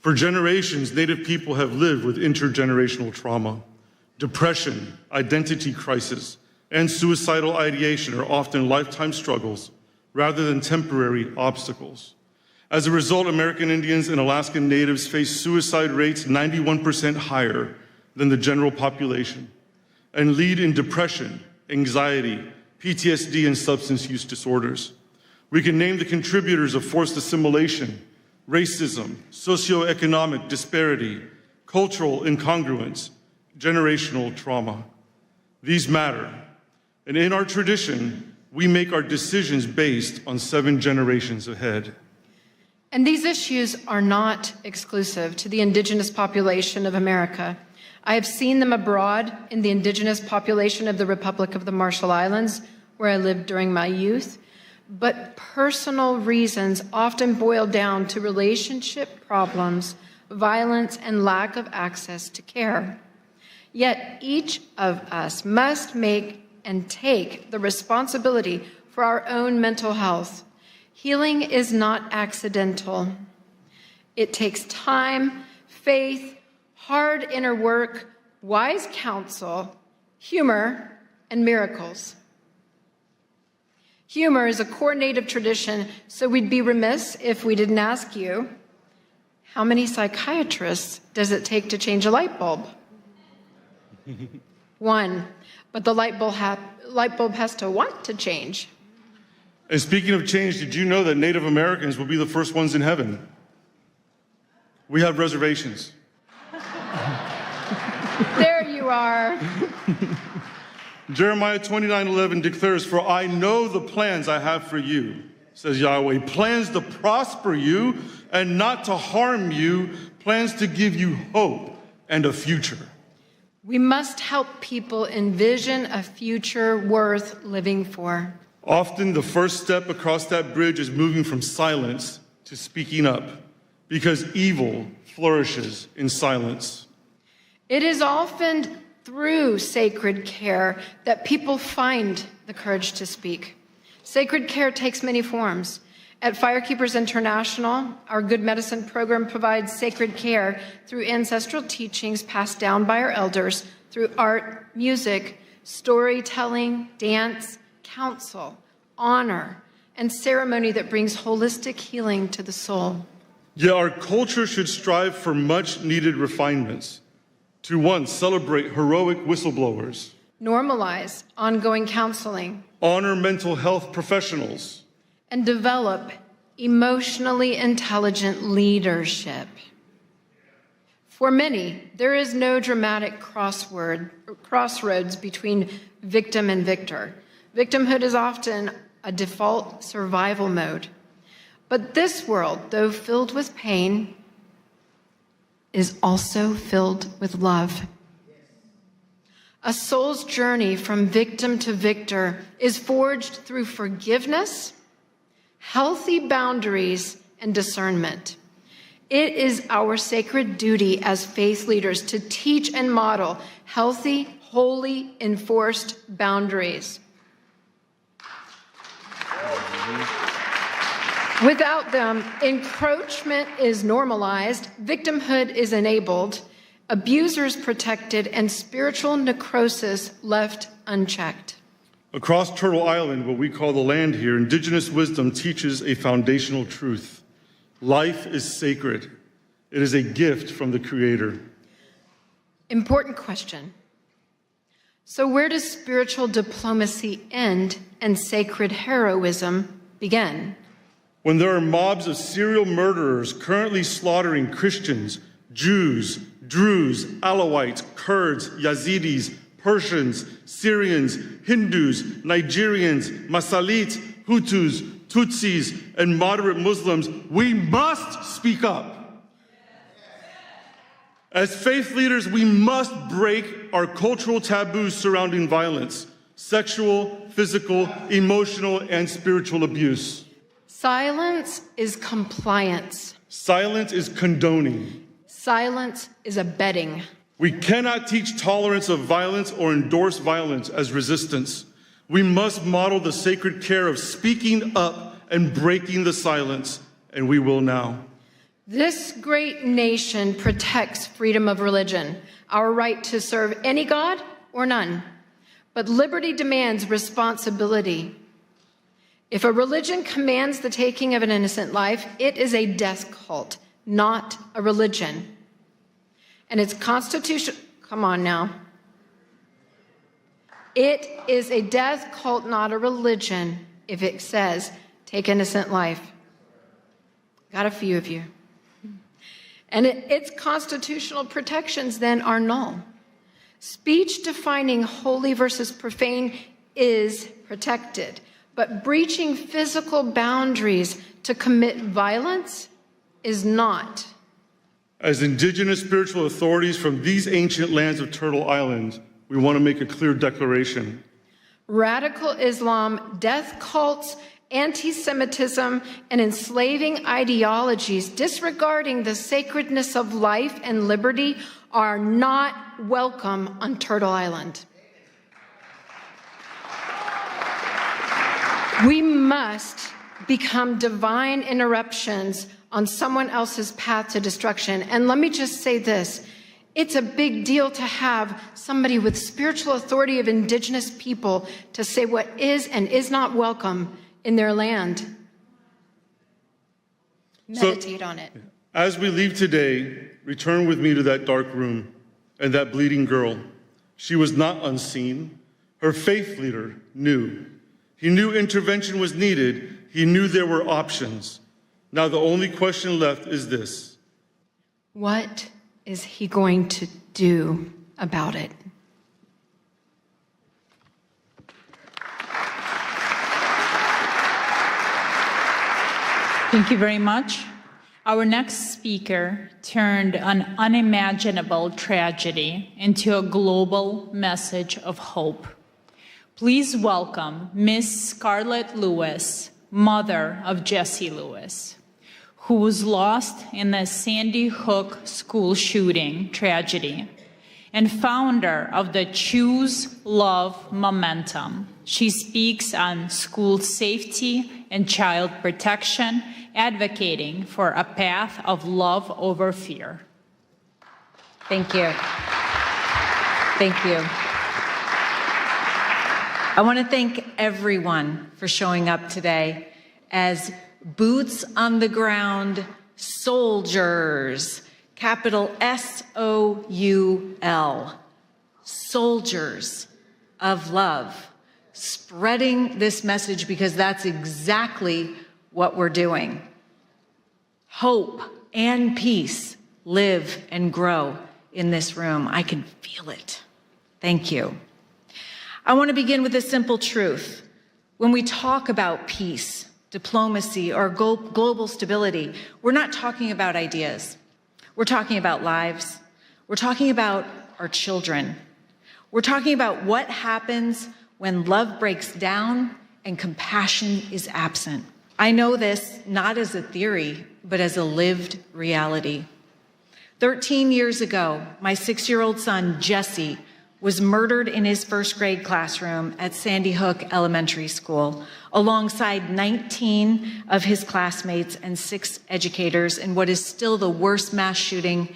For generations, Native people have lived with intergenerational trauma. Depression, identity crisis, and suicidal ideation are often lifetime struggles rather than temporary obstacles. As a result, American Indians and Alaskan Natives face suicide rates 91% higher than the general population and lead in depression, anxiety, PTSD, and substance use disorders. We can name the contributors of forced assimilation, racism, socioeconomic disparity, cultural incongruence, generational trauma. These matter. And in our tradition, we make our decisions based on 7 generations ahead. And these issues are not exclusive to the indigenous population of America. I have seen them abroad in the indigenous population of the Republic of the Marshall Islands, where I lived during my youth. But personal reasons often boil down to relationship problems, violence, and lack of access to care. Yet each of us must make and take the responsibility for our own mental health. Healing is not accidental. It takes time, faith, hard inner work, wise counsel, humor, and miracles. Humor is a core Native tradition, so we'd be remiss if we didn't ask you, how many psychiatrists does it take to change a light bulb? 1, but the light bulb has to want to change. And speaking of change, did you know that Native Americans will be the first ones in heaven? We have reservations. There you are. Jeremiah 29:11 declares, "For I know the plans I have for you," says Yahweh, "plans to prosper you and not to harm you, plans to give you hope and a future." We must help people envision a future worth living for. Often the first step across that bridge is moving from silence to speaking up, because evil flourishes in silence. It is often through sacred care that people find the courage to speak. Sacred care takes many forms. At Firekeepers International, our Good Medicine program provides sacred care through ancestral teachings passed down by our elders, through art, music, storytelling, dance, counsel, honor, and ceremony that brings holistic healing to the soul. Yet our culture should strive for much needed refinements. To 1, celebrate heroic whistleblowers. Normalize ongoing counseling. Honor mental health professionals. And develop emotionally intelligent leadership. For many, there is no dramatic crossroads between victim and victor. Victimhood is often a default survival mode. But this world, though filled with pain, is also filled with love. A soul's journey from victim to victor is forged through forgiveness, healthy boundaries, and discernment. It is our sacred duty as faith leaders to teach and model healthy, holy, enforced boundaries. Without them, encroachment is normalized, victimhood is enabled, abusers protected, and spiritual necrosis left unchecked. Across Turtle Island, what we call the land here, indigenous wisdom teaches a foundational truth. Life is sacred. It is a gift from the Creator. Important question. So where does spiritual diplomacy end and sacred heroism begin? When there are mobs of serial murderers currently slaughtering Christians, Jews, Druze, Alawites, Kurds, Yazidis, Persians, Syrians, Hindus, Nigerians, Masalit, Hutus, Tutsis, and moderate Muslims, we must speak up. As faith leaders, we must break our cultural taboos surrounding violence, sexual, physical, emotional, and spiritual abuse. Silence is compliance. Silence is condoning. Silence is abetting. We cannot teach tolerance of violence or endorse violence as resistance. We must model the sacred care of speaking up and breaking the silence, and we will now. This great nation protects freedom of religion, our right to serve any God or none. But liberty demands responsibility. If a religion commands the taking of an innocent life, it is a death cult, not a religion. And its constitution, come on now. It is a death cult, not a religion, if it says, take innocent life. Got a few of you. And its constitutional protections then are null. Speech defining holy versus profane is protected, but breaching physical boundaries to commit violence is not. As indigenous spiritual authorities from these ancient lands of Turtle Island, we want to make a clear declaration. Radical Islam, death cults, anti-Semitism, and enslaving ideologies disregarding the sacredness of life and liberty are not welcome on Turtle Island. We must become divine interruptions on someone else's path to destruction. And let me just say this. It's a big deal to have somebody with spiritual authority of indigenous people to say what is and is not welcome in their land. Meditate on it. As we leave today, return with me to that dark room and that bleeding girl. She was not unseen. Her faith leader knew. He knew intervention was needed. He knew there were options. Now the only question left is this. What is he going to do about it? Thank you very much. Our next speaker turned an unimaginable tragedy into a global message of hope. Please welcome Miss Scarlett Lewis, mother of Jesse Lewis, who was lost in the Sandy Hook school shooting tragedy, and founder of the Choose Love Momentum. She speaks on school safety and child protection, advocating for a path of love over fear. Thank you. Thank you. I want to thank everyone for showing up today as boots on the ground soldiers, capital S-O-U-L, soldiers of love, spreading this message because that's exactly what we're doing. Hope and peace live and grow in this room. I can feel it. Thank you. I want to begin with a simple truth. When we talk about peace, diplomacy, or global stability, we're not talking about ideas. We're talking about lives. We're talking about our children. We're talking about what happens when love breaks down and compassion is absent. I know this not as a theory, but as a lived reality. 13 years ago, my 6-year-old son, Jesse, was murdered in his first grade classroom at Sandy Hook Elementary School, alongside 19 of his classmates and 6 educators in what is still the worst mass shooting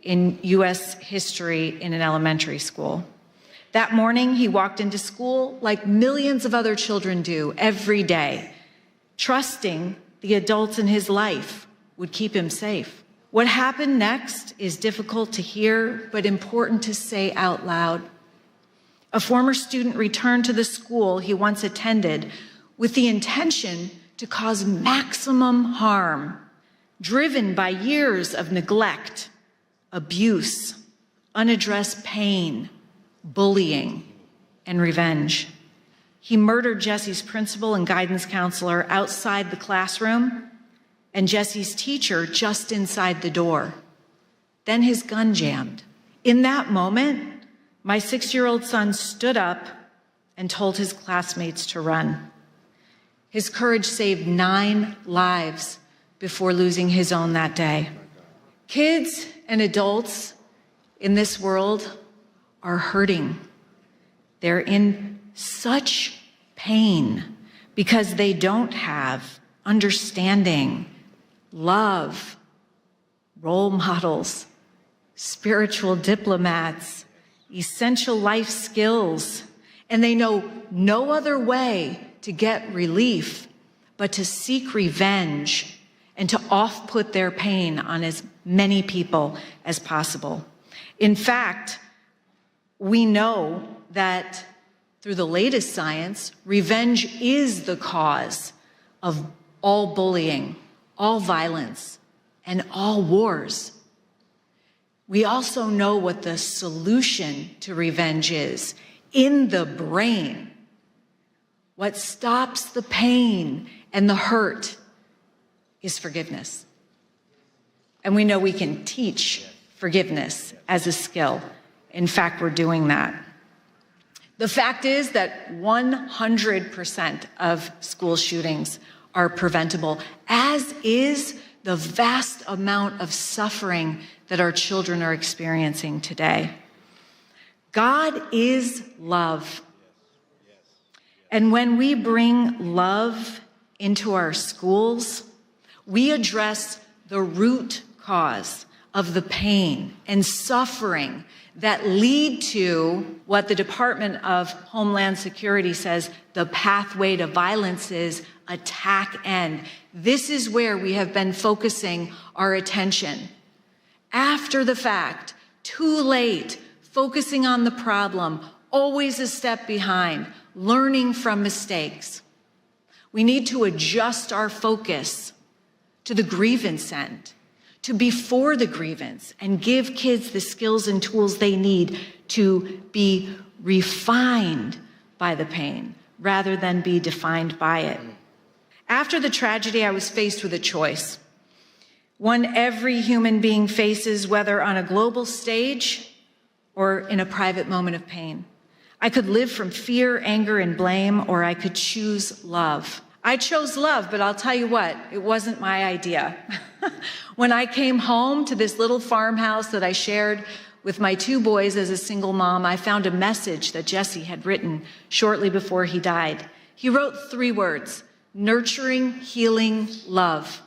in U.S. history in an elementary school. That morning, he walked into school like millions of other children do every day, trusting the adults in his life would keep him safe. What happened next is difficult to hear, but important to say out loud. A former student returned to the school he once attended with the intention to cause maximum harm, driven by years of neglect, abuse, unaddressed pain, bullying, and revenge. He murdered Jesse's principal and guidance counselor outside the classroom and Jesse's teacher just inside the door. Then his gun jammed. In that moment, my 6-year-old son stood up and told his classmates to run. His courage saved 9 lives before losing his own that day. Kids and adults in this world are hurting. They're in such pain because they don't have understanding, love, role models, spiritual diplomats, essential life skills, and they know no other way to get relief but to seek revenge and to off-put their pain on as many people as possible. In fact, we know that through the latest science, revenge is the cause of all bullying, all violence, and all wars. We also know what the solution to revenge is in the brain. What stops the pain and the hurt is forgiveness. And we know we can teach forgiveness as a skill. In fact, we're doing that. The fact is that 100% of school shootings are preventable, as is the vast amount of suffering that our children are experiencing today. God is love. And when we bring love into our schools, we address the root cause of the pain and suffering that lead to what the Department of Homeland Security says the pathway to violence is: attack end. This is where we have been focusing our attention. After the fact, too late, focusing on the problem, always a step behind, learning from mistakes. We need to adjust our focus to the grievance end, to before the grievance, and give kids the skills and tools they need to be refined by the pain rather than be defined by it. After the tragedy, I was faced with a choice, one every human being faces, whether on a global stage or in a private moment of pain. I could live from fear, anger, and blame, or I could choose love. I chose love, but I'll tell you what, it wasn't my idea. When I came home to this little farmhouse that I shared with my 2 boys as a single mom, I found a message that Jesse had written shortly before he died. He wrote 3 words: nurturing, healing, love.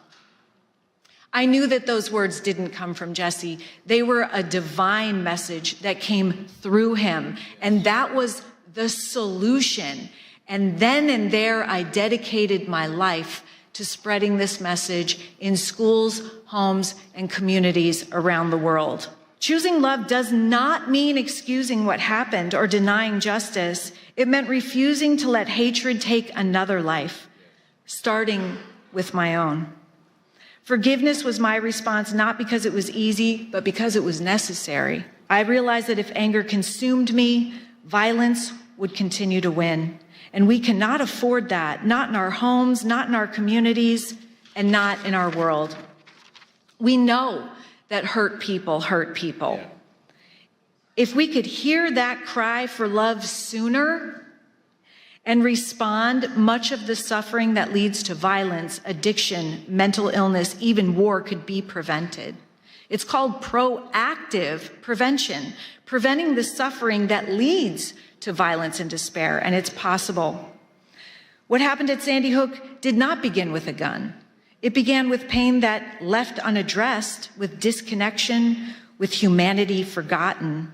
I knew that those words didn't come from Jesse. They were a divine message that came through him, and that was the solution. And then and there, I dedicated my life to spreading this message in schools, homes, and communities around the world. Choosing love does not mean excusing what happened or denying justice. It meant refusing to let hatred take another life, starting with my own. Forgiveness was my response, not because it was easy, but because it was necessary. I realized that if anger consumed me, violence would continue to win. And we cannot afford that, not in our homes, not in our communities, and not in our world. We know that hurt people hurt people. If we could hear that cry for love sooner and respond, much of the suffering that leads to violence, addiction, mental illness, even war could be prevented. It's called proactive prevention, preventing the suffering that leads to violence and despair, and it's possible. What happened at Sandy Hook did not begin with a gun. It began with pain that left unaddressed, with disconnection, with humanity forgotten.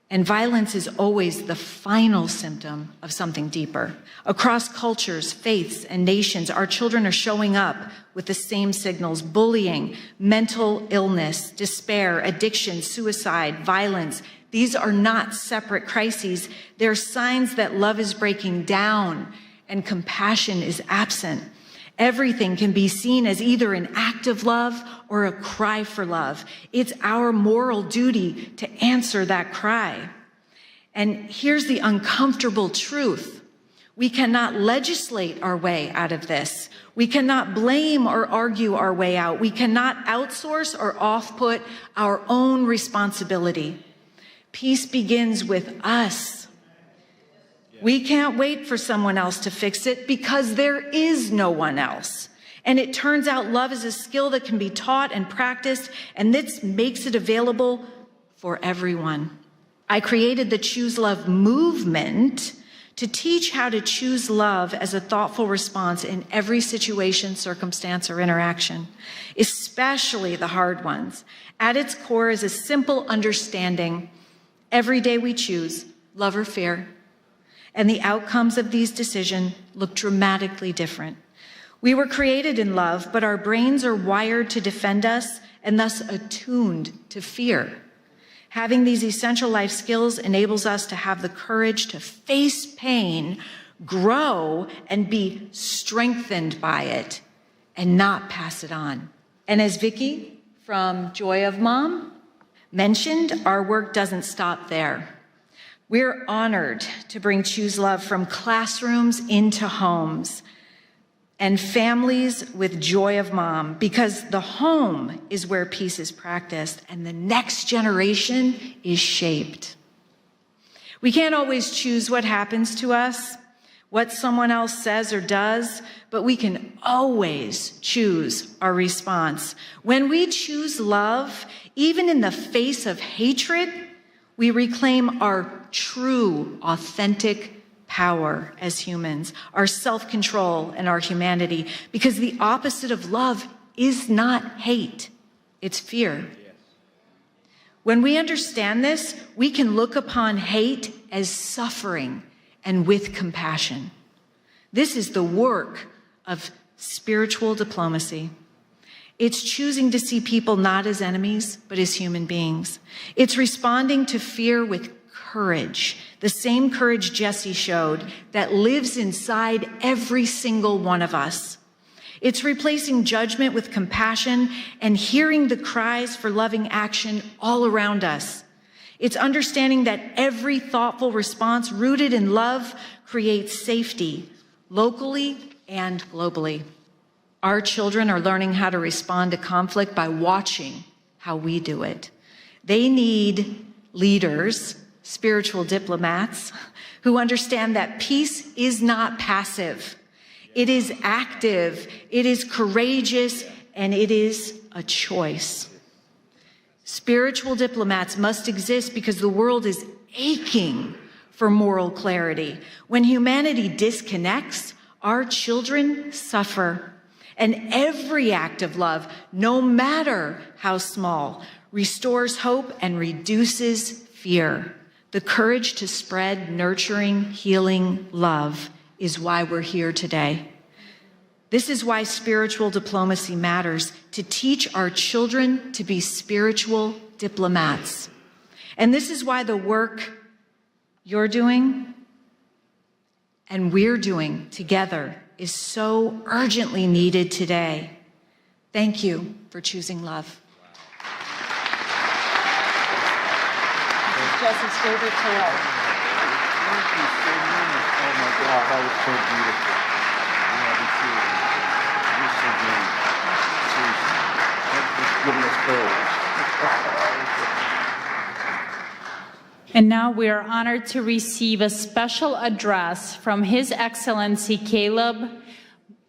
And violence is always the final symptom of something deeper. Across cultures, faiths, and nations, our children are showing up with the same signals: bullying, mental illness, despair, addiction, suicide, violence. These are not separate crises. They're signs that love is breaking down and compassion is absent. Everything can be seen as either an act of love or a cry for love. It's our moral duty to answer that cry. And here's the uncomfortable truth. We cannot legislate our way out of this. We cannot blame or argue our way out. We cannot outsource or off-put our own responsibility. Peace begins with us. We can't wait for someone else to fix it because there is no one else. And it turns out love is a skill that can be taught and practiced, and this makes it available for everyone. I created the Choose Love movement to teach how to choose love as a thoughtful response in every situation, circumstance, or interaction, especially the hard ones. At its core is a simple understanding. Every day we choose love or fear, and the outcomes of these decisions look dramatically different. We were created in love, but our brains are wired to defend us and thus attuned to fear. Having these essential life skills enables us to have the courage to face pain, grow, and be strengthened by it, and not pass it on. And as Vicki from Joy of Mom mentioned, our work doesn't stop there. We're honored to bring Choose Love from classrooms into homes and families with Joy of Mom, because the home is where peace is practiced and the next generation is shaped. We can't always choose what happens to us, what someone else says or does, but we can always choose our response. When we choose love, even in the face of hatred, we reclaim our true, authentic power as humans, our self-control and our humanity, because the opposite of love is not hate, it's fear. When we understand this, we can look upon hate as suffering and with compassion. This is the work of spiritual diplomacy. It's choosing to see people not as enemies, but as human beings. It's responding to fear with courage, the same courage Jesse showed that lives inside every single one of us. It's replacing judgment with compassion and hearing the cries for loving action all around us. It's understanding that every thoughtful response rooted in love creates safety, locally and globally. Our children are learning how to respond to conflict by watching how we do it. They need leaders, spiritual diplomats, who understand that peace is not passive. It is active, it is courageous, and it is a choice. Spiritual diplomats must exist because the world is aching for moral clarity. When humanity disconnects, our children suffer. And every act of love, no matter how small, restores hope and reduces fear. The courage to spread nurturing, healing love is why we're here today. This is why spiritual diplomacy matters, to teach our children to be spiritual diplomats. And this is why the work you're doing and we're doing together is so urgently needed today. Thank you for choosing love. Jesse's favorite tale. Thank you so much. Oh my God, that was so beautiful. Yeah, we see it. You're so good. Thanks for giving us courage. And now we are honored to receive a special address from His Excellency Caleb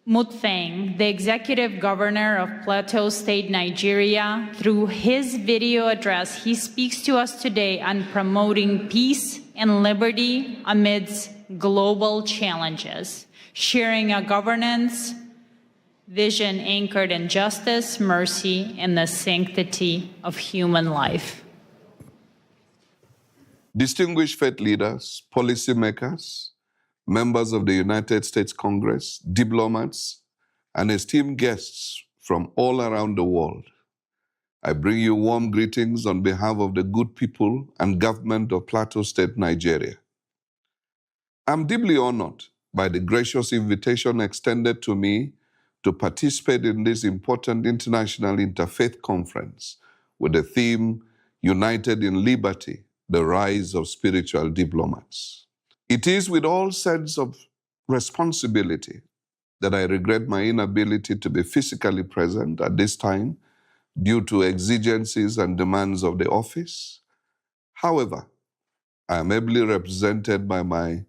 Mutfeng, the Executive Governor of Plateau State, Nigeria. Through his video address, he speaks to us today on promoting peace and liberty amidst global challenges, sharing a governance vision anchored in justice, mercy, and the sanctity of human life. distinguished faith leaders, policymakers, members of the United States Congress, diplomats, and esteemed guests from all around the world, I bring you warm greetings on behalf of the good people and government of Plateau State, Nigeria. I'm deeply honored by the gracious invitation extended to me to participate in this important International Interfaith Conference with the theme, United in Liberty, the Rise of Spiritual Diplomats. It is with all sense of responsibility that I regret my inability to be physically present at this time due to exigencies and demands of the office. However, I am ably represented by my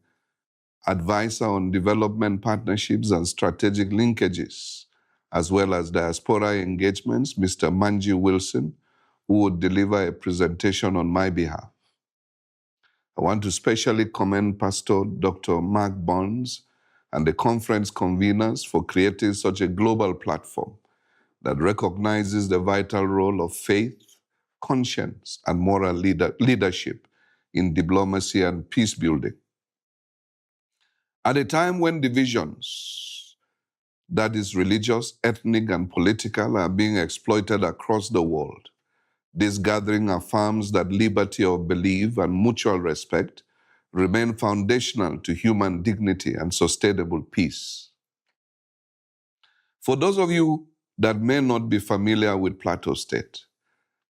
advisor on development partnerships and strategic linkages, as well as diaspora engagements, Mr. Manji Wilson, who would deliver a presentation on my behalf. I want to specially commend Pastor Dr. Mark Burns and the conference conveners for creating such a global platform that recognizes the vital role of faith, conscience, and moral leadership in diplomacy and peace building. At a time when divisions, that is religious, ethnic, and political, are being exploited across the world, this gathering affirms that liberty of belief and mutual respect remain foundational to human dignity and sustainable peace. For those of you that may not be familiar with Plateau State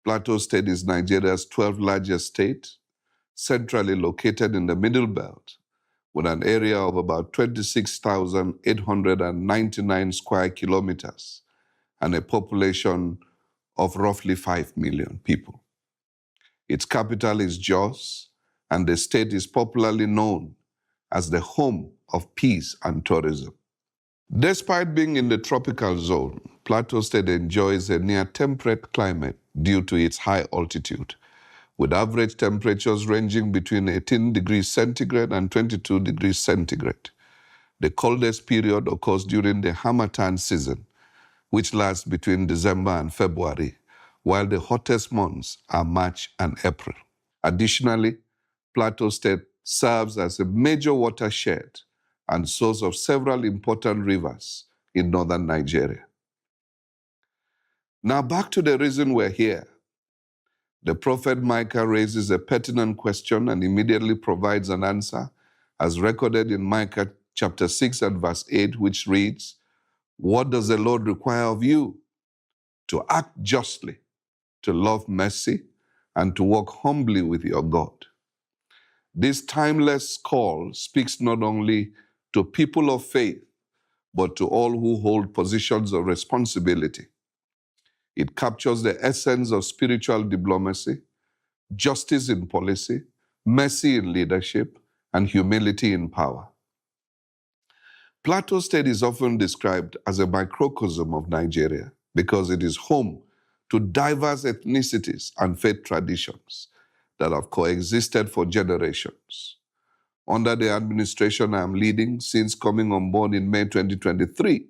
is Nigeria's 12th largest state, centrally located in the Middle Belt, with an area of about 26,899 square kilometers and a population of roughly 5 million people. Its capital is Jos, and the state is popularly known as the home of peace and tourism. Despite being in the tropical zone, Plateau State enjoys a near-temperate climate due to its high altitude, with average temperatures ranging between 18 degrees centigrade and 22 degrees centigrade. The coldest period occurs during the Harmattan season, which lasts between December and February, while the hottest months are March and April. Additionally, Plateau State serves as a major watershed and source of several important rivers in northern Nigeria. Now back to the reason we're here. The prophet Micah raises a pertinent question and immediately provides an answer, as recorded in Micah chapter 6 and verse 8, which reads, "What does the Lord require of you? To act justly, to love mercy, and to walk humbly with your God." This timeless call speaks not only to people of faith, but to all who hold positions of responsibility. It captures the essence of spiritual diplomacy, justice in policy, mercy in leadership, and humility in power. Plateau State is often described as a microcosm of Nigeria because it is home to diverse ethnicities and faith traditions that have coexisted for generations. Under the administration I am leading since coming on board in May 2023,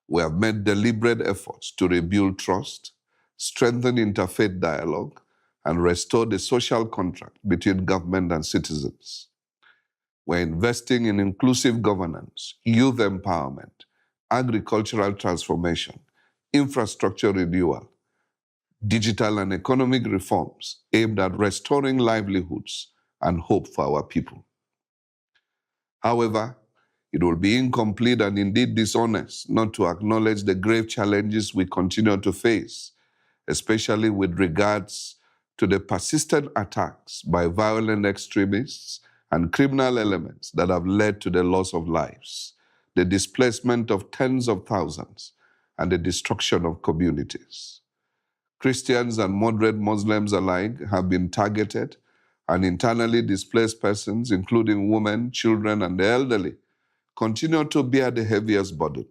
we have made deliberate efforts to rebuild trust, strengthen interfaith dialogue, and restore the social contract between government and citizens. We're investing in inclusive governance, youth empowerment, agricultural transformation, infrastructure renewal, digital and economic reforms aimed at restoring livelihoods and hope for our people. However, it will be incomplete and indeed dishonest not to acknowledge the grave challenges we continue to face, especially with regards to the persistent attacks by violent extremists and criminal elements that have led to the loss of lives, the displacement of tens of thousands, and the destruction of communities. Christians and moderate Muslims alike have been targeted, and internally displaced persons, including women, children, and the elderly, continue to bear the heaviest burden.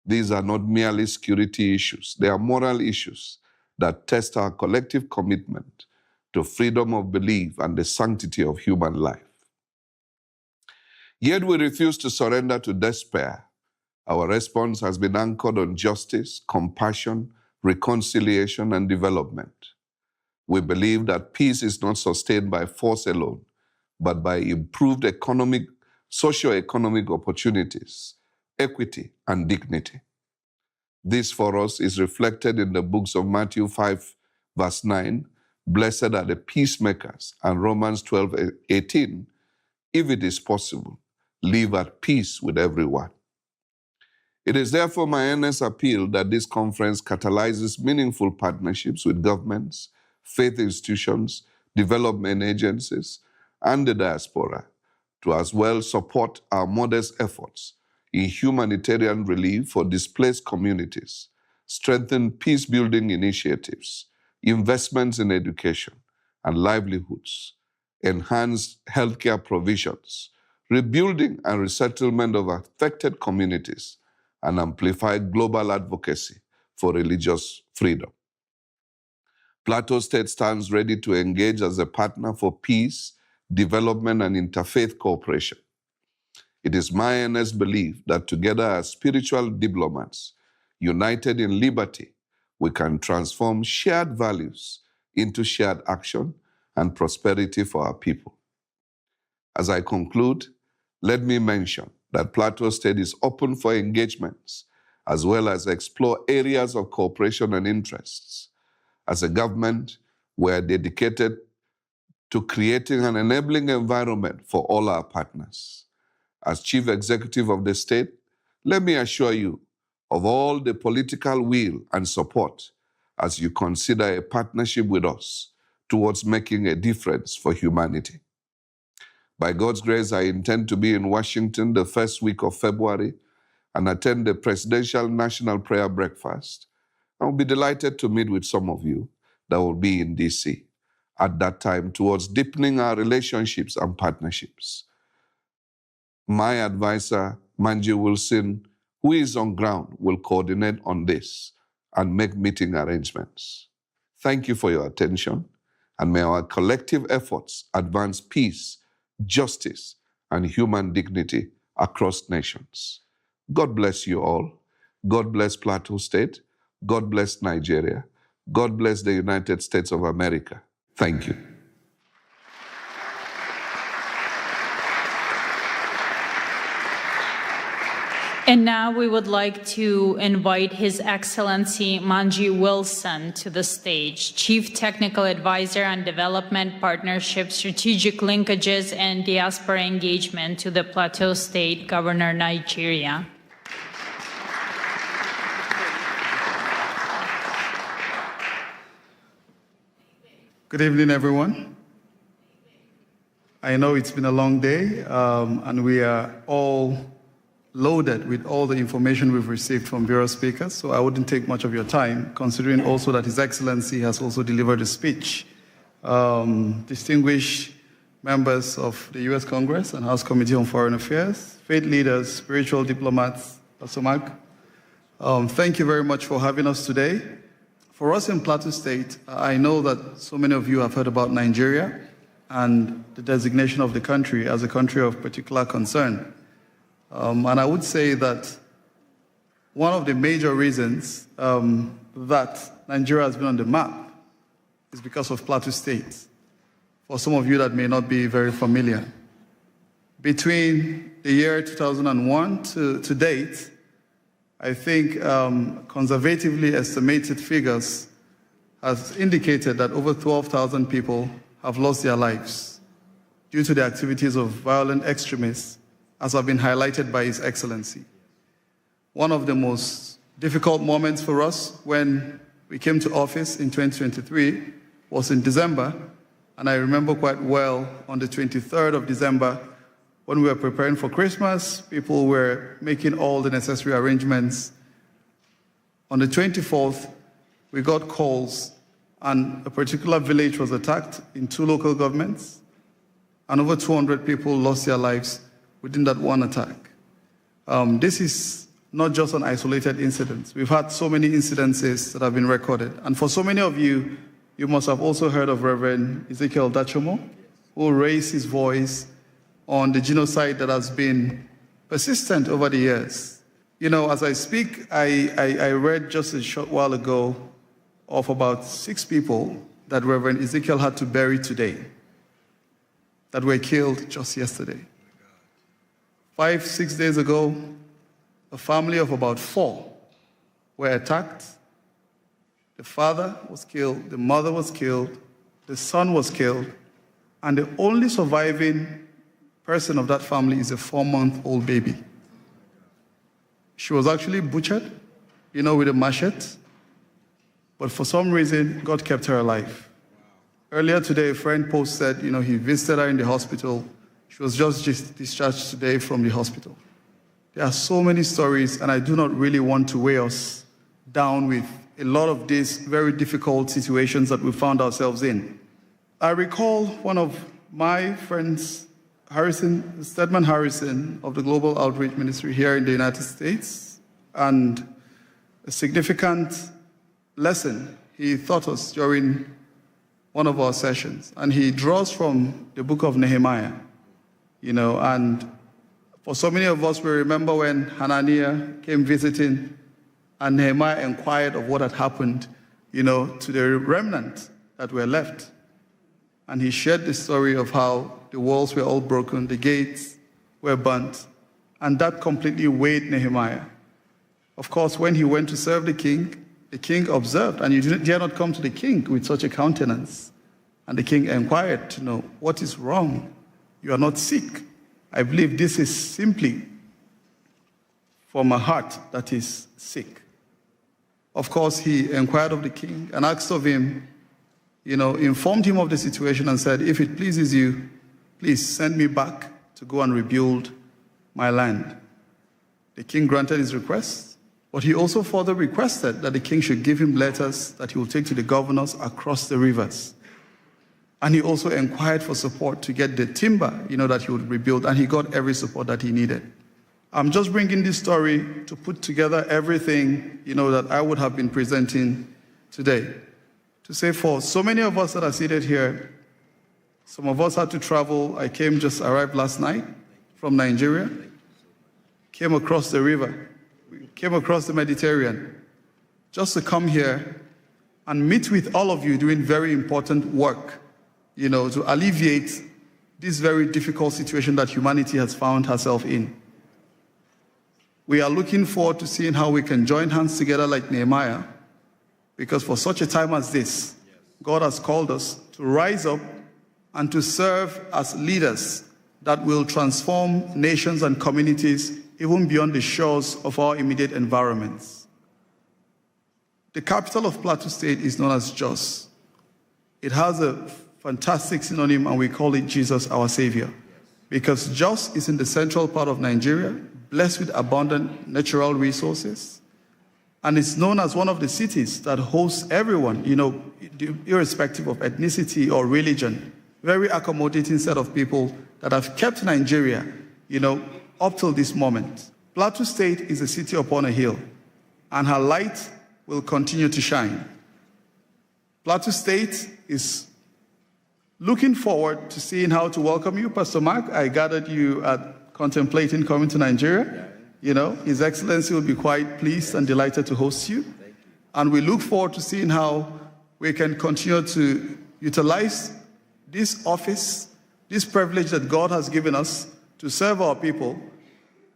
These are not merely security issues, they are moral issues that test our collective commitment to freedom of belief and the sanctity of human life. Yet we refuse to surrender to despair. Our response has been anchored on justice, compassion, reconciliation, and development. We believe that peace is not sustained by force alone, but by improved socio-economic opportunities, equity, and dignity. This for us is reflected in the books of Matthew 5, verse 9, blessed are the peacemakers, and Romans 12:18, if it is possible, live at peace with everyone. It is therefore my earnest appeal that this conference catalyzes meaningful partnerships with governments, faith institutions, development agencies, and the diaspora to as well support our modest efforts in humanitarian relief for displaced communities, strengthen peace-building initiatives, investments in education and livelihoods, enhance healthcare provisions, rebuilding and resettlement of affected communities, and amplify global advocacy for religious freedom. Plateau State stands ready to engage as a partner for peace, development, and interfaith cooperation. It is my earnest belief that together as spiritual diplomats, united in liberty, we can transform shared values into shared action and prosperity for our people. As I conclude, let me mention that Plateau State is open for engagements, as well as explore areas of cooperation and interests. As a government, we are dedicated to creating an enabling environment for all our partners. As Chief Executive of the state, let me assure you of all the political will and support as you consider a partnership with us towards making a difference for humanity. By God's grace, I intend to be in Washington the first week of February and attend the Presidential National Prayer Breakfast. I will be delighted to meet with some of you that will be in DC at that time towards deepening our relationships and partnerships. My advisor, Manji Wilson, who is on ground, will coordinate on this and make meeting arrangements. Thank you for your attention, and may our collective efforts advance peace, justice, and human dignity across nations. God bless you all. God bless Plateau State. God bless Nigeria. God bless the United States of America. Thank you. And now we would like to invite His Excellency Manji Wilson to the stage, Chief Technical Advisor on Development Partnership, Strategic Linkages, and Diaspora Engagement to the Plateau State Governor, Nigeria. Good evening, everyone. I know it's been a long day, and we are all loaded with all the information we've received from various speakers, so I wouldn't take much of your time, considering also that His Excellency has also delivered a speech. Distinguished members of the U.S. Congress and House Committee on Foreign Affairs, faith leaders, spiritual diplomats, Pastor Mark, thank you very much for having us today. For us in Plateau State, I know that so many of you have heard about Nigeria and the designation of the country as a country of particular concern. And I would say that one of the major reasons that Nigeria has been on the map is because of Plateau State. For some of you that may not be very familiar, between the year 2001 to date, I think conservatively estimated figures has indicated that over 12,000 people have lost their lives due to the activities of violent extremists, as have been highlighted by His Excellency. One of the most difficult moments for us when we came to office in 2023 was in December, and I remember quite well on the 23rd of December, when we were preparing for Christmas, people were making all the necessary arrangements. On the 24th, we got calls, and a particular village was attacked in 2 local governments, and over 200 people lost their lives within that one attack. This is not just an isolated incident. We've had so many incidences that have been recorded. And for so many of you, you must have also heard of Reverend Ezekiel Dachomo, who raised his voice on the genocide that has been persistent over the years. You know, as I speak, I read just a short while ago of about 6 people that Reverend Ezekiel had to bury today, that were killed just yesterday. 5-6 days ago, a family of about 4 were attacked. The father was killed, the mother was killed, the son was killed, and the only surviving person of that family is a 4-month-old baby. She was actually butchered, with a machete, but for some reason, God kept her alive. Earlier today, a friend posted, he visited her in the hospital. She was just discharged today from the hospital. There are so many stories, and I do not really want to weigh us down with a lot of these very difficult situations that we found ourselves in. I recall one of my friends, Stedman Harrison of the Global Outreach Ministry here in the United States, and a significant lesson he taught us during one of our sessions. And he draws from the book of Nehemiah, and for so many of us, we remember when Hananiah came visiting and Nehemiah inquired of what had happened, to the remnant that were left. And he shared the story of how the walls were all broken, the gates were burnt, and that completely weighed Nehemiah. Of course, when he went to serve the king observed, and you dare not come to the king with such a countenance. And the king inquired to know, what is wrong? You are not sick. I believe this is simply from a heart that is sick. Of course, he inquired of the king and asked of him, informed him of the situation and said, if it pleases you, please send me back to go and rebuild my land. The king granted his request, but he also further requested that the king should give him letters that he will take to the governors across the rivers. And he also inquired for support to get the timber, that he would rebuild, and he got every support that he needed. I'm just bringing this story to put together everything, that I would have been presenting today. To say for so many of us that are seated here, some of us had to travel. I just arrived last night from Nigeria, came across the river, came across the Mediterranean, just to come here and meet with all of you doing very important work, to alleviate this very difficult situation that humanity has found herself in. We are looking forward to seeing how we can join hands together like Nehemiah, because for such a time as this, God has called us to rise up and to serve as leaders that will transform nations and communities even beyond the shores of our immediate environments. The capital of Plateau State is known as Jos. It has a fantastic synonym, and we call it Jesus, our Savior, because Jos is in the central part of Nigeria, blessed with abundant natural resources, and it's known as one of the cities that hosts everyone, irrespective of ethnicity or religion. Very accommodating set of people that have kept Nigeria, up till this moment. Plateau State is a city upon a hill, and her light will continue to shine. Plateau State is looking forward to seeing how to welcome you. Pastor Mark, I gathered you at contemplating coming to Nigeria. His Excellency will be quite pleased and delighted to host you. And we look forward to seeing how we can continue to utilize this office, this privilege that God has given us to serve our people,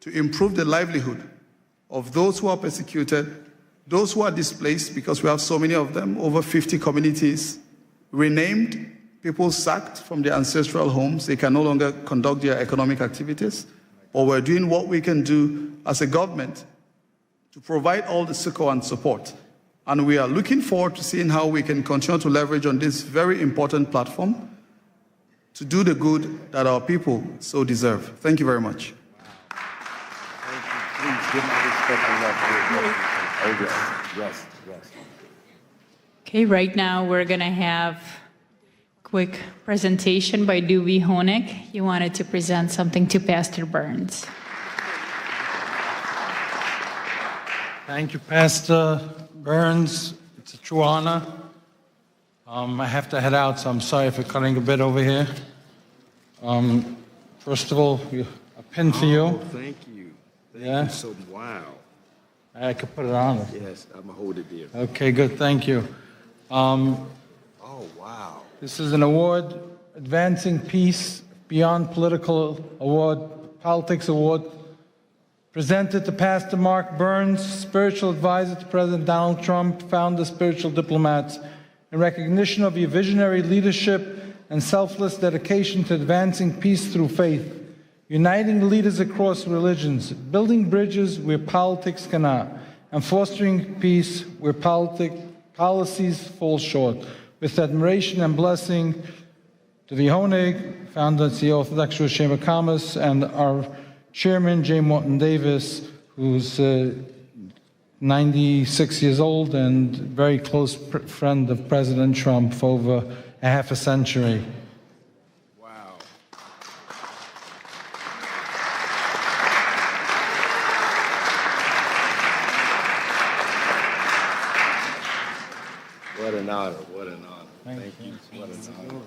to improve the livelihood of those who are persecuted, those who are displaced, because we have so many of them, over 50 communities renamed, people sacked from their ancestral homes. They can no longer conduct their economic activities. But we're doing what we can do as a government to provide all the succor and support. And we are looking forward to seeing how we can continue to leverage on this very important platform to do the good that our people so deserve. Thank you very much. Please give my respect and love. Yes. Okay, right now we're going to have a quick presentation by Dewey Honig. He wanted to present something to Pastor Burns. Thank you, Pastor Burns. It's a true honor. I have to head out, so I'm sorry for cutting a bit over here. First of all, a pin for you. Oh, thank you. Thank you so much. Wow. I could put it on. Yes, I'm going to hold it there. Okay, good. Thank you. Oh, Oh, wow. This is an award, Advancing Peace Beyond Politics Award, presented to Pastor Mark Burns, spiritual advisor to President Donald Trump, founder of Spiritual Diplomats, in recognition of your visionary leadership and selfless dedication to advancing peace through faith, uniting leaders across religions, building bridges where politics cannot, and fostering peace where policies fall short. With admiration and blessing to the Honig, founder and CEO of the Orthodox Jewish Chamber of Commerce, and our chairman, J. Morton Davis, who's 96 years old and very close friend of President Trump for over a half a century. Wow. What an honor, what an honor. Thank you. What an honor.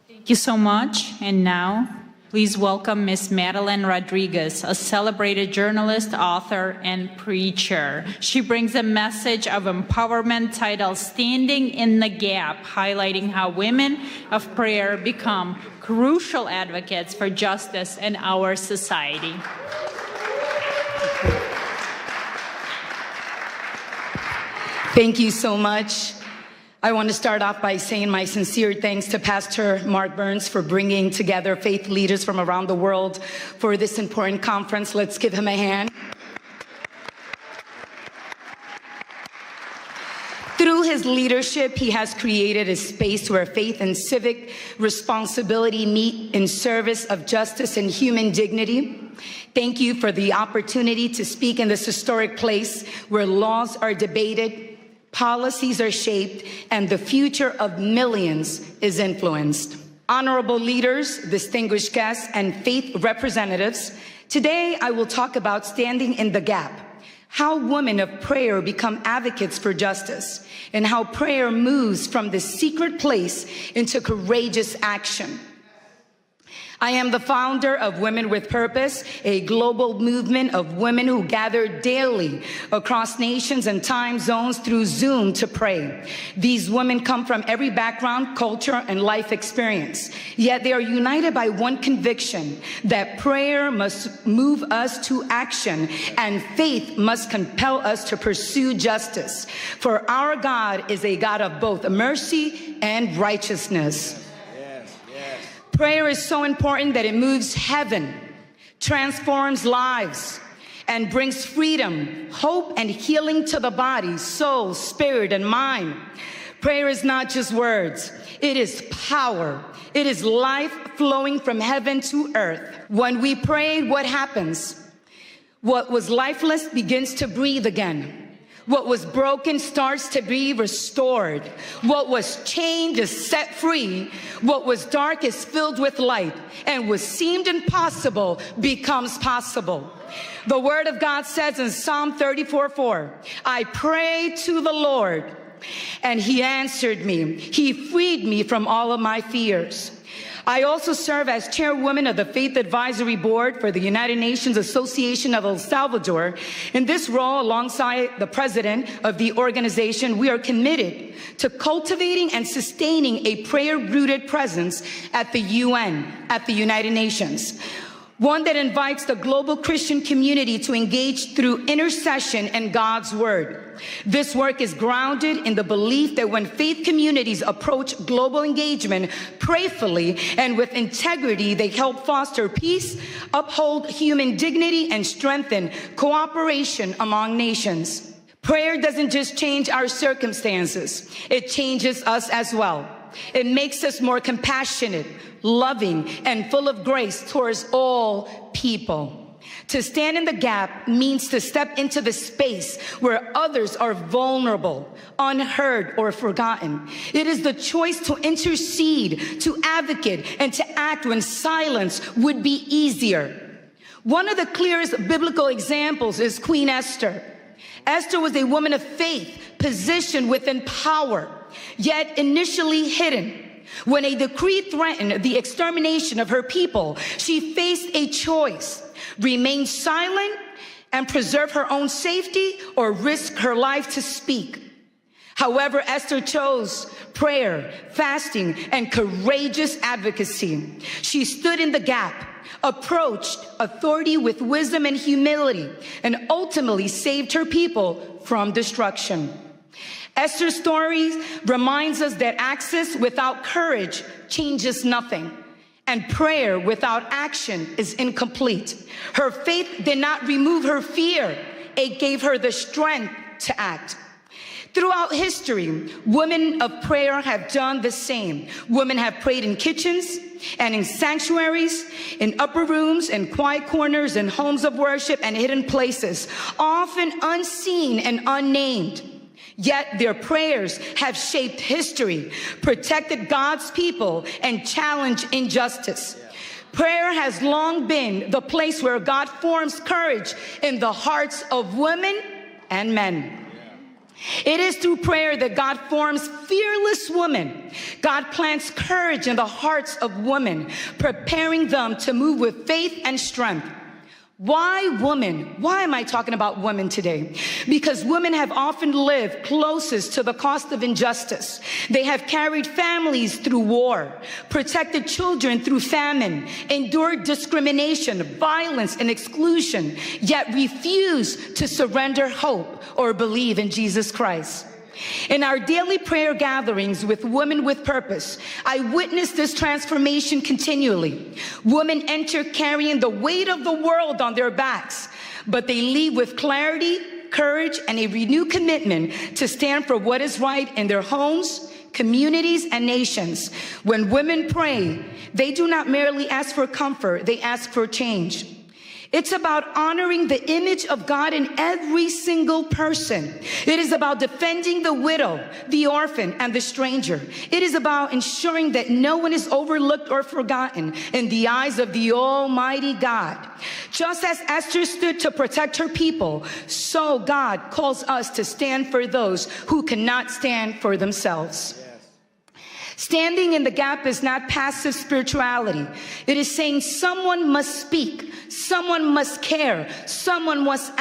Thank you so much. And now, please welcome Ms. Madeline Rodriguez, a celebrated journalist, author, and preacher. She brings a message of empowerment titled Standing in the Gap, highlighting how women of prayer become crucial advocates for justice in our society. Thank you so much. I want to start off by saying my sincere thanks to Pastor Mark Burns for bringing together faith leaders from around the world for this important conference. Let's give him a hand. Through his leadership, he has created a space where faith and civic responsibility meet in service of justice and human dignity. Thank you for the opportunity to speak in this historic place where laws are debated, policies are shaped, and the future of millions is influenced. Honorable leaders, distinguished guests, and faith representatives, today I will talk about standing in the gap, how women of prayer become advocates for justice, and how prayer moves from the secret place into courageous action. I am the founder of Women with Purpose, a global movement of women who gather daily across nations and time zones through Zoom to pray. These women come from every background, culture, and life experience. Yet they are united by one conviction, that prayer must move us to action and faith must compel us to pursue justice. For our God is a God of both mercy and righteousness. Prayer is so important that it moves heaven, transforms lives, and brings freedom, hope, and healing to the body, soul, spirit, and mind. Prayer is not just words. It is power. It is life flowing from heaven to earth. When we pray, what happens? What was lifeless begins to breathe again. What was broken starts to be restored. What was chained is set free. What was dark is filled with light. And what seemed impossible becomes possible. The word of God says in Psalm 34:4, I prayed to the Lord, and he answered me. He freed me from all of my fears. I also serve as chairwoman of the Faith Advisory Board for the United Nations Association of El Salvador. In this role, alongside the president of the organization, we are committed to cultivating and sustaining a prayer-rooted presence at the UN, at the United Nations. One that invites the global Christian community to engage through intercession and God's word. This work is grounded in the belief that when faith communities approach global engagement prayerfully and with integrity, they help foster peace, uphold human dignity, and strengthen cooperation among nations. Prayer doesn't just change our circumstances, it changes us as well. It makes us more compassionate, loving, and full of grace towards all people. To stand in the gap means to step into the space where others are vulnerable, unheard, or forgotten. It is the choice to intercede, to advocate, and to act when silence would be easier. One of the clearest biblical examples is Queen Esther. Esther was a woman of faith, positioned within power, yet initially hidden. When a decree threatened the extermination of her people, she faced a choice: remain silent and preserve her own safety, or risk her life to speak. However, Esther chose prayer, fasting, and courageous advocacy. She stood in the gap, approached authority with wisdom and humility, and ultimately saved her people from destruction. Esther's story reminds us that access without courage changes nothing, and prayer without action is incomplete. Her faith did not remove her fear. It gave her the strength to act. Throughout history, women of prayer have done the same. Women have prayed in kitchens and in sanctuaries, in upper rooms, in quiet corners, in homes of worship and hidden places, often unseen and unnamed. Yet their prayers have shaped history, protected God's people, and challenged injustice. Prayer has long been the place where God forms courage in the hearts of women and men. It is through prayer that God forms fearless women. God plants courage in the hearts of women, preparing them to move with faith and strength. Why women? Why am I talking about women today? Because women have often lived closest to the cost of injustice. They have carried families through war, protected children through famine, endured discrimination, violence, and exclusion, yet refused to surrender hope or believe in Jesus Christ. In our daily prayer gatherings with Women with Purpose, I witness this transformation continually. Women enter carrying the weight of the world on their backs, but they leave with clarity, courage, and a renewed commitment to stand for what is right in their homes, communities, and nations. When women pray, they do not merely ask for comfort, they ask for change. It's about honoring the image of God in every single person. It is about defending the widow, the orphan, and the stranger. It is about ensuring that no one is overlooked or forgotten in the eyes of the Almighty God. Just as Esther stood to protect her people, so God calls us to stand for those who cannot stand for themselves. Standing in the gap is not passive spirituality. It is saying someone must speak, someone must care, someone must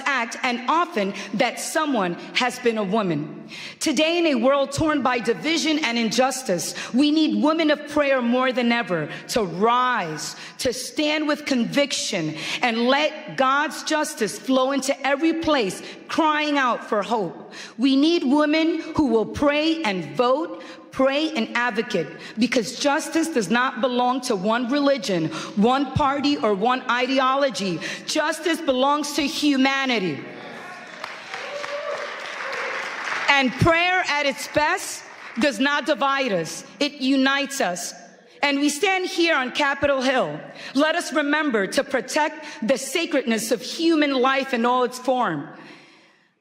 act, and often that someone has been a woman. Today, in a world torn by division and injustice, we need women of prayer more than ever to rise, to stand with conviction, and let God's justice flow into every place, crying out for hope. We need women who will pray and vote, pray and advocate, because justice does not belong to one religion, one party, or one ideology. Justice belongs to humanity. And prayer at its best does not divide us, it unites us. And we stand here on Capitol Hill. Let us remember to protect the sacredness of human life in all its form.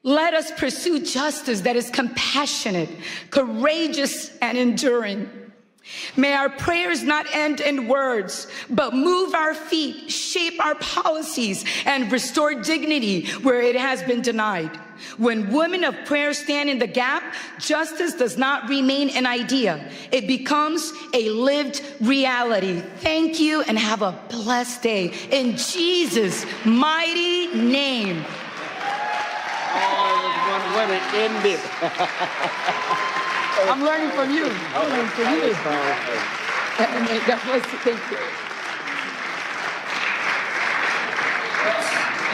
Let us pursue justice that is compassionate, courageous, and enduring. May our prayers not end in words, but move our feet, shape our policies, and restore dignity where it has been denied. When women of prayer stand in the gap, justice does not remain an idea. It becomes a lived reality. Thank you and have a blessed day. In Jesus' mighty name. When it ended. I'm learning from you. I'm learning from you. God bless you. Thank you.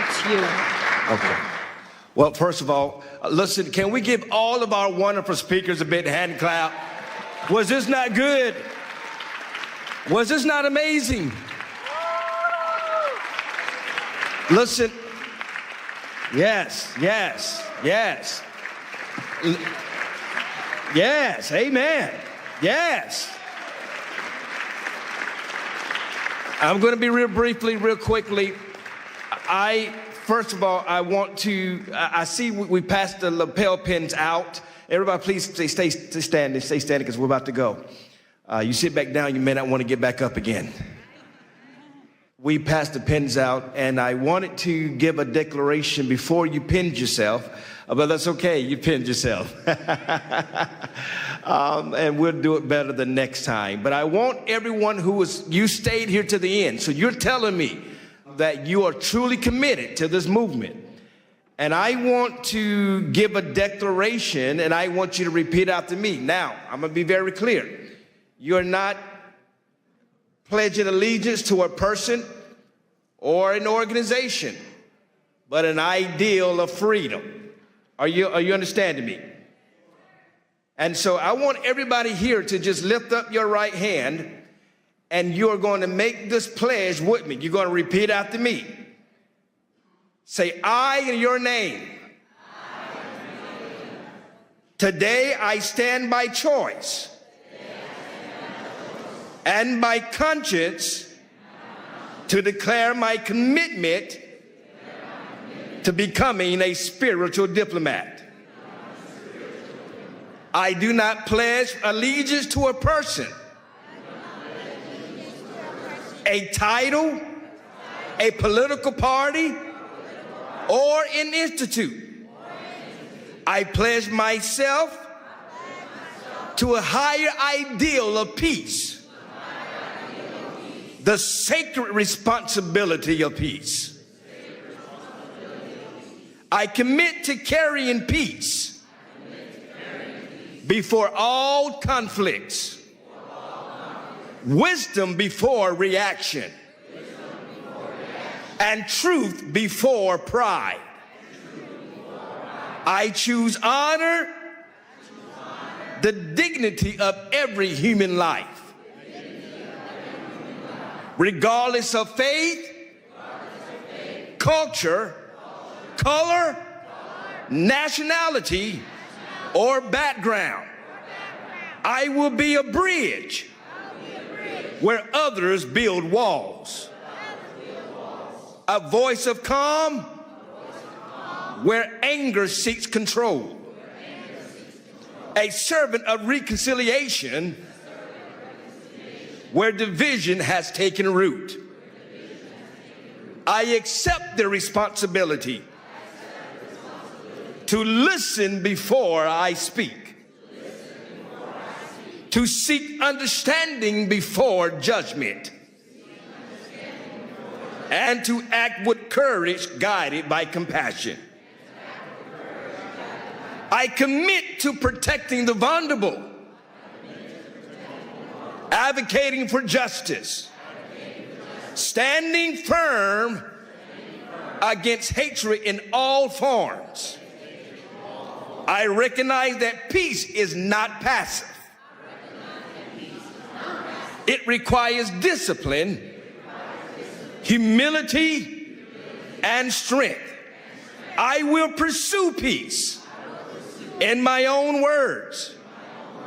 It's you. Okay. Well, first of all, listen, can we give all of our wonderful speakers a big hand clap? Was this not good? Was this not amazing? Listen. Yes, yes, yes. Yes, amen. Yes. I'm going to be real quickly. First of all, I want to, I see we passed the lapel pins out. Everybody, please stay standing because we're about to go. You sit back down, you may not want to get back up again. We passed the pins out, and I wanted to give a declaration before you pinned yourself, but that's okay, you pinned yourself. And we'll do it better the next time. But I want everyone you stayed here to the end, so you're telling me that you are truly committed to this movement. And I want to give a declaration, and I want you to repeat after me. Now, I'm going to be very clear. You're not pledging allegiance to a person or an organization, but an ideal of freedom. Are you understanding me? And so I want everybody here to just lift up your right hand, and you're going to make this pledge with me. You're going to repeat after me. Say, I in your name. Today I stand by choice and by conscience to declare my commitment to becoming a spiritual diplomat. I do not pledge allegiance to a person, a title, a political party, or an institute. I pledge myself to a higher ideal of peace, the sacred responsibility of peace. I commit to carrying peace before all conflicts, wisdom before reaction, and truth before pride. I choose honor, the dignity of every human life, regardless of faith, culture, color, nationality, or background. I will be a bridge where others build walls. A voice of calm where anger seeks control. A servant of reconciliation where division has taken root. I accept the responsibility to listen before I speak, to seek understanding before judgment, and to act with courage guided by compassion. I commit to protecting the vulnerable, advocating for justice, standing firm against hatred in all forms. I recognize that peace is not passive. It requires discipline, humility, and strength. I will pursue peace in my own words,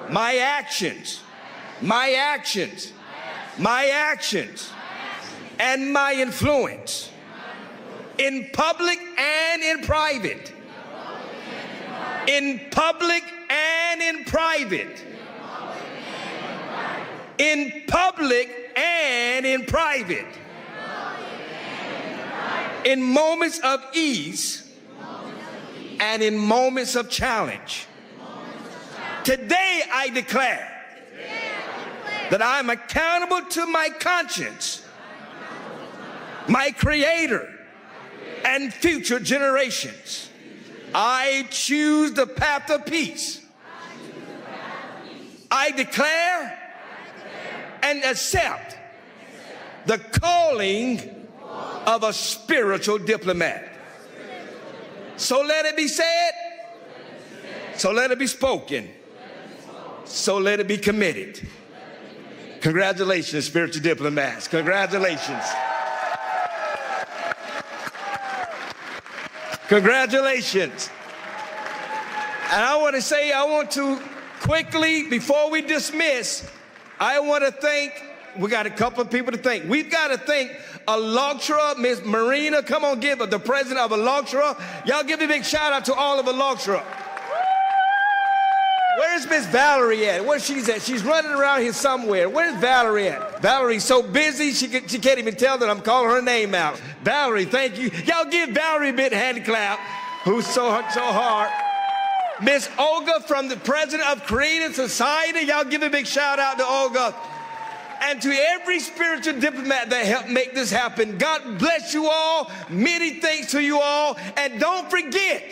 my actions, my actions, my actions, and my influence in public and in private. In public and in private. In public and in private. In moments of ease and in moments of challenge. Today I declare that I am accountable to my conscience, my Creator, and future generations. I choose the path of peace. I declare and accept the calling of a spiritual diplomat. So let it be said, so let it be spoken, so let it be committed. Congratulations, spiritual diplomats. Congratulations. Congratulations. And I want to quickly, before we dismiss, I want to thank, we got a couple of people to thank. We've got to thank ALLATRA, Miss Marina. Come on, give her, the president of ALLATRA. Y'all give a big shout out to all of ALLATRA. Where's Miss Valerie at? Where's she at? She's running around here somewhere. Where's Valerie at? Valerie's so busy, she can't even tell that I'm calling her name out. Valerie, thank you. Y'all give Valerie a big hand clap, who's so hard. Miss Olga from the president of Korean Society. Y'all give a big shout out to Olga. And to every spiritual diplomat that helped make this happen, God bless you all. Many thanks to you all. And don't forget,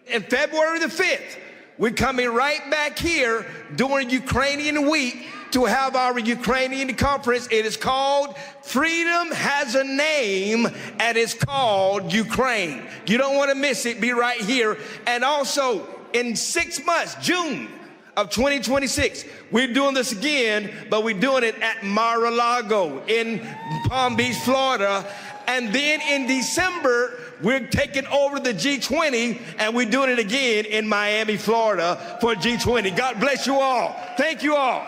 in February the 5th, we're coming right back here during Ukrainian Week to have our Ukrainian conference. It is called Freedom Has a Name, and it's called Ukraine. You don't want to miss it. Be right here. And also, in 6 months, June of 2026, we're doing this again, but we're doing it at Mar-a-Lago in Palm Beach, Florida. And then in December, we're taking over the G20, and we're doing it again in Miami, Florida for G20. God bless you all. Thank you all.